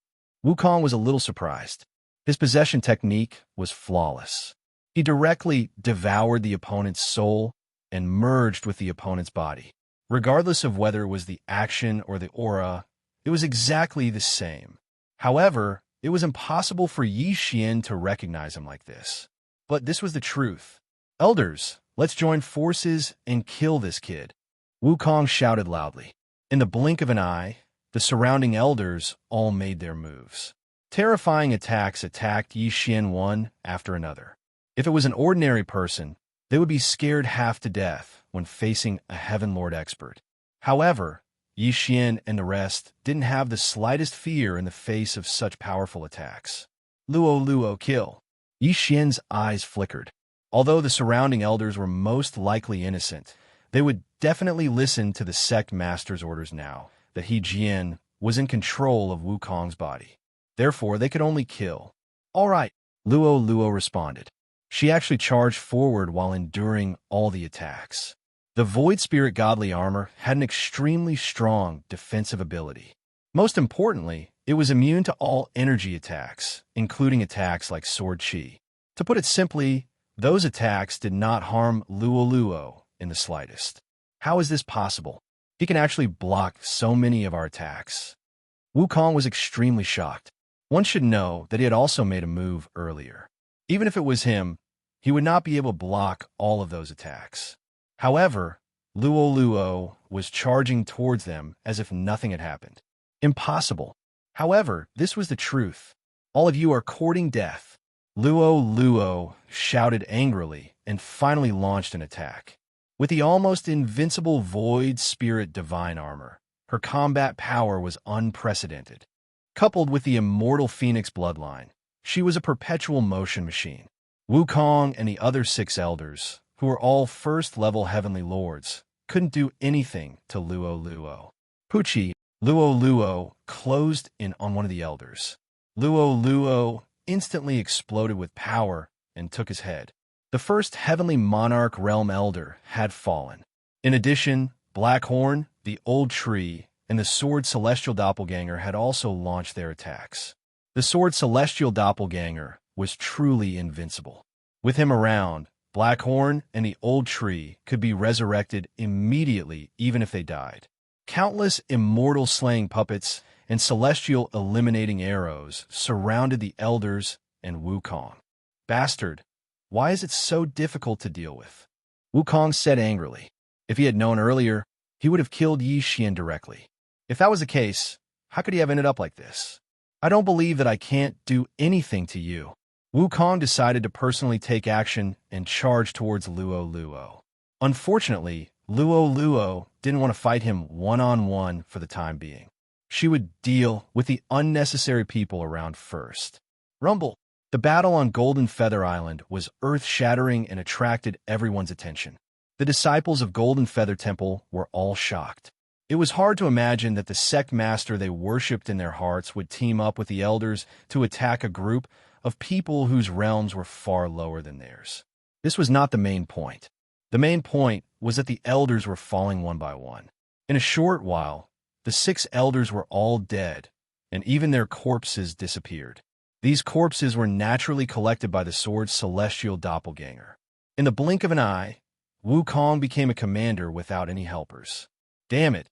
Wukong was a little surprised. His possession technique was flawless. He directly devoured the opponent's soul and merged with the opponent's body. Regardless of whether it was the action or the aura, it was exactly the same. However, it was impossible for Yi Xian to recognize him like this. But this was the truth. Elders, let's join forces and kill this kid. Wukong shouted loudly. In the blink of an eye, the surrounding elders all made their moves. Terrifying attacks attacked Yi Xian one after another. If it was an ordinary person, they would be scared half to death when facing a Heaven Lord expert. However, Yi Xian and the rest didn't have the slightest fear in the face of such powerful attacks. Luo Luo kill. Yi Xian's eyes flickered. Although the surrounding elders were most likely innocent, they would definitely listen to the sect master's orders now that He Jian was in control of Wukong's body. Therefore, they could only kill. All right, Luo Luo responded. She actually charged forward while enduring all the attacks. The Void Spirit Godly Armor had an extremely strong defensive ability. Most importantly, it was immune to all energy attacks, including attacks like Sword Qi. To put it simply, those attacks did not harm Luo Luo in the slightest. How is this possible? He can actually block so many of our attacks. Wukong was extremely shocked. One should know that he had also made a move earlier. Even if it was him, he would not be able to block all of those attacks. However, Luo Luo was charging towards them as if nothing had happened. Impossible. However, this was the truth. All of you are courting death. Luo Luo shouted angrily and finally launched an attack. With the almost invincible Void Spirit Divine Armor, her combat power was unprecedented. Coupled with the immortal Phoenix bloodline, she was a perpetual motion machine. Wukong and the other 6 elders, who were all first-level heavenly lords, couldn't do anything to Luo Luo. Pucci, Luo Luo closed in on one of the elders. Luo Luo instantly exploded with power and took his head. The first heavenly monarch realm elder had fallen. In addition, Blackhorn, the old tree, and the sword celestial doppelganger had also launched their attacks. The sword celestial doppelganger was truly invincible. With him around, Blackhorn and the old tree could be resurrected immediately even if they died. Countless immortal slaying puppets and celestial eliminating arrows surrounded the elders and Wukong. Bastard, why is it so difficult to deal with? Wukong said angrily. If he had known earlier, he would have killed Yi Xian directly. If that was the case, how could he have ended up like this? I don't believe that I can't do anything to you. Wukong decided to personally take action and charge towards Luo Luo. Unfortunately, Luo Luo didn't want to fight him one-on-one for the time being. She would deal with the unnecessary people around first. Rumble. The battle on Golden Feather Island was earth-shattering and attracted everyone's attention. The disciples of Golden Feather Temple were all shocked. It was hard to imagine that the sect master they worshipped in their hearts would team up with the elders to attack a group of people whose realms were far lower than theirs. This was not the main point. The main point was that the elders were falling one by one. In a short while, the 6 elders were all dead, and even their corpses disappeared. These corpses were naturally collected by the sword's celestial doppelganger. In the blink of an eye, Wukong became a commander without any helpers. Damn it,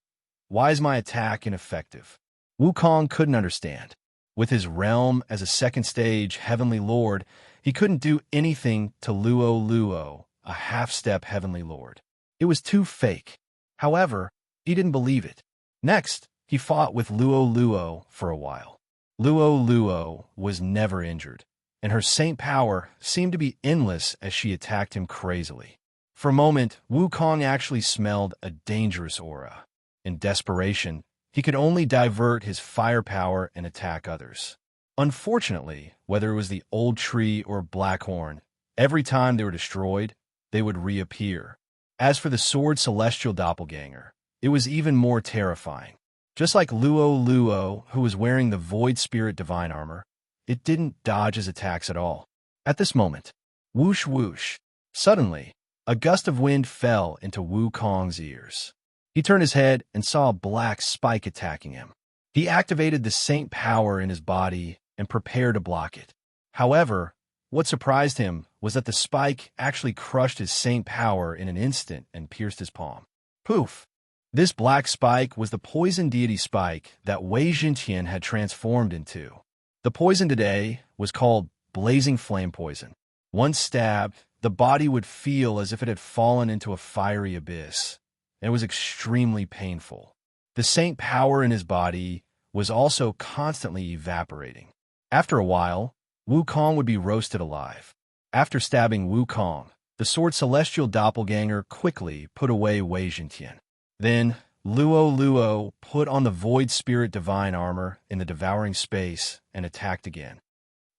why is my attack ineffective? Wukong couldn't understand. With his realm as a second stage heavenly lord, he couldn't do anything to Luo Luo, a half-step heavenly lord. It was too fake. However, he didn't believe it. Next, he fought with Luo Luo for a while. Luo Luo was never injured, and her saint power seemed to be endless as she attacked him crazily. For a moment, Wukong actually smelled a dangerous aura. In desperation, he could only divert his firepower and attack others. Unfortunately, whether it was the old tree or Blackhorn, every time they were destroyed, they would reappear. As for the sword celestial doppelganger, it was even more terrifying. Just like Luo Luo, who was wearing the Void Spirit Divine Armor, it didn't dodge his attacks at all. At this moment, whoosh whoosh, suddenly, a gust of wind fell into Wukong's ears. He turned his head and saw a black spike attacking him. He activated the saint power in his body and prepared to block it. However, what surprised him was that the spike actually crushed his saint power in an instant and pierced his palm. Poof! This black spike was the poison deity spike that Wei Jintian had transformed into. The poison today was called blazing flame poison. Once stabbed, the body would feel as if it had fallen into a fiery abyss. It was extremely painful. The saint power in his body was also constantly evaporating. After a while, Wukong would be roasted alive. After stabbing Wukong, the sword celestial doppelganger quickly put away Wei Jintian. Then, Luo Luo put on the Void Spirit Divine Armor in the devouring space and attacked again.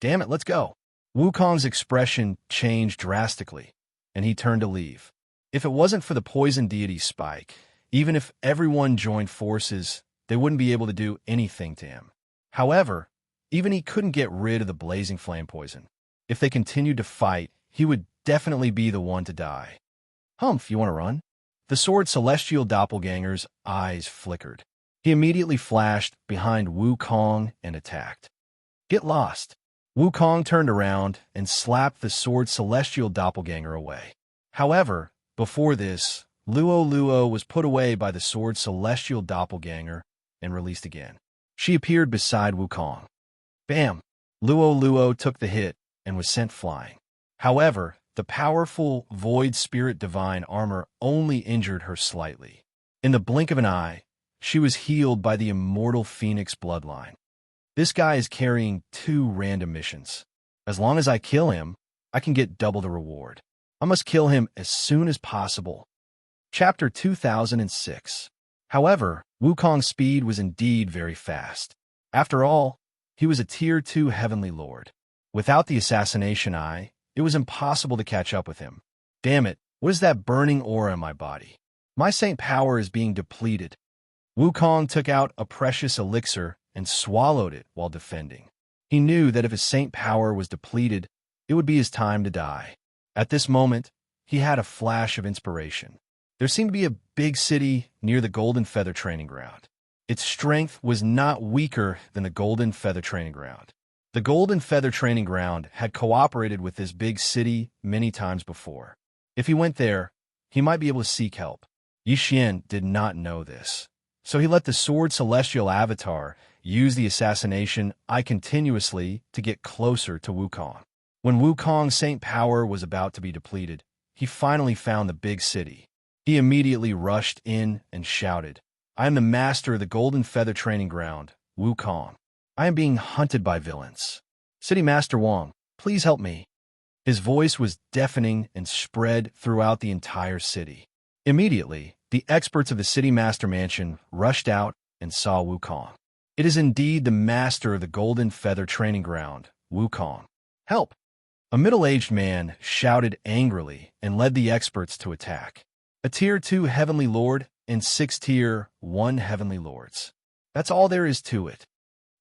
Damn it, let's go. Wukong's expression changed drastically, and he turned to leave. If it wasn't for the poison deity spike, even if everyone joined forces, they wouldn't be able to do anything to him. However, even he couldn't get rid of the blazing flame poison. If they continued to fight, he would definitely be the one to die. Humph, you want to run? The sword celestial doppelganger's eyes flickered. He immediately flashed behind Wukong and attacked. Get lost. Wukong turned around and slapped the sword celestial doppelganger away. However, before this, Luo Luo was put away by the sword celestial doppelganger and released again. She appeared beside Wukong. Bam! Luo Luo took the hit and was sent flying. However, the powerful Void Spirit Divine Armor only injured her slightly. In the blink of an eye, she was healed by the immortal Phoenix bloodline. This guy is carrying 2 random missions. As long as I kill him, I can get double the reward. I must kill him as soon as possible. Chapter 2006. However, Wukong's speed was indeed very fast. After all, he was a Tier 2 Heavenly Lord. Without the Assassination Eye, it was impossible to catch up with him. Damn it, what is that burning aura in my body? My saint power is being depleted. Wukong took out a precious elixir and swallowed it while defending. He knew that if his saint power was depleted, it would be his time to die. At this moment, he had a flash of inspiration. There seemed to be a big city near the Golden Feather Training Ground. Its strength was not weaker than the Golden Feather Training Ground. The Golden Feather Training Ground had cooperated with this big city many times before. If he went there, he might be able to seek help. Yi Xian did not know this, so he let the Sword Celestial Avatar use the assassination eye continuously to get closer to Wukong. When Wukong's Saint power was about to be depleted, he finally found the big city. He immediately rushed in and shouted, "I am the master of the Golden Feather Training Ground, Wukong. I am being hunted by villains. City Master Wang, please help me." His voice was deafening and spread throughout the entire city. Immediately, the experts of the City Master Mansion rushed out and saw Wukong. "It is indeed the master of the Golden Feather Training Ground, Wukong. Help!" A middle-aged man shouted angrily and led the experts to attack. A Tier 2 Heavenly Lord and 6 Tier 1 Heavenly Lords. That's all there is to it.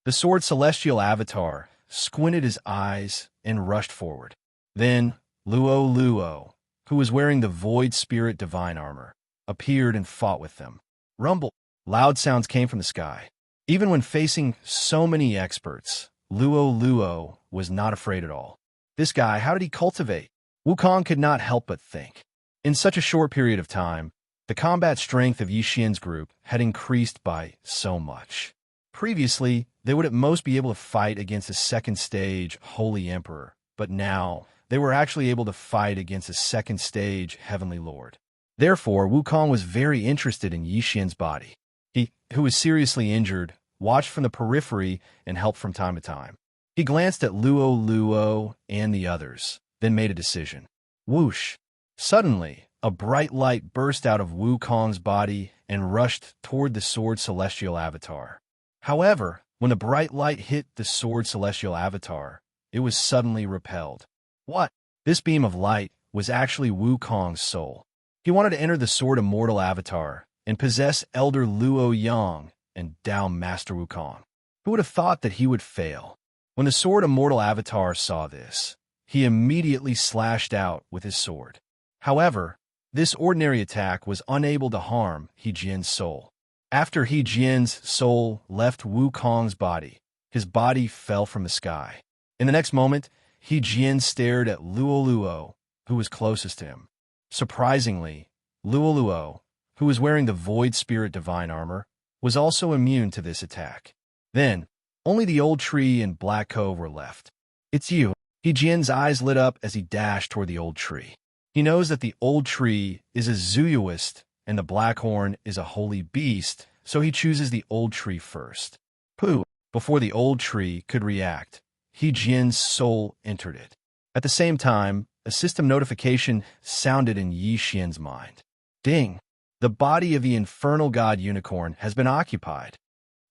The Sword Celestial Avatar squinted his eyes and rushed forward. Then, Luo, who was wearing the Void Spirit Divine Armor, appeared and fought with them. Rumble! Loud sounds came from the sky. Even when facing so many experts, Luo was not afraid at all. This guy, how did he cultivate? Wukong could not help but think. In such a short period of time, the combat strength of Yi Xian's group had increased by so much. Previously, they would at most be able to fight against a second stage Holy Emperor, but now they were actually able to fight against a second stage Heavenly Lord. Therefore, Wukong was very interested in Yi Xian's body. He, who was seriously injured, watched from the periphery and helped from time to time. He glanced at Luo and the others, then made a decision. Whoosh! Suddenly, a bright light burst out of Wukong's body and rushed toward the Sword Celestial Avatar. However, when the bright light hit the Sword Celestial Avatar, it was suddenly repelled. What? This beam of light was actually Wukong's soul. He wanted to enter the Sword Immortal Avatar and possess Elder Luo Yang and down Master Wukong. Who would have thought that he would fail? When the Sword Immortal Avatar saw this, he immediately slashed out with his sword. However, this ordinary attack was unable to harm He Jian's soul. After He Jian's soul left Wukong's body, his body fell from the sky. In the next moment, He Jian stared at Luo, who was closest to him. Surprisingly, Luo, who was wearing the Void Spirit Divine Armor, was also immune to this attack. Then, only the old tree and Black Cove were left. "It's you." He Jian's eyes lit up as he dashed toward the old tree. He knows that the old tree is a Zuyuist and the Black Horn is a holy beast, so he chooses the old tree first. Pooh! Before the old tree could react, He Jian's soul entered it. At the same time, a system notification sounded in Yi Xian's mind. Ding! The body of the infernal god unicorn has been occupied.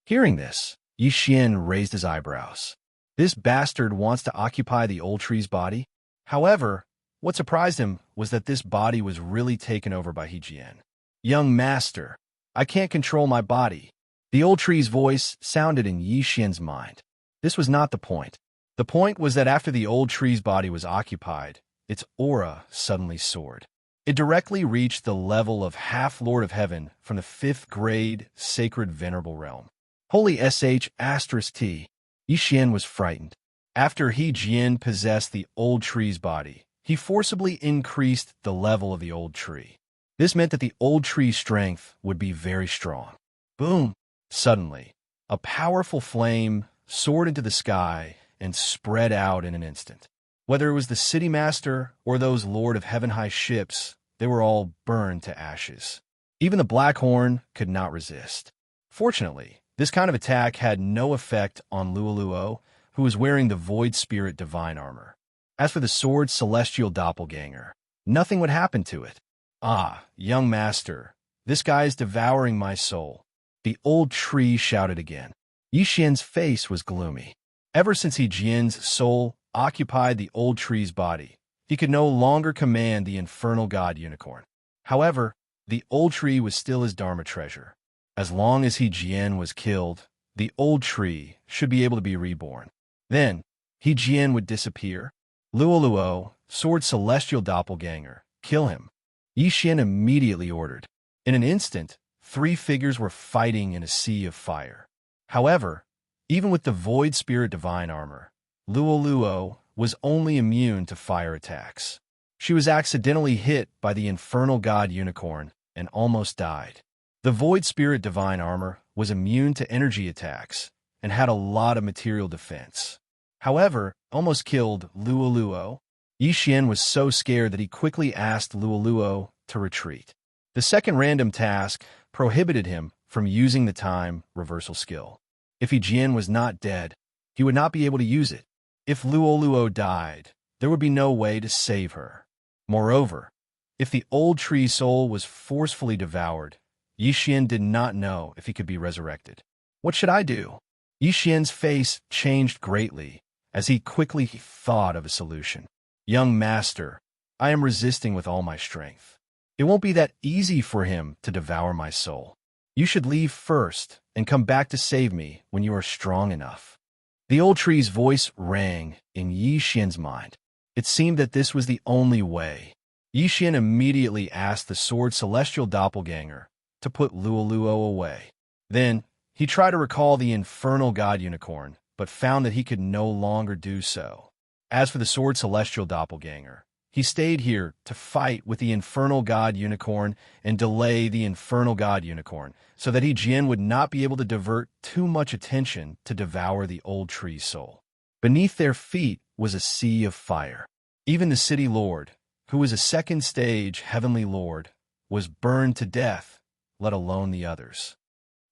Hearing this, Yi Xian raised his eyebrows. This bastard wants to occupy the old tree's body? However, what surprised him was that this body was really taken over by He Jian. "Young master, I can't control my body." The old tree's voice sounded in Yi Xian's mind. This was not the point. The point was that after the old tree's body was occupied, its aura suddenly soared. It directly reached the level of half-Lord of Heaven from the 5th grade Sacred Venerable Realm. Holy *T. Yi Xian was frightened. After He Jian possessed the old tree's body, he forcibly increased the level of the old tree. This meant that the old tree's strength would be very strong. Boom! Suddenly, a powerful flame soared into the sky and spread out in an instant. Whether it was the City Master or those Lord of Heaven High ships, they were all burned to ashes. Even the Black Horn could not resist. Fortunately, this kind of attack had no effect on Luo, who was wearing the Void Spirit Divine Armor. As for the Sword Celestial Doppelganger, nothing would happen to it. "Ah, young master, this guy is devouring my soul." The old tree shouted again. Yi Xian's face was gloomy. Ever since He Jian's soul occupied the old tree's body, he could no longer command the infernal god unicorn. However, the old tree was still his Dharma treasure. As long as He Jian was killed, the old tree should be able to be reborn. Then, He Jian would disappear. Luoluo, Sword Celestial Doppelganger, kill him. Yi Xian immediately ordered. In an instant, three figures were fighting in a sea of fire. However, even with the Void Spirit Divine Armor, Luoluo was only immune to fire attacks. She was accidentally hit by the Infernal God Unicorn and almost died. The Void Spirit Divine Armor was immune to energy attacks and had a lot of material defense. However, almost killed Luoluo. Yi Xian was so scared that he quickly asked Luoluo to retreat. The second random task prohibited him from using the time reversal skill. If Yi Xian was not dead, he would not be able to use it. If Luoluo died, there would be no way to save her. Moreover, if the old tree soul was forcefully devoured, Yi Xian did not know if he could be resurrected. What should I do? Yi Xian's face changed greatly as he quickly thought of a solution. Young master, I am resisting with all my strength. It won't be that easy for him to devour my soul. You should leave first and come back to save me when you are strong enough. The old tree's voice rang in Yi Xian's mind. It seemed that this was the only way. Yi Xian immediately asked the Sword Celestial Doppelganger to put Luoluo away. Then, he tried to recall the Infernal God Unicorn, but found that he could no longer do so. As for the Sword Celestial Doppelganger, he stayed here to fight with the Infernal God Unicorn and delay the Infernal God Unicorn, so that Yi Xian would not be able to divert too much attention to devour the old tree's soul. Beneath their feet was a sea of fire. Even the city lord, who was a second stage heavenly lord, was burned to death, let alone the others.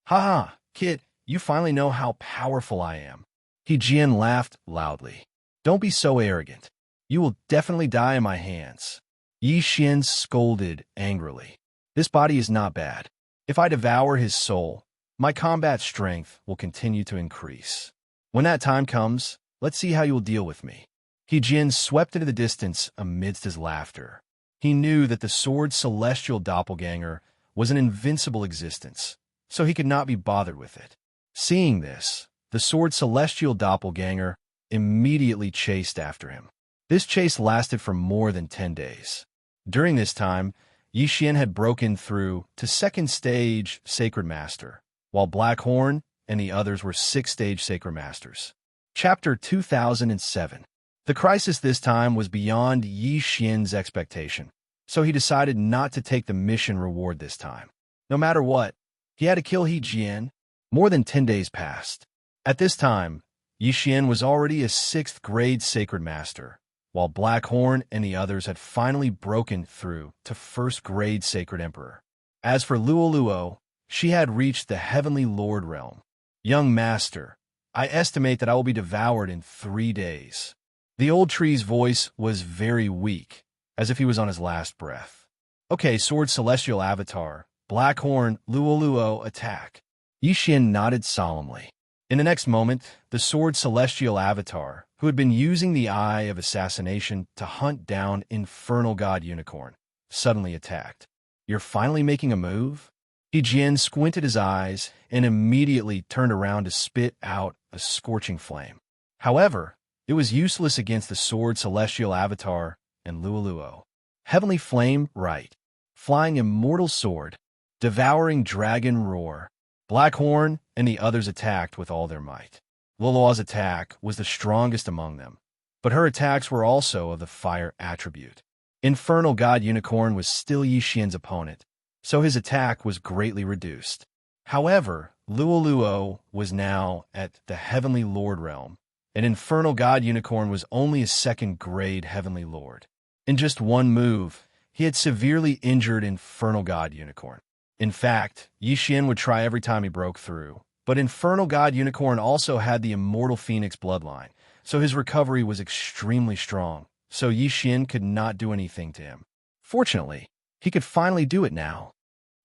Ha ha, kid, you finally know how powerful I am. Yi Xian laughed loudly. Don't be so arrogant. You will definitely die in my hands. Yi Xian scolded angrily. This body is not bad. If I devour his soul, my combat strength will continue to increase. When that time comes, let's see how you will deal with me. Yi Xian swept into the distance amidst his laughter. He knew that the Sword Celestial Doppelganger was an invincible existence, so he could not be bothered with it. Seeing this, the Sword Celestial Doppelganger immediately chased after him. This chase lasted for more than 10 days. During this time, Yi Xian had broken through to second stage Sacred Master, while Black Horn and the others were 6th stage Sacred Masters. Chapter 2007. The crisis this time was beyond Yi Xian's expectation, so he decided not to take the mission reward this time. No matter what, he had to kill Yi Xian. More than 10 days passed. At this time, Yi Xian was already a 6th grade Sacred Master, while Black Horn and the others had finally broken through to 1st grade Sacred Emperor. As for Luoluo, she had reached the Heavenly Lord realm. Young Master, I estimate that I will be devoured in 3 days. The old tree's voice was very weak, as if he was on his last breath. Okay, Sword Celestial Avatar, Black Horn, Luoluo, attack. Yi Xian nodded solemnly. In the next moment, the Sword Celestial Avatar, who had been using the Eye of Assassination to hunt down Infernal God Unicorn, suddenly attacked. You're finally making a move? Yi Xian squinted his eyes and immediately turned around to spit out a scorching flame. However, it was useless against the Sword Celestial Avatar and Luoluo. Heavenly Flame, right. Flying Immortal Sword, Devouring Dragon Roar. Black Horn and the others attacked with all their might. Luoluo's attack was the strongest among them, but her attacks were also of the fire attribute. Infernal God Unicorn was still Yi Xian's opponent, so his attack was greatly reduced. However, Luoluo was now at the Heavenly Lord realm, and Infernal God Unicorn was only a 2nd grade Heavenly Lord. In just one move, he had severely injured Infernal God Unicorn. In fact, Yi Xian would try every time he broke through, but Infernal God Unicorn also had the Immortal Phoenix bloodline, so his recovery was extremely strong, so Yi Xian could not do anything to him. Fortunately, he could finally do it now.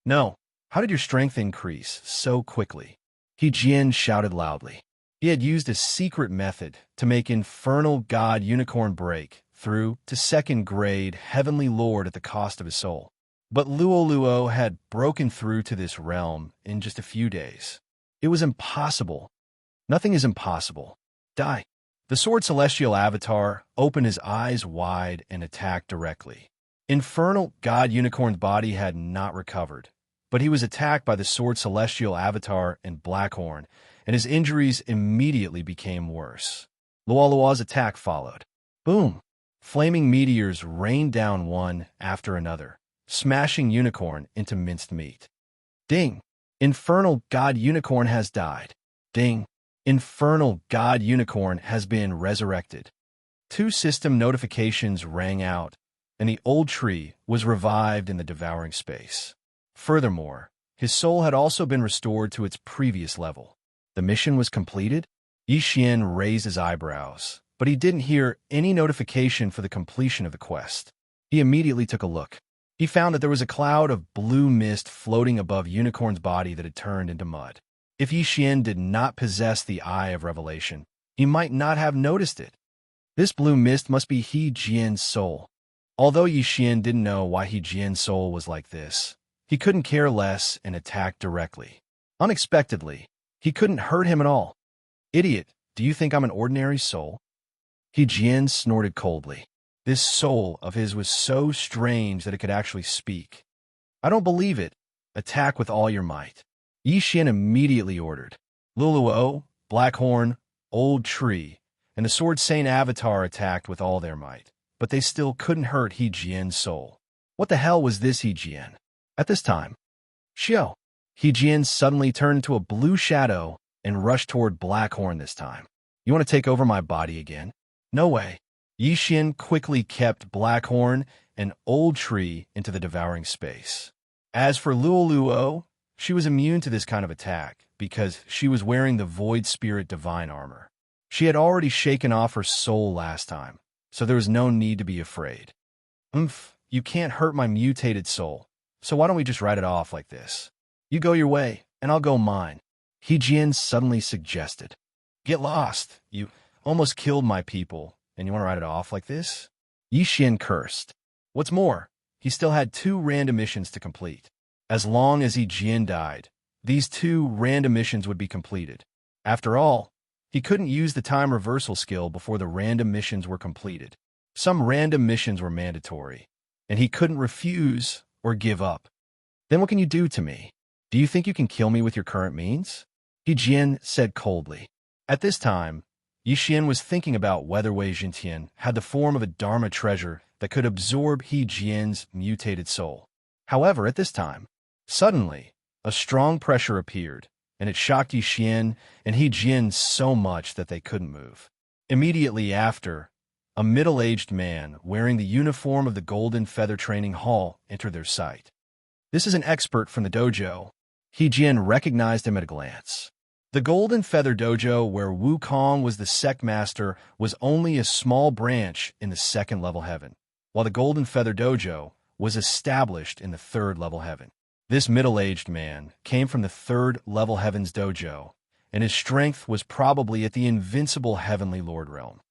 No, how did your strength increase so quickly? Yi Xian shouted loudly. He had used a secret method to make Infernal God Unicorn break through to 2nd grade Heavenly Lord at the cost of his soul. But Luoluo had broken through to this realm in just a few days. It was impossible. Nothing is impossible. Die. The Sword Celestial Avatar opened his eyes wide and attacked directly. Infernal God Unicorn's body had not recovered, but he was attacked by the Sword Celestial Avatar and Blackhorn, and his injuries immediately became worse. Lualua's attack followed. Boom! Flaming meteors rained down one after another, smashing Unicorn into minced meat. Ding! Infernal God Unicorn has died. Ding! Infernal God Unicorn has been resurrected. 2 system notifications rang out, and the old tree was revived in the devouring space. Furthermore, his soul had also been restored to its previous level. The mission was completed? Yi Xian raised his eyebrows, but he didn't hear any notification for the completion of the quest. He immediately took a look. He found that there was a cloud of blue mist floating above Unicorn's body that had turned into mud. If Yi Xian did not possess the Eye of Revelation, he might not have noticed it. This blue mist must be He Jian's soul. Although Yi Xian didn't know why He Jian's soul was like this, he couldn't care less and attacked directly. Unexpectedly, he couldn't hurt him at all. Idiot, do you think I'm an ordinary soul? He Jian snorted coldly. This soul of his was so strange that it could actually speak. I don't believe it. Attack with all your might. Yi Xian immediately ordered. Luluo, Blackhorn, Old Tree, and the Sword Saint Avatar attacked with all their might, but they still couldn't hurt He Jian's soul. What the hell was this He Jian? At this time, Xiao! He Jian suddenly turned into a blue shadow and rushed toward Blackhorn this time. You want to take over my body again? No way. Yi Xian quickly kept Blackhorn and Old Tree into the devouring space. As for Luoluo, she was immune to this kind of attack because she was wearing the Void Spirit Divine Armor. She had already shaken off her soul last time, so there was no need to be afraid. You can't hurt my mutated soul, so why don't we just write it off like this? You go your way, and I'll go mine. He Jian suddenly suggested. Get lost. You almost killed my people, and you want to write it off like this? Yi Xian cursed. What's more, he still had 2 random missions to complete. As long as Yi Jian died, these 2 random missions would be completed. After all, he couldn't use the time reversal skill before the random missions were completed. Some random missions were mandatory, and he couldn't refuse or give up. Then what can you do to me? Do you think you can kill me with your current means? He Jian said coldly. At this time, Yi Xian was thinking about whether Wei Jintian had the form of a Dharma treasure that could absorb He Jian's mutated soul. However, at this time, suddenly, a strong pressure appeared, and it shocked Yi Xian and He Jian so much that they couldn't move. Immediately after, a middle-aged man wearing the uniform of the Golden Feather Training Hall entered their sight. This is an expert from the dojo. He Jian recognized him at a glance. The Golden Feather Dojo, where Wukong was the sect master, was only a small branch in the 2nd level heaven, while the Golden Feather Dojo was established in the 3rd level heaven. This middle-aged man came from the 3rd level heaven's dojo, and his strength was probably at the invincible Heavenly Lord realm.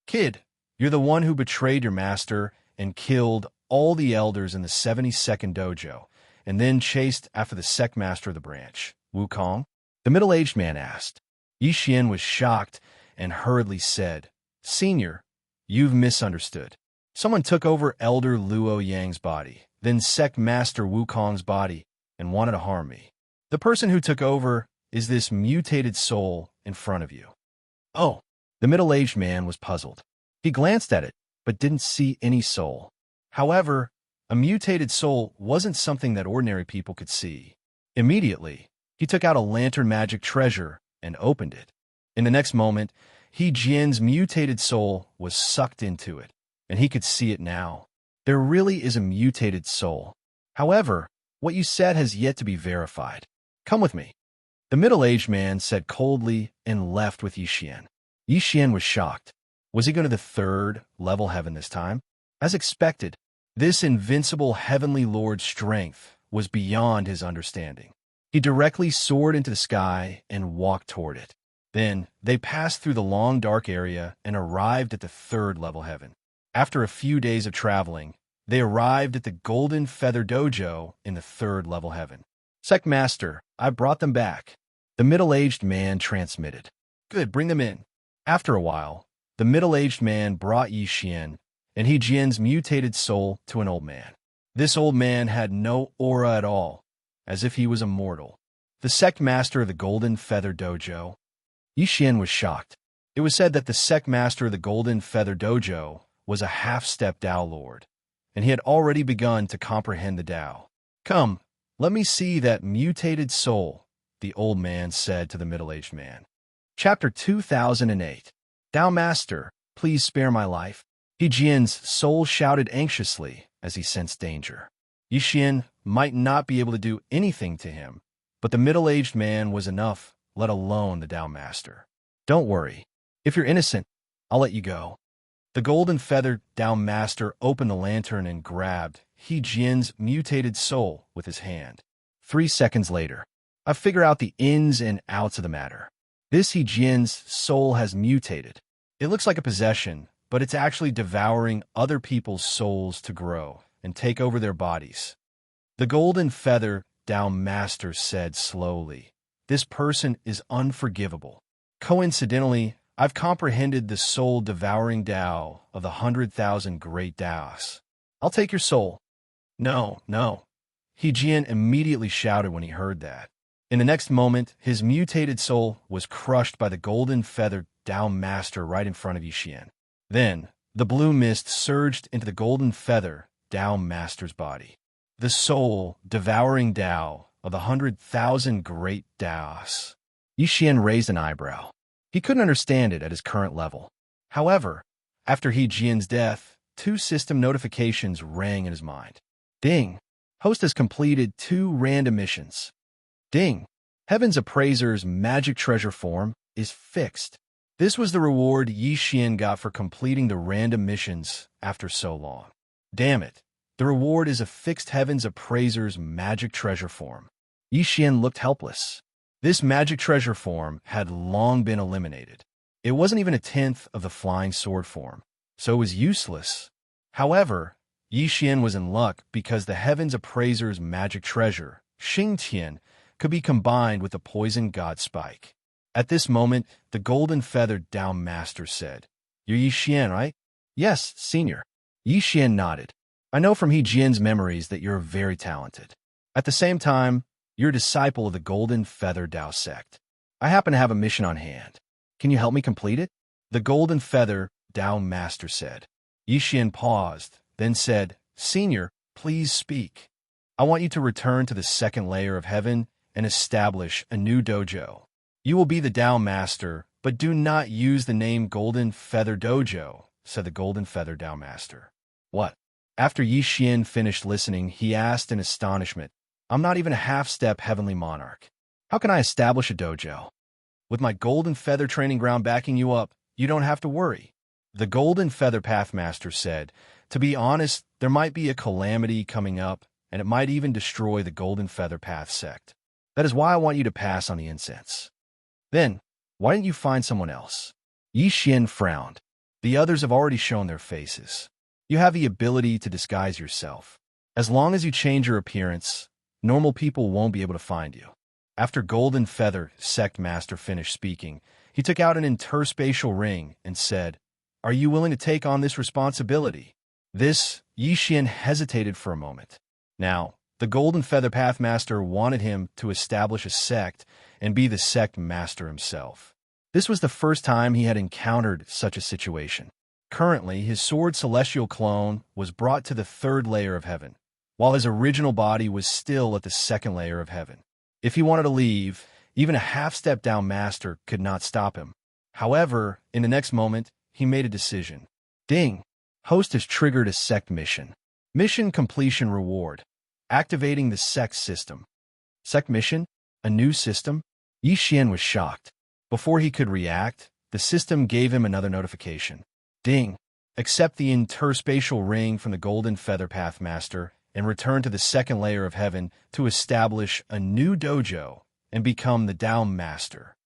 Kid, you're the one who betrayed your master and killed all the elders in the 72nd dojo, and then chased after the sect master of the branch, Wukong? The middle-aged man asked. Yi Xian was shocked and hurriedly said, Senior, you've misunderstood. Someone took over Elder Luo Yang's body, then sect master Wukong's body, and wanted to harm me. The person who took over is this mutated soul in front of you. Oh, the middle-aged man was puzzled. He glanced at it, but didn't see any soul. However, a mutated soul wasn't something that ordinary people could see. Immediately, he took out a lantern magic treasure and opened it. In the next moment, He Jian's mutated soul was sucked into it, and he could see it now. There really is a mutated soul. However, what you said has yet to be verified. Come with me. The middle-aged man said coldly and left with Yi Xian. Yi Xian was shocked. Was he going to the 3rd level heaven this time? As expected, this invincible Heavenly Lord's strength was beyond his understanding. He directly soared into the sky and walked toward it. Then, they passed through the long dark area and arrived at the 3rd level heaven. After a few days of traveling, they arrived at the Golden Feather Dojo in the 3rd level heaven. Sect Master, I brought them back. The middle-aged man transmitted. Good, bring them in. After a while, The middle-aged man brought Yi Xian and He Jian's mutated soul to an old man. This old man had no aura at all, as if he was immortal. The sect master of the Golden Feather Dojo. Yi Xian was shocked. It was said that the sect master of the Golden Feather Dojo was a half-step Tao Lord, and he had already begun to comprehend the Tao. "Come, let me see that mutated soul," the old man said to the middle-aged man. Chapter 2008. "Tao Master, please spare my life." He Jian's soul shouted anxiously as he sensed danger. Yi Xian might not be able to do anything to him, but the middle-aged man was enough, let alone the Tao Master. "Don't worry. If you're innocent, I'll let you go." The Golden Feather Tao Master opened the lantern and grabbed He Jian's mutated soul with his hand. 3 seconds later, I figure out the ins and outs of the matter. This He Jian's soul has mutated. It looks like a possession, but it's actually devouring other people's souls to grow and take over their bodies. The Golden Feather Tao Master said slowly, "This person is unforgivable. Coincidentally, I've comprehended the soul-devouring Tao of the 100,000 great Taos. I'll take your soul." "No, no." He Jian immediately shouted when he heard that. In the next moment, his mutated soul was crushed by the Golden Feather Tao Master right in front of Yi Xian. Then, the blue mist surged into the Golden Feather Tao Master's body. The soul-devouring Tao of the 100,000 great Taos. Yi Xian raised an eyebrow. He couldn't understand it at his current level. However, after He Jian's death, 2 system notifications rang in his mind. Ding! Host has completed 2 random missions. Ding! Heaven's Appraiser's magic treasure form is fixed. This was the reward Yi Xian got for completing the random missions after so long. Damn it! The reward is a fixed Heaven's Appraiser's magic treasure form. Yi Xian looked helpless. This magic treasure form had long been eliminated. It wasn't even a 10th of the flying sword form, so it was useless. However, Yi Xian was in luck because the Heaven's Appraiser's magic treasure, Xingtian, could be combined with the poison god spike. At this moment, the Golden Feathered Tao Master said, "You're Yi Xian, right?" "Yes, senior." Yi Xian nodded. "I know from He Jian's memories that you're very talented. At the same time, you're a disciple of the Golden Feather Tao sect. I happen to have a mission on hand. Can you help me complete it?" The Golden Feather Tao Master said. Yi Xian paused, then said, "Senior, please speak. I want you to return to the 2nd layer of heaven and establish a new dojo. You will be the Tao Master, but do not use the name Golden Feather Dojo," said the Golden Feather Tao Master. "What?" After Yi Xian finished listening, he asked in astonishment, "I'm not even a half-step heavenly monarch. How can I establish a dojo? With my Golden Feather training ground backing you up, you don't have to worry." The Golden Feather Pathmaster said, "To be honest, there might be a calamity coming up, and it might even destroy the Golden Feather Path sect. That is why I want you to pass on the incense." "Then, why didn't you find someone else?" Yi Xian frowned. "The others have already shown their faces. You have the ability to disguise yourself. As long as you change your appearance, normal people won't be able to find you." After Golden Feather Sect Master finished speaking, he took out an interspatial ring and said, "Are you willing to take on this responsibility?" Yi Xian hesitated for a moment. Now, the Golden Feather Pathmaster wanted him to establish a sect and be the sect master himself. This was the first time he had encountered such a situation. Currently, his sword celestial clone was brought to the 3rd layer of heaven, while his original body was still at the 2nd layer of heaven. If he wanted to leave, even a half-step Tao Master could not stop him. However, in the next moment, he made a decision. Ding! Host has triggered a sect mission. Mission completion reward. Activating the sect system. Sect mission? A new system? Yi Xian was shocked. Before he could react, the system gave him another notification. Ding! Accept the interspatial ring from the Golden Feather Pathmaster and return to the 2nd layer of heaven to establish a new dojo and become the Tao Master.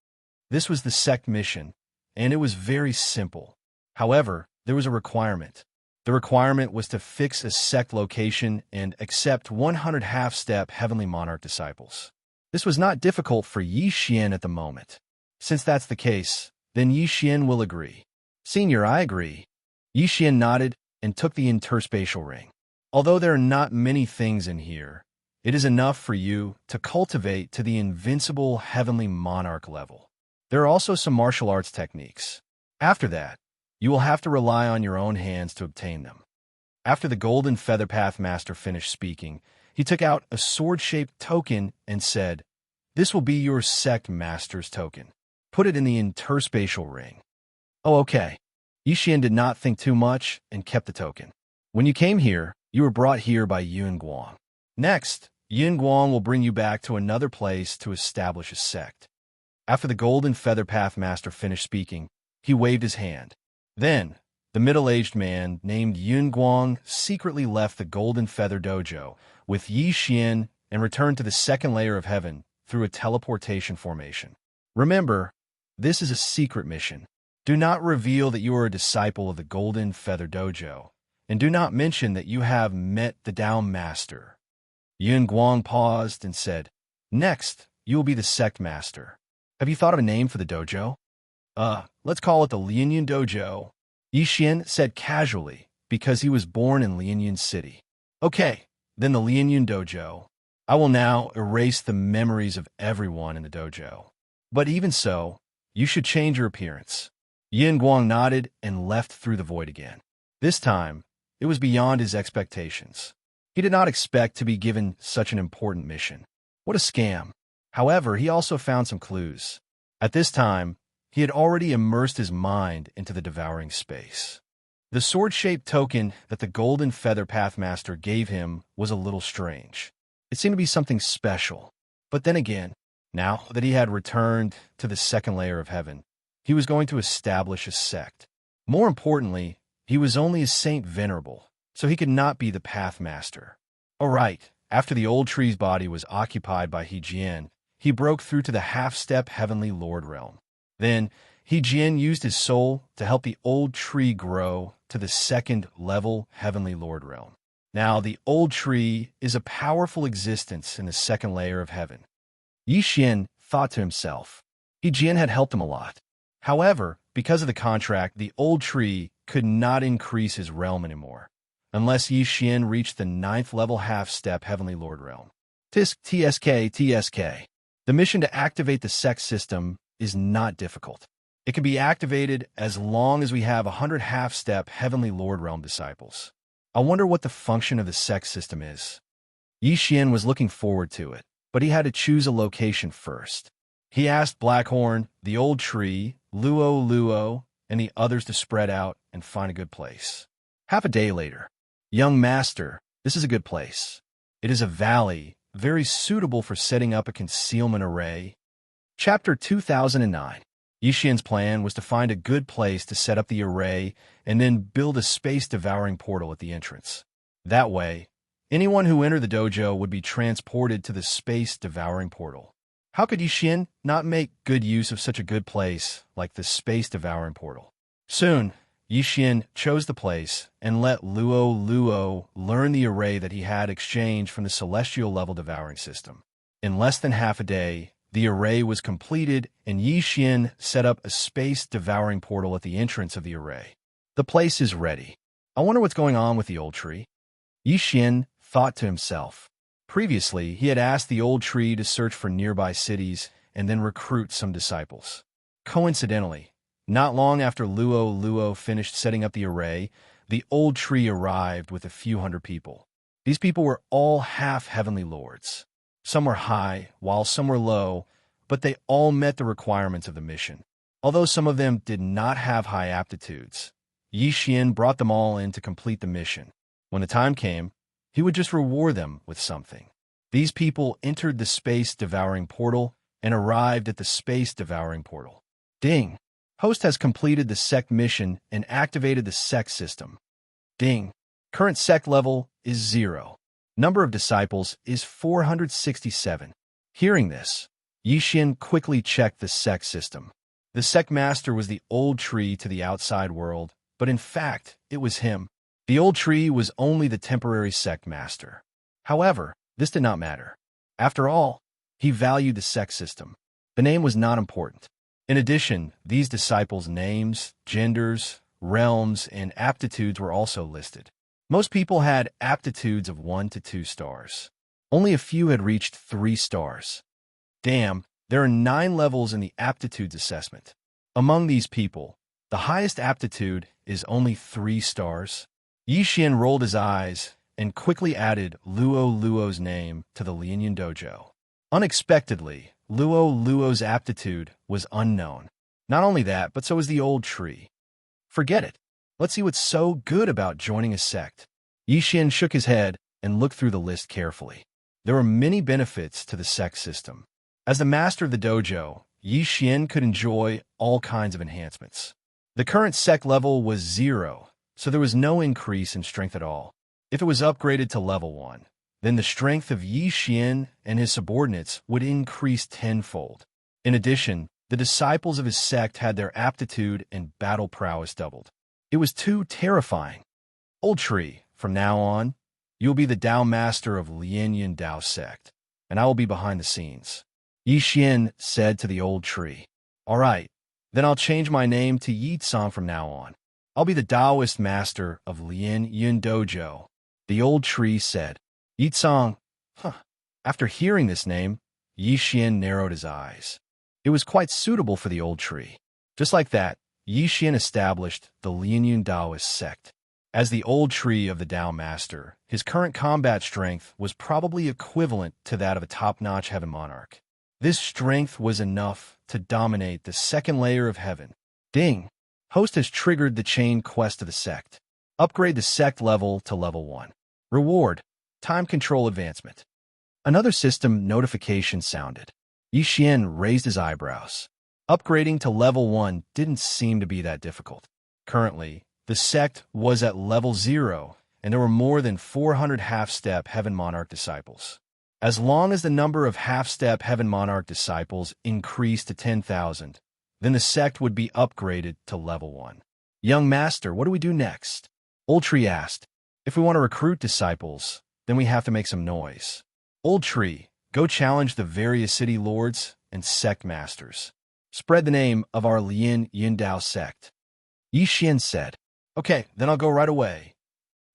This was the sect mission, and it was very simple. However, there was a requirement. The requirement was to fix a sect location and accept 100 half-step Heavenly Monarch disciples. This was not difficult for Yi Xian at the moment. Since that's the case, then Yi Xian will agree. Senior, I agree. Yi Xian nodded and took the interspatial ring. Although there are not many things in here, it is enough for you to cultivate to the invincible heavenly monarch level. There are also some martial arts techniques. After that, you will have to rely on your own hands to obtain them. After the Golden Feather Path Master finished speaking, he took out a sword-shaped token and said, "This will be your sect master's token. Put it in the interspatial ring." Oh, okay. Yi Xian did not think too much and kept the token. When you came here, you were brought here by Yun Guang. Next, Yun Guang will bring you back to another place to establish a sect. After the Golden Feather Path Master finished speaking, he waved his hand. Then, the middle-aged man named Yun Guang secretly left the Golden Feather Dojo with Yi Xian and returned to the second layer of heaven through a teleportation formation. Remember, this is a secret mission. Do not reveal that you are a disciple of the Golden Feather Dojo, and do not mention that you have met the Dao Master. Yun Guang paused and said, "Next, you will be the sect master. Have you thought of a name for the dojo?" Let's call it the Lianyun Dojo," Yi Xian said casually, because he was born in Lianyun City. "Okay, then the Lianyun Dojo. I will now erase the memories of everyone in the dojo. But even so, you should change your appearance." Yin Guang nodded and left through the void again. This time, it was beyond his expectations. He did not expect to be given such an important mission. What a scam. However, he also found some clues. At this time, he had already immersed his mind into the devouring space. The sword-shaped token that the Golden Feather Path Master gave him was a little strange. It seemed to be something special. But then again, now that he had returned to the second layer of heaven, he was going to establish a sect. More importantly, he was only a saint venerable, so he could not be the Path Master. All right, after the old tree's body was occupied by He Jian, he broke through to the half-step heavenly lord realm. Then, He Jian used his soul to help the old tree grow to the second-level heavenly lord realm. Now, the old tree is a powerful existence in the second layer of heaven. Yi Xian thought to himself, He Jian had helped him a lot. However, because of the contract, the old tree could not increase his realm anymore, unless Yi Xian reached the 9th-level half-step heavenly lord realm. TSK. The mission to activate the sect system is not difficult. It can be activated as long as we have 100 half-step heavenly lord realm disciples. I wonder what the function of the sect system is. Yi Xian was looking forward to it, but he had to choose a location first. He asked Blackhorn, the old tree, Luo, and the others to spread out and find a good place. Half a day later, "Young master, this is a good place. It is a valley, very suitable for setting up a concealment array." Chapter 2009. Yi Xian's plan was to find a good place to set up the array and then build a space-devouring portal at the entrance. That way, anyone who entered the dojo would be transported to the space-devouring portal. How could Yi Xian not make good use of such a good place like the space-devouring portal? Soon, Yi Xian chose the place and let Luo learn the array that he had exchanged from the celestial-level devouring system. In less than half a day, the array was completed, and Yi Xian set up a space-devouring portal at the entrance of the array. The place is ready. I wonder what's going on with the old tree. Yi Xian thought to himself. Previously, he had asked the old tree to search for nearby cities and then recruit some disciples. Coincidentally, not long after Luo finished setting up the array, the old tree arrived with a few hundred people. These people were all half-heavenly lords. Some were high, while some were low, but they all met the requirements of the mission. Although some of them did not have high aptitudes, Yi Xian brought them all in to complete the mission. When the time came, he would just reward them with something. These people entered the space-devouring portal and arrived at the space-devouring portal. Ding! Host has completed the sect mission and activated the sect system. Ding! Current sect level is 0. Number of disciples is 467. Hearing this, Yi Xian quickly checked the sect system. The sect master was the old tree to the outside world, but in fact, it was him. The old tree was only the temporary sect master. However, this did not matter. After all, he valued the sect system. The name was not important. In addition, these disciples' names, genders, realms, and aptitudes were also listed. Most people had aptitudes of 1 to 2 stars. Only a few had reached 3 stars. Damn, there are 9 levels in the aptitudes assessment. Among these people, the highest aptitude is only 3 stars. Yi Xian rolled his eyes and quickly added Luo Luo's name to the Lianyan dojo. Unexpectedly, Luo Luo's aptitude was unknown. Not only that, but so was the old tree. Forget it. Let's see what's so good about joining a sect. Yi Xian shook his head and looked through the list carefully. There were many benefits to the sect system. As the master of the dojo, Yi Xian could enjoy all kinds of enhancements. The current sect level was 0, so there was no increase in strength at all. If it was upgraded to level 1, then the strength of Yi Xian and his subordinates would increase tenfold. In addition, the disciples of his sect had their aptitude and battle prowess doubled. It was too terrifying. Old tree, from now on, you will be the Dao master of Lianyan Dao sect, and I will be behind the scenes. Yi Xian said to the old tree. All right, then I'll change my name to Yi Tsang from now on. I'll be the Taoist master of Lianyan dojo. The old tree said. Yi Tsang. After hearing this name, Yi Xian narrowed his eyes. It was quite suitable for the old tree. Just like that, Yi Xian established the Lianyan Taoist sect. As the old tree of the Tao master, his current combat strength was probably equivalent to that of a top-notch heaven monarch. This strength was enough to dominate the second layer of heaven. Ding! Host has triggered the chain quest of the sect. Upgrade the sect level to level 1. Reward: time control advancement. Another system notification sounded. Yi Xian raised his eyebrows. Upgrading to level 1 didn't seem to be that difficult. Currently, the sect was at level 0, and there were more than 400 half-step Heaven Monarch disciples. As long as the number of half-step Heaven Monarch disciples increased to 10,000, then the sect would be upgraded to level 1. Young master, what do we do next? Old Tree asked. If we want to recruit disciples, then we have to make some noise. Old Tree, go challenge the various city lords and sect masters. Spread the name of our Lian Yindao sect. Yi Xian said. Okay, then I'll go right away.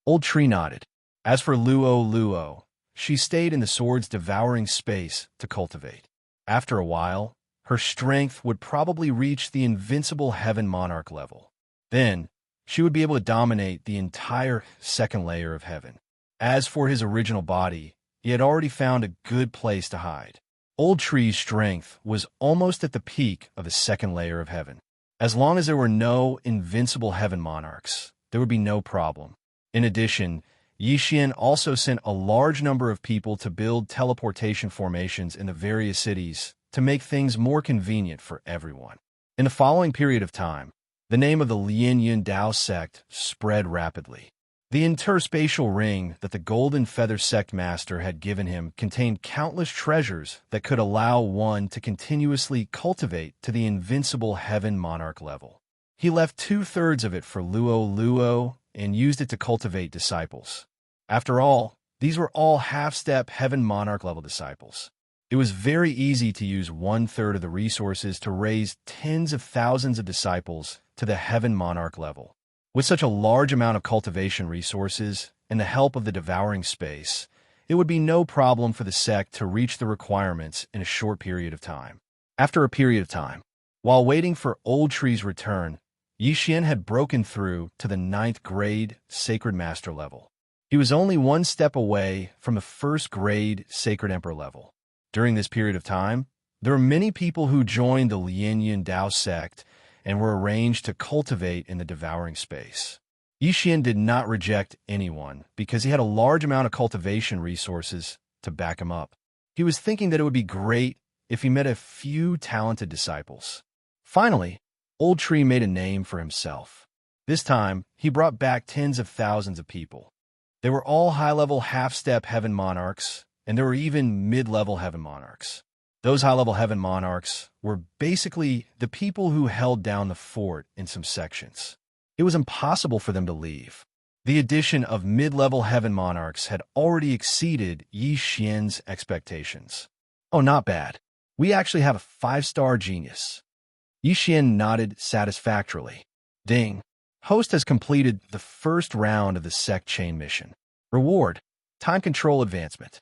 Old Tree nodded. As for Luo Luo, she stayed in the sword's devouring space to cultivate. After a while, her strength would probably reach the invincible Heaven Monarch level. Then, she would be able to dominate the entire second layer of heaven. As for his original body, he had already found a good place to hide. Old Tree's strength was almost at the peak of the second layer of heaven. As long as there were no invincible heaven monarchs, there would be no problem. In addition, Yi Xian also sent a large number of people to build teleportation formations in the various cities to make things more convenient for everyone. In the following period of time, the name of the Lianyan Dao sect spread rapidly. The interspatial ring that the Golden Feather Sect Master had given him contained countless treasures that could allow one to continuously cultivate to the invincible Heaven Monarch level. He left 2/3 of it for Luo Luo and used it to cultivate disciples. After all, these were all half-step Heaven Monarch level disciples. It was very easy to use 1/3 of the resources to raise tens of thousands of disciples to the Heaven Monarch level. With such a large amount of cultivation resources and the help of the devouring space, it would be no problem for the sect to reach the requirements in a short period of time. After a period of time, while waiting for Old Tree's return, Yi Xian had broken through to the 9th grade Sacred Master level. He was only one step away from the 1st grade Sacred Emperor level. During this period of time, there were many people who joined the Lianyan Dao sect and were arranged to cultivate in the devouring space. Yi Xian did not reject anyone because he had a large amount of cultivation resources to back him up. He was thinking that it would be great if he met a few talented disciples. Finally, Old Tree made a name for himself. This time, he brought back tens of thousands of people. They were all high-level half-step Heaven Monarchs, and there were even mid-level Heaven Monarchs. Those high-level Heaven Monarchs were basically the people who held down the fort in some sections. It was impossible for them to leave. The addition of mid-level Heaven Monarchs had already exceeded Yi Xian's expectations. Oh, not bad. We actually have a 5-star genius. Yixin nodded satisfactorily. Ding. Host has completed the first round of the sect chain mission. Reward: time control advancement.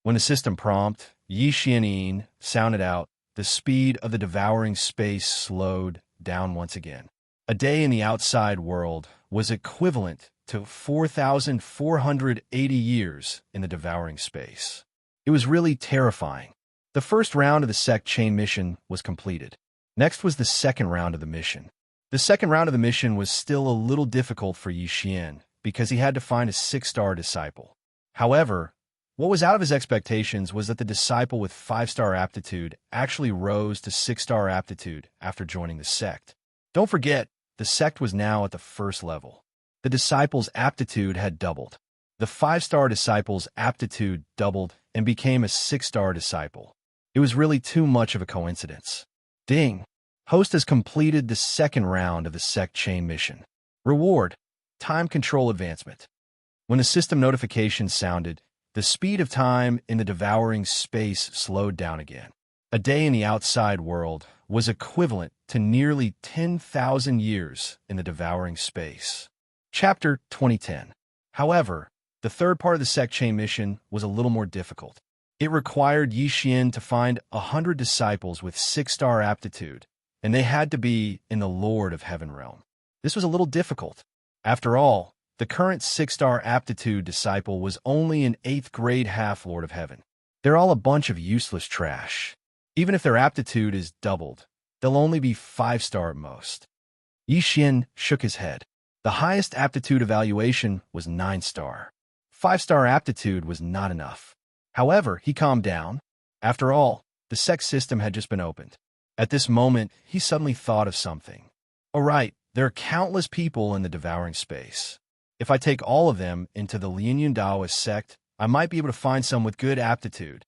When the system prompt, Yixin sounded out, the speed of the devouring space slowed down once again. A day in the outside world was equivalent to 4,480 years in the devouring space. It was really terrifying. The first round of the sect chain mission was completed. Next was the second round of the mission. The second round of the mission was still a little difficult for Yixin because he had to find a 6-star disciple. However, what was out of his expectations was that the disciple with 5-star aptitude actually rose to 6-star aptitude after joining the sect. Don't forget, the sect was now at the first level. The disciple's aptitude had doubled. The 5-star disciple's aptitude doubled and became a 6-star disciple. It was really too much of a coincidence. Ding. Host has completed the second round of the sect chain mission. Reward: time control advancement. When the system notification sounded, the speed of time in the devouring space slowed down again. A day in the outside world was equivalent to nearly 10,000 years in the devouring space. Chapter 2010. However, the third part of the sect chain mission was a little more difficult. It required Yixin to find 100 disciples with 6-star aptitude, and they had to be in the Lord of Heaven realm. This was a little difficult. After all, the current 6-star aptitude disciple was only an 8th grade half-Lord of Heaven. They're all a bunch of useless trash. Even if their aptitude is doubled, they'll only be 5-star at most. Yixin shook his head. The highest aptitude evaluation was 9-star. 5-star aptitude was not enough. However, he calmed down. After all, the sect system had just been opened. At this moment, he suddenly thought of something. All right, there are countless people in the devouring space. If I take all of them into the Lianyun Daoist sect, I might be able to find some with good aptitude.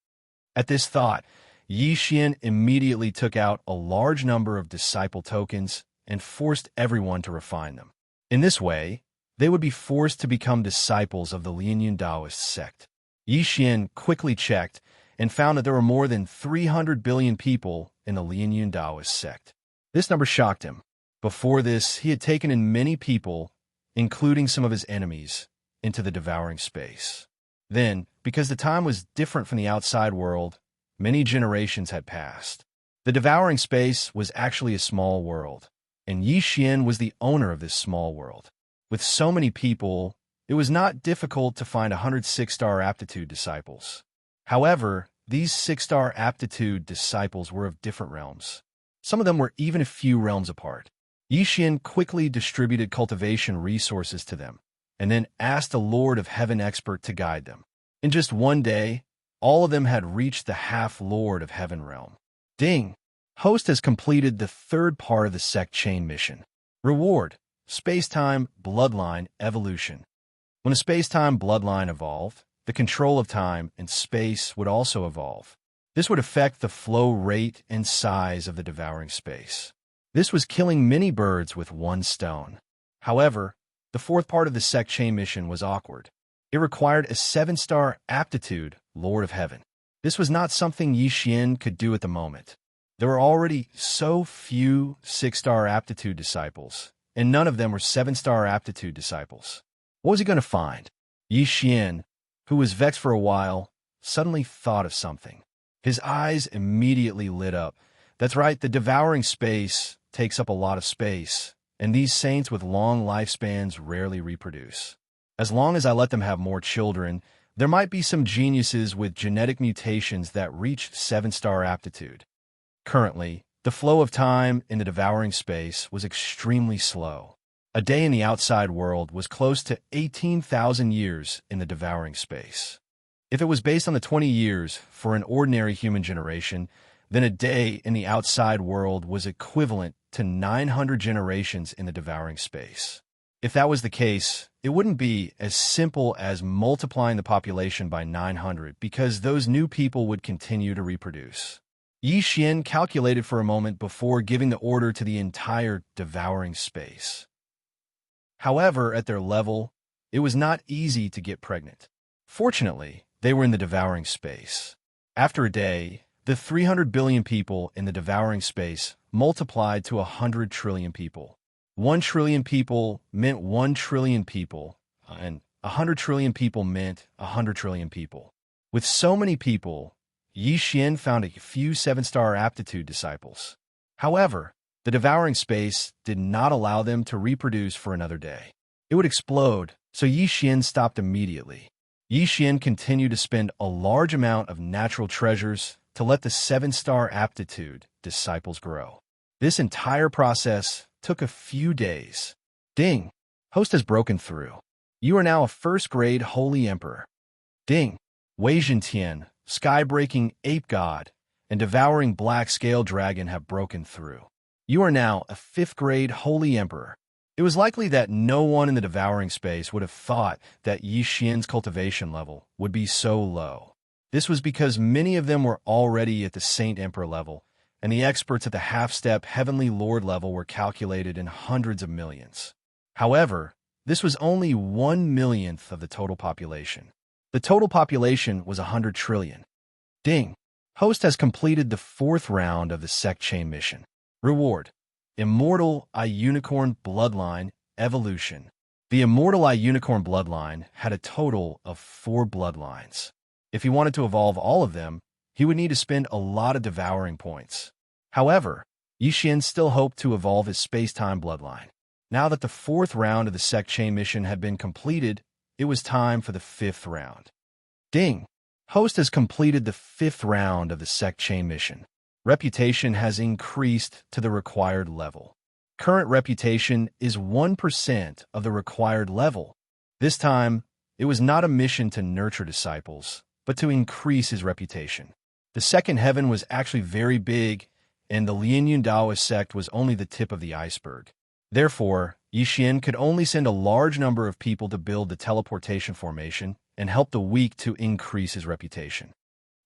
At this thought, Yixin immediately took out a large number of disciple tokens and forced everyone to refine them. In this way, they would be forced to become disciples of the Lianyun Daoist sect. Yixin quickly checked and found that there were more than 300 billion people in the Lianyun Daoist sect. This number shocked him. Before this, he had taken in many people, including some of his enemies, into the devouring space. Then, because the time was different from the outside world, many generations had passed. The devouring space was actually a small world, and Yixin was the owner of this small world. With so many people, it was not difficult to find 106-star aptitude disciples. However, these 6-star aptitude disciples were of different realms. Some of them were even a few realms apart. Yixin quickly distributed cultivation resources to them, and then asked a Lord of Heaven expert to guide them. In just one day, all of them had reached the half-Lord of Heaven realm. Ding! Host has completed the third part of the sect chain mission. Reward: space-time bloodline evolution. When a space-time bloodline evolved, the control of time and space would also evolve. This would affect the flow rate and size of the devouring space. This was killing many birds with one stone. However, the fourth part of the sect chain mission was awkward. It required a 7-star aptitude Lord of Heaven. This was not something Yixin could do at the moment. There were already so few 6-star aptitude disciples, and none of them were 7-star aptitude disciples. What was he going to find? Yixin, who was vexed for a while, suddenly thought of something. His eyes immediately lit up. That's right, the devouring space takes up a lot of space, and these saints with long lifespans rarely reproduce. As long as I let them have more children, there might be some geniuses with genetic mutations that reach 7-star aptitude. Currently, the flow of time in the devouring space was extremely slow. A day in the outside world was close to 18,000 years in the devouring space. If it was based on the 20 years for an ordinary human generation, then a day in the outside world was equivalent to 900 generations in the devouring space. If that was the case, it wouldn't be as simple as multiplying the population by 900 because those new people would continue to reproduce. Yixin calculated for a moment before giving the order to the entire devouring space. However, at their level, it was not easy to get pregnant. Fortunately, they were in the devouring space. After a day, The 300 billion people in the devouring space multiplied to 100 trillion people. 1 trillion people meant 1 trillion people, and 100 trillion people meant 100 trillion people. With so many people, Yi Xian found a few 7-star aptitude disciples. However, the devouring space did not allow them to reproduce for another day. It would explode, so Yi Xian stopped immediately. Yi Xian continued to spend a large amount of natural treasures to let the 7-star aptitude disciples grow. This entire process took a few days. Ding! Host has broken through. You are now a first-grade Holy Emperor. Ding! Wei Zhentian, sky-breaking ape god, and devouring black scale dragon have broken through. You are now a 5th-grade Holy Emperor. It was likely that no one in the devouring space would have thought that Yi Xian's cultivation level would be so low. This was because many of them were already at the Saint Emperor level, and the experts at the half-step Heavenly Lord level were calculated in hundreds of millions. However, this was only 1/1,000,000th of the total population. The total population was 100 trillion. Ding! Host has completed the 4th round of the Sect Chain mission. Reward: Immortal Eye Unicorn Bloodline Evolution. The Immortal Eye Unicorn Bloodline had a total of 4 bloodlines. If he wanted to evolve all of them, he would need to spend a lot of devouring points. However, Yi Xian still hoped to evolve his space-time bloodline. Now that the 4th round of the Sect Chain mission had been completed, it was time for the 5th round. Ding! Host has completed the 5th round of the Sect Chain mission. Reputation has increased to the required level. Current reputation is 1% of the required level. This time, it was not a mission to nurture disciples, but to increase his reputation. The second heaven was actually very big, and the Lianyun Daoist sect was only the tip of the iceberg. Therefore, Yi Xian could only send a large number of people to build the teleportation formation and help the weak to increase his reputation.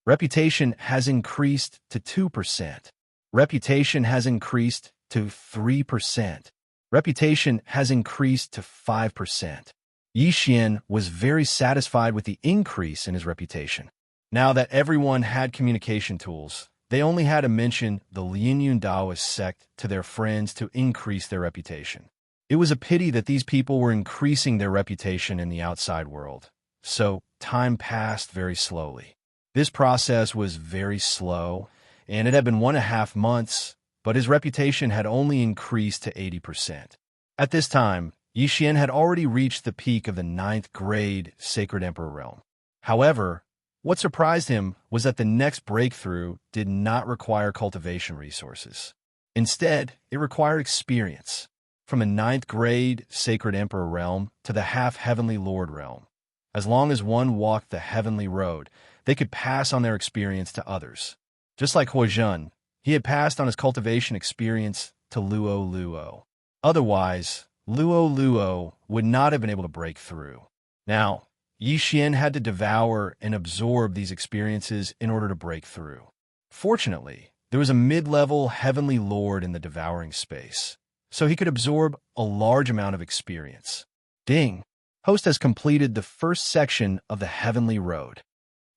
Reputation has increased to 2%. Reputation has increased to 3%. Reputation has increased to 5%. Yi Xian was very satisfied with the increase in his reputation. Now that everyone had communication tools, they only had to mention the Lianyun Daoist sect to their friends to increase their reputation. It was a pity that these people were increasing their reputation in the outside world, so time passed very slowly. This process was very slow, and it had been 1.5 months, but his reputation had only increased to 80%. At this time, Yi Xian had already reached the peak of the 9th grade Sacred Emperor realm. However, what surprised him was that the next breakthrough did not require cultivation resources. Instead, it required experience. From a 9th grade Sacred Emperor realm to the half-Heavenly Lord realm. As long as one walked the heavenly road, they could pass on their experience to others. Just like Huozhen, he had passed on his cultivation experience to Luo Luo. Otherwise, Luo Luo would not have been able to break through. Now, Yi Xian had to devour and absorb these experiences in order to break through. Fortunately, there was a mid-level Heavenly Lord in the devouring space, so he could absorb a large amount of experience. Ding! Host has completed the 1st section of the Heavenly Road.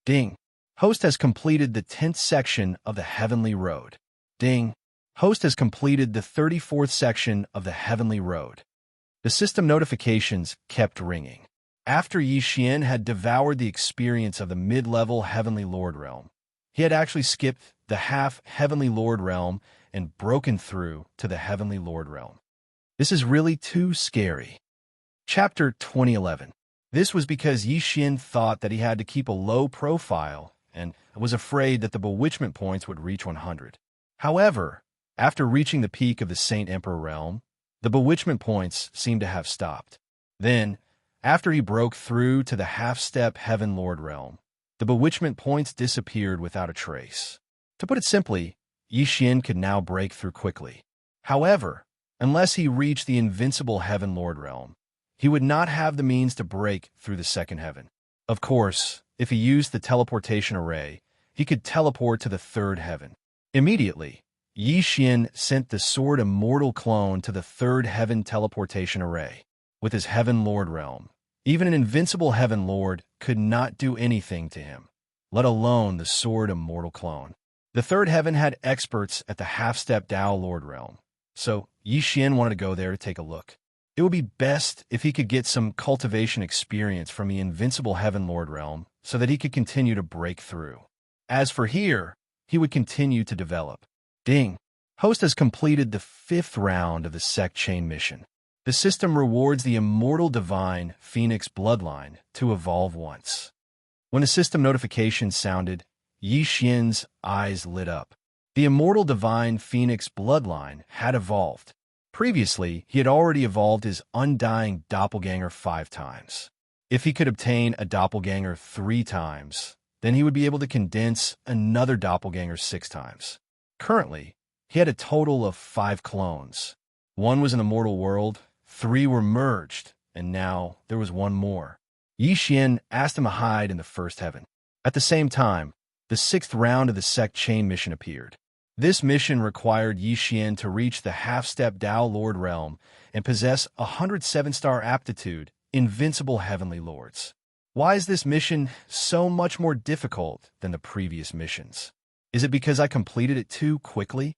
Ding! Host has completed the 10th section of the Heavenly Road. Ding! Host has completed the 34th section of the Heavenly Road. The system notifications kept ringing. After Yi Xian had devoured the experience of the mid-level Heavenly Lord realm, he had actually skipped the half-Heavenly Lord realm and broken through to the Heavenly Lord realm. This is really too scary. Chapter 2011. This was because Yi Xian thought that he had to keep a low profile and was afraid that the bewitchment points would reach 100. However, after reaching the peak of the Saint Emperor realm, the bewitchment points seemed to have stopped. Then, after he broke through to the half-step Heaven Lord realm, the bewitchment points disappeared without a trace. To put it simply, Yi Xian could now break through quickly. However, unless he reached the invincible Heaven Lord realm, he would not have the means to break through the second heaven. Of course, if he used the teleportation array, he could teleport to the 3rd heaven. Immediately, Yi Xian sent the Sword Immortal clone to the 3rd heaven teleportation array. With his Heaven Lord realm, even an invincible Heaven Lord could not do anything to him, let alone the Sword Immortal clone. The third heaven had experts at the half-step Tao Lord realm, so Yi Xian wanted to go there to take a look. It would be best if he could get some cultivation experience from the invincible Heaven Lord realm so that he could continue to break through. As for here, he would continue to develop. Ding! Host has completed the 5th round of the Sect Chain mission. The system rewards the immortal divine Phoenix bloodline to evolve once. When the system notification sounded, Yi Xian's eyes lit up. The immortal divine Phoenix bloodline had evolved. Previously, he had already evolved his undying doppelganger 5 times. If he could obtain a doppelganger 3 times, then he would be able to condense another doppelganger 6 times. Currently, he had a total of 5 clones. 1 was in the mortal world, 3 were merged, and now there was 1 more. Yi Xian asked him to hide in the 1st heaven. At the same time, the 6th round of the Sect Chain mission appeared. This mission required Yi Xian to reach the half-step Tao Lord realm and possess 107-star aptitude, invincible heavenly lords. Why is this mission so much more difficult than the previous missions? Is it because I completed it too quickly?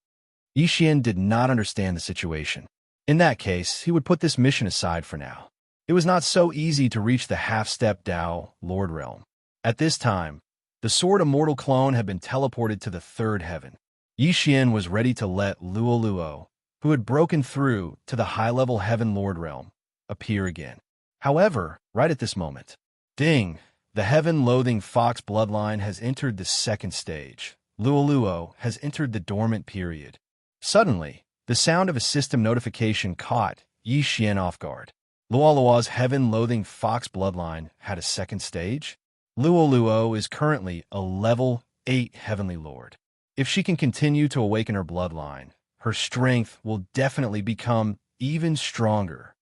Yi Xian did not understand the situation. In that case, he would put this mission aside for now. It was not so easy to reach the half-step Tao Lord realm. At this time, the Sword Immortal clone had been teleported to the 3rd heaven. Yi Xian was ready to let Luo Luo, who had broken through to the high-level Heaven Lord realm, appear again. However, right at this moment, ding! The heaven-loathing Fox bloodline has entered the 2nd stage. Luo Luo has entered the dormant period. Suddenly, the sound of a system notification caught Yi Xian off guard. Luo Luo's heaven-loathing Fox bloodline had a 2nd stage? Luo Luo is currently a level 8 Heavenly Lord. If she can continue to awaken her bloodline, her strength will definitely become even stronger.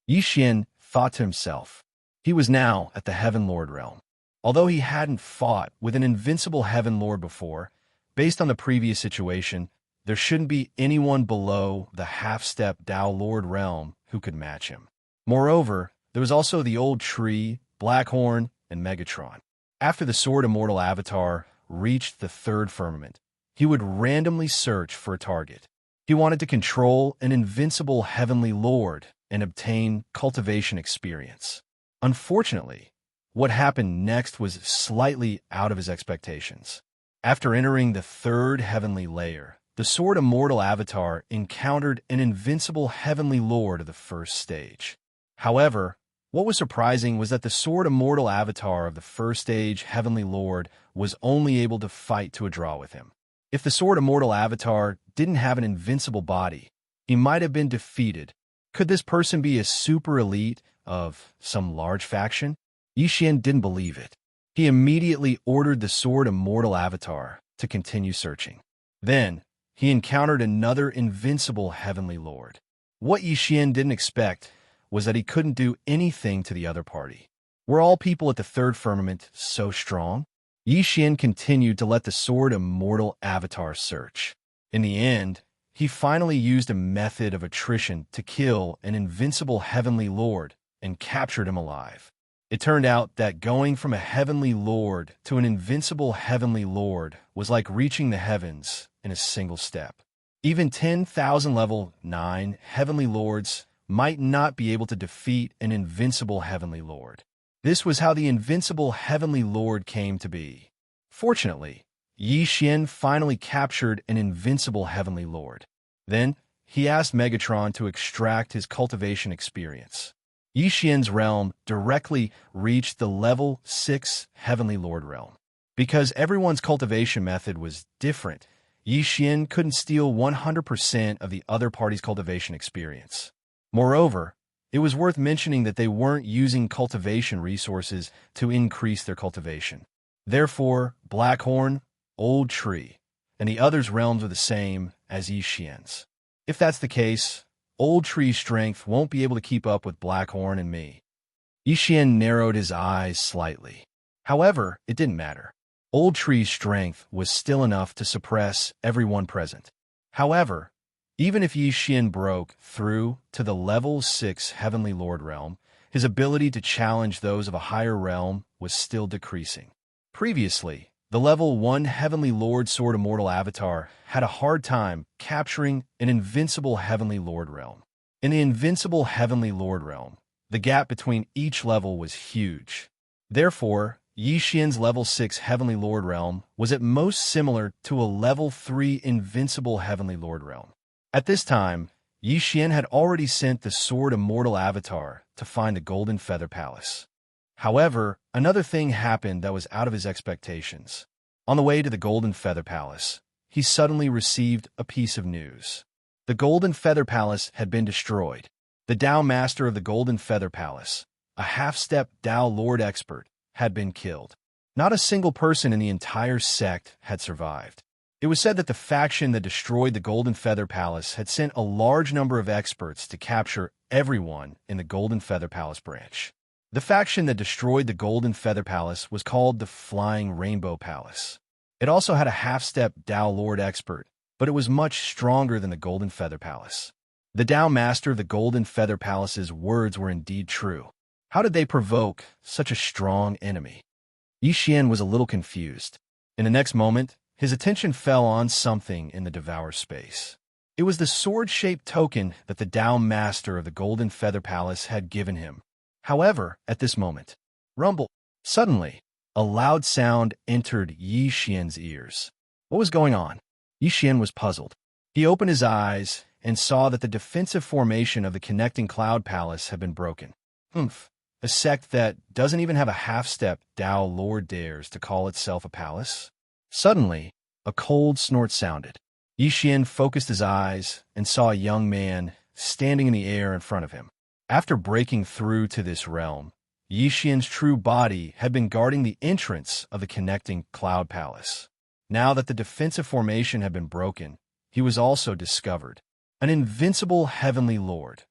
Yi Xian thought to himself. He was now at the Heaven Lord realm. Although he hadn't fought with an invincible Heaven Lord before, based on the previous situation, there shouldn't be anyone below the half-step Tao Lord realm who could match him. Moreover, there was also the old tree, Blackhorn, and Megatron. After the Sword Immortal avatar reached the 3rd firmament, he would randomly search for a target. He wanted to control an invincible Heavenly Lord and obtain cultivation experience. Unfortunately, what happened next was slightly out of his expectations. After entering the 3rd heavenly layer, the Sword Immortal avatar encountered an invincible Heavenly Lord of the 1st stage. However, what was surprising was that the Sword Immortal avatar of the 1st stage Heavenly Lord was only able to fight to a draw with him. If the Sword Immortal avatar didn't have an invincible body, he might have been defeated. Could this person be a super elite of some large faction? Yi Xian didn't believe it. He immediately ordered the Sword Immortal avatar to continue searching. Then, he encountered another invincible Heavenly Lord. What Yi Xian didn't expect was that he couldn't do anything to the other party. Were all people at the 3rd firmament so strong? Yi Xian continued to let the Sword Immortal avatar search. In the end, he finally used a method of attrition to kill an invincible Heavenly Lord and captured him alive. It turned out that going from a Heavenly Lord to an invincible Heavenly Lord was like reaching the heavens in a single step. Even 10,000 level 9 Heavenly Lords might not be able to defeat an invincible Heavenly Lord. This was how the invincible Heavenly Lord came to be. Fortunately, Yi Xian finally captured an invincible Heavenly Lord. Then, he asked Megatron to extract his cultivation experience. Yi Xian's realm directly reached the level 6 Heavenly Lord realm. Because everyone's cultivation method was different, Yi Xian couldn't steal 100% of the other party's cultivation experience. Moreover, it was worth mentioning that they weren't using cultivation resources to increase their cultivation. Therefore, Blackhorn, Old Tree, and the others' realms are the same as Yi Xian's. If that's the case, Old Tree's strength won't be able to keep up with Blackhorn and me. Yi Xian narrowed his eyes slightly. However, it didn't matter. Old Tree's strength was still enough to suppress everyone present. However, even if Yi Xian broke through to the level 6 Heavenly Lord realm, his ability to challenge those of a higher realm was still decreasing. Previously, the The level 1 Heavenly Lord Sword Immortal avatar had a hard time capturing an invincible Heavenly Lord realm. In the invincible Heavenly Lord realm, the gap between each level was huge. Therefore, Yi Xian's level 6 Heavenly Lord realm was at most similar to a level 3 invincible Heavenly Lord realm. At this time, Yi Xian had already sent the Sword Immortal avatar to find the Golden Feather Palace. However, another thing happened that was out of his expectations. On the way to the Golden Feather Palace, he suddenly received a piece of news. The Golden Feather Palace had been destroyed. The Dao Master of the Golden Feather Palace, a half-step Dao Lord expert, had been killed. Not a single person in the entire sect had survived. It was said that the faction that destroyed the Golden Feather Palace had sent a large number of experts to capture everyone in the Golden Feather Palace branch. The faction that destroyed the Golden Feather Palace was called the Flying Rainbow Palace. It also had a half-step Dao Lord expert, but it was much stronger than the Golden Feather Palace. The Dao Master of the Golden Feather Palace's words were indeed true. How did they provoke such a strong enemy? Yi Xian was a little confused. In the next moment, his attention fell on something in the Devour space. It was the sword-shaped token that the Dao Master of the Golden Feather Palace had given him. However, at this moment, rumble. Suddenly, a loud sound entered Yi Xian's ears. What was going on? Yi Xian was puzzled. He opened his eyes and saw that the defensive formation of the connecting Cloud Palace had been broken. A sect that doesn't even have a half-step Dao Lord dares to call itself a palace? Suddenly, a cold snort sounded. Yi Xian focused his eyes and saw a young man standing in the air in front of him. After breaking through to this realm, Yi Xian's true body had been guarding the entrance of the connecting Cloud Palace. Now that the defensive formation had been broken, he was also discovered. An invincible Heavenly Lord.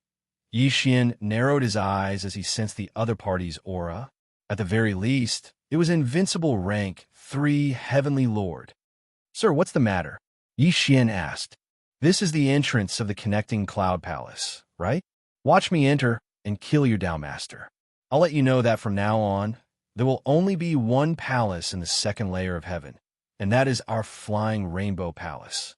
Yi Xian narrowed his eyes as he sensed the other party's aura. At the very least, it was invincible rank 3 Heavenly Lord. Sir, what's the matter? Yi Xian asked. This is the entrance of the connecting Cloud Palace, right? Watch me enter and kill your Dao Master. I'll let you know that from now on, there will only be one palace in the second layer of heaven, and that is our Flying Rainbow Palace.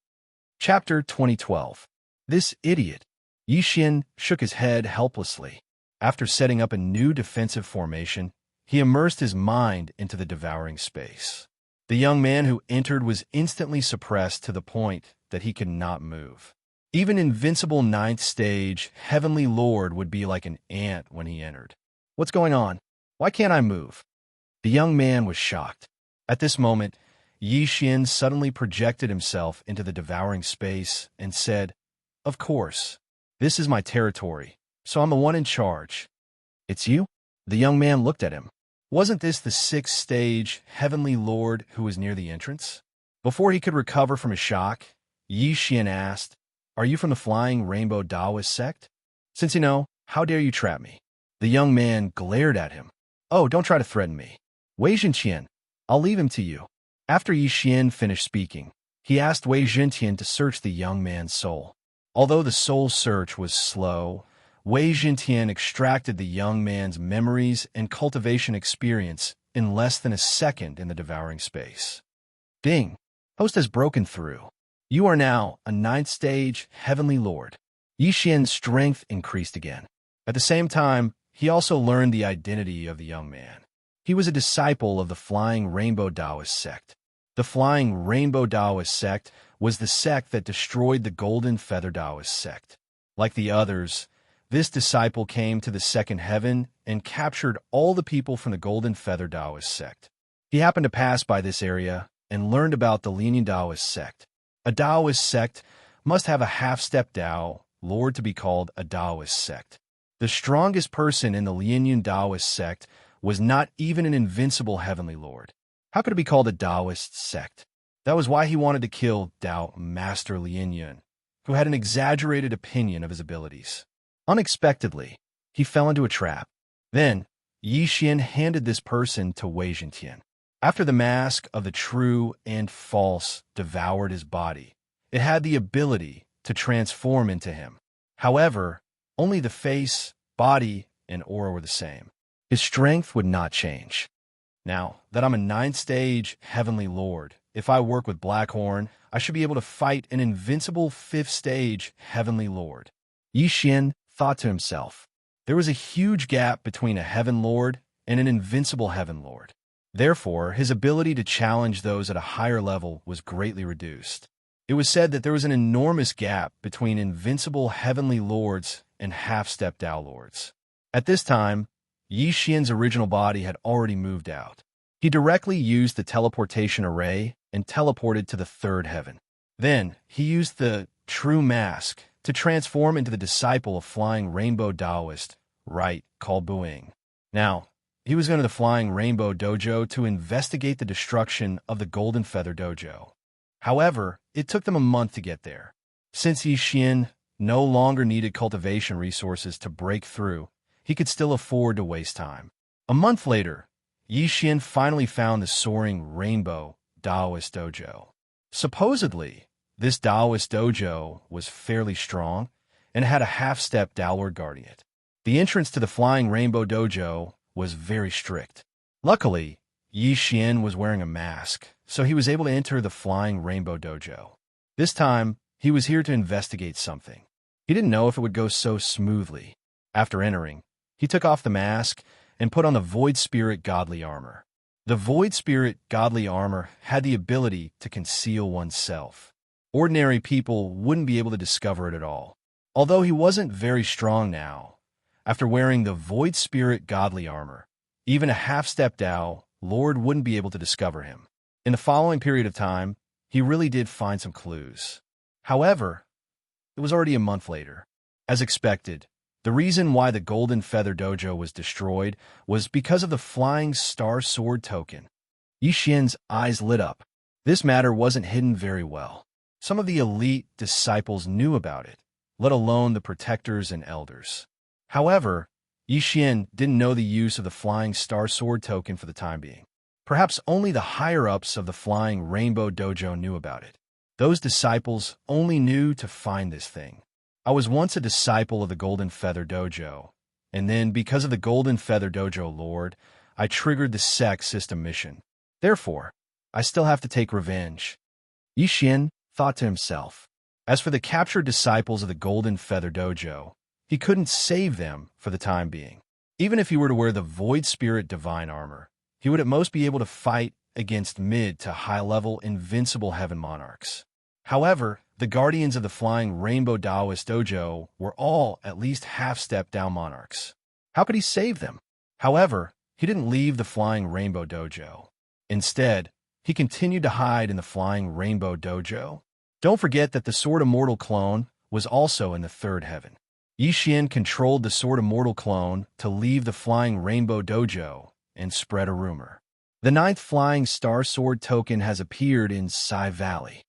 Chapter 2012. This idiot. Yi Xian shook his head helplessly. After setting up a new defensive formation, he immersed his mind into the devouring space. The young man who entered was instantly suppressed to the point that he could not move. Even invincible 9th stage Heavenly Lord would be like an ant when he entered. What's going on? Why can't I move? The young man was shocked. At this moment, Yi Xian suddenly projected himself into the devouring space and said, "Of course, this is my territory, so I'm the one in charge." "It's you?" The young man looked at him. Wasn't this the 6th stage Heavenly Lord who was near the entrance? Before he could recover from his shock, Yi Xian asked, "Are you from the Flying Rainbow Taoist sect? Since you know, how dare you trap me?" The young man glared at him. "Oh, don't try to threaten me. Wei Zhentian, I'll leave him to you." After Yi Xian finished speaking, he asked Wei Zhentian to search the young man's soul. Although the soul search was slow, Wei Zhentian extracted the young man's memories and cultivation experience in less than a second in the devouring space. Ding! Host has broken through. You are now a 9th stage Heavenly Lord. Yi Xian's strength increased again. At the same time, he also learned the identity of the young man. He was a disciple of the Flying Rainbow Taoist sect. The Flying Rainbow Taoist sect was the sect that destroyed the Golden Feather Taoist sect. Like the others, this disciple came to the second heaven and captured all the people from the Golden Feather Taoist sect. He happened to pass by this area and learned about the Lianyan Taoist sect. A Taoist sect must have a half-step Tao Lord to be called a Taoist sect. The strongest person in the Lianyan Taoist sect was not even an invincible Heavenly Lord. How could it be called a Taoist sect? That was why he wanted to kill Dao Master Lianyan, who had an exaggerated opinion of his abilities. Unexpectedly, he fell into a trap. Then, Yi Xian handed this person to Wei Zhentian. After the mask of the true and false devoured his body, it had the ability to transform into him. However, only the face, body, and aura were the same. His strength would not change. Now that I'm a 9th stage Heavenly Lord, if I work with Blackhorn, I should be able to fight an invincible 5th stage Heavenly Lord. Yi Xian thought to himself. There was a huge gap between a Heaven Lord and an invincible Heaven Lord. Therefore, his ability to challenge those at a higher level was greatly reduced. It was said that there was an enormous gap between invincible Heavenly Lords and half-step Dao Lords. At this time, Yi Xian's original body had already moved out. He directly used the teleportation array and teleported to the 3rd heaven. Then, he used the True Mask to transform into the disciple of Flying Rainbow Taoist, right, called Buing. Now, he was going to the Flying Rainbow Dojo to investigate the destruction of the Golden Feather Dojo. However, it took them a month to get there. Since Yi Xian no longer needed cultivation resources to break through, he could still afford to waste time. A month later, Yi Xian finally found the Soaring Rainbow Taoist Dojo. Supposedly, this Taoist dojo was fairly strong and had a half-step Tao Lord guarding it. The entrance to the Flying Rainbow Dojo was very strict. Luckily, Yi Xian was wearing a mask, so he was able to enter the Flying Rainbow Dojo. This time, he was here to investigate something. He didn't know if it would go so smoothly. After entering, he took off the mask and put on the Void Spirit Godly Armor. The Void Spirit Godly Armor had the ability to conceal oneself. Ordinary people wouldn't be able to discover it at all. Although he wasn't very strong now, after wearing the Void Spirit Godly Armor, even a half-step Tao Lord wouldn't be able to discover him. In the following period of time, he really did find some clues. However, it was already a month later. As expected, the reason why the Golden Feather Dojo was destroyed was because of the Flying Star Sword token. Yi Xian's eyes lit up. This matter wasn't hidden very well. Some of the elite disciples knew about it, let alone the protectors and elders. However, Yi Xian didn't know the use of the Flying Star Sword token for the time being. Perhaps only the higher-ups of the Flying Rainbow Dojo knew about it. Those disciples only knew to find this thing. I was once a disciple of the Golden Feather Dojo, and then, because of the Golden Feather Dojo Lord, I triggered the sect system mission. Therefore, I still have to take revenge. Yi Xian thought to himself. As for the captured disciples of the Golden Feather Dojo, he couldn't save them for the time being. Even if he were to wear the Void Spirit Divine Armor, he would at most be able to fight against mid to high-level invincible Heaven Monarchs. However, the guardians of the Flying Rainbow Taoist Dojo were all at least half-step Tao Monarchs. How could he save them? However, he didn't leave the Flying Rainbow Dojo. Instead, he continued to hide in the Flying Rainbow Dojo. Don't forget that the Sword Immortal clone was also in the 3rd heaven. Yi Xian controlled the Sword Immortal clone to leave the Flying Rainbow Dojo and spread a rumor. The 9th Flying Star Sword token has appeared in Sai Valley.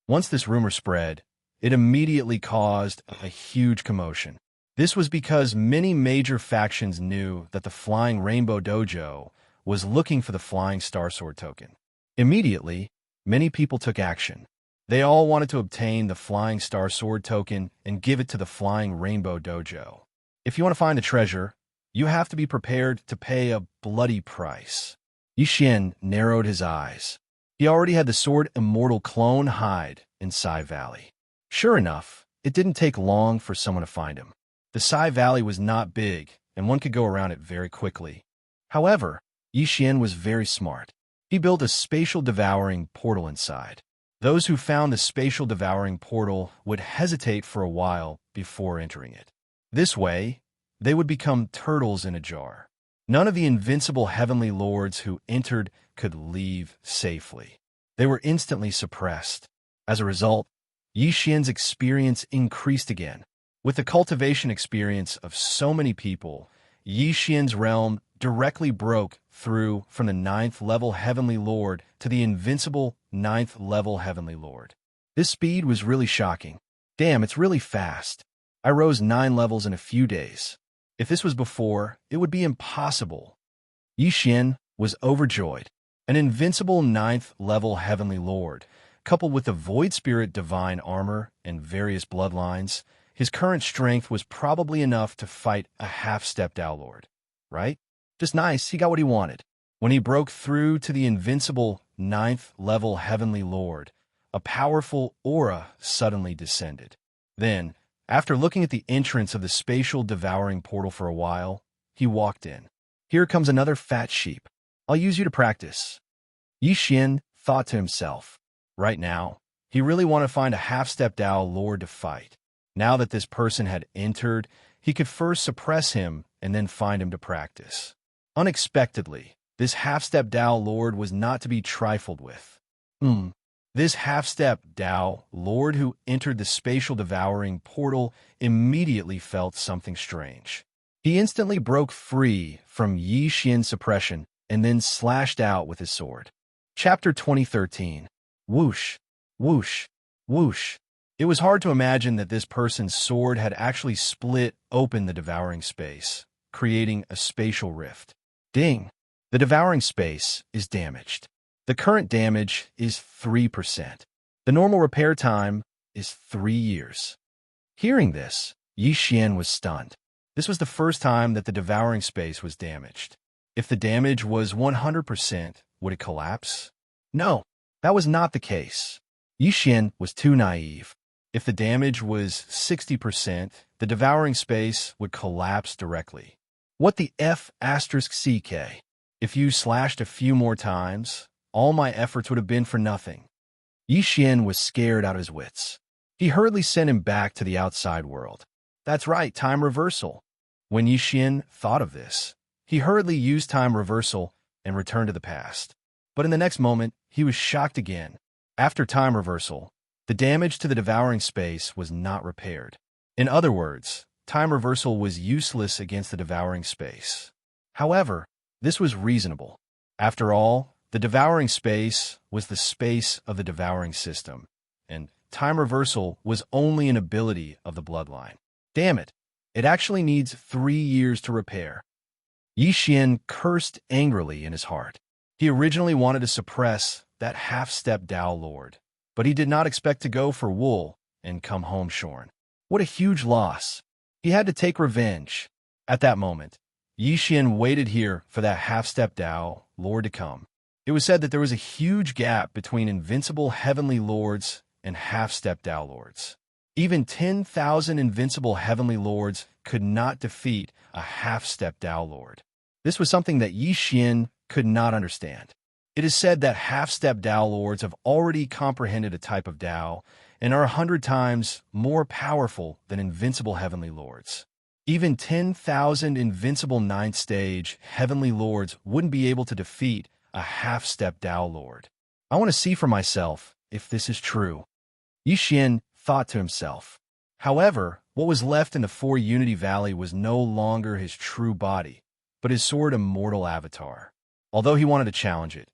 Once this rumor spread, it immediately caused a huge commotion. This was because many major factions knew that the Flying Rainbow Dojo was looking for the Flying Star Sword token. Immediately, many people took action. They all wanted to obtain the Flying Star Sword token and give it to the Flying Rainbow Dojo. If you want to find the treasure, you have to be prepared to pay a bloody price. Yi Xian narrowed his eyes. He already had the Sword Immortal clone hide in Sai Valley. Sure enough, it didn't take long for someone to find him. The Sai Valley was not big, and one could go around it very quickly. However, Yi Xian was very smart. He built a spatial devouring portal inside. Those who found the spatial devouring portal would hesitate for a while before entering it. This way, they would become turtles in a jar. None of the invincible heavenly lords who entered could leave safely. They were instantly suppressed. As a result, Yi Xian's experience increased again. With the cultivation experience of so many people, Yi Xian's realm directly broke through from the 9th level Heavenly Lord to the invincible 9th level Heavenly Lord. This speed was really shocking. Damn, it's really fast. I rose 9 levels in a few days. If this was before, it would be impossible. Yi Xian was overjoyed. An invincible 9th level Heavenly Lord, coupled with the Void Spirit Divine Armor and various bloodlines, his current strength was probably enough to fight a half-step Tao Lord. Right? Just nice, he got what he wanted. When he broke through to the invincible ninth-level Heavenly Lord, a powerful aura suddenly descended. Then, after looking at the entrance of the spatial devouring portal for a while, he walked in. Here comes another fat sheep. I'll use you to practice. Yi Xian thought to himself. Right now, he really wanted to find a half-step Dao Lord to fight. Now that this person had entered, he could first suppress him and then find him to practice. Unexpectedly, this half-step Dao Lord was not to be trifled with. This half-step Dao Lord who entered the spatial devouring portal immediately felt something strange. He instantly broke free from Yi Xian's suppression and then slashed out with his sword. Chapter 2013. Whoosh, whoosh, whoosh. It was hard to imagine that this person's sword had actually split open the devouring space, creating a spatial rift. Ding! The devouring space is damaged. The current damage is 3%. The normal repair time is 3 years. Hearing this, Yi Xian was stunned. This was the first time that the devouring space was damaged. If the damage was 100%, would it collapse? No, that was not the case. Yi Xian was too naive. If the damage was 60%, the devouring space would collapse directly. What the F***CK? If you slashed a few more times, all my efforts would have been for nothing. Yi Xian was scared out of his wits. He hurriedly sent him back to the outside world. That's right, time reversal. When Yi Xian thought of this, he hurriedly used time reversal and returned to the past. But in the next moment, he was shocked again. After time reversal, the damage to the devouring space was not repaired. In other words, time reversal was useless against the devouring space. However, this was reasonable. After all, the devouring space was the space of the devouring system, and time reversal was only an ability of the bloodline. Damn it, it actually needs 3 years to repair. Yi Xian cursed angrily in his heart. He originally wanted to suppress that half-step Dao Lord, but he did not expect to go for wool and come home shorn. What a huge loss. He had to take revenge. At that moment, Yi Xian waited here for that half-step Dao Lord to come. It was said that there was a huge gap between invincible heavenly lords and half-step Dao Lords. Even 10,000 invincible heavenly lords could not defeat a half-step Dao Lord. This was something that Yi Xian could not understand. It is said that half-step Dao Lords have already comprehended a type of Dao and are 100 times more powerful than invincible heavenly lords. Even 10,000 invincible 9th stage heavenly lords wouldn't be able to defeat a half-step Dao Lord. I want to see for myself if this is true. Yi Xian thought to himself. However, what was left in the 4 Unity Valley was no longer his true body, but his sword immortal avatar. Although he wanted to challenge it,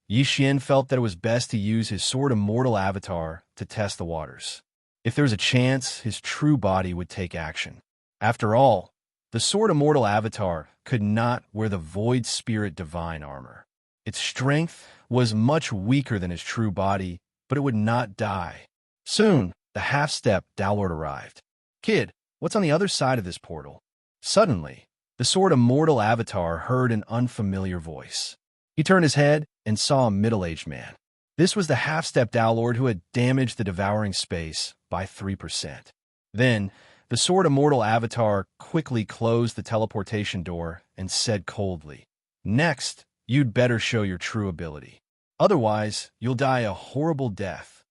Yi Xian felt that it was best to use his sword immortal avatar to test the waters. If there was a chance, his true body would take action. After all, the sword immortal avatar could not wear the void spirit divine armor. Its strength was much weaker than his true body, but it would not die. Soon, the half-step Dao Lord arrived. Kid, what's on the other side of this portal? Suddenly, the sword immortal avatar heard an unfamiliar voice. He turned his head and saw a middle-aged man. This was the half-step Dao Lord who had damaged the devouring space by 3%. Then, the sword immortal avatar quickly closed the teleportation door and said coldly, "Next, you'd better show your true ability. Otherwise, you'll die a horrible death."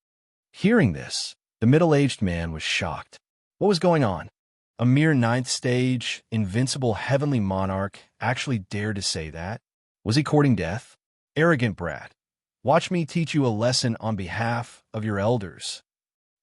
Hearing this, the middle-aged man was shocked. What was going on? A mere 9th stage, invincible heavenly monarch actually dared to say that? Was he courting death? Arrogant brat. Watch me teach you a lesson on behalf of your elders.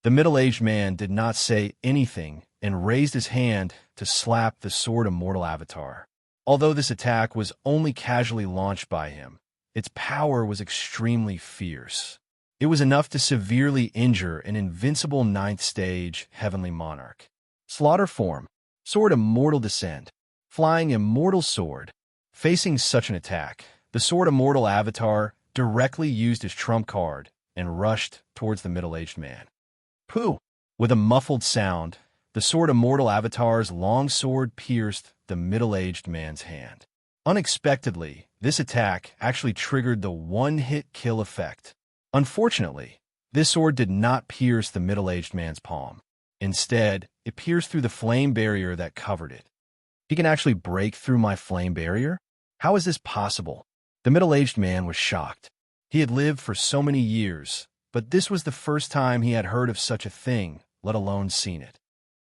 The middle-aged man did not say anything and raised his hand to slap the sword immortal avatar. Although this attack was only casually launched by him, its power was extremely fierce. It was enough to severely injure an invincible 9th stage heavenly monarch. Slaughter form, sword immortal descend, flying immortal sword. Facing such an attack, the sword immortal avatar directly used his trump card and rushed towards the middle-aged man. Pooh! With a muffled sound, the sword immortal avatar's long sword pierced the middle-aged man's hand. Unexpectedly, this attack actually triggered the one-hit kill effect. Unfortunately, this sword did not pierce the middle-aged man's palm. Instead, it pierced through the flame barrier that covered it. He can actually break through my flame barrier? How is this possible? The middle-aged man was shocked. He had lived for so many years, but this was the first time he had heard of such a thing, let alone seen it.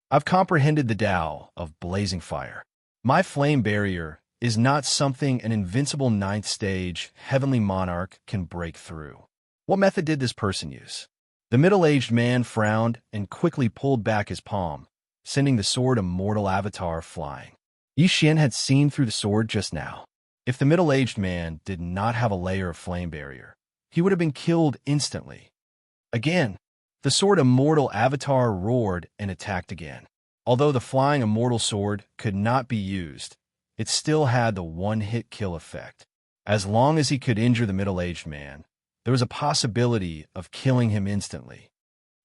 I've comprehended the Tao of blazing fire. My flame barrier is not something an invincible ninth stage heavenly monarch can break through. What method did this person use? The middle-aged man frowned and quickly pulled back his palm, sending the sword immortal avatar flying. Yi Xian had seen through the sword just now. If the middle-aged man did not have a layer of flame barrier, he would have been killed instantly. Again, the sword immortal avatar roared and attacked again. Although the flying immortal sword could not be used, it still had the one-hit kill effect. As long as he could injure the middle-aged man, there was a possibility of killing him instantly.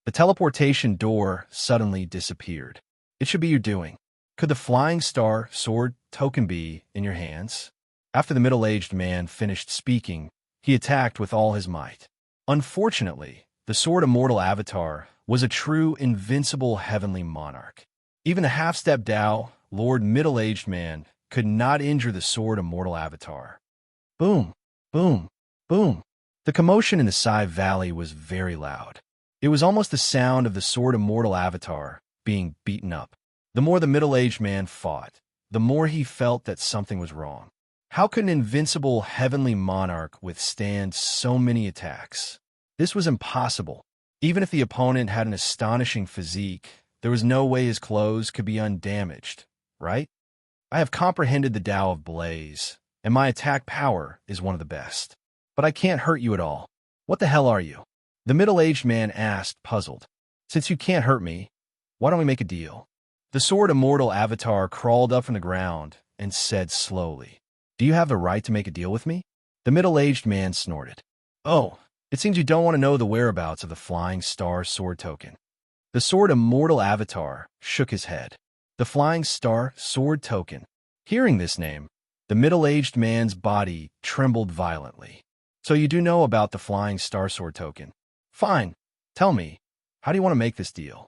The teleportation door suddenly disappeared. It should be your doing. Could the flying star sword token be in your hands? After the middle-aged man finished speaking, he attacked with all his might. Unfortunately, the sword immortal avatar was a true invincible heavenly monarch. Even the half-step Tao, Lord middle-aged man, could not injure the sword immortal avatar. Boom, boom, boom. The commotion in the Sai Valley was very loud. It was almost the sound of the sword immortal avatar being beaten up. The more the middle-aged man fought, the more he felt that something was wrong. How could an invincible heavenly monarch withstand so many attacks? This was impossible. Even if the opponent had an astonishing physique, there was no way his clothes could be undamaged, right? I have comprehended the Tao of Blaze, and my attack power is one of the best. But I can't hurt you at all. What the hell are you? The middle-aged man asked, puzzled. Since you can't hurt me, why don't we make a deal? The sword immortal avatar crawled up from the ground and said slowly, Do you have the right to make a deal with me? The middle-aged man snorted. Oh, it seems you don't want to know the whereabouts of the flying star sword token. The sword immortal avatar shook his head. The flying star sword token. Hearing this name, the middle-aged man's body trembled violently. So you do know about the flying star sword token. Fine. Tell me, how do you want to make this deal?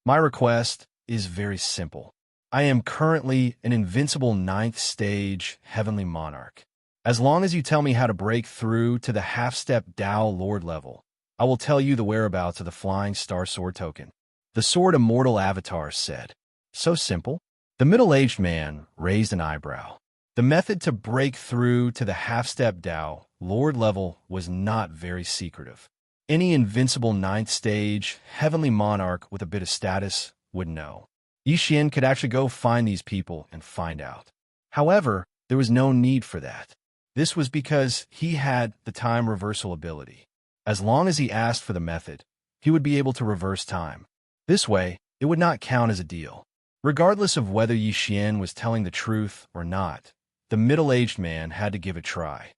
My request is very simple. I am currently an invincible ninth stage heavenly monarch. As long as you tell me how to break through to the half-step Tao Lord level, I will tell you the whereabouts of the flying star sword token. The sword immortal avatar said. So simple? The middle-aged man raised an eyebrow. The method to break through to the half-step Tao Lord level was not very secretive. Any invincible ninth stage heavenly monarch with a bit of status would know. Yi Xian could actually go find these people and find out. However, there was no need for that. This was because he had the time reversal ability. As long as he asked for the method, he would be able to reverse time. This way, it would not count as a deal. Regardless of whether Yi Xian was telling the truth or not, the middle-aged man had to give it a try.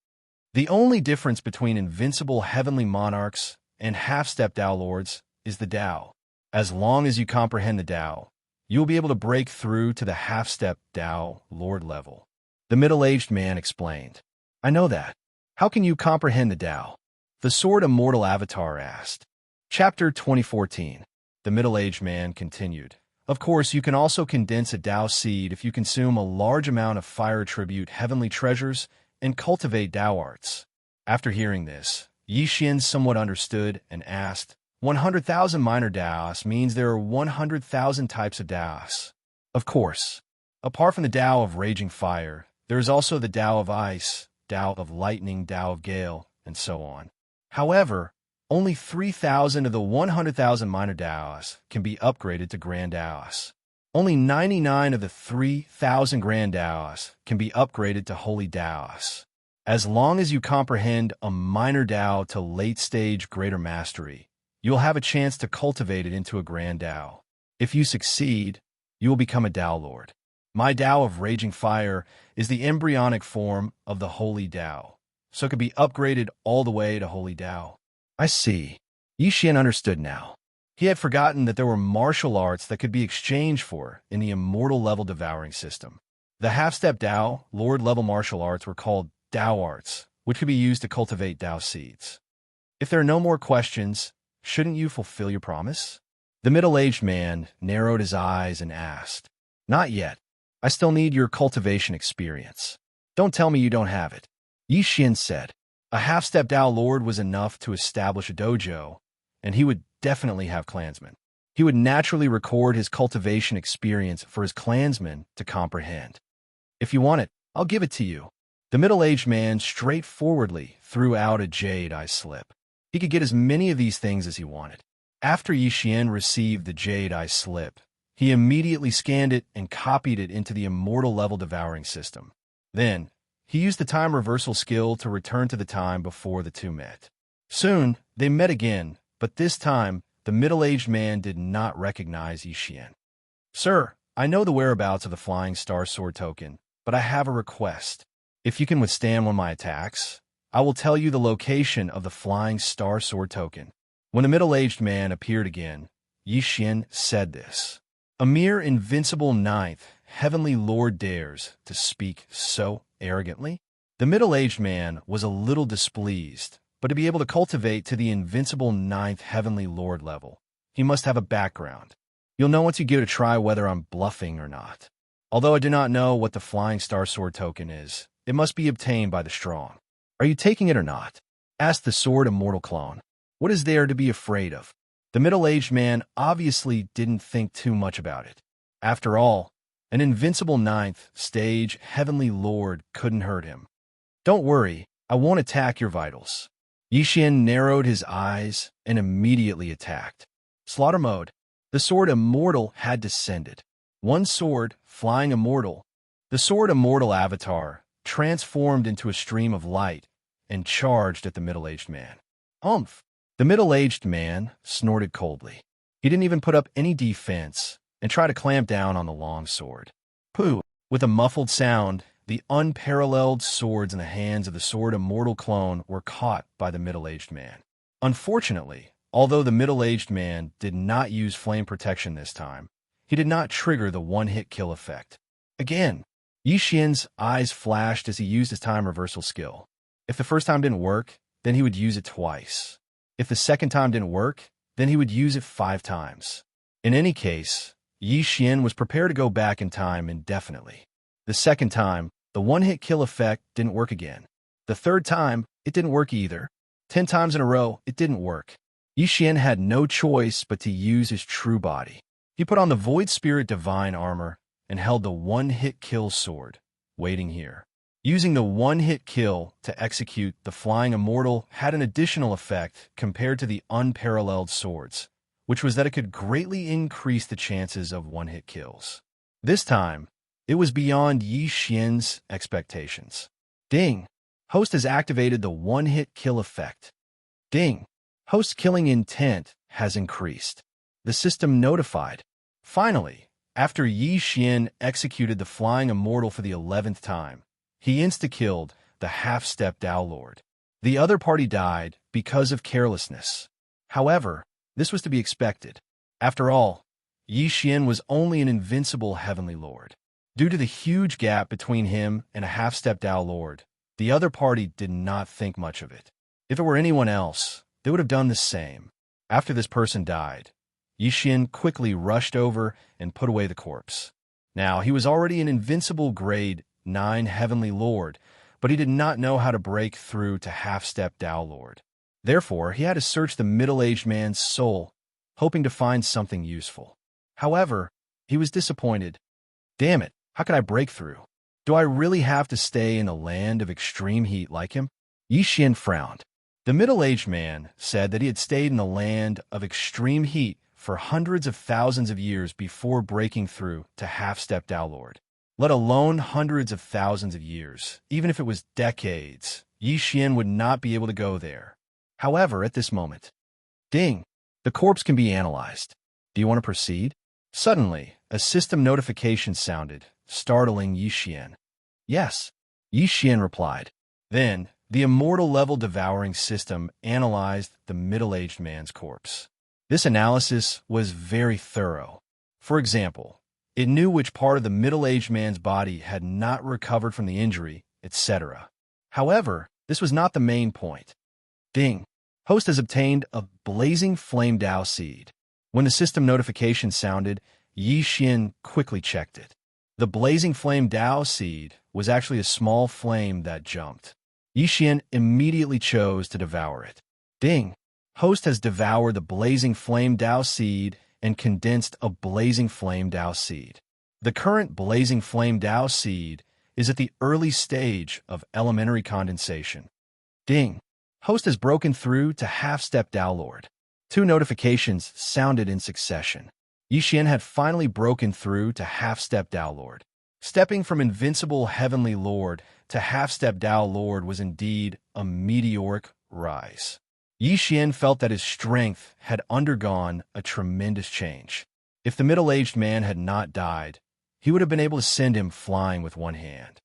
The only difference between invincible heavenly monarchs and half-step Tao lords is the Tao. As long as you comprehend the Tao, you will be able to break through to the half-step Tao Lord level. The middle-aged man explained. I know that. How can you comprehend the Tao? The sword immortal avatar asked. Chapter 2014. The middle-aged man continued. Of course, you can also condense a Tao seed if you consume a large amount of fire tribute heavenly treasures and cultivate Tao arts. After hearing this, Yi Xian somewhat understood and asked, 100,000 minor Taos means there are 100,000 types of Taos. Of course. Apart from the Tao of raging fire, there is also the Tao of ice, Tao of lightning, Tao of gale, and so on. However, only 3,000 of the 100,000 minor Taos can be upgraded to Grand Taos. Only 99 of the 3,000 Grand Taos can be upgraded to Holy Taos. As long as you comprehend a minor Tao to late-stage greater mastery, you will have a chance to cultivate it into a Grand Tao. If you succeed, you will become a Tao Lord. My Tao of raging fire is the embryonic form of the Holy Tao, so it can be upgraded all the way to Holy Tao. I see. Yi Xian understood now. He had forgotten that there were martial arts that could be exchanged for in the immortal level devouring system. The half-step Dao, Lord-level martial arts were called Dao arts, which could be used to cultivate Dao seeds. If there are no more questions, shouldn't you fulfill your promise? The middle-aged man narrowed his eyes and asked, Not yet. I still need your cultivation experience. Don't tell me you don't have it. Yi Xian said. A half-step Dao Lord was enough to establish a dojo, and he would definitely have clansmen. He would naturally record his cultivation experience for his clansmen to comprehend. If you want it, I'll give it to you. The middle-aged man straightforwardly threw out a jade eye slip. He could get as many of these things as he wanted. After Yi Xian received the jade eye slip, he immediately scanned it and copied it into the immortal level devouring system. Then, he used the time reversal skill to return to the time before the two met. Soon, they met again, but this time, the middle-aged man did not recognize Yi Xian. Sir, I know the whereabouts of the Flying Star Sword token, but I have a request. If you can withstand one of my attacks, I will tell you the location of the Flying Star Sword token. When the middle-aged man appeared again, Yi Xian said this. A mere invincible ninth heavenly lord dares to speak so arrogantly? The middle-aged man was a little displeased, but to be able to cultivate to the invincible ninth heavenly lord level, he must have a background. You'll know once you give it a try whether I'm bluffing or not. Although I do not know what the Flying Star Sword token is, it must be obtained by the strong. Are you taking it or not? Asked the sword immortal clone. What is there to be afraid of? The middle-aged man obviously didn't think too much about it. After all, an invincible ninth stage heavenly lord couldn't hurt him. Don't worry, I won't attack your vitals. Yi Xian narrowed his eyes and immediately attacked. Slaughter mode. The sword immortal had descended. One sword, flying immortal. The sword immortal avatar transformed into a stream of light and charged at the middle-aged man. Umph! The middle-aged man snorted coldly. He didn't even put up any defense and tried to clamp down on the long sword. Pooh! With a muffled sound, the unparalleled swords in the hands of the sword immortal clone were caught by the middle-aged man. Unfortunately, although the middle-aged man did not use flame protection this time, he did not trigger the one-hit kill effect. Again, Yi Xian's eyes flashed as he used his time reversal skill. If the first time didn't work, then he would use it twice. If the second time didn't work, then he would use it 5 times. In any case, Yi Xian was prepared to go back in time indefinitely. The second time, the one-hit kill effect didn't work again. The third time, it didn't work either. 10 times in a row, it didn't work. Yi Xian had no choice but to use his true body. He put on the Void Spirit Divine armor and held the one-hit kill sword, waiting here. Using the one-hit kill to execute the Flying Immortal had an additional effect compared to the unparalleled swords, which was that it could greatly increase the chances of one-hit kills. This time, it was beyond Yi Xian's expectations. Ding! Host has activated the one-hit kill effect. Ding! Host killing intent has increased. The system notified. Finally, after Yi Xian executed the Flying Immortal for the 11th time, he insta-killed the half-step Dao Lord. The other party died because of carelessness. However, this was to be expected. After all, Yi Xian was only an invincible heavenly lord. Due to the huge gap between him and a half-step Dao Lord, the other party did not think much of it. If it were anyone else, they would have done the same. After this person died, Yi Xian quickly rushed over and put away the corpse. Now, he was already an invincible grade 9 heavenly lord, but he did not know how to break through to half-step Dao Lord. Therefore, he had to search the middle-aged man's soul, hoping to find something useful. However, he was disappointed. Damn it, how could I break through? Do I really have to stay in a land of extreme heat like him? Yi Xian frowned. The middle-aged man said that he had stayed in the land of extreme heat for hundreds of thousands of years before breaking through to half-step Dao Lord. Let alone hundreds of thousands of years, even if it was decades, Yi Xian would not be able to go there. However, at this moment, ding, the corpse can be analyzed. Do you want to proceed? Suddenly, a system notification sounded, startling Yi Xian. Yes, Yi Xian replied. Then, the immortal level devouring system analyzed the middle-aged man's corpse. This analysis was very thorough. For example, It knew which part of the middle-aged man's body had not recovered from the injury, etc. However, this was not the main point. Ding! Host has obtained a blazing flame Dao seed. When the system notification sounded, Yi Xian quickly checked it. The blazing flame Dao seed was actually a small flame that jumped. Yi Xian immediately chose to devour it. Ding! Host has devoured the blazing flame Dao seed and condensed a blazing flame Dao seed. The current blazing flame Dao seed is at the early stage of elementary condensation. Ding! Host has broken through to half-step Dao Lord. 2 notifications sounded in succession. Yi Xian had finally broken through to half-step Dao Lord. Stepping from invincible heavenly lord to half-step Dao Lord was indeed a meteoric rise. Yi Xian felt that his strength had undergone a tremendous change. If the middle-aged man had not died, he would have been able to send him flying with one hand.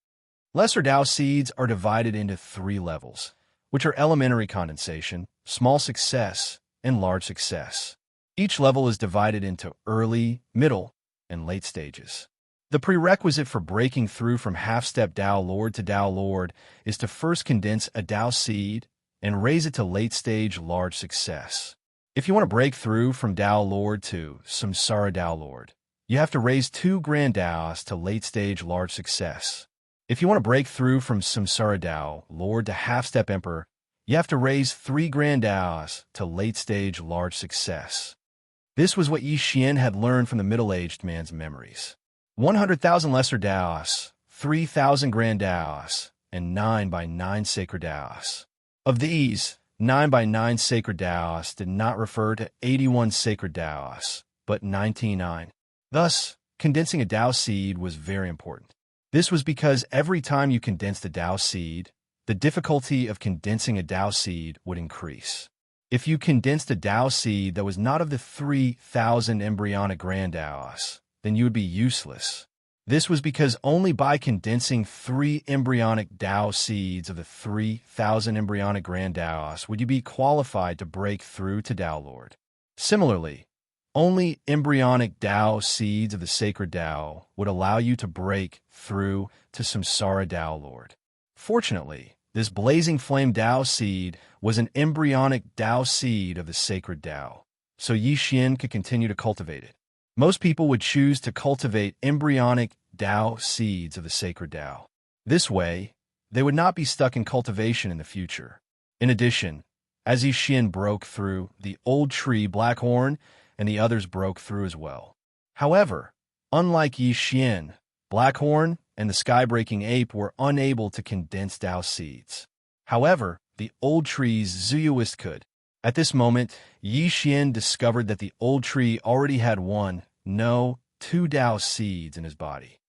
Lesser Dao seeds are divided into 3 levels, which are elementary condensation, small success, and large success. Each level is divided into early, middle, and late stages. The prerequisite for breaking through from half-step Dao Lord to Dao Lord is to first condense a Dao seed and raise it to late-stage large success. If you want to break through from Dao Lord to Samsara Dao Lord, you have to raise 2 Grand Daos to late-stage large success. If you want to break through from Samsara Dao Lord to half-step Emperor, you have to raise 3 Grand Daos to late-stage large success. This was what Yi Xian had learned from the middle-aged man's memories. 100,000 Lesser Daos, 3,000 Grand Daos, and 9 by 9 Sacred Daos. Of these, 9 by 9 Sacred Daos did not refer to 81 Sacred Daos, but 99. Thus, condensing a Dao seed was very important. This was because every time you condensed a Dao seed, the difficulty of condensing a Dao seed would increase. If you condensed a Dao seed that was not of the 3,000 embryonic Grand Daos, then you would be useless. This was because only by condensing 3 embryonic Dao seeds of the 3,000 embryonic Grand Daos would you be qualified to break through to Dao Lord. Similarly, only embryonic Dao seeds of the Sacred Dao would allow you to break through to Samsara Dao Lord. Fortunately, this blazing flame Dao seed was an embryonic Dao seed of the Sacred Dao, so Yi Xian could continue to cultivate it. Most people would choose to cultivate embryonic Dao seeds of the Sacred Dao. This way, they would not be stuck in cultivation in the future. In addition, as Yi Xian broke through, the old tree Blackhorn and the others broke through as well. However, unlike Yi Xian, Blackhorn and the sky-breaking ape were unable to condense Dao seeds. However, the old tree's Zuyuist could. At this moment, Yi Xian discovered that the old tree already had 2 Dao seeds in his body.